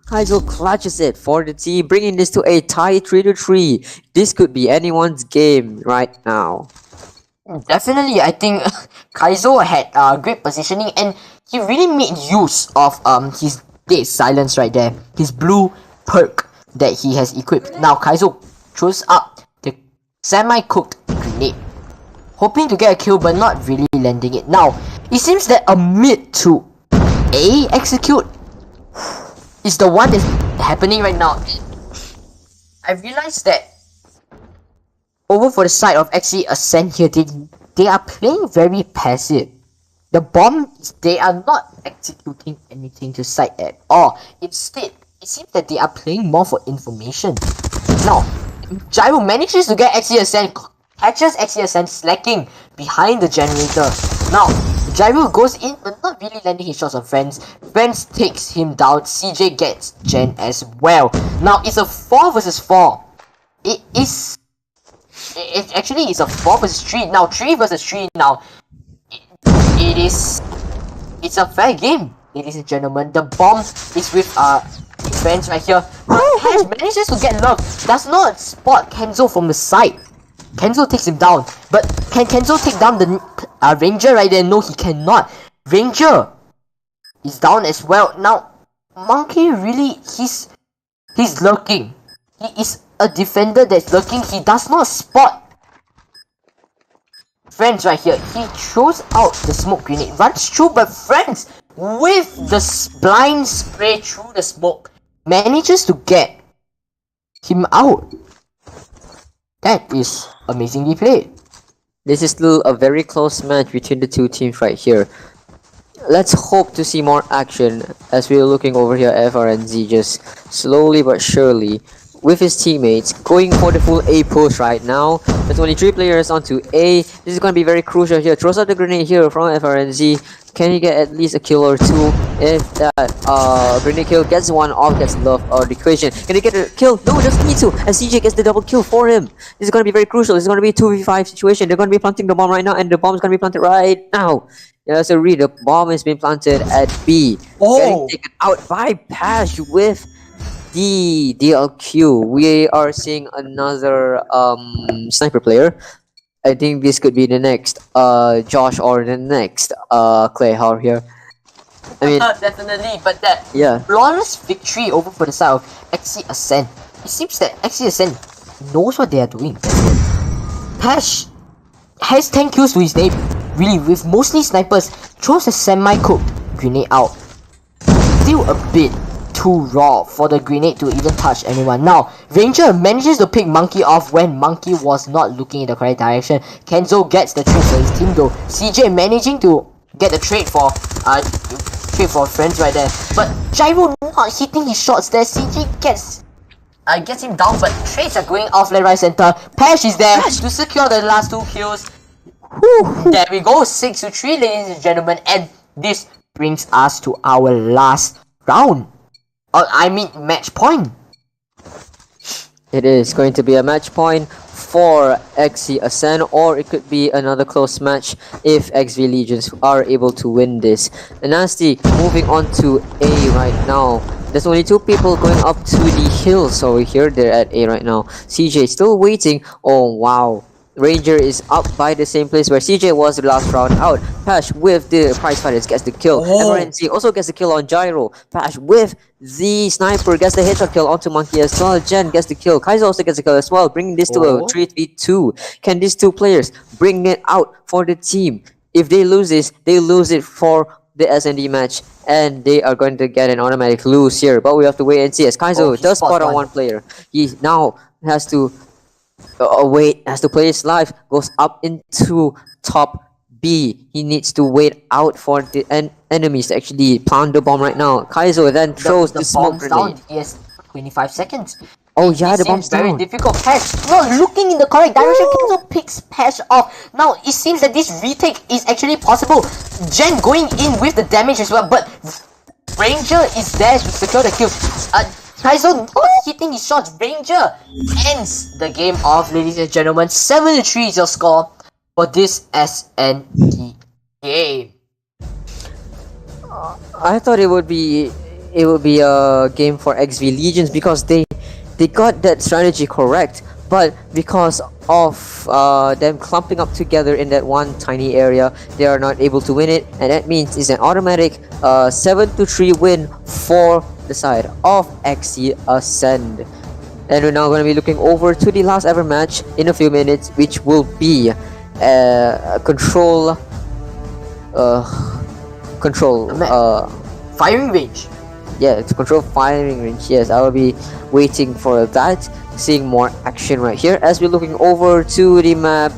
C: Kaizo clutches it for the team, bringing this to a tie 3-3. This could be anyone's game right now.
E: Definitely, I think Kaizo had great positioning, and he really made use of his dead silence right there, his blue perk that he has equipped. Now Kaizo throws up the semi-cooked grenade, hoping to get a kill but not really landing it. Now it seems that a mid to A execute is the one that's happening right now. I realized that over for the side of XC Ascent here, they are playing very passive. The bombs, they are not executing anything to site at all. Instead, it seems that they are playing more for information. Now, Gyro manages to get XC Ascent, catches XC Ascent slacking behind the generator. Now, Gyro goes in but not really landing his shots on Friends. Friends takes him down. CJ gets Gen as well. Now, it's a 4 versus 4. It actually is a 4 versus 3. Now 3 versus 3 now. It's a fair game, ladies and gentlemen. The bomb is with friends right here. Hash manages to get love. Does not spot Kenzo from the side. Kenzo takes him down. But can Kenzo take down the Ranger right there? No, he cannot. Ranger is down as well. Now Monkey really he's lurking. He is a defender that's lurking. He does not spot Friends right here. He throws out the smoke grenade, runs through, but Friends with the blind spray through the smoke manages to get him out. That is amazingly played.
C: This is still a very close match between the two teams right here. Let's hope to see more action as we're looking over here. FRNZ just slowly but surely with his teammates going for the full A push right now. There's only 3 players onto A. This is going to be very crucial here. Throws out the grenade here from FRNZ. Can he get at least a kill or 2? If that grenade kill gets one off, gets love out of the equation. Can he get a kill? No, doesn't need to. And CJ gets the double kill for him. This is going to be very crucial. This is going to be a 2v5 situation. They're going to be planting the bomb right now, and the bomb is going to be planted right now. Yeah, so read, the bomb has been planted at B. Getting taken out by Pash with the DLQ. We are seeing another sniper player. I think this could be the next Josh or the next Clay Howard here. I mean,
E: definitely, but that
C: yeah,
E: flawless victory over for the side of XC Ascent. It seems that XC Ascent knows what they are doing. Pash has 10 kills to his name, really, with mostly snipers. Throws a semi-cooked grenade out. Still a bit too raw for the grenade to even touch anyone. Now, Ranger manages to pick Monkey off when Monkey was not looking in the correct direction. Kenzo gets the trade for his team though. CJ managing to get the trade for Friends right there. But Gyro not hitting his shots there. CJ gets him down, but trades are going off left, right, center. Pash is there to secure the last 2 kills. There we go, 6-3, ladies and gentlemen, and this brings us to our last round. I mean, match point.
C: it is going to be a match point for XC Ascent, or it could be another close match if XV Legions are able to win this. And Nasty moving on to A right now. There's only 2 people going up to the hills over here. They're at A right now. CJ still waiting. Oh wow. Ranger is up by the same place where CJ was the last round out. Pash with the prize fighters gets the kill. MRNC also gets the kill on Gyro. Pash with the sniper gets the headshot kill onto Monkey as well. Jen gets the kill. Kaiser also gets the kill as well, bringing this to a 3v2. Can these 2 players bring it out for the team? If they lose this, they lose it for the S&D match, and they are going to get an automatic lose here. But we have to wait and see. As Kaizo
E: he
C: does
E: spot
C: spot on
E: one.
C: one player, he now has to wait, has to play his life, goes up into top B. He needs to wait out for the enemies to actually plant the bomb right now. Kaizo then throws the smoke
E: bomb's down.
C: grenade.
E: He has 25 seconds.
C: Oh yeah, the
E: This
C: bomb's
E: seems very
C: down.
E: difficult. Pash, no, looking in the correct direction, Kenzo picks Pash off. Now, it seems that this retake is actually possible. Jen going in with the damage as well, but Ranger is there to secure the kill. Kaizo not hitting his shots. Ranger ends the game off, ladies and gentlemen. 7-3 is your score for this SND game.
C: I thought it would be a game for XV Legions because they got that strategy correct, but because of them clumping up together in that one tiny area, they are not able to win it, and that means it's an automatic 7-3 win for the side of XC Ascend. And we're now going to be looking over to the last ever match in a few minutes, which will be control
E: Firing range.
C: yeah, it's control firing range. Yes, I will be waiting for that, seeing more action right here as we're looking over to the match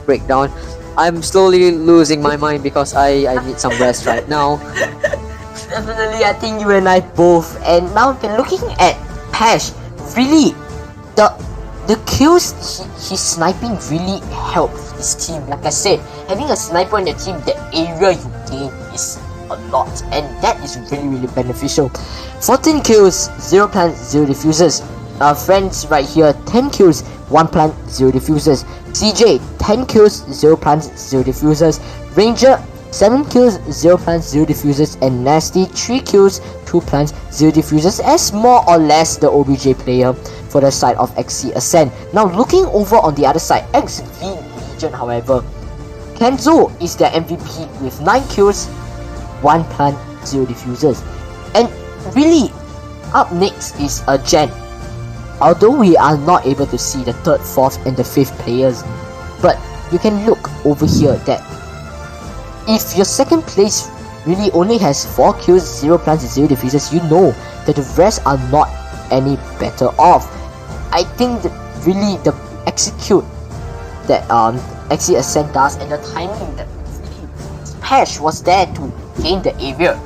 C: breakdown. I'm slowly losing my mind because I need some rest right now.
E: Definitely, I think you and I both. And now we're looking at Pash. Really, the kills he's sniping really helps his team. Like I said, having a sniper in the team, the area you gain is a lot, and that is really beneficial. 14 kills, 0 plants, 0 diffusers. Our friends right here, 10 kills, 1 plant, 0 diffusers. CJ, 10 kills, 0 plants, 0 diffusers. Ranger, 7 kills, 0 plants, 0 diffusers. And Nasty, 3 kills, 2 plants, 0 diffusers, as more or less the OBJ player for the side of XC Ascend. Now looking over on the other side, XV Legion, however, Kenzo is their MVP with 9 kills, 1 plant, 0 diffusers. And really, up next is a Gen. Although we are not able to see the 3rd, 4th and the 5th players, but you can look over here that if your 2nd place really only has 4 kills, 0 plants and 0 diffusers, you know that the rest are not any better off. I think that really the execute that XC Ascent does, and the timing that really Pash was there to gain the area.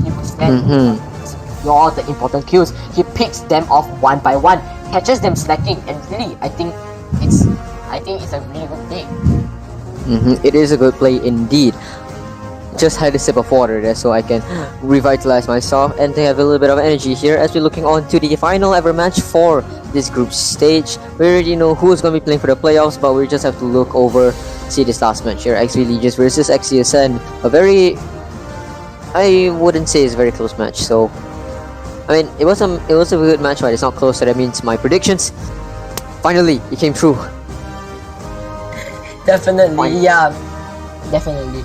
E: He was there to secure the important kills. He picks them off one by one, catches them slacking, and really I think it's a really good play.
C: It is a good play indeed. Just had a sip of water there so I can revitalize myself and to have a little bit of energy here as we're looking on to the final ever match for this group stage. We already know who's going to be playing for the playoffs, but we just have to look over, see this last match here. XV Legions versus XC Ascend. A very, I wouldn't say it's a very close match. So, I mean, it was a good match, but it's not close. So that means my predictions, finally, it came true.
E: Definitely, yeah, definitely.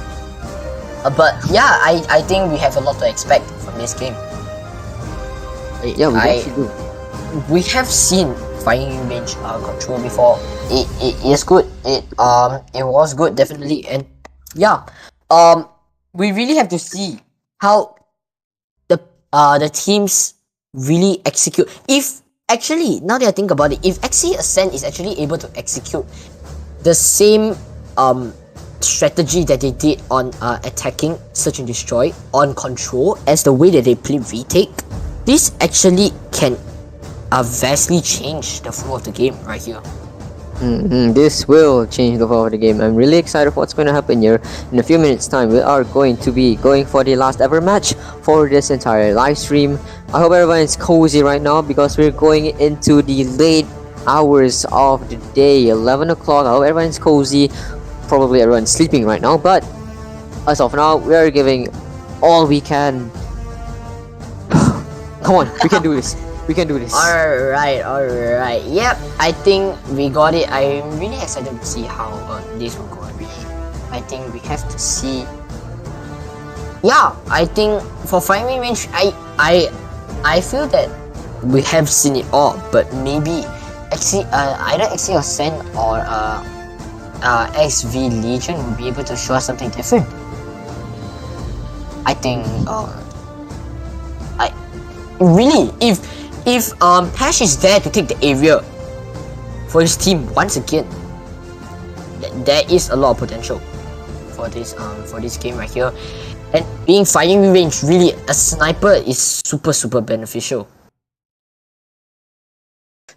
E: But yeah, I think we have a lot to expect from this game.
C: Yeah, we actually do.
E: We have seen firing range control before. It is good. It was good, definitely. And yeah, we really have to see how the teams really execute. If actually, now that I think about it, if XC Ascent is actually able to execute the same strategy that they did on attacking Search and Destroy on control as the way that they play retake, this actually can vastly change the flow of the game right here.
C: This will change the flow of the game. I'm really excited for what's going to happen here. In a few minutes time, we are going to be going for the last ever match for this entire live stream. I hope everyone is cozy right now because we're going into the late hours of the day, 11 o'clock. I hope everyone's cozy. Probably everyone's sleeping right now, but as of now, we are giving all we can. Come on, we can do this. We can do this.
E: Alright. Yep, I think we got it. I'm really excited to see how this will go. I think we have to see. Yeah, I think for firing range, I feel that we have seen it all, but maybe either XC Ascent or XV Legion will be able to show us something different. I think really, if Pash is there to take the area for his team once again, there is a lot of potential for this game right here. And being firing range, really, a sniper is super beneficial.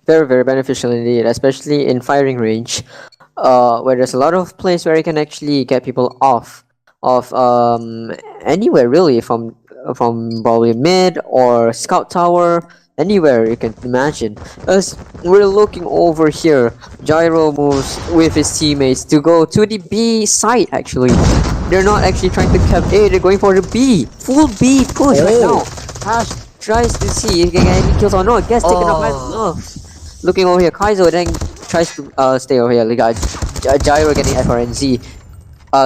C: Very, very beneficial indeed, especially in firing range, where there's a lot of places where you can actually get people off of anywhere really, from probably mid or scout tower, anywhere you can imagine. As we're looking over here, Gyro moves with his teammates to go to the B site. Actually, they're not actually trying to cap A, they're going for the B, full B push right now. Ash tries to see if he can get any kills or not. Gets taken up by Love. Looking over here, Kaizo then tries to stay over here. We got Gyro getting FRNZ.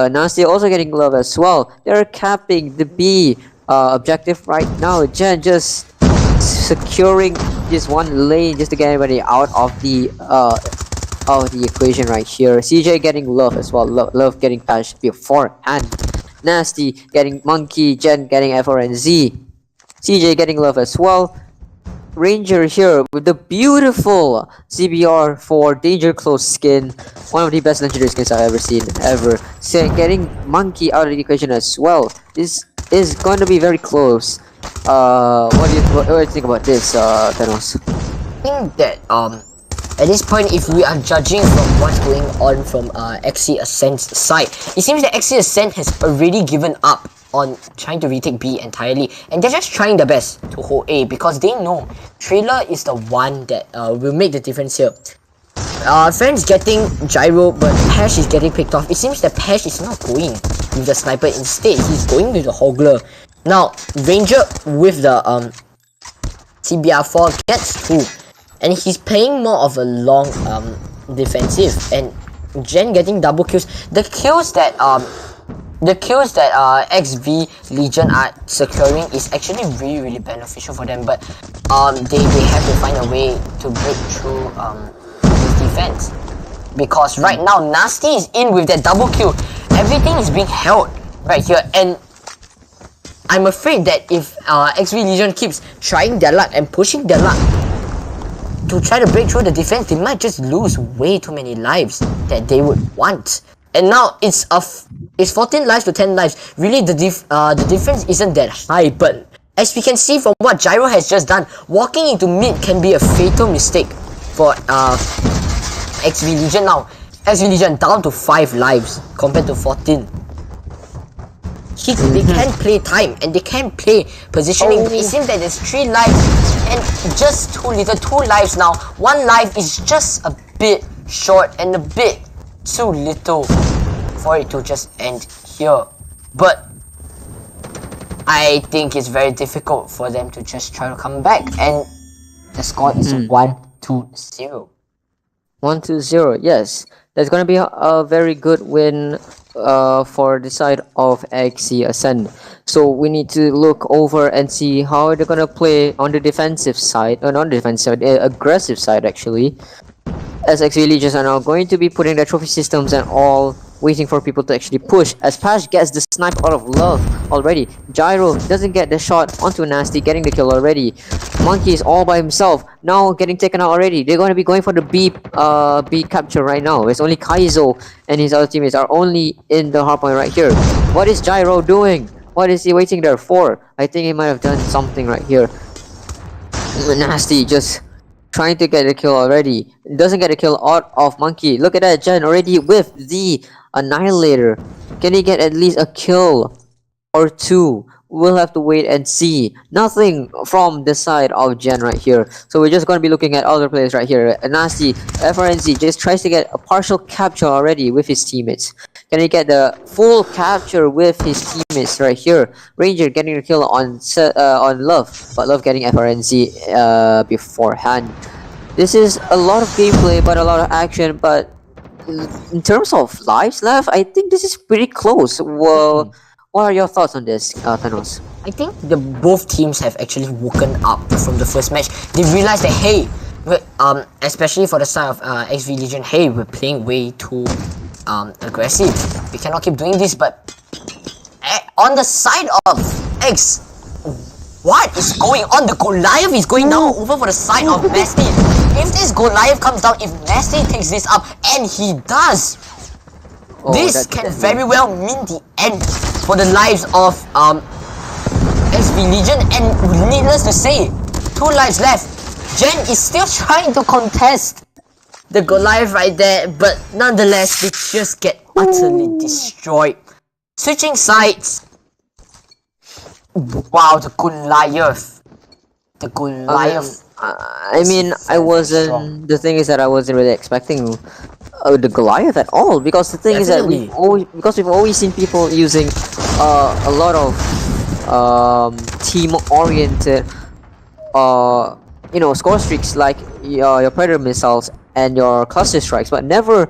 C: Nasty also getting Love as well. They're capping the B objective right now. Jen just securing this one lane just to get everybody out of the equation right here. CJ getting Love as well. Love getting Pash beforehand. Nasty getting Monkey. Jen getting FRNZ. CJ getting Love as well. Ranger here with the beautiful CBR for Danger Close skin. One of the best legendary skins I've ever seen, ever. So getting Monkey out of the equation as well. This is going to be very close. What do you think about this, Thanos?
E: I think that at this point, if we are judging from what's going on from XC Ascent's side, it seems that XC Ascent has already given up on trying to retake B entirely, and they're just trying their best to hold A because they know Trailer is the one that will make the difference here. Friends getting Gyro, but Pash is getting picked off. It seems that Pash is not going with the sniper, instead he's going with the Hoggler. Now Ranger with the CBR4 gets 2, and he's playing more of a long defensive, and Jen getting double kills. The kills that XV Legion are securing is actually really beneficial for them, but they have to find a way to break through his defense, because right now Nasty is in with that double kill. Everything is being held right here, and I'm afraid that if XV Legion keeps trying their luck and pushing their luck to try to break through the defense, they might just lose way too many lives that they would want. And now it's 14 lives to 10 lives. Really, the difference isn't that high, but as we can see from what Gyro has just done, walking into mid can be a fatal mistake for XV Legion. Now XV Legion down to 5 lives compared to 14. They can play time and they can play positioning, but it seems that there's 3 lives and just too little. 2 lives now. 1 life is just a bit short and a bit too little for it to just end here. But I think it's very difficult for them to just try to come back, and the score is 1-0.
C: 1-0, yes. That's gonna be a very good win for the side of XC Ascend. So we need to look over and see how they're gonna play on the defensive side, not the defensive side, aggressive side actually. As XV Legions are now going to be putting their trophy systems and all, waiting for people to actually push. As Pash gets the snipe out of Love already. Gyro doesn't get the shot onto Nasty, getting the kill already. Monkey is all by himself, now getting taken out already. They're going to be going for the B capture right now. It's only Kaizo and his other teammates are only in the hardpoint right here. What is Gyro doing? What is he waiting there for? I think he might have done something right here. Nasty just trying to get a kill already. Doesn't get a kill out of Monkey. Look at that, Jen already with the Annihilator. Can he get at least a kill or 2? We'll have to wait and see. Nothing from the side of Jen right here. So we're just going to be looking at other players right here. Nasty, FRNZ just tries to get a partial capture already with his teammates. Can he get the full capture with his teammates right here? Ranger getting a kill on Love, but Love getting FRNZ beforehand. This is a lot of gameplay, but a lot of action. But in terms of lives left, I think this is pretty close. Well, what are your thoughts on this, Thanos?
E: I think both teams have actually woken up from the first match. They realized that, hey, especially for the side of XV Legion, hey, we're playing way too aggressive. We cannot keep doing this, but on the side of X, what is going on? The Goliath is going down over for the side of Nasty. If this Goliath comes down, if Nasty takes this up, and he does, this can very well mean the end for the lives of SV Legion. And needless to say, 2 lives left. Jen is still trying to contest the Goliath right there, but nonetheless, they just get utterly destroyed. Switching sides. Wow, the Goliath. The Goliath.
C: I mean, I wasn't. The thing is that I wasn't really expecting the Goliath at all, because the thing is that we've always seen people using a lot of team-oriented score streaks like your Predator missiles and your cluster strikes, but never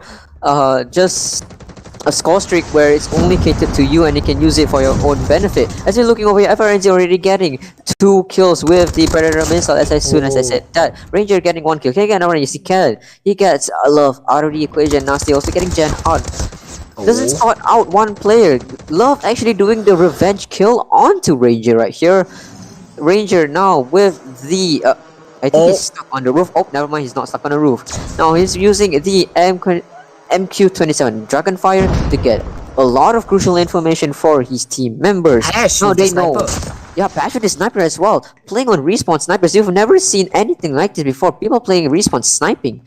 C: just a score streak where it's only catered to you and you can use it for your own benefit. As you're looking over here, FRNZ already getting 2 kills with the Predator missile. As soon as I said that, Ranger getting 1 kill. Can you get another one? You see Ken. He gets Love out of the equation. Nasty also getting Gen out. Doesn't spot out one player. Love actually doing the revenge kill onto Ranger right here. Ranger now with the I think he's stuck on the roof. Oh, never mind, he's not stuck on the roof. Now he's using the MQ-27 Dragonfire to get a lot of crucial information for his team members. Now they know. Yeah, Pash with the sniper as well. Playing on respawn snipers. You've never seen anything like this before. People playing respawn sniping.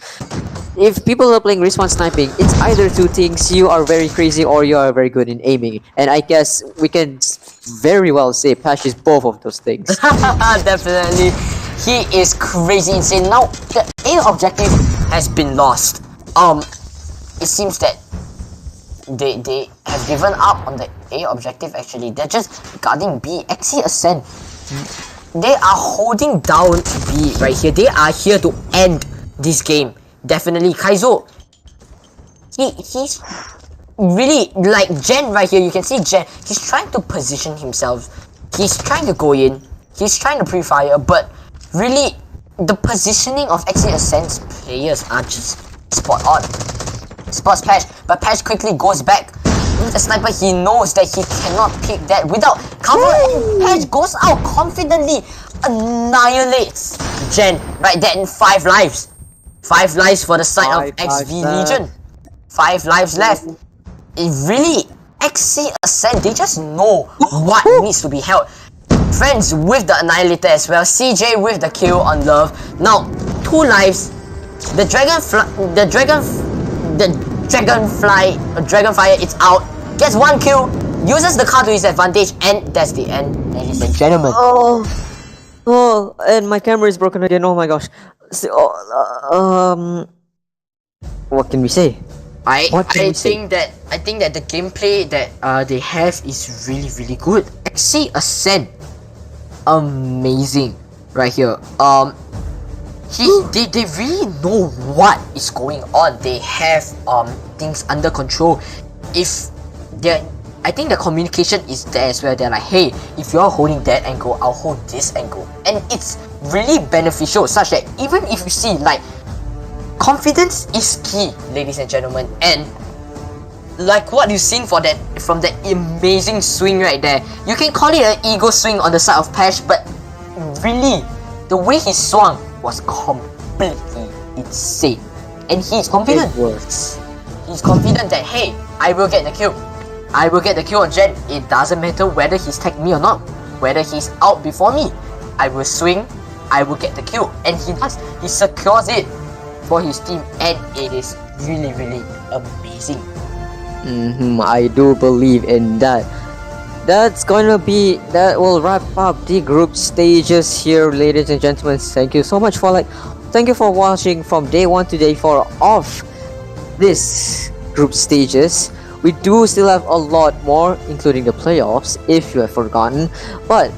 C: If people are playing respawn sniping, it's either 2 things: you are very crazy or you are very good in aiming. And I guess we can very well say Pash is both of those things.
E: Definitely. He is crazy insane. Now, the A objective has been lost. It seems that they have given up on the A objective actually. They're just guarding B. XC Ascent. They are holding down B right here. They are here to end this game. Definitely. Kaizo, he's really like Jen right here. You can see Jen. He's trying to position himself. He's trying to go in. He's trying to pre-fire, but really, the positioning of XC Ascent's players are just spot on. Spots Pash, but Pash quickly goes back. With the sniper, he knows that he cannot pick that without cover, and Pash goes out confidently, annihilates Jen right there in 5 lives. 5 lives for the side of XV Legion. 5 lives left. It really, XC Ascent, they just know what needs to be held. Friends with the Annihilator as well. CJ with the kill on Love. Now, 2 lives. The Dragonfire, it's out. Gets 1 kill. Uses the car to his advantage, and that's the end, ladies and gentlemen.
C: Oh, and my camera is broken again. Oh my gosh. So, what can we say?
E: I think that the gameplay that they have is really good. XC Ascent, amazing right here. They really know what is going on. They have things under control. I think the communication is there as well. They're like, hey, if you're holding that angle, I'll hold this angle, and it's really beneficial. Such that even if you see, like, confidence is key, ladies and gentlemen, and like what you've seen from that amazing swing right there, you can call it an ego swing on the side of Pash, but really, the way he swung was completely insane, and he's confident.
C: It works.
E: He's confident that, hey, I will get the kill. I will get the kill on Jen. It doesn't matter whether he's tagged me or not, whether he's out before me. I will swing, I will get the kill, and he does. He secures it for his team, and it is really amazing.
C: I do believe in that. That will wrap up the group stages here, ladies and gentlemen. Thank you so much for watching from day 1 to day 4 of this group stages. We do still have a lot more, including the playoffs, if you have forgotten. But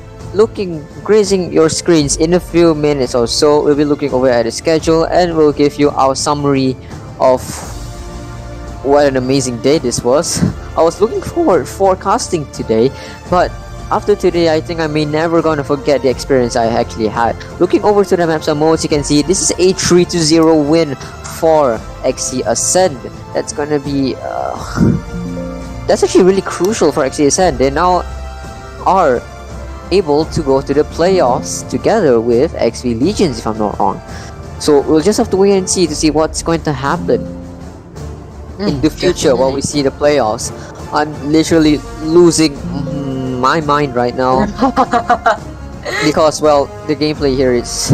C: grazing your screens in a few minutes or so, we'll be looking over at the schedule and we'll give you our summary of what an amazing day this was. I was looking forward forecasting today, but after today, I think I may never gonna forget the experience I actually had. Looking over to the maps and modes, you can see this is a 3-0 win for XC Ascend. That's gonna be that's actually really crucial for XC Ascend. They now are able to go to the playoffs together with XV Legions, if I'm not wrong. So we'll just have to wait and see to see what's going to happen in the future while we see the playoffs. I'm literally losing my mind right now because, well, the gameplay here is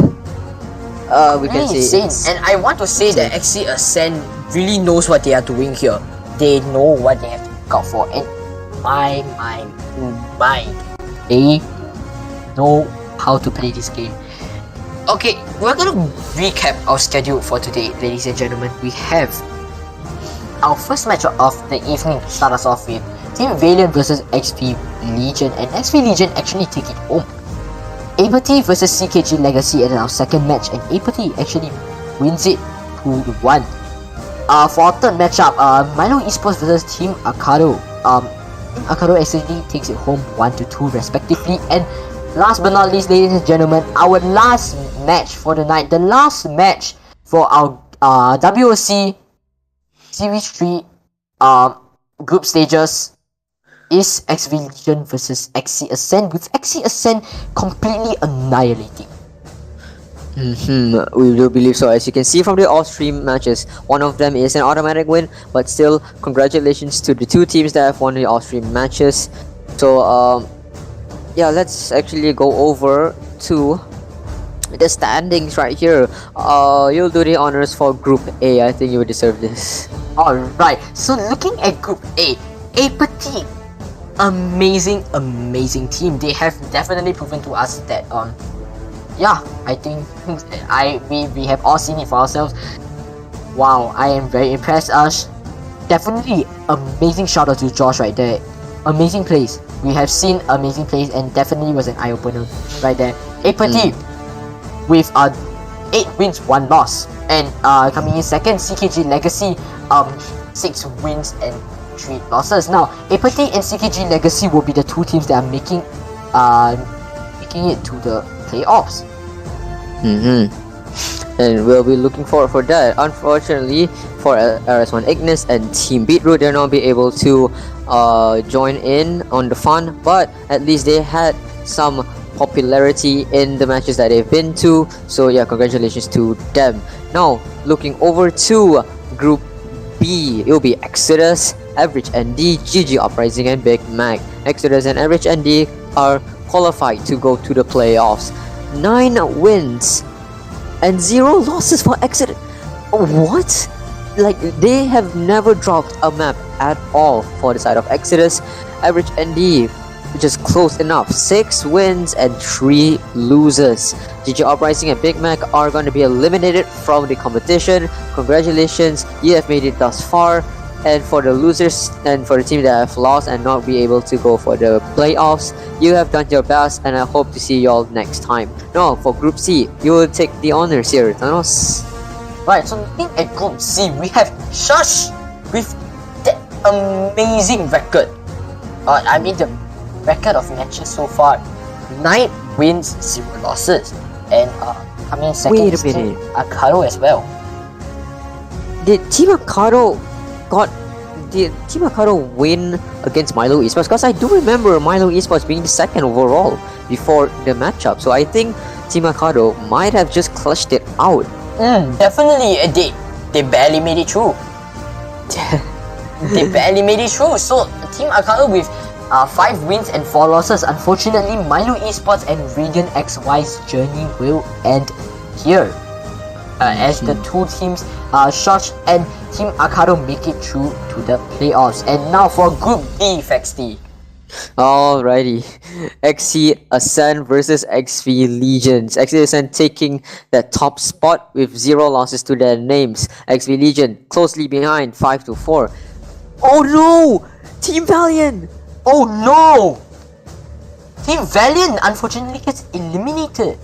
C: we can say
D: insane. And I want to say that XC Ascend really knows what they are doing here. They know what they have to look out for, and my, they know how to play this game. Okay, we're gonna recap our schedule for today, ladies and gentlemen. We have our first match of the evening to start us off with Team Valiant versus XP Legion, and XP Legion actually take it home. AEIPATHY versus CKG Legacy in our second match, and AEIPATHY actually wins it 2-1. For our third matchup, Milo Esports versus Team Akato. Team Akato actually takes it home 1-2 respectively. And last but not least, ladies and gentlemen, our last match for the night, the last match for our WOC Series 3 group stages is XV Legion versus XC Ascend, with XC Ascend completely annihilating.
C: We do believe so. As you can see from the off-stream matches, one of them is an automatic win, but still, congratulations to the two teams that have won the off-stream matches. So, yeah, let's actually go over to the standings right here. You'll do the honors for Group A. I think you would deserve this.
D: Alright, so looking at Group A, AEIPATHY, amazing team. They have definitely proven to us that yeah, I think we have all seen it for ourselves. Wow, I am very impressed. Definitely amazing shout out to Josh right there. Amazing plays. We have seen amazing plays, and definitely was an eye opener right there. AEIPATHY with 8 wins, 1 loss, and coming in second, CKG Legacy 6 wins and 3 losses. Now, AEIPATHY and CKG Legacy will be the two teams that are making it to the playoffs.
C: And we'll be looking forward for that. Unfortunately, for RS1 Ignis and Team Beetroot, they're not be able to join in on the fun, but at least they had some popularity in the matches that they've been to. So yeah, congratulations to them. Now, looking over to Group B, it'll be Exodus, Average ND, GG Uprising, and Big Mac. Exodus and Average ND are qualified to go to the playoffs. 9 wins and 0 losses for Exodus. What? Like, they have never dropped a map at all for the side of Exodus. Average ND, which is close enough, 6 wins and 3 losses. GG Uprising and Big Mac are going to be eliminated from the competition. Congratulations, you have made it thus far. And for the losers and for the team that have lost and not be able to go for the playoffs, you have done your best, and I hope to see you all next time. Now, for Group C, you will take the honors here, Thanos.
D: Right, so looking at Group C, we have Shush with that amazing record. I mean, the record of matches so far, 9 wins, 0 losses, and coming second
C: Wait a
D: is Team
C: minute.
D: Akato as well.
C: Did Team Akato win against Milo Esports? Because I do remember Milo Esports being the second overall before the matchup. So I think Team Akato might have just clutched it out.
D: Definitely, they barely made it through. They barely made it through. So Team Akato with 5 wins and 4 losses. Unfortunately, Milo Esports and Radiant XY's journey will end here. As the two teams, Shush and Team Akato, make it through to the playoffs. And now for Group D, Fexty.
C: Alrighty, XC Ascend versus XV Legions. XC Ascend taking that top spot with 0 losses to their names. XV Legion closely behind, 5-4. Oh no! Team Valiant!
D: Oh no! Team Valiant unfortunately gets eliminated.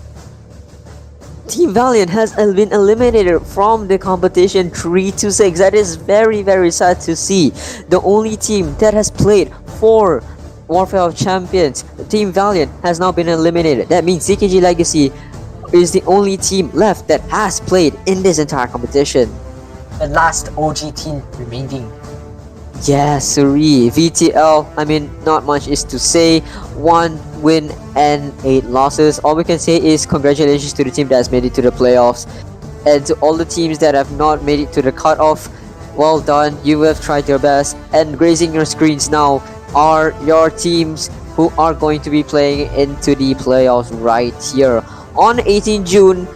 C: Team Valiant has been eliminated from the competition 3-6. That is very sad to see. The only team that has played for Warfare of Champions, Team Valiant, has now been eliminated. That means CKG Legacy is the only team left that has played in this entire competition.
E: the last OG team remaining.
C: Yeah, sorry. VTL, I mean, not much is to say. 1 win and 8 losses. All we can say is congratulations to the team that has made it to the playoffs. And to all the teams that have not made it to the cutoff, well done. You have tried your best. And grazing your screens now are your teams who are going to be playing into the playoffs right here. On 18 June,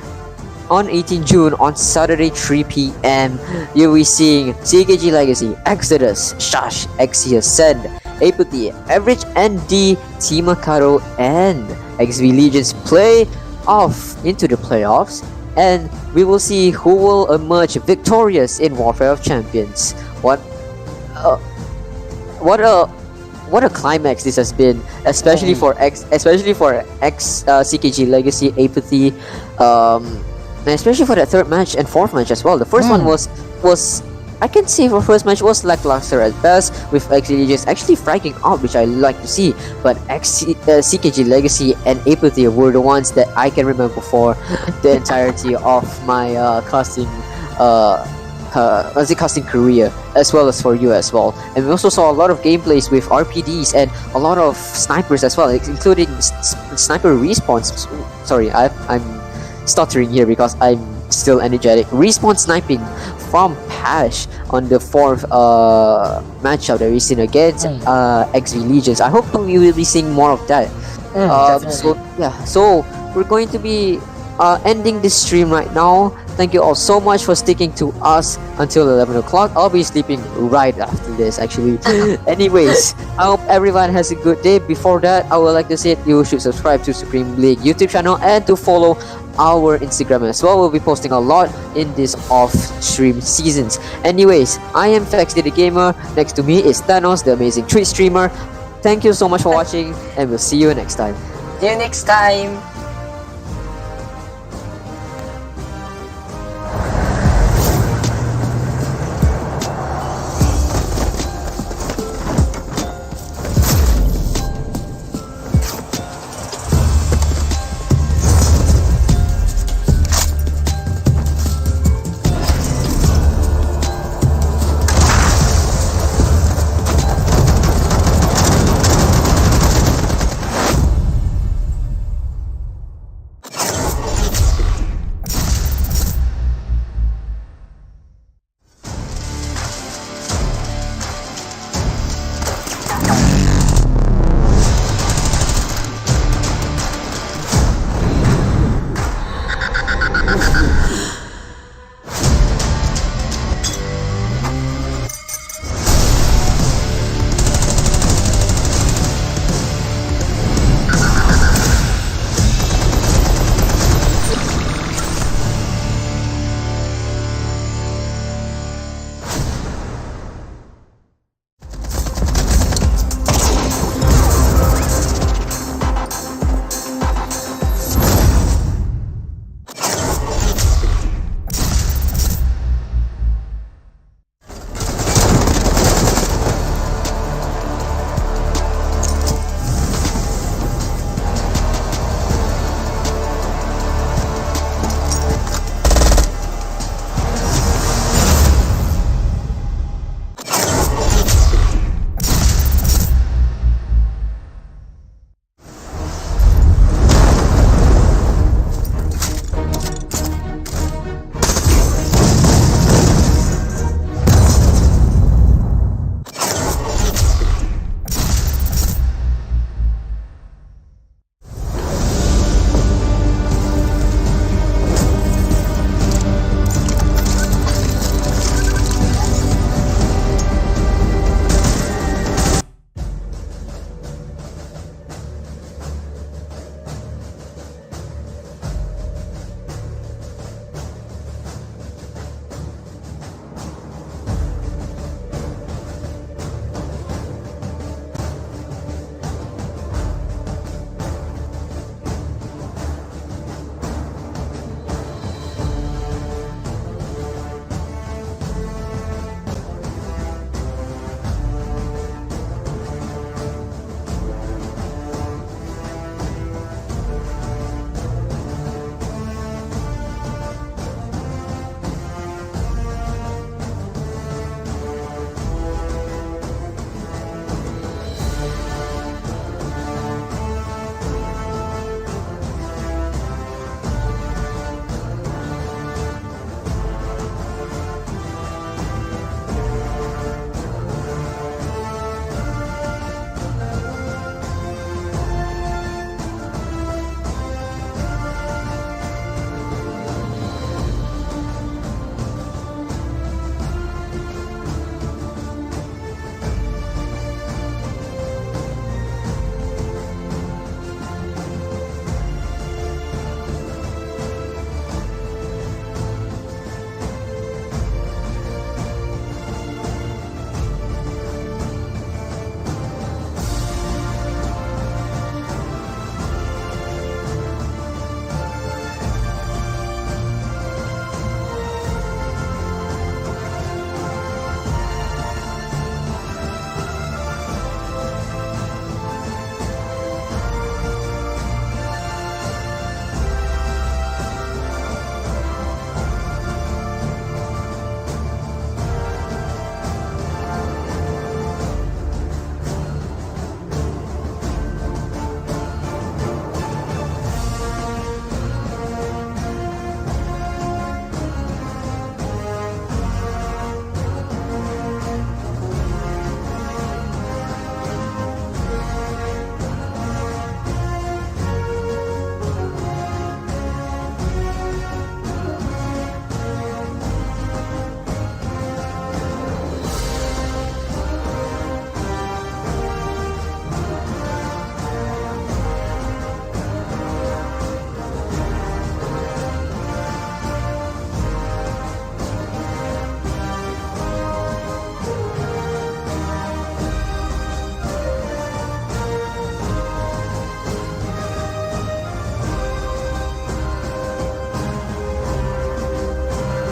C: on Saturday 3 p.m, you'll be seeing CKG Legacy, Exodus, Shash, XC Ascend, Apathy, Average ND, Team Akato, and XV Legions play off into the playoffs, and we will see who will emerge victorious in Warfare of Champions. What a climax this has been, especially for CKG Legacy, Apathy, and especially for that third match and fourth match as well. The first one was I can say for first match was lackluster at best, with XC Legions actually fragging out, which I like to see. But CKG Legacy and Apathy were the ones that I can remember for the entirety of my casting career, as well as for you as well. And we also saw a lot of gameplays with RPDs and a lot of snipers as well, including sniper respawns. Sorry, I'm stuttering here because I'm still energetic. Respawn sniping from Pash on the fourth matchup that we've seen against XV Legions. I hope we will be seeing more of that. So we're going to be ending this stream right now. Thank you all so much for sticking to us until 11 o'clock. I'll be sleeping right after this, actually. Anyways, I hope everyone has a good day. Before that, I would like to say you should subscribe to Supreme League YouTube channel and to follow our Instagram as well. We'll be posting a lot in this off-stream seasons. Anyways, I am Fexty the Gamer. Next to me is Thanos, the amazing Twitch streamer. Thank you so much for watching, and we'll see you next time.
E: See you next time.